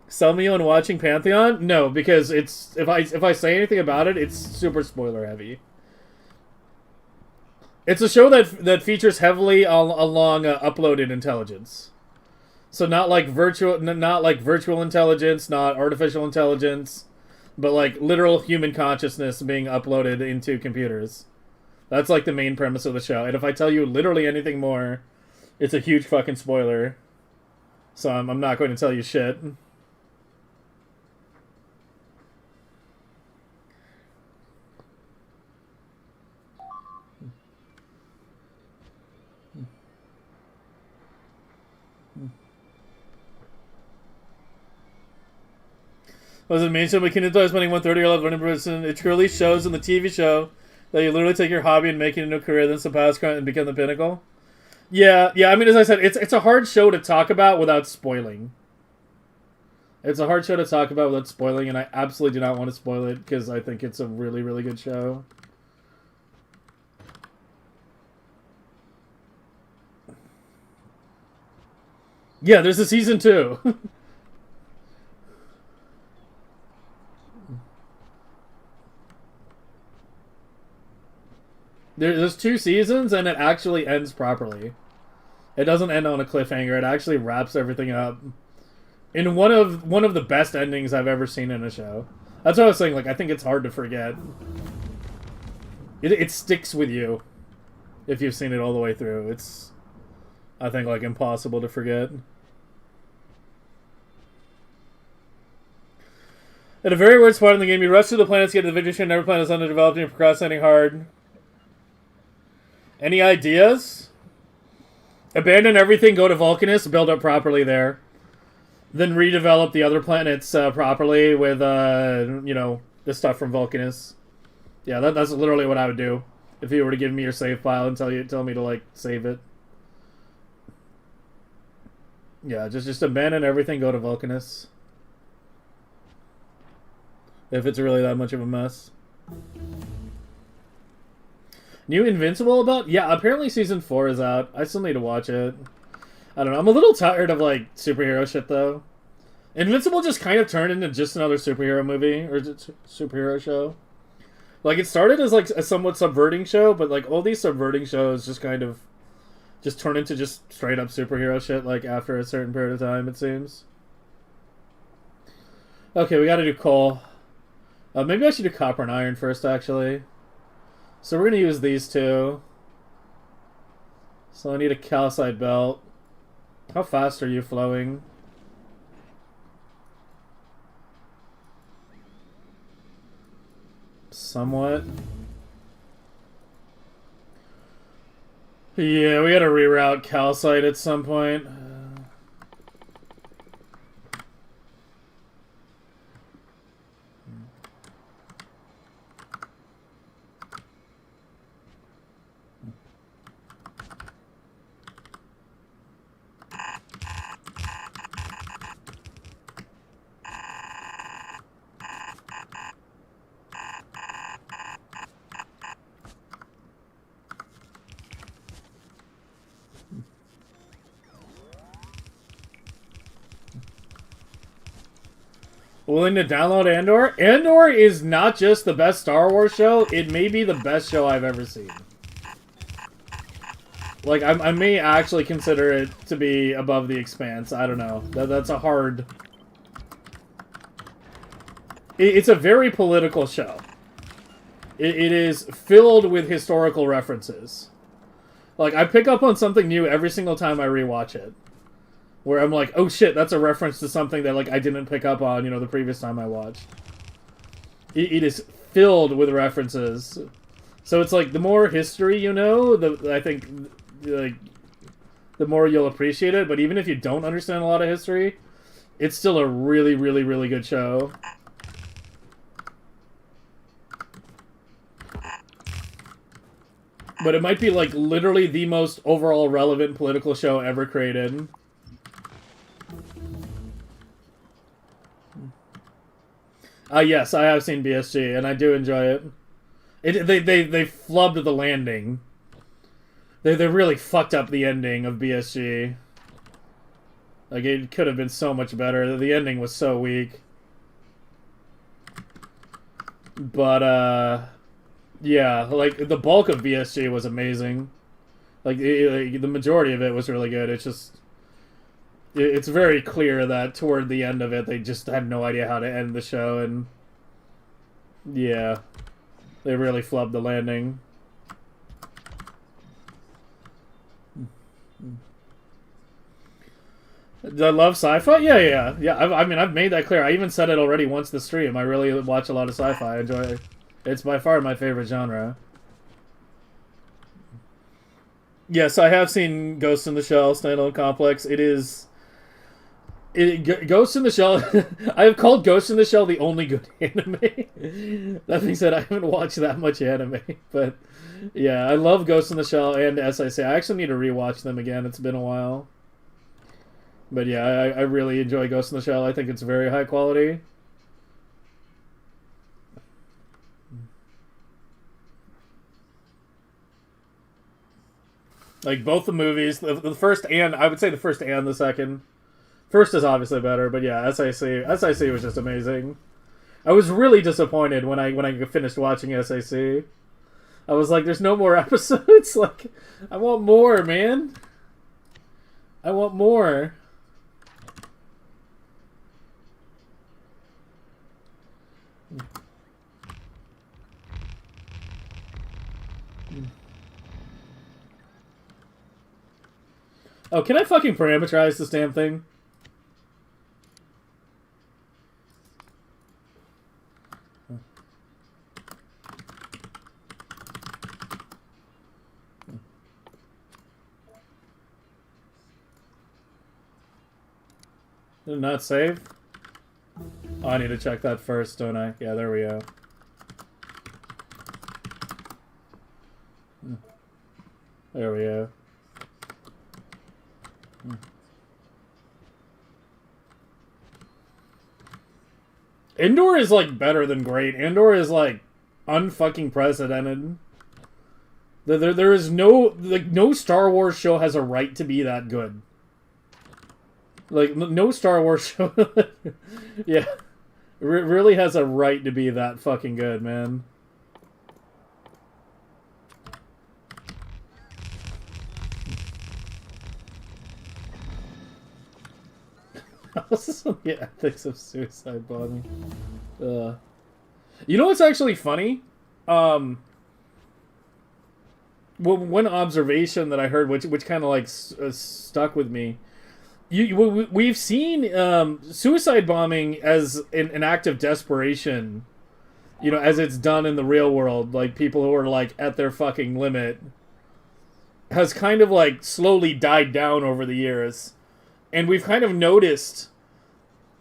Sell me on watching Pantheon? No, because it's if I say anything about it, it's super spoiler heavy. It's a show that features heavily along uploaded intelligence. So not like virtual intelligence, not artificial intelligence, but like literal human consciousness being uploaded into computers. That's like the main premise of the show. And if I tell you literally anything more, it's a huge fucking spoiler. So I'm not going to tell you shit. Was it mentioned we can enjoy spending 130 or 11%? It truly shows in the TV show that you literally take your hobby and make it into a career, then surpass current and become the pinnacle. Yeah. I mean, as I said, it's a hard show to talk about without spoiling. It's a hard show to talk about without spoiling, and I absolutely do not want to spoil it because I think it's a really, really good show. Yeah, there's a season 2. There's 2 seasons, and it actually ends properly. It doesn't end on a cliffhanger. It actually wraps everything up in one of the best endings I've ever seen in a show. That's what I was saying. Like, I think it's hard to forget. It sticks with you if you've seen it all the way through. It's, I think, like impossible to forget. At a very weird spot in the game, you rush through the planets, get to the victory, never plan is underdeveloped, and you're procrastinating hard. Any ideas? Abandon everything, go to Vulcanus, build up properly there. Then redevelop the other planets properly with, the stuff from Vulcanus. Yeah, that's literally what I would do if you were to give me your save file and tell me to, like, save it. Yeah, just abandon everything, go to Vulcanus. If it's really that much of a mess. New Invincible about? Yeah, apparently Season 4 is out. I still need to watch it. I don't know. I'm a little tired of, like, superhero shit, though. Invincible just kind of turned into just another superhero movie, or superhero show. Like, it started as, like, a somewhat subverting show, but, like, all these subverting shows just kind of just turn into just straight-up superhero shit, like, after a certain period of time, it seems. Okay, we gotta do coal. Maybe I should do copper and iron first, actually. So we're going to use these 2. So I need a calcite belt. How fast are you flowing? Somewhat. Yeah, we got to reroute calcite at some point. Willing to download Andor? Andor is not just the best Star Wars show, it may be the best show I've ever seen. Like, I may actually consider it to be above The Expanse. I don't know. That's a hard... It's a very political show. It is filled with historical references. Like, I pick up on something new every single time I rewatch it. Where I'm like, oh shit, that's a reference to something that, like, I didn't pick up on, you know, the previous time I watched. It is filled with references. So it's like, the more history you know, I think, like, the more you'll appreciate it. But even if you don't understand a lot of history, it's still a really, really, really good show. But it might be, like, literally the most overall relevant political show ever created. Yes, I have seen BSG, and I do enjoy it. They flubbed the landing. They really fucked up the ending of BSG. Like, it could have been so much better. The ending was so weak. But, yeah, like, the bulk of BSG was amazing. Like, the majority of it was really good. It's just... It's very clear that toward the end of it, they just had no idea how to end the show, and... Yeah. They really flubbed the landing. Do I love sci-fi? Yeah. I mean, I've made that clear. I even said it already once this stream. I really watch a lot of sci-fi. I enjoy it. It's by far my favorite genre. Yes, I have seen Ghost in the Shell, Standalone Complex. It is... Ghost in the Shell... I have called Ghost in the Shell the only good anime. That being said, I haven't watched that much anime. But, yeah, I love Ghost in the Shell and SIC. I actually need to rewatch them again. It's been a while. But, yeah, I really enjoy Ghost in the Shell. I think it's very high quality. Like, both the movies, the first and... I would say the first and the second. First is obviously better, but yeah, SIC was just amazing. I was really disappointed when I finished watching SIC. I was like, there's no more episodes? Like, I want more, man. I want more. Oh, can I fucking parameterize this damn thing? Did it not save? Oh, I need to check that first, don't I? Yeah, there we go. There we go. Andor is, like, better than great. Andor is, like, unfucking precedented. There is no... Like, no Star Wars show has a right to be that good. Like, no Star Wars show... Yeah. Really has a right to be that fucking good, man. Yeah, ethics of suicide bombing. You know what's actually funny? One observation that I heard, which kind of like stuck with me. We've seen suicide bombing as an act of desperation. You know, as it's done in the real world, like people who are like at their fucking limit, has kind of like slowly died down over the years. And we've kind of noticed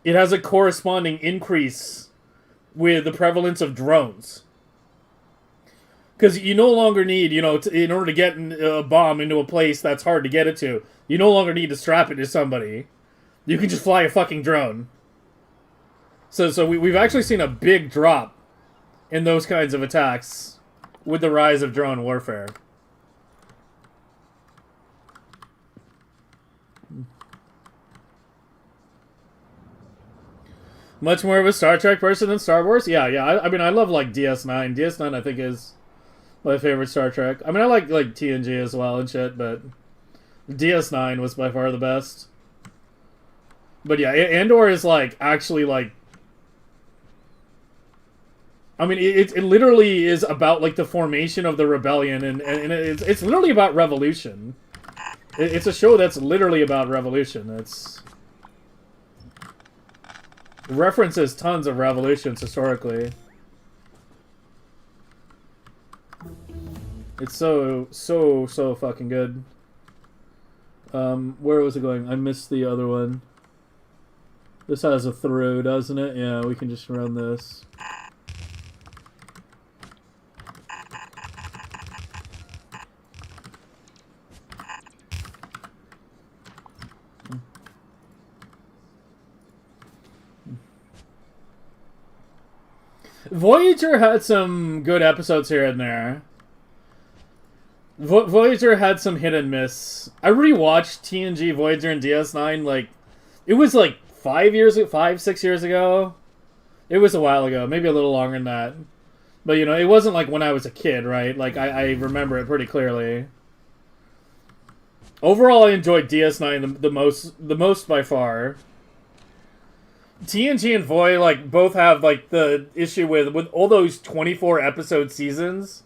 it has a corresponding increase with the prevalence of drones. Because you no longer need, you know, in order to get a bomb into a place that's hard to get it to, you no longer need to strap it to somebody. You can just fly a fucking drone. So we've actually seen a big drop in those kinds of attacks with the rise of drone warfare. Much more of a Star Trek person than Star Wars? Yeah, yeah. I mean, I love, like, DS9. DS9, I think, is my favorite Star Trek. I mean, I like TNG as well and shit, but DS9 was by far the best. But yeah, Andor is, like, actually, like... I mean, it literally is about, like, the formation of the rebellion, and it's literally about revolution. It's a show that's literally about revolution. It's... references tons of revolutions historically. It's so fucking good. Where was it going? I missed the other one. This has a through, doesn't it? Yeah, we can just run this. Voyager had some good episodes here and there. Voyager had some hit and miss. I rewatched TNG, Voyager, and DS9, like, it was like 6 years ago. It was a while ago, maybe a little longer than that. But, you know, it wasn't like when I was a kid, right? Like, I remember it pretty clearly. Overall, I enjoyed DS9 the most by far. TNG and Voy, like, both have, like, the issue with all those 24 episode seasons.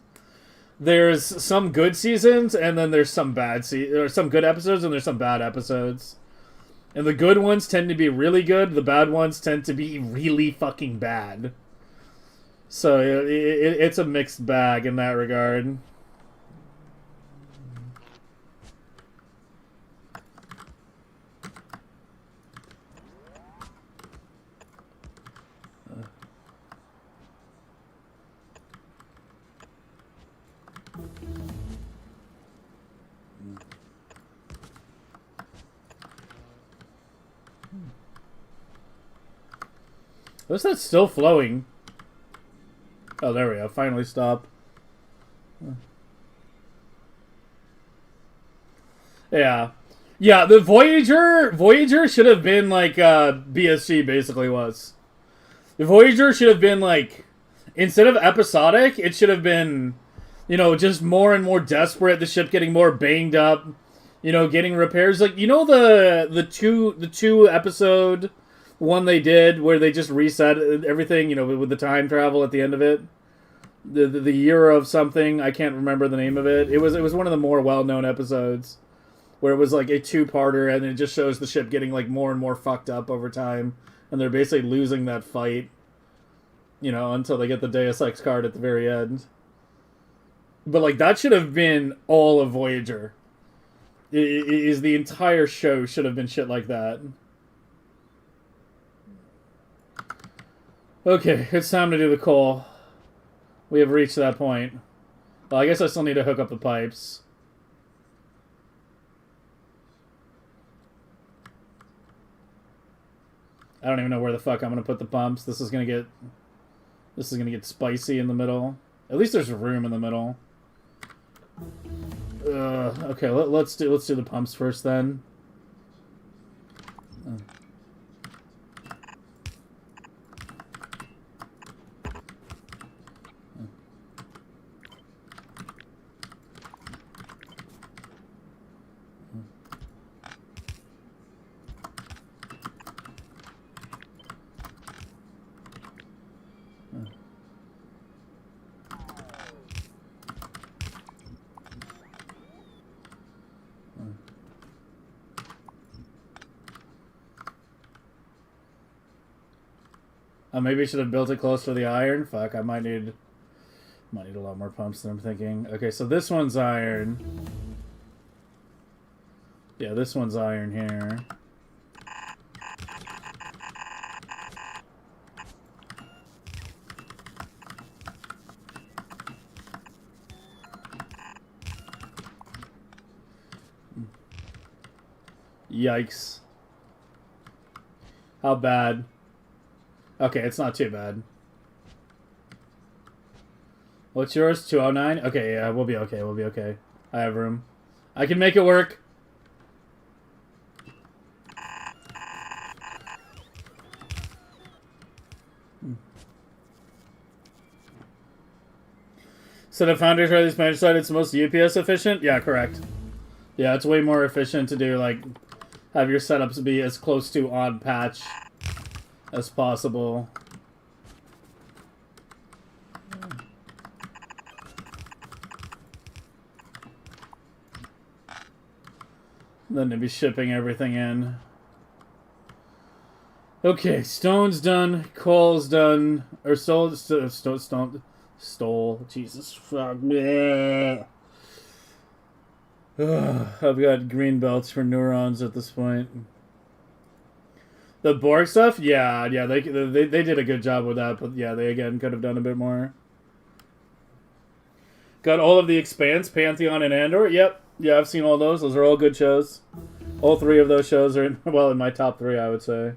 There's some good seasons, and then there's some some good episodes, and there's some bad episodes. And the good ones tend to be really good. The bad ones tend to be really fucking bad. So it's a mixed bag in that regard. What's that still flowing? Oh, there we go. Finally stop. Yeah. Yeah, the Voyager should have been like BSG basically was. The Voyager should have been like, instead of episodic, it should have been, you know, just more and more desperate, the ship getting more banged up, you know, getting repairs. Like, you know, the two episode one they did where they just reset everything, you know, with the time travel at the end of it. The year of something, I can't remember the name of it. It was one of the more well-known episodes where it was like a two-parter, and it just shows the ship getting like more and more fucked up over time, and they're basically losing that fight, you know, until they get the Deus Ex card at the very end. But like, that should have been all of Voyager. Is the entire show should have been shit like that. Okay, it's time to do the call. We have reached that point. Well, I guess I still need to hook up the pipes. I don't even know where the fuck I'm gonna put the pumps. This is gonna get spicy in the middle. At least there's room in the middle. Okay, let's do the pumps first then. Maybe I should have built it close to the iron. Fuck, I might need a lot more pumps than I'm thinking. Okay, so this one's iron. Yeah, this one's iron here. Yikes. How bad? Okay, it's not too bad. What's yours? 209? Okay, yeah, we'll be okay. We'll be okay. I have room. I can make it work. So the Foundry Charlie Spanish side, it's the most UPS efficient? Yeah, correct. Yeah, it's way more efficient to do, like, have your setups be as close to odd patch as possible. Then to be shipping everything in. Okay, stone's done, coal's done, or stole. Jesus fuck me. I've got green belts for neurons at this point. The Borg stuff, yeah, they did a good job with that, but yeah, they again could have done a bit more. Got all of the Expanse, Pantheon, and Andor. Yep, yeah, I've seen all those. Those are all good shows. All three of those shows are in, well, in my top three, I would say.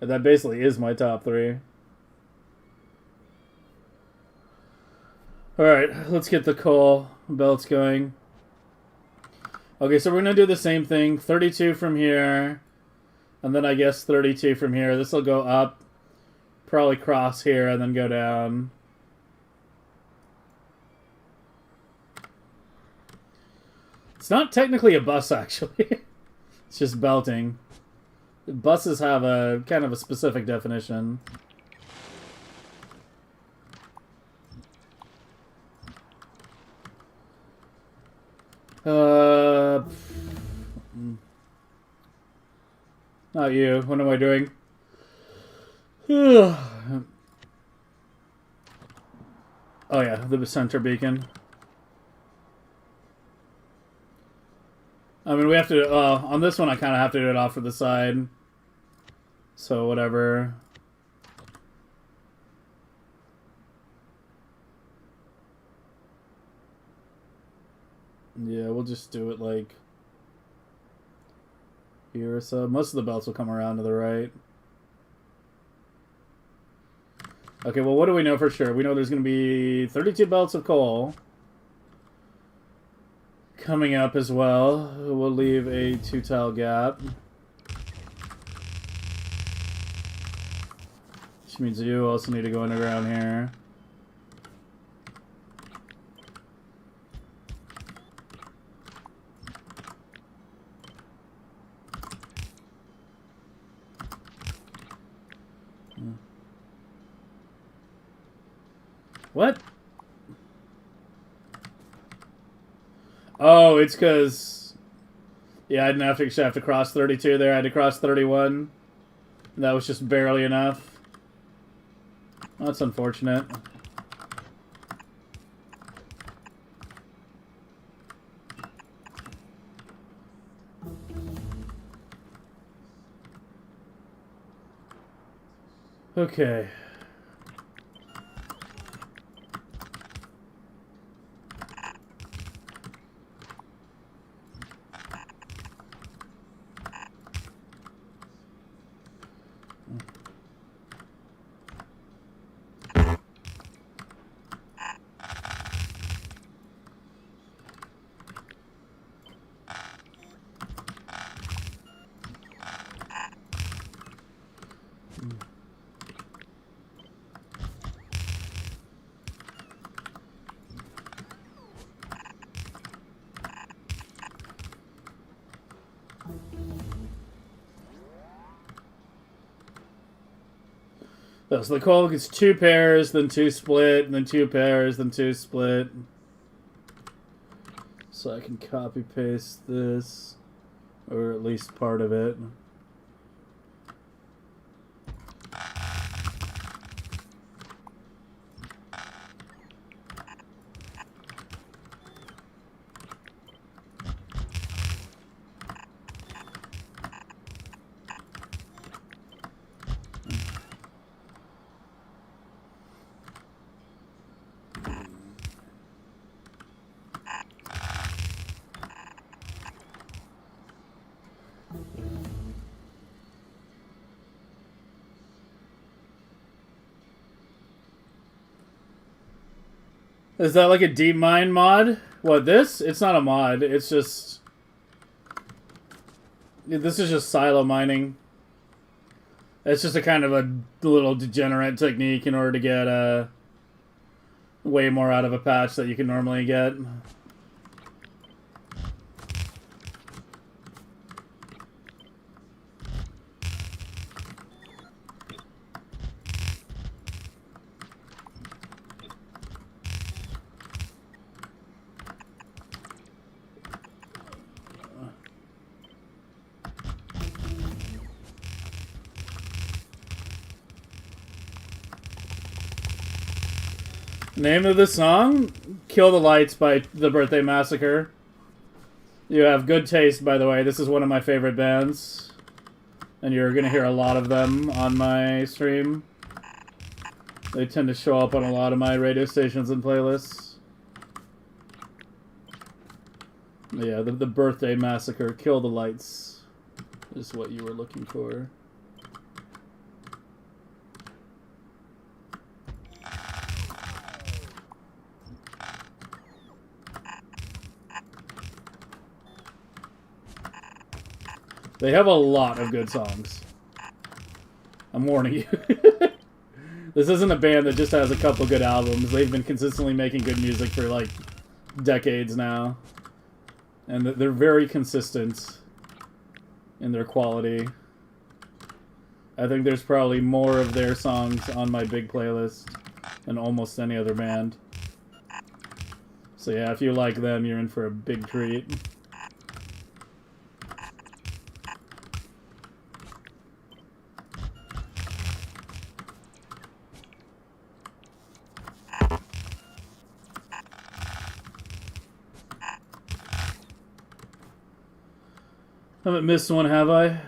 And that basically is my top three. Alright, let's get the coal belts going. Okay, so we're going to do the same thing. 32 from here. And then I guess 32 from here. This will go up. Probably cross here and then go down. It's not technically a bus, actually. It's just belting. Buses have a kind of a specific definition. Not you. What am I doing? Oh yeah, the center beacon. I mean, we have to... on this one, I kind of have to do it off to the side. So, whatever. Yeah, we'll just do it, like... here or so. Most of the belts will come around to the right. Okay, well, what do we know for sure? We know there's going to be 32 belts of coal coming up as well. We'll leave a 2-tile gap. Which means you also need to go underground here. What? Oh, it's because... yeah, I didn't have to cross 32 there. I had to cross 31. And that was just barely enough. Well, that's unfortunate. Okay. So the coal gets 2 pairs, then 2 split, and then 2 pairs, then 2 split. So I can copy paste this, or at least part of it. Is that like a deep mine mod? What, this? It's not a mod. It's just... this is just silo mining. It's just a kind of a little degenerate technique in order to get way more out of a patch that you can normally get. Name of the song? Kill the Lights by The Birthday Massacre. You have good taste, by the way. This is one of my favorite bands. And you're going to hear a lot of them on my stream. They tend to show up on a lot of my radio stations and playlists. Yeah, the Birthday Massacre. Kill the Lights is what you were looking for. They have a lot of good songs. I'm warning you. This isn't a band that just has a couple good albums. They've been consistently making good music for, like, decades now. And they're very consistent in their quality. I think there's probably more of their songs on my big playlist than almost any other band. So yeah, if you like them, you're in for a big treat. Haven't missed one, have I?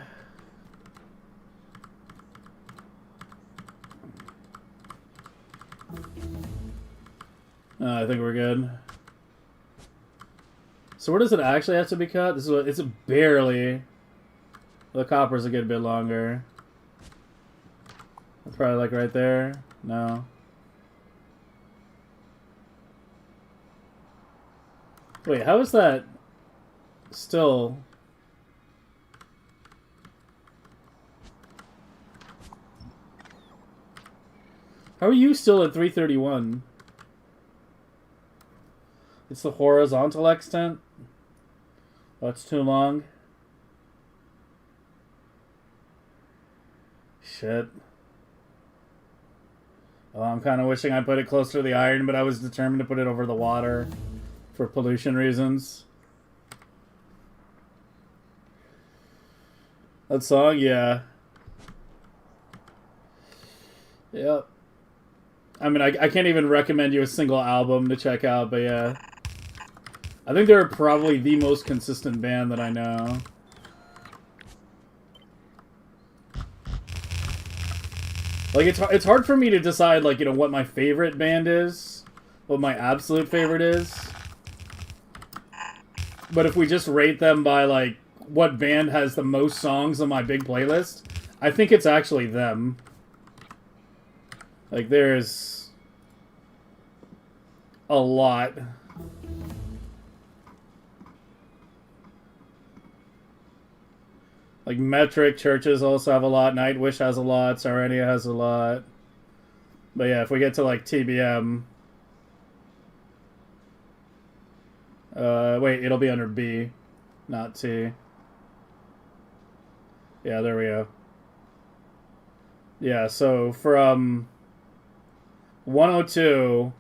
I think we're good. So where does it actually have to be cut? This is what, it's barely. The copper's a good bit longer. Probably like right there. No. Wait, how is that still? How are you still at 331? It's the horizontal extent? That's too long. Shit. Well, I'm kind of wishing I put it closer to the iron, but I was determined to put it over the water for pollution reasons. That song, yeah. Yep. I mean, I can't even recommend you a single album to check out, but yeah. I think they're probably the most consistent band that I know. Like, it's hard for me to decide, like, you know, what my favorite band is. What my absolute favorite is. But if we just rate them by, like, what band has the most songs on my big playlist, I think it's actually them. Like, there's a lot. Like, Metric, Churches also have a lot, Nightwish has a lot, Serenia has a lot. But yeah, if we get to, like, TBM... wait, it'll be under B, not T. Yeah, there we go. Yeah, so from 102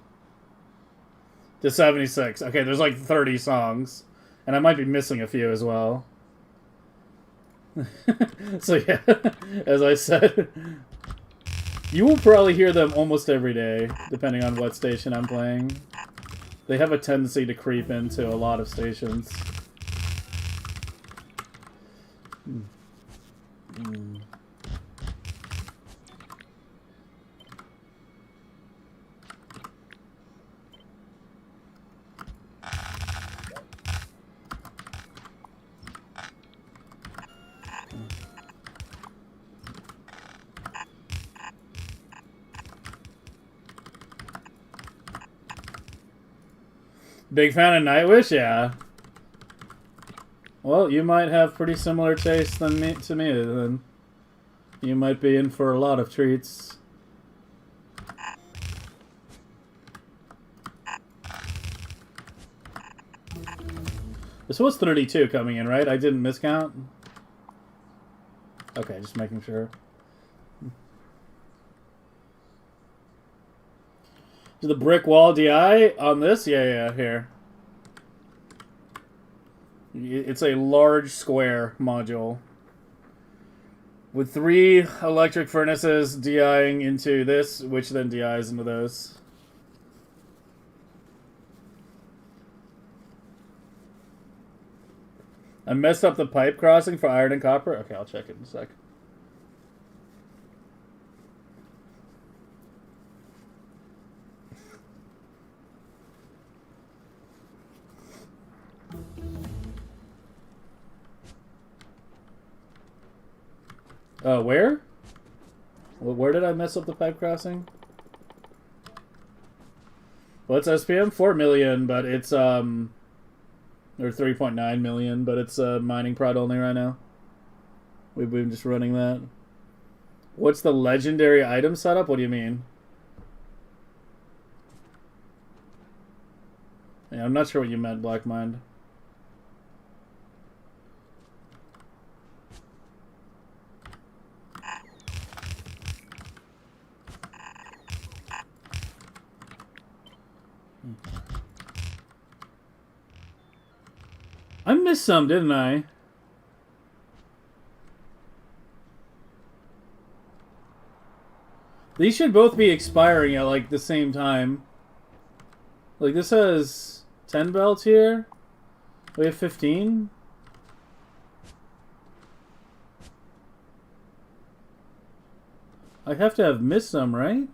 to 76. Okay, there's like 30 songs. And I might be missing a few as well. So yeah, as I said, you will probably hear them almost every day, depending on what station I'm playing. They have a tendency to creep into a lot of stations. Big fan of Nightwish, yeah. Well, you might have pretty similar taste to me, then. You might be in for a lot of treats. This was 32 coming in, right? I didn't miscount? Okay, just making sure. Is the brick wall DI on this? Yeah, here. It's a large square module with 3 electric furnaces DIing into this, which then DIs into those. I messed up the pipe crossing for iron and copper. Okay, I'll check it in a sec. Where? Where did I mess up the pipe crossing? What's SPM? 4 million, but it's, or 3.9 million, but it's mining prod only right now. We've been just running that. What's the legendary item setup? What do you mean? Yeah, I'm not sure what you meant, Black Mind. I missed some, didn't I? These should both be expiring at like the same time. Like this has 10 belts here. We have 15. I have to have missed some, right?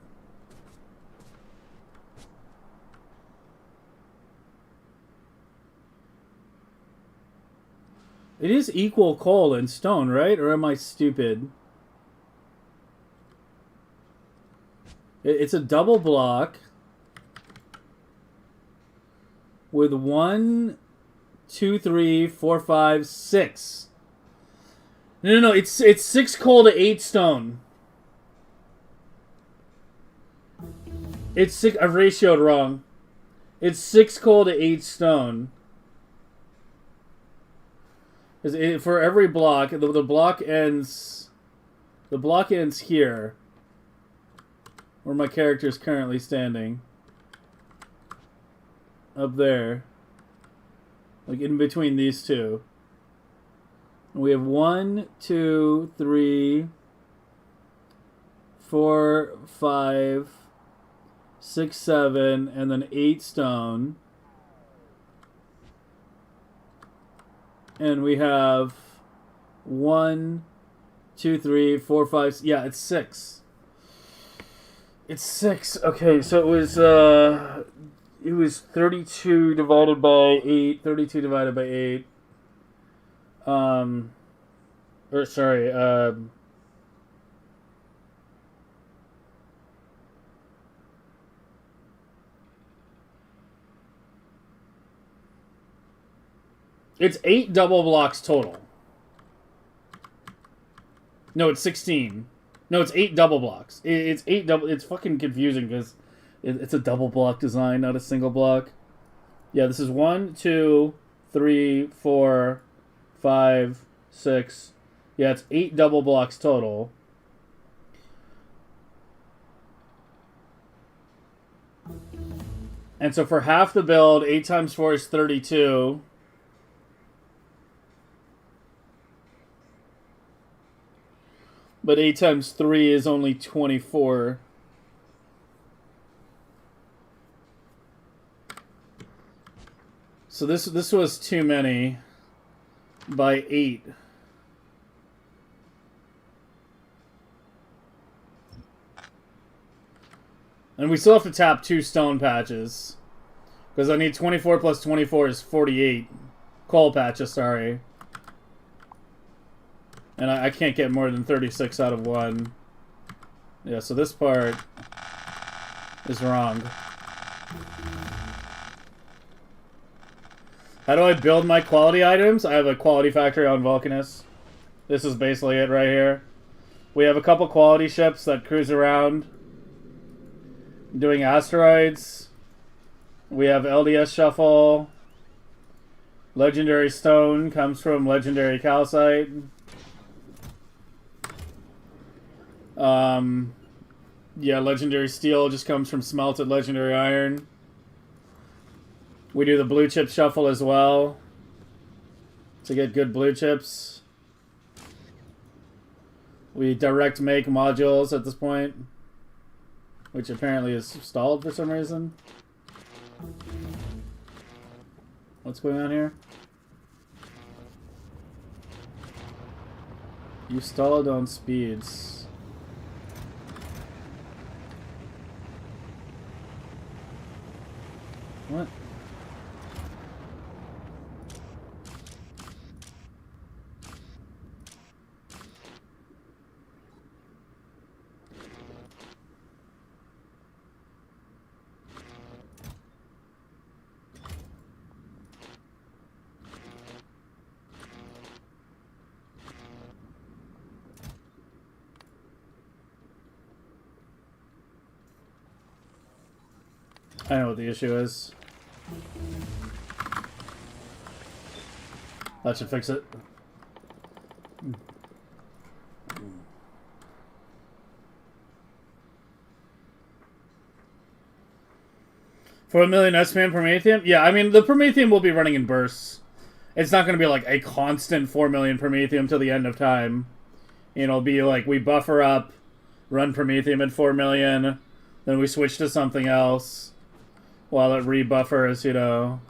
It is equal coal and stone, right? Or am I stupid? It's a double block with 1, 2, 3, 4, 5, 6. No. It's 6 coal to 8 stone. It's 6. I've ratioed wrong. It's 6 coal to 8 stone. For every block, the block ends. The block ends here, where my character is currently standing. Up there, like in between these two. We have 1, 2, 3, 4, 5, 6, 7, and then 8 stone. And we have 1, 2, 3, 4, 5. Yeah, it's 6. It's 6. Okay, so it was 32 divided by 8. 32 divided by 8. Or sorry. It's 8 double blocks total. No, it's 16. No, it's 8 double blocks. It's 8 double. It's fucking confusing because it's a double block design, not a single block. Yeah, this is 1, 2, 3, 4, 5, 6. Yeah, it's 8 double blocks total. And so for half the build, 8 times 4 is 32. But 8 times 3 is only 24. So this was too many by 8. And we still have to tap 2 stone patches. Because I need 24 plus 24 is 48. Coal patches, sorry. And I can't get more than 36 out of 1. Yeah, so this part is wrong. How do I build my quality items? I have a quality factory on Vulcanus. This is basically it right here. We have a couple quality ships that cruise around doing asteroids. We have LDS Shuffle. Legendary stone comes from legendary calcite. Yeah, legendary steel just comes from smelted legendary iron. We do the blue chip shuffle as well to get good blue chips. We direct make modules at this point, which apparently is stalled for some reason. What's going on here? You stalled on speeds. What? I know what the issue is. That should fix it. For 1 million S-Man Prometheum? Yeah, I mean, the Prometheum will be running in bursts. It's not going to be like a constant 4 million Prometheum till the end of time. It'll be like we buffer up, run Prometheum at 4 million, then we switch to something else while it rebuffers, you know.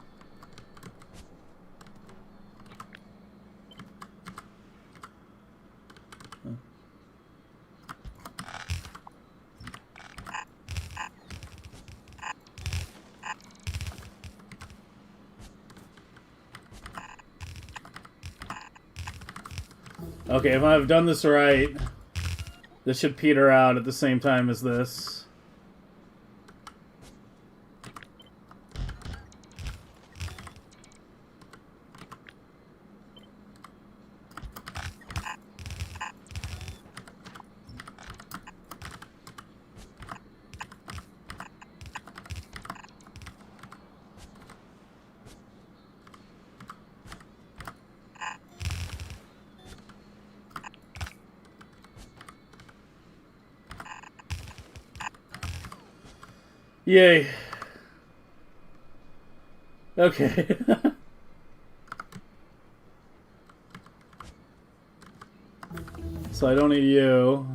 Okay, if I've done this right, this should peter out at the same time as this. Yay. Okay. So I don't need you.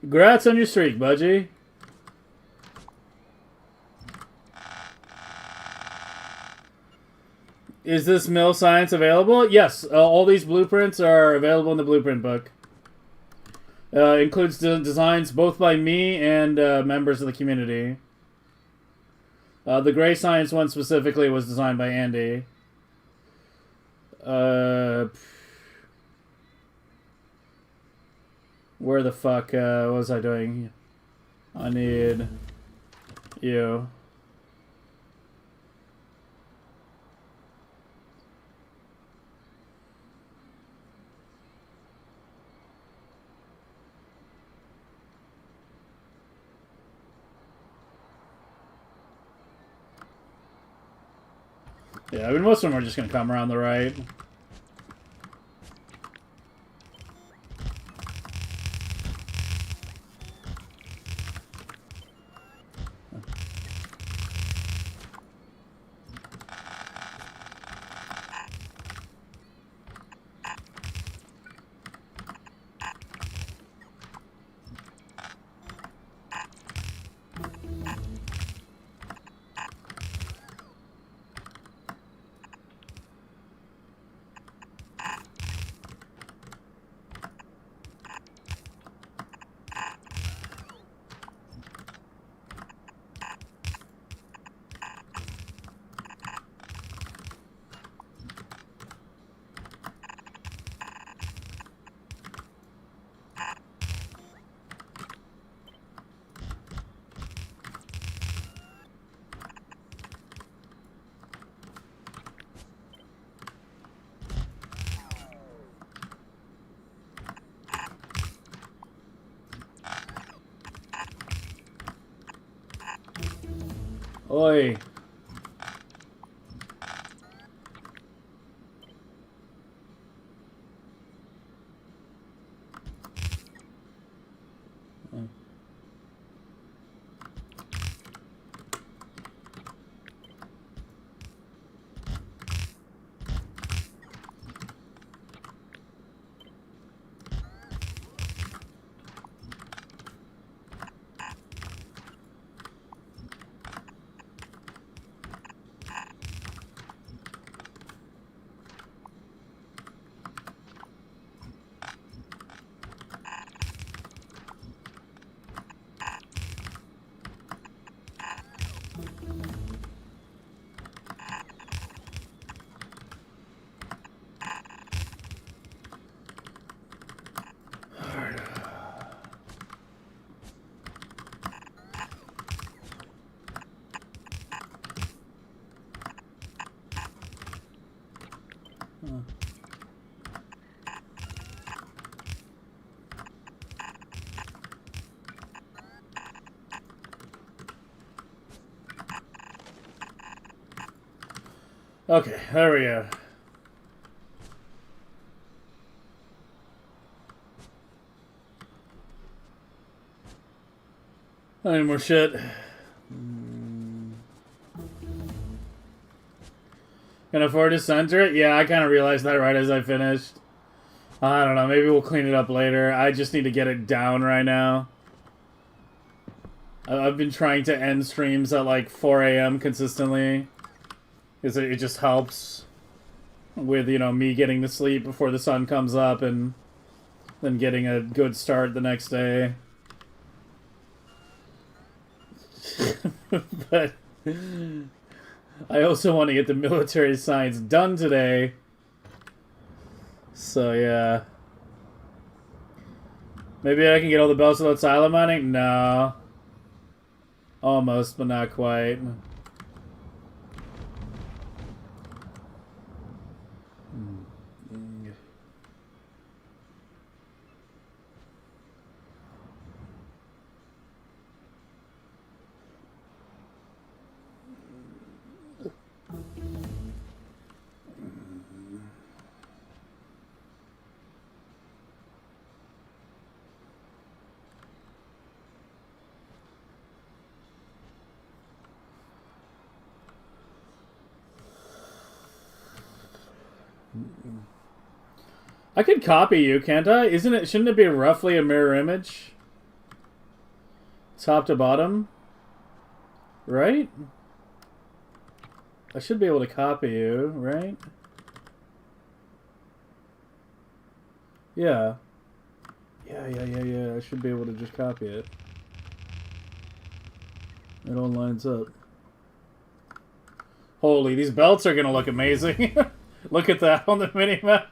Congrats on your streak, Budgie. Is this mill science available? Yes, all these blueprints are available in the blueprint book. Includes designs both by me and members of the community. The gray science one specifically was designed by Andy. Where the fuck what was I doing? I need you. Yeah, I mean, most of them are just going to come around the right. Oi. Okay, there we go. Any more shit? Can afford to center it? Yeah, I kind of realized that right as I finished. I don't know, maybe we'll clean it up later. I just need to get it down right now. I've been trying to end streams at like 4 a.m. consistently. Because it just helps with, you know, me getting to sleep before the sun comes up and then getting a good start the next day. But I also want to get the military science done today. So, yeah. Maybe I can get all the bells without silent mining? No. Almost, but not quite. I could copy you, can't I? Shouldn't it be roughly a mirror image? Top to bottom? Right? I should be able to copy you, right? Yeah. Yeah. I should be able to just copy it. It all lines up. Holy, these belts are gonna look amazing. Look at that on the minimap.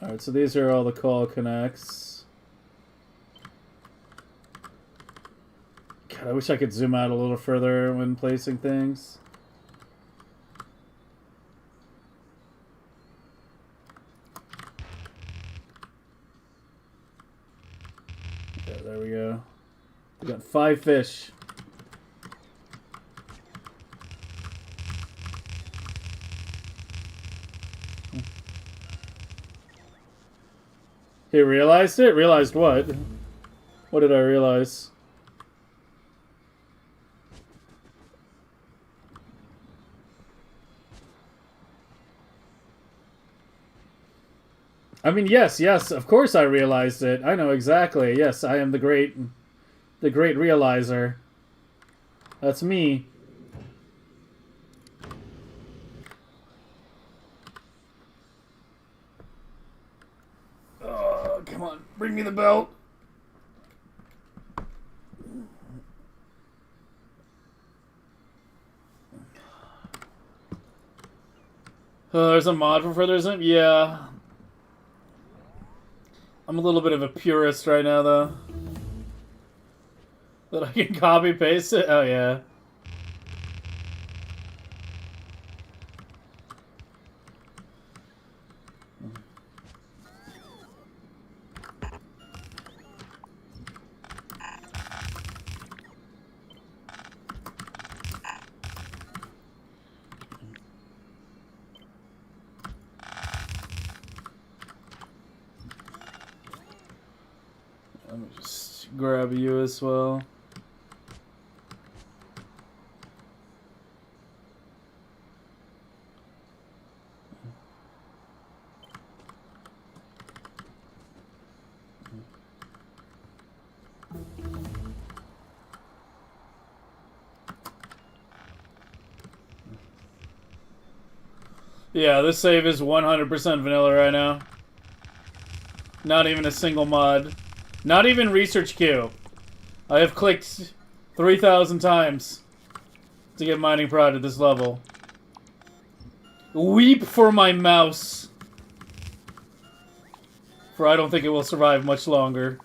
Alright, so these are all the call connects. God, I wish I could zoom out a little further when placing things. Yeah, there we go. We got 5 fish. He realized it? Realized what? What did I realize? I mean, yes, of course I realized it. I know exactly. Yes, I am the great realizer. That's me. Oh, come on. Bring me the belt. Oh, there's a mod for further zoom? Yeah. I'm a little bit of a purist right now, though. That I can copy paste it? Oh, yeah. Let me just grab you as well. Yeah, this save is 100% vanilla right now. Not even a single mod. Not even research queue. I have clicked 3,000 times to get mining prod at this level. Weep for my mouse. For I don't think it will survive much longer.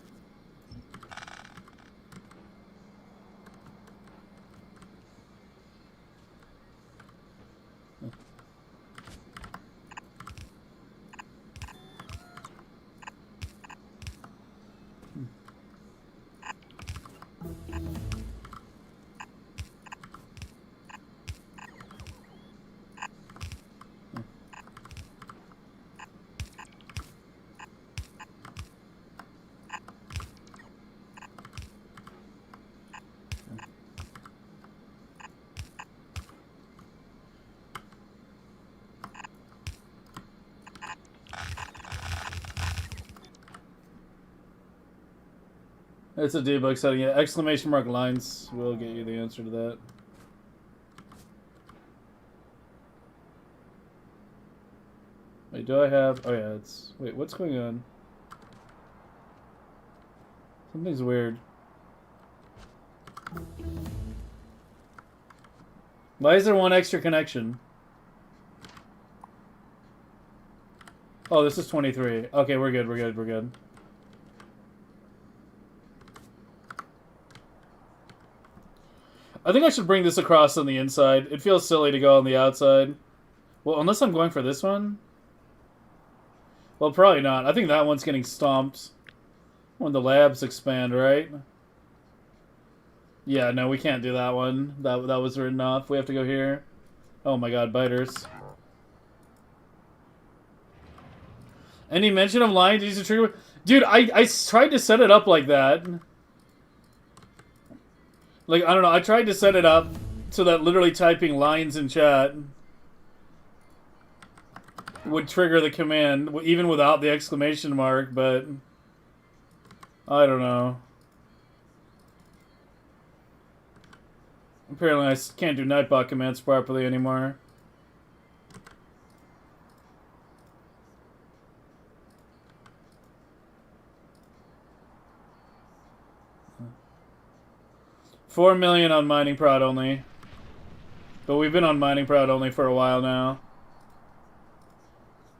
It's a debug setting. Yeah, exclamation mark lines will get you the answer to that. Wait, do I have... Oh yeah, it's... Wait, what's going on? Something's weird. Why is there one extra connection? Oh, this is 23. Okay, we're good, we're good, we're good. I think I should bring this across on the inside. It feels silly to go on the outside. Well, unless I'm going for this one. Well, probably not. I think that one's getting stomped when the labs expand, right? Yeah, no, we can't do that one. That was written off. We have to go here. Oh my god, biters. Any mention of lying to use a trigger? Dude, I tried to set it up like that. Like, I don't know, I tried to set it up so that literally typing lines in chat would trigger the command, even without the exclamation mark, but I don't know. Apparently I can't do Nightbot commands properly anymore. $4 million on mining prod only. But we've been on mining prod only for a while now.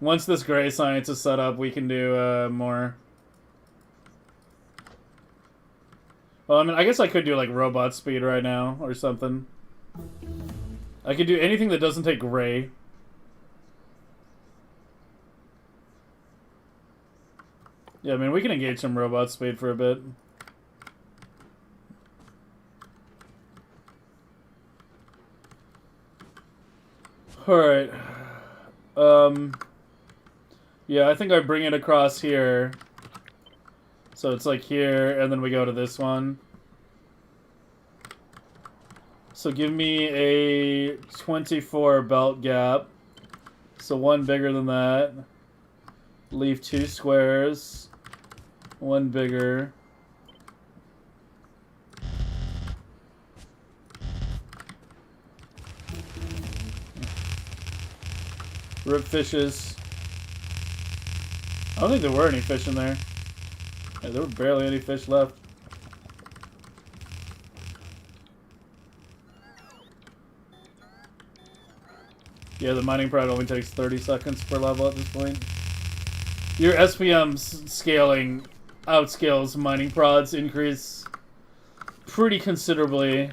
Once this gray science is set up, we can do more. Well, I mean, I guess I could do like robot speed right now or something. I could do anything that doesn't take gray. Yeah, I mean, we can engage some robot speed for a bit. Alright. Yeah, I think I bring it across here. So it's like here, and then we go to this one. So give me a 24 belt gap. So one bigger than that. Leave 2 squares. One bigger. Rip fishes. I don't think there were any fish in there. Yeah, there were barely any fish left. Yeah, the mining prod only takes 30 seconds per level at this point. Your SPM scaling outscales mining prods increase pretty considerably.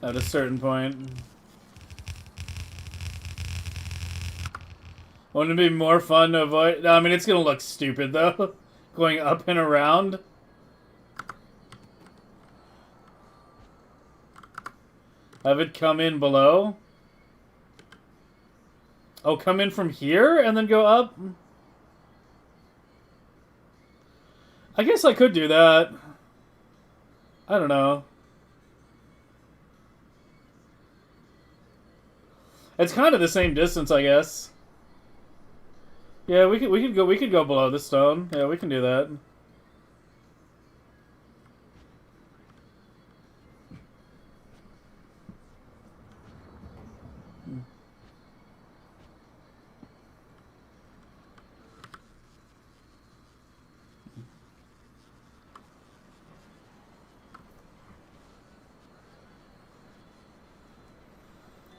At a certain point. Wouldn't it be more fun to avoid? I mean, it's gonna look stupid though. Going up and around. Have it come in below. Oh, come in from here and then go up? I guess I could do that. I don't know. It's kind of the same distance, I guess. Yeah, we could go below the stone. Yeah, we can do that.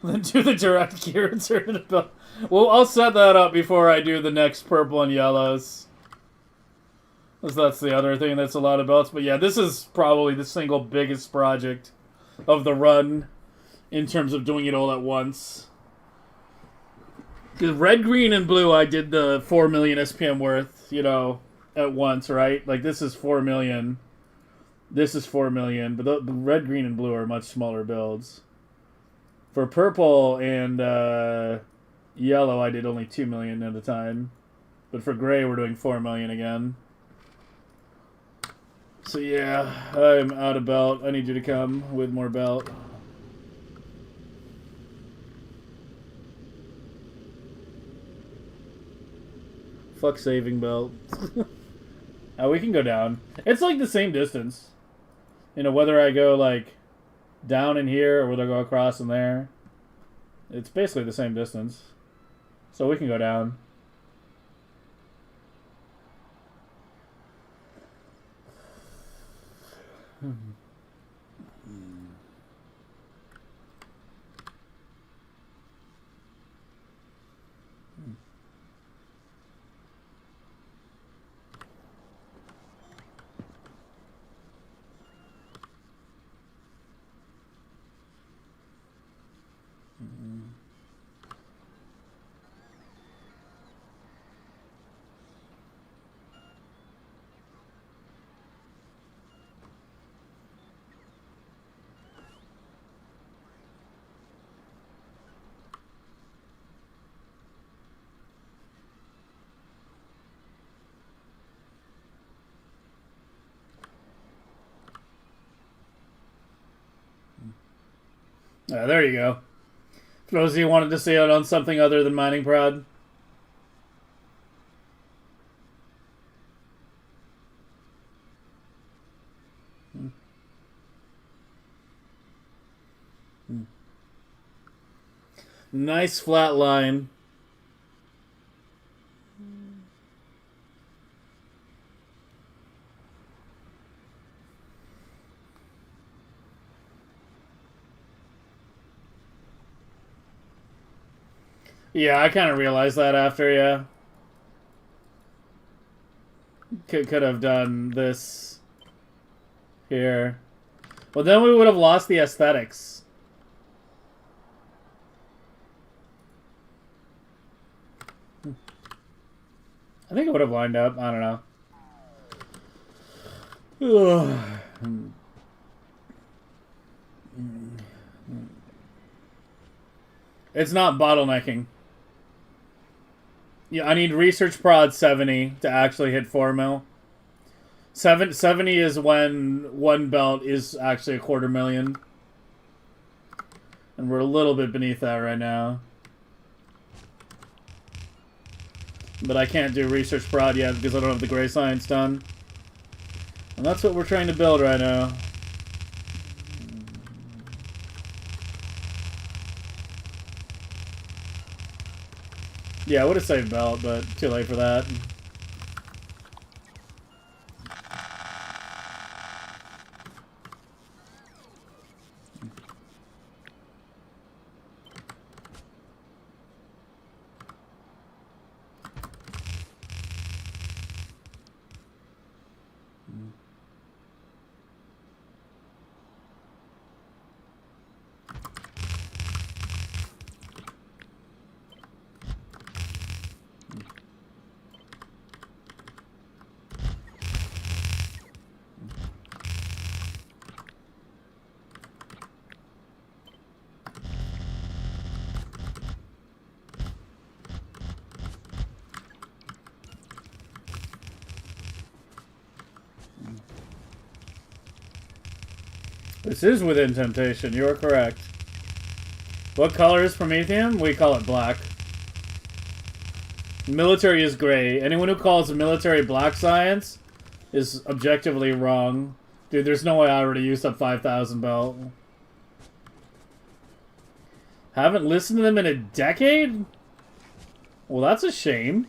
Then do the direct gear inserted belt. Well, I'll set that up before I do the next purple and yellows. Because that's the other thing that's a lot of belts. But yeah, this is probably the single biggest project of the run in terms of doing it all at once. Because red, green, and blue, I did the 4 million SPM worth, you know, at once, right? Like, this is 4 million. This is 4 million. But the red, green, and blue are much smaller builds. For purple and yellow, I did only 2 million at a time. But for gray, we're doing 4 million again. So yeah, I'm out of belt. I need you to come with more belt. Fuck saving belt. Oh, we can go down. It's like the same distance. You know, whether I go like down in here or whether I go across in there. It's basically the same distance. So we can go down. There you go. For those of you who wanted to see it on something other than mining prod. Nice flat line. Yeah, I kind of realized that after, yeah. Could have done this here. Well, then we would have lost the aesthetics. I think it would have lined up. I don't know. It's not bottlenecking. Yeah, I need research prod 70 to actually hit 4 mil. 70 is when one belt is actually 250,000. And we're a little bit beneath that right now. But I can't do research prod yet because I don't have the gray science done. And that's what we're trying to build right now. Yeah, I would have saved belt, but too late for that. This is within temptation. You are correct. What color is Prometheum? We call it black. Military is gray. Anyone who calls military black science is objectively wrong. Dude, there's no way I already used up 5,000 belt. Haven't listened to them in a decade? Well, that's a shame.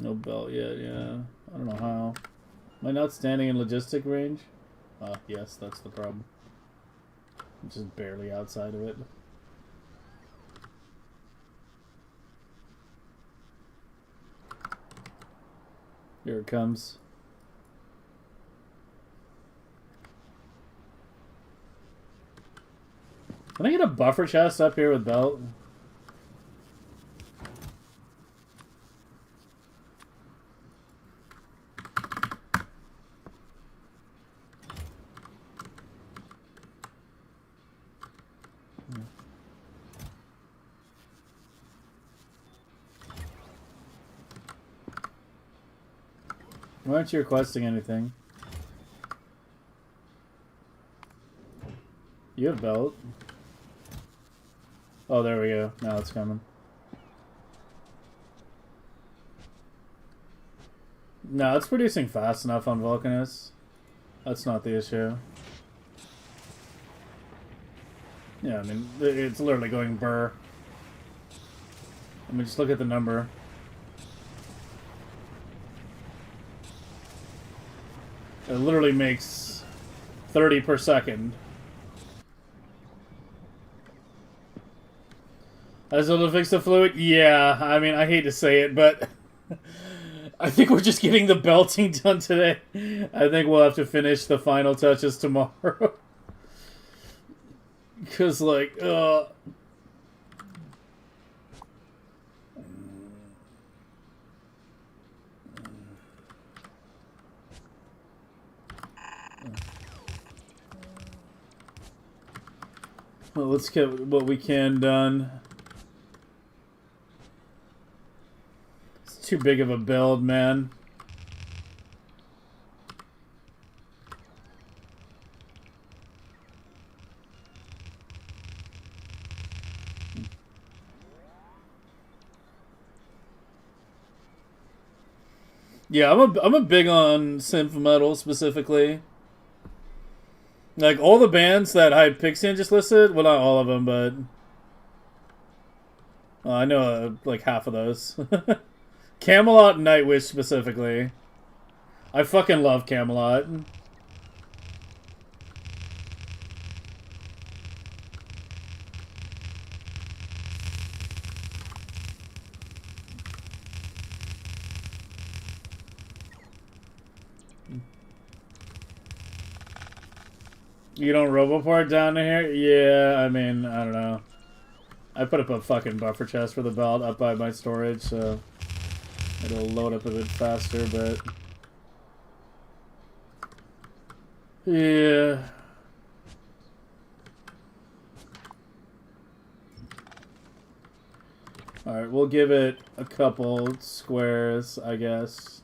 No belt yet, yeah. I don't know how. Am I not standing in logistic range? Yes, that's the problem. I'm just barely outside of it. Here it comes. Can I get a buffer chest up here with belt? Why aren't you requesting anything? You have belt. Oh, there we go. Now it's coming. No, it's producing fast enough on Vulcanus. That's not the issue. Yeah, I mean, it's literally going burr. I mean, just look at the number. It literally makes 30 per second. I was able to fix the fluid? Yeah, I mean, I hate to say it, but I think we're just getting the belting done today. I think we'll have to finish the final touches tomorrow. Because, like, well, let's get what we can done. It's too big of a build, man. Yeah, I'm a big on synth metal specifically. Like, all the bands that Hypixia just listed, well, not all of them, but I know like half of those. Camelot and Nightwish specifically. I fucking love Camelot. You don't Roboport down here? Yeah, I mean, I don't know. I put up a fucking buffer chest for the belt up by my storage, so it'll load up a bit faster, but yeah. Alright, we'll give it a couple squares, I guess.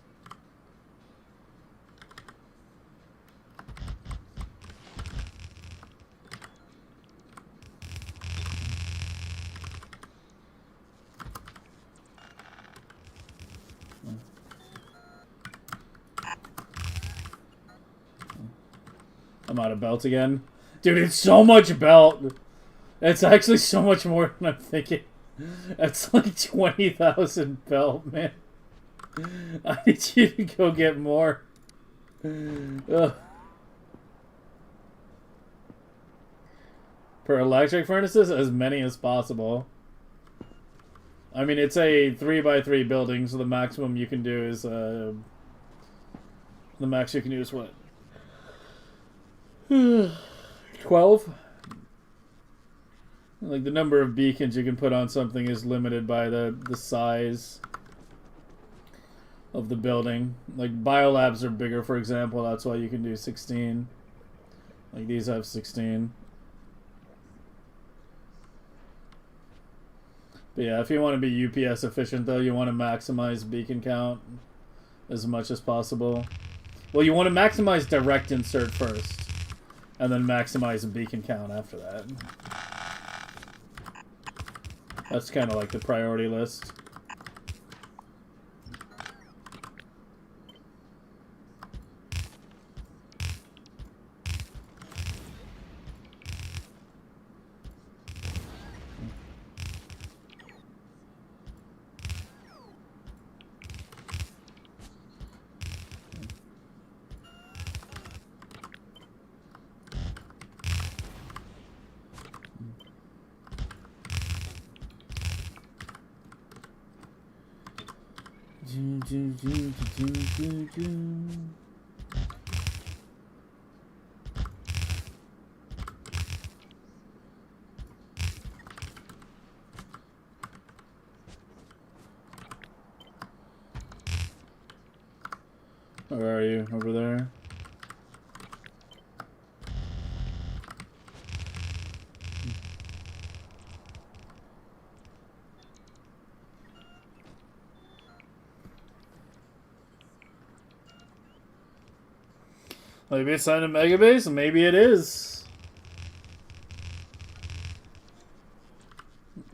I'm out of belt again. Dude, it's so much belt. It's actually so much more than I'm thinking. It's like 20,000 belt, man. I need you to go get more. Ugh. Per electric furnaces, as many as possible. I mean, it's a 3x3 building, so the maximum you can do is the max you can do is what? 12? Like, the number of beacons you can put on something is limited by the size of the building. Like, biolabs are bigger, for example. That's why you can do 16. Like, these have 16. But yeah, if you want to be UPS efficient, though, you want to maximize beacon count as much as possible. Well, you want to maximize direct insert first, and then maximize beacon count after that. That's kind of like the priority list. Where are you? Over there? Maybe it's signed to Megabase? Maybe it is.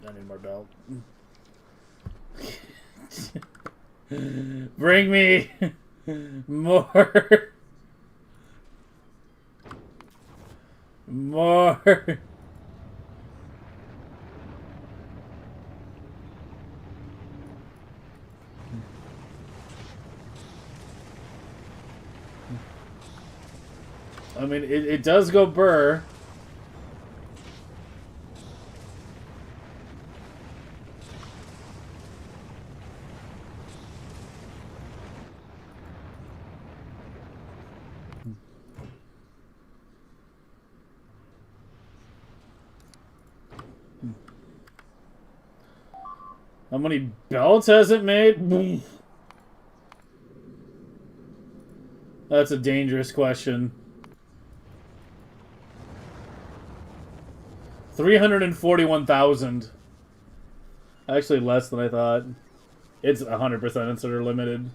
I need more belt. Bring me more. More. I mean, it does go burr. How many belts has it made? That's a dangerous question. 341,000. Actually, less than I thought. It's 100% inserter limited.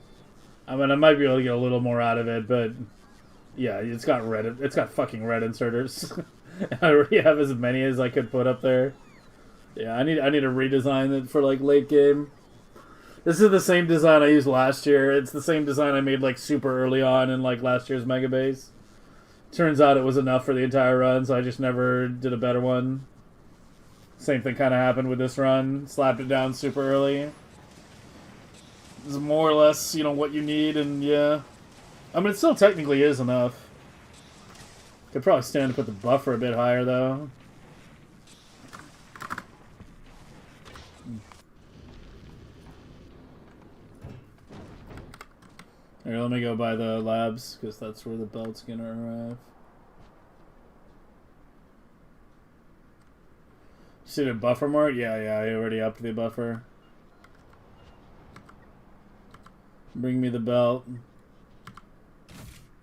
I mean, I might be able to get a little more out of it, but yeah, it's got red. It's got fucking red inserters. I already have as many as I could put up there. Yeah, I need to redesign it for like late game. This is the same design I used last year. It's the same design I made like super early on in like last year's Megabase. Turns out it was enough for the entire run, so I just never did a better one. Same thing kind of happened with this run. Slapped it down super early. It's more or less, you know, what you need, and yeah. I mean, it still technically is enough. Could probably stand to put the buffer a bit higher, though. Here, let me go by the labs, because that's where the belt's gonna arrive. See the buffer more? Yeah, I already upped the buffer. Bring me the belt.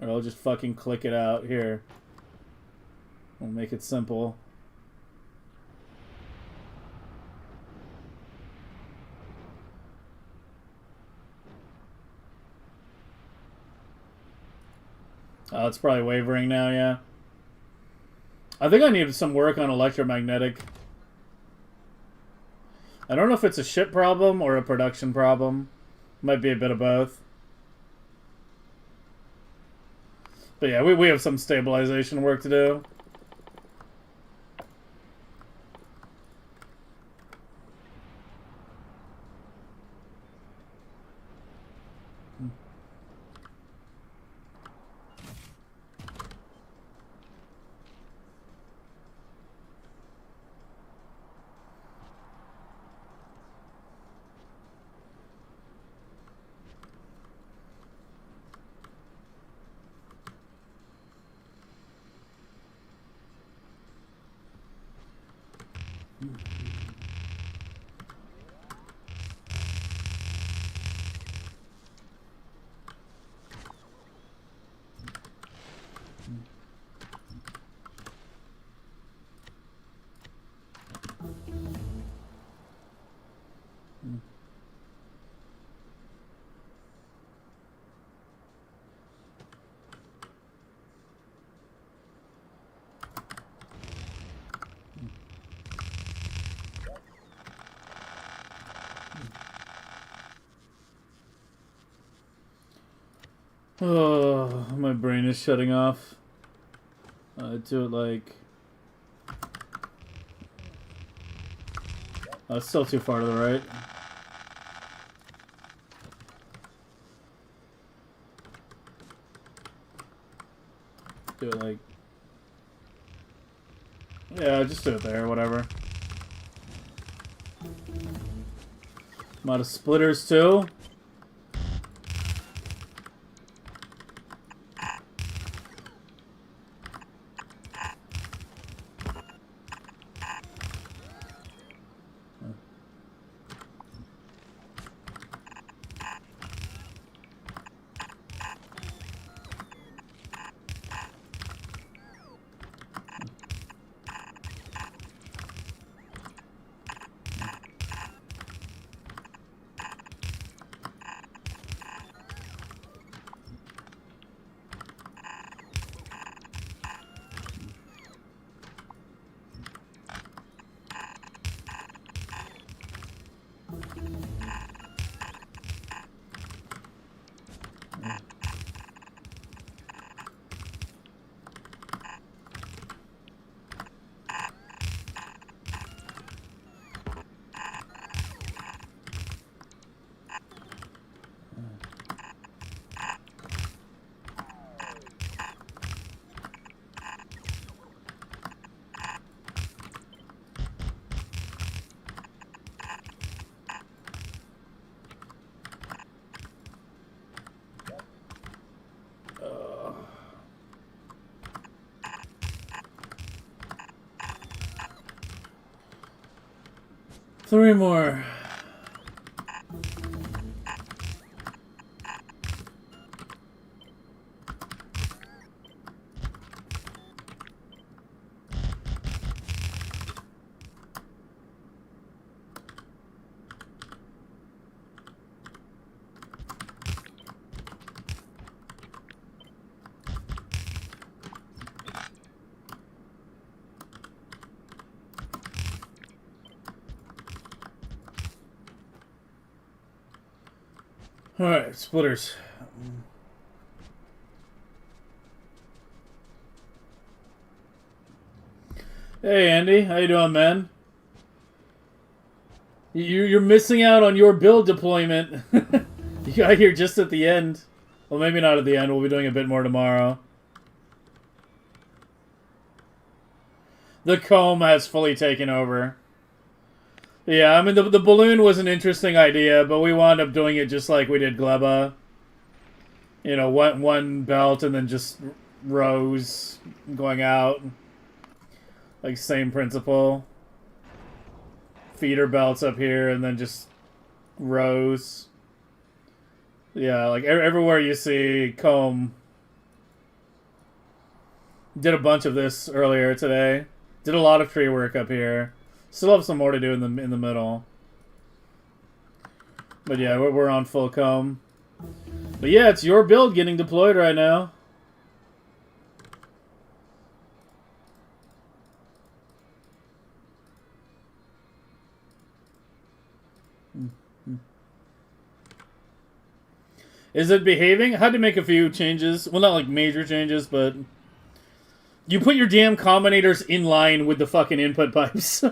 Or I'll just fucking click it out. Here. We'll make it simple. Oh, it's probably wavering now, yeah. I think I need some work on electromagnetic. I don't know if it's a ship problem or a production problem. Might be a bit of both. But yeah, we have some stabilization work to do. Oh, my brain is shutting off. Do it like... it's still too far to the right. Do it like... yeah, just do it there, whatever. I'm out of splitters too. Three more. Alright, splitters. Hey Andy, how you doing, man? You're missing out on your build deployment. You got here just at the end. Well, maybe not at the end. We'll be doing a bit more tomorrow. The comb has fully taken over. Yeah, I mean, the balloon was an interesting idea, but we wound up doing it just like we did Gleba. You know, one belt and then just rows going out. Like, same principle. Feeder belts up here and then just rows. Yeah, like, everywhere you see comb. Did a bunch of this earlier today. Did a lot of tree work up here. Still have some more to do in the middle. But yeah, we're on full comb. But yeah, it's your build getting deployed right now. Is it behaving? I had to make a few changes. Well, not like major changes, but... You put your damn combinators in line with the fucking input pipes.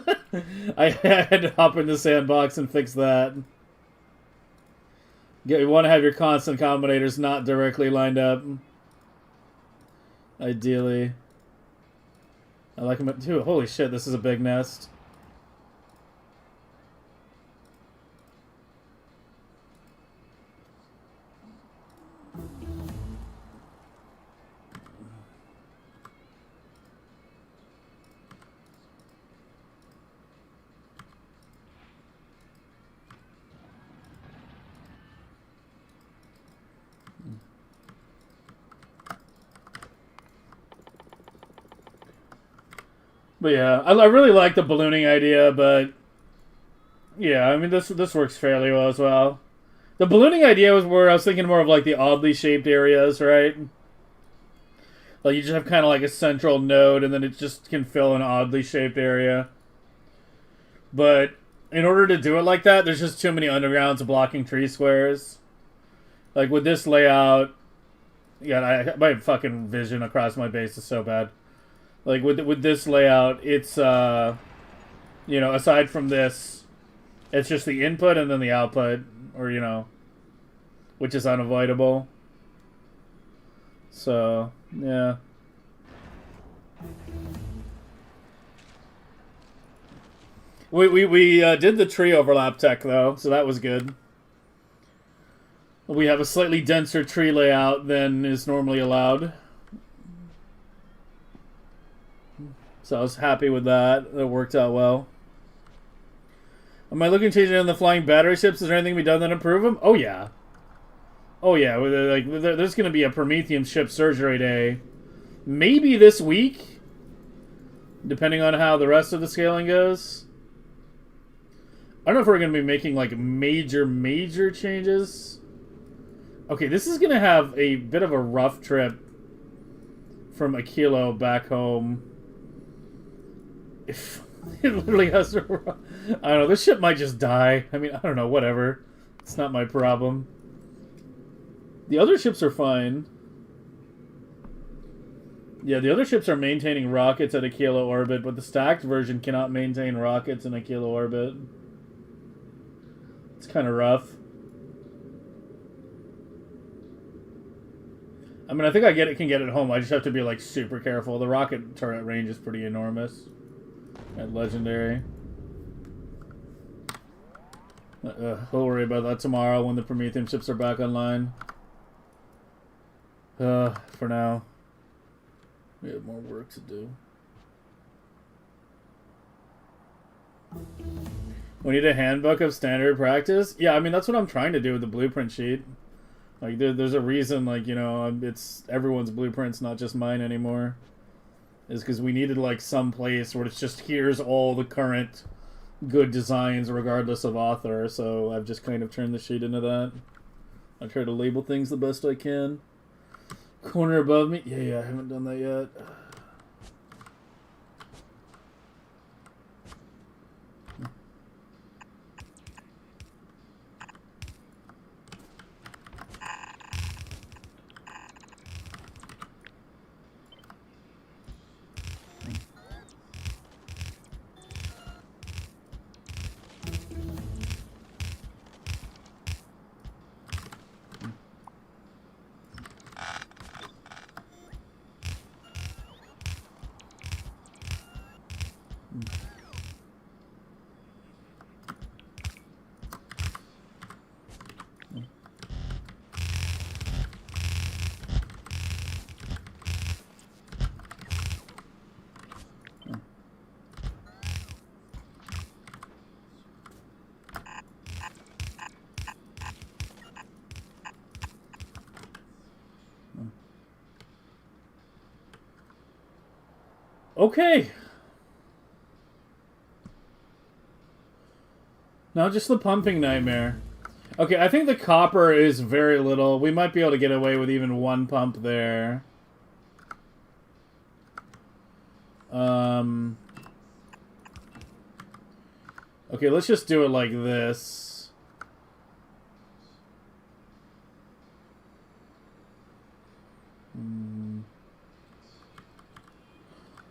I had to hop in the sandbox and fix that. You want to have your constant combinators not directly lined up. Ideally. I like them too. Holy shit, this is a big nest. But yeah, I really like the ballooning idea, but yeah, I mean this works fairly well as well. The ballooning idea was where I was thinking more of like the oddly shaped areas, right? Like you just have kind of like a central node, and then it just can fill an oddly shaped area. But in order to do it like that, there's just too many undergrounds blocking tree squares. Like with this layout, yeah, my fucking vision across my base is so bad. Like with this layout, it's you know, aside from this, it's just the input and then the output, or you know, which is unavoidable. So yeah. We did the tree overlap tech though, so that was good. We have a slightly denser tree layout than is normally allowed. So I was happy with that. It worked out well. Am I looking to change it on the flying battery ships? Is there anything to be done that improve them? Oh yeah. Oh yeah. Like there's going to be a Prometheum ship surgery day, maybe this week, depending on how the rest of the scaling goes. I don't know if we're going to be making like major changes. Okay, this is going to have a bit of a rough trip from Aquilo back home. If it literally has to... I don't know, this ship might just die. I mean, I don't know, whatever. It's not my problem. The other ships are fine. Yeah, the other ships are maintaining rockets at Aquilo orbit, but the stacked version cannot maintain rockets in Aquilo orbit. It's kind of rough. I mean, I think can get it home. I just have to be, like, super careful. The rocket turret range is pretty enormous. At Legendary. We'll worry about that tomorrow when the Prometheum ships are back online. For now. We have more work to do. We need a handbook of standard practice? Yeah, I mean, that's what I'm trying to do with the blueprint sheet. Like, there's a reason, like, you know, it's everyone's blueprints, not just mine anymore. Is because we needed, like, some place where it's just, here's all the current good designs regardless of author. So I've just kind of turned the sheet into that. I try to label things the best I can. Corner above me? Yeah, I haven't done that yet. Okay. Now just the pumping nightmare. Okay, I think the copper is very little. We might be able to get away with even one pump there. Okay, let's just do it like this.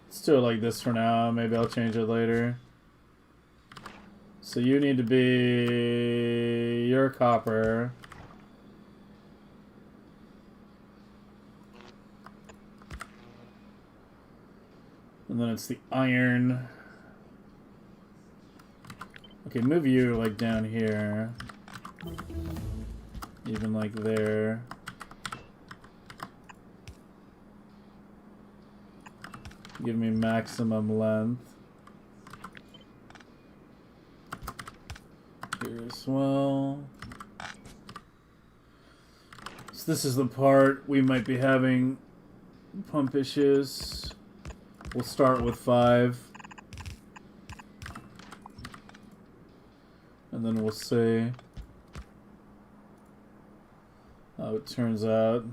Let's do it like this for now. Maybe I'll change it later. So you need to be your copper. And then it's the iron. Okay, move you like down here. Even like there. Give me maximum length. Here as well. So this is the part we might be having pump issues. We'll start with 5. And then we'll see how it turns out.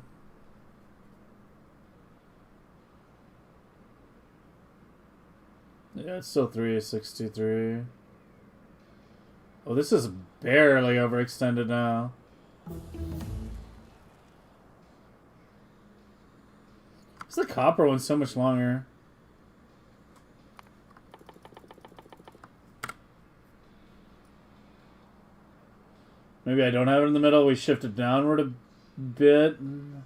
Yeah, it's still 363. Oh, this is barely overextended now. It's the copper one so much longer. Maybe I don't have it in the middle. We shift it downward a bit. And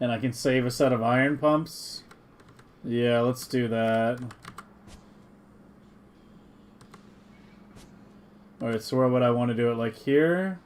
I can save a set of iron pumps. Yeah, let's do that. Alright, so where would I want to do it? Like here?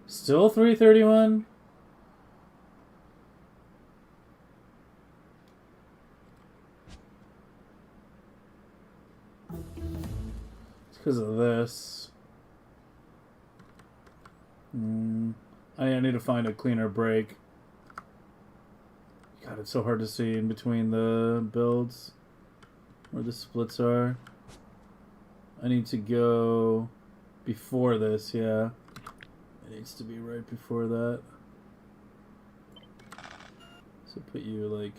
Still 331? It's because of this. I need to find a cleaner break. God, it's so hard to see in between the builds where the splits are. I need to go before this, yeah. It needs to be right before that. So put you like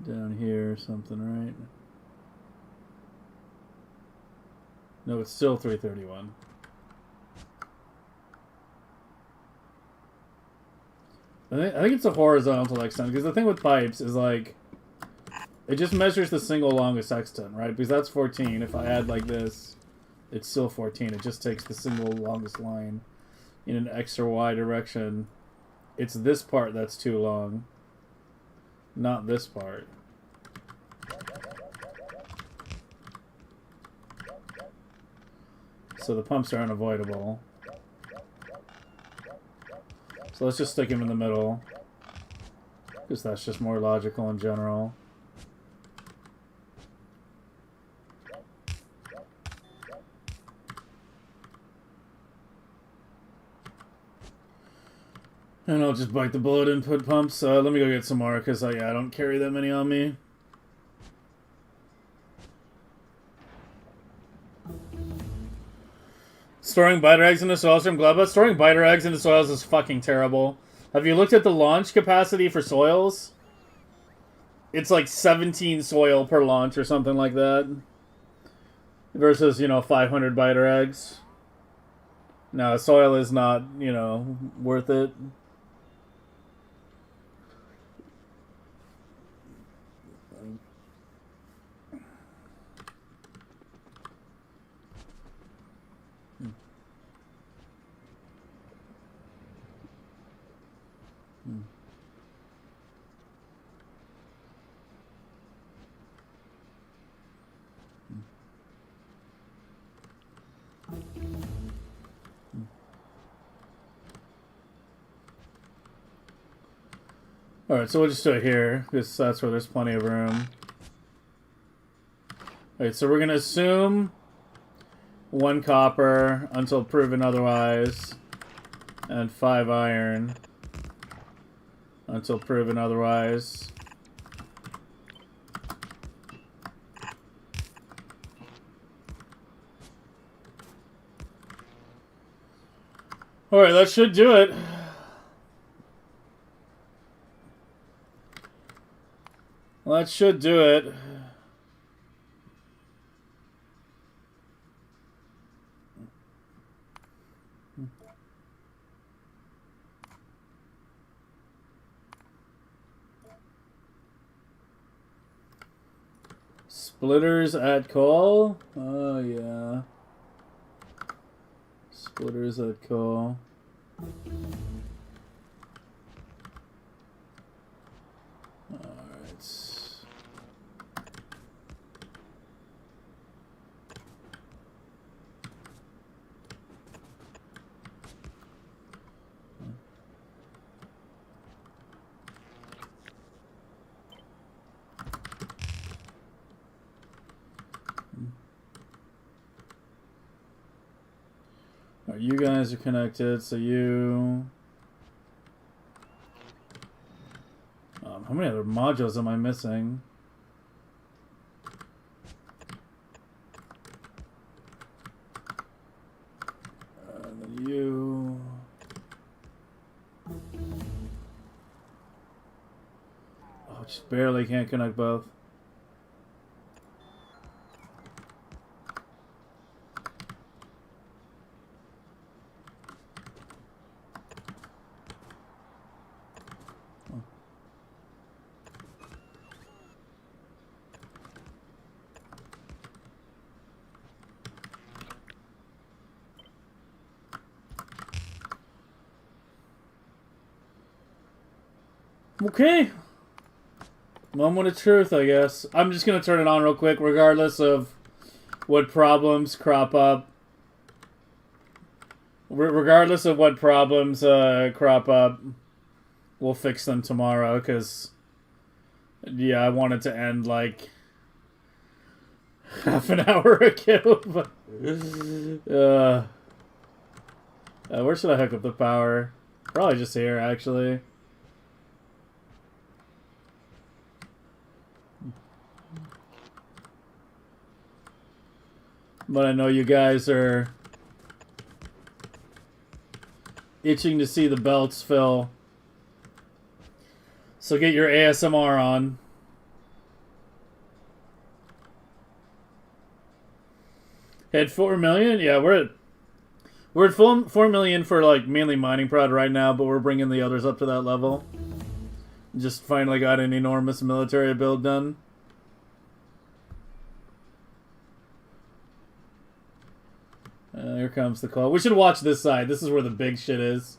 down here or something, right? No, it's still 331. I think it's a horizontal extent, because the thing with pipes is like it just measures the single longest extent, right? Because that's 14. If I add like this, it's still 14. It just takes the single longest line in an X or Y direction. It's this part that's too long, not this part. So the pumps are unavoidable. So let's just stick him in the middle, because that's just more logical in general. And I'll just bite the bullet and put pumps. Let me go get some more, because yeah, I don't carry that many on me. Storing biter eggs into soils from Gleba? Storing biter eggs into soils is fucking terrible. Have you looked at the launch capacity for soils? It's like 17 soil per launch or something like that. Versus, 500 biter eggs. No, soil is not, worth it. Alright, so we'll just do it here, because that's where there's plenty of room. Alright, so we're going to assume 1 copper until proven otherwise, and 5 iron until proven otherwise. Alright, that should do it. Well, that should do it. Splitters at call? Oh, yeah. Splitters at call. Alright. Alright, you guys are connected, so you... how many other modules am I missing? Then you... Oh, just barely can't connect both. Okay. Moment of truth, I guess. I'm just going to turn it on real quick, regardless of what problems crop up. Regardless of what problems crop up, we'll fix them tomorrow, because, yeah, I wanted to end, like, half an hour ago. But, where should I hook up the power? Probably just here, actually. But I know you guys are itching to see the belts fill. So get your ASMR on. Hit 4 million? Yeah, we're at 4 million for like mainly mining prod right now, but we're bringing the others up to that level. Just finally got an enormous military build done. Here comes the call. We should watch this side. This is where the big shit is.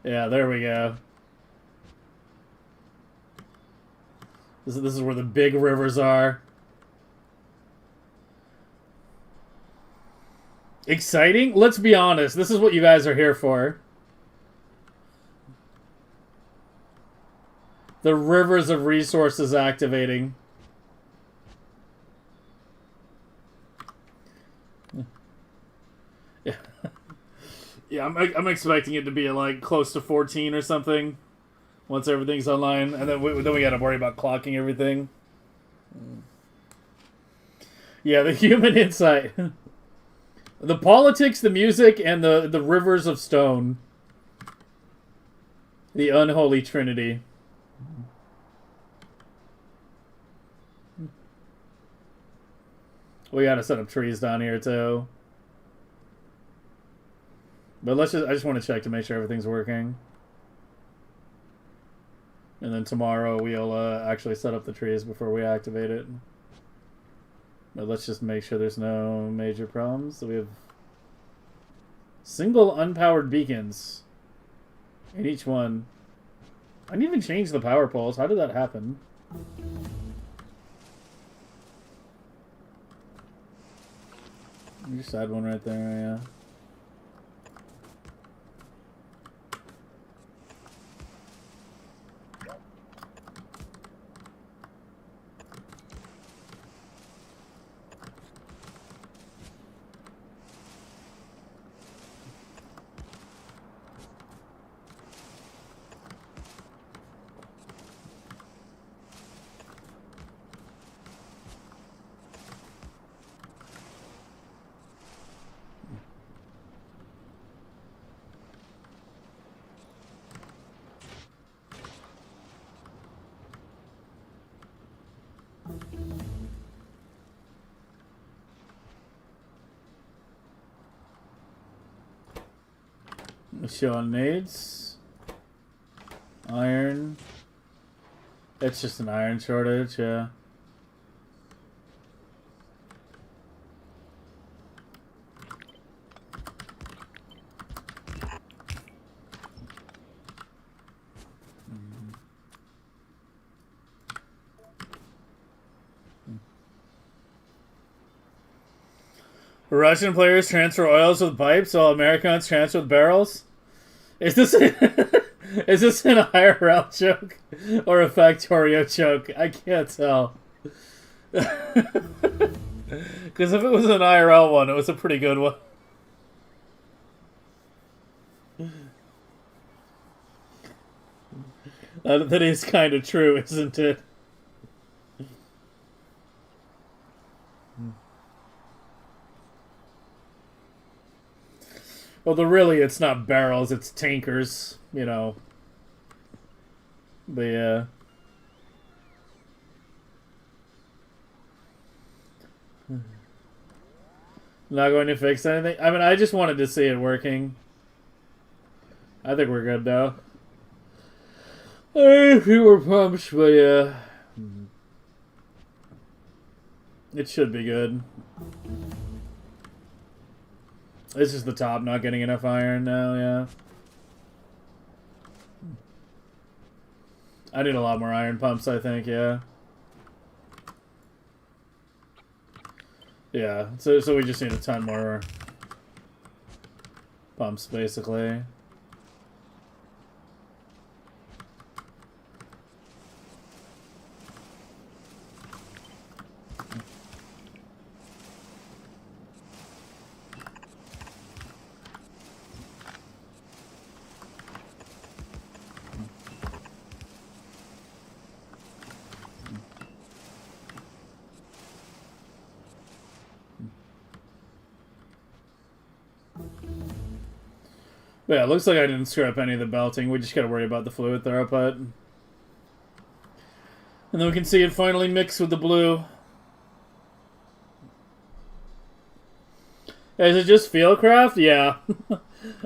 Yeah, there we go. This is where the big rivers are. Exciting? Let's be honest. This is what you guys are here for. The rivers of resources activating. Yeah, I'm expecting it to be like close to 14 or something once everything's online, and then we got to worry about clocking everything. Yeah, the human insight, the politics, the music, and the rivers of stone, the unholy trinity. We got to set up trees down here too. But I just want to check to make sure everything's working. And then tomorrow we'll actually set up the trees before we activate it. But let's just make sure there's no major problems. So we have single unpowered beacons in each one. I didn't even change the power poles. How did that happen? You just had one right there, yeah. Showing nades. Iron. It's just an iron shortage, yeah. Russian players transfer oils with pipes while Americans transfer with barrels. Is this is this an IRL joke or a Factorio joke? I can't tell. Because if it was an IRL one, it was a pretty good one. That is kind of true, isn't it? Although really, it's not barrels; it's tankers. You know. But yeah. Not going to fix anything. I mean, I just wanted to see it working. I think we're good now. A few more pumps, but yeah. It should be good. This is the top, not getting enough iron now, yeah. I need a lot more iron pumps, I think, yeah. Yeah, so we just need a ton more pumps, basically. But yeah, it looks like I didn't screw up any of the belting. We just gotta worry about the fluid throughput. And then we can see it finally mix with the blue. Is it just Fieldcraft? Yeah.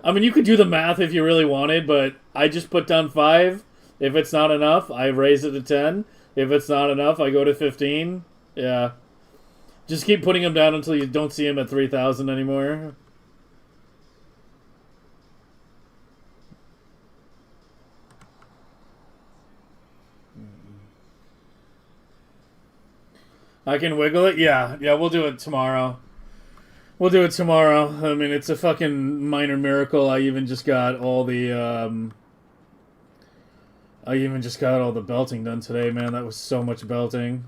I mean, you could do the math if you really wanted, but I just put down 5. If it's not enough, I raise it to 10. If it's not enough, I go to 15. Yeah. Just keep putting them down until you don't see them at 3,000 anymore. I can wiggle it? Yeah, we'll do it tomorrow. We'll do it tomorrow. I mean, it's a fucking minor miracle. I even just got all the, belting done today, man. That was so much belting.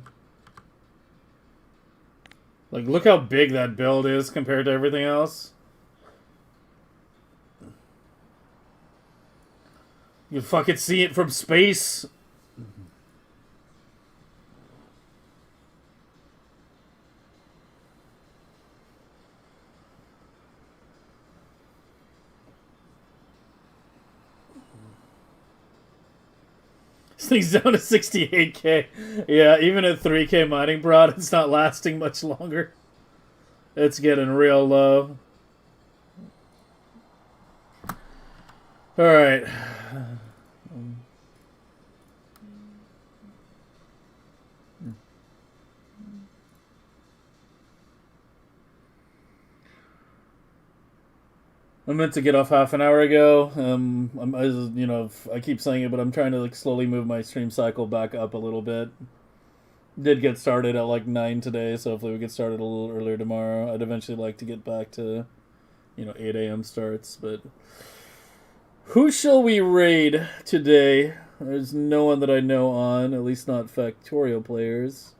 Like, look how big that build is compared to everything else. You fucking see it from space. This thing's down to 68k. Yeah, even at 3k mining prod, it's not lasting much longer. It's getting real low. Alright. I meant to get off half an hour ago. I keep saying it, but I'm trying to like slowly move my stream cycle back up a little bit. Did get started at like 9 today, so hopefully we get started a little earlier tomorrow. I'd eventually like to get back to, 8 a.m. starts, but who shall we raid today? There's no one that I know on, at least not Factorio players.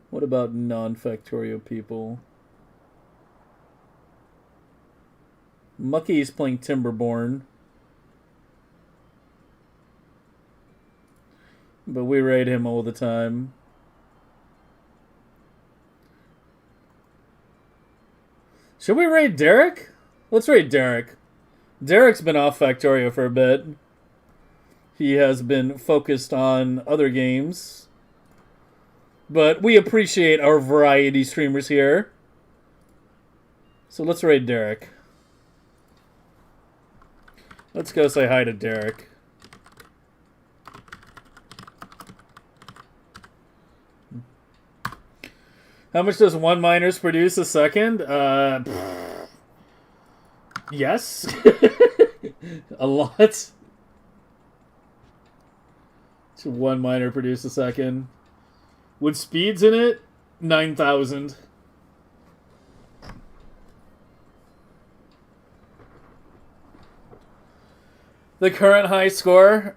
What about non-Factorio people? Mucky's playing Timberborn. But we raid him all the time. Should we raid Derek? Let's raid Derek. Derek's been off Factorio for a bit. He has been focused on other games. But we appreciate our variety streamers here. So let's raid Derek. Let's go say hi to Derek. How much does one miners produce a second? Yes. A lot. So one miner produce a second. With speeds in it, 9,000. The current high score.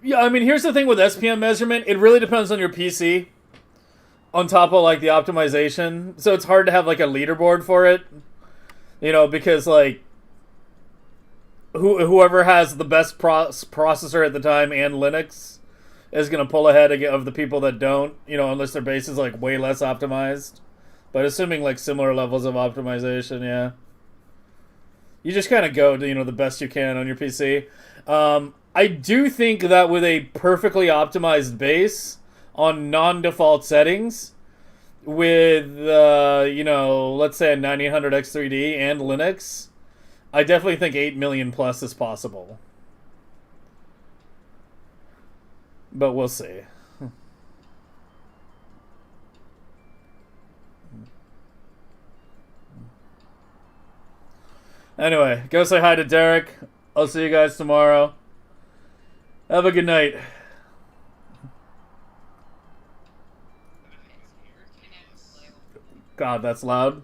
Yeah, I mean, here's the thing with SPM measurement. It really depends on your PC. On top of like the optimization, so it's hard to have like a leaderboard for it. You know, because like whoever has the best processor at the time and Linux is gonna pull ahead of the people that don't. You know, unless their base is like way less optimized. But assuming like similar levels of optimization, yeah. You just kind of go to, the best you can on your PC. I do think that with a perfectly optimized base on non-default settings, with, let's say a 9800X3D and Linux, I definitely think 8 million plus is possible. But we'll see. Anyway, go say hi to Derek. I'll see you guys tomorrow. Have a good night. God, that's loud.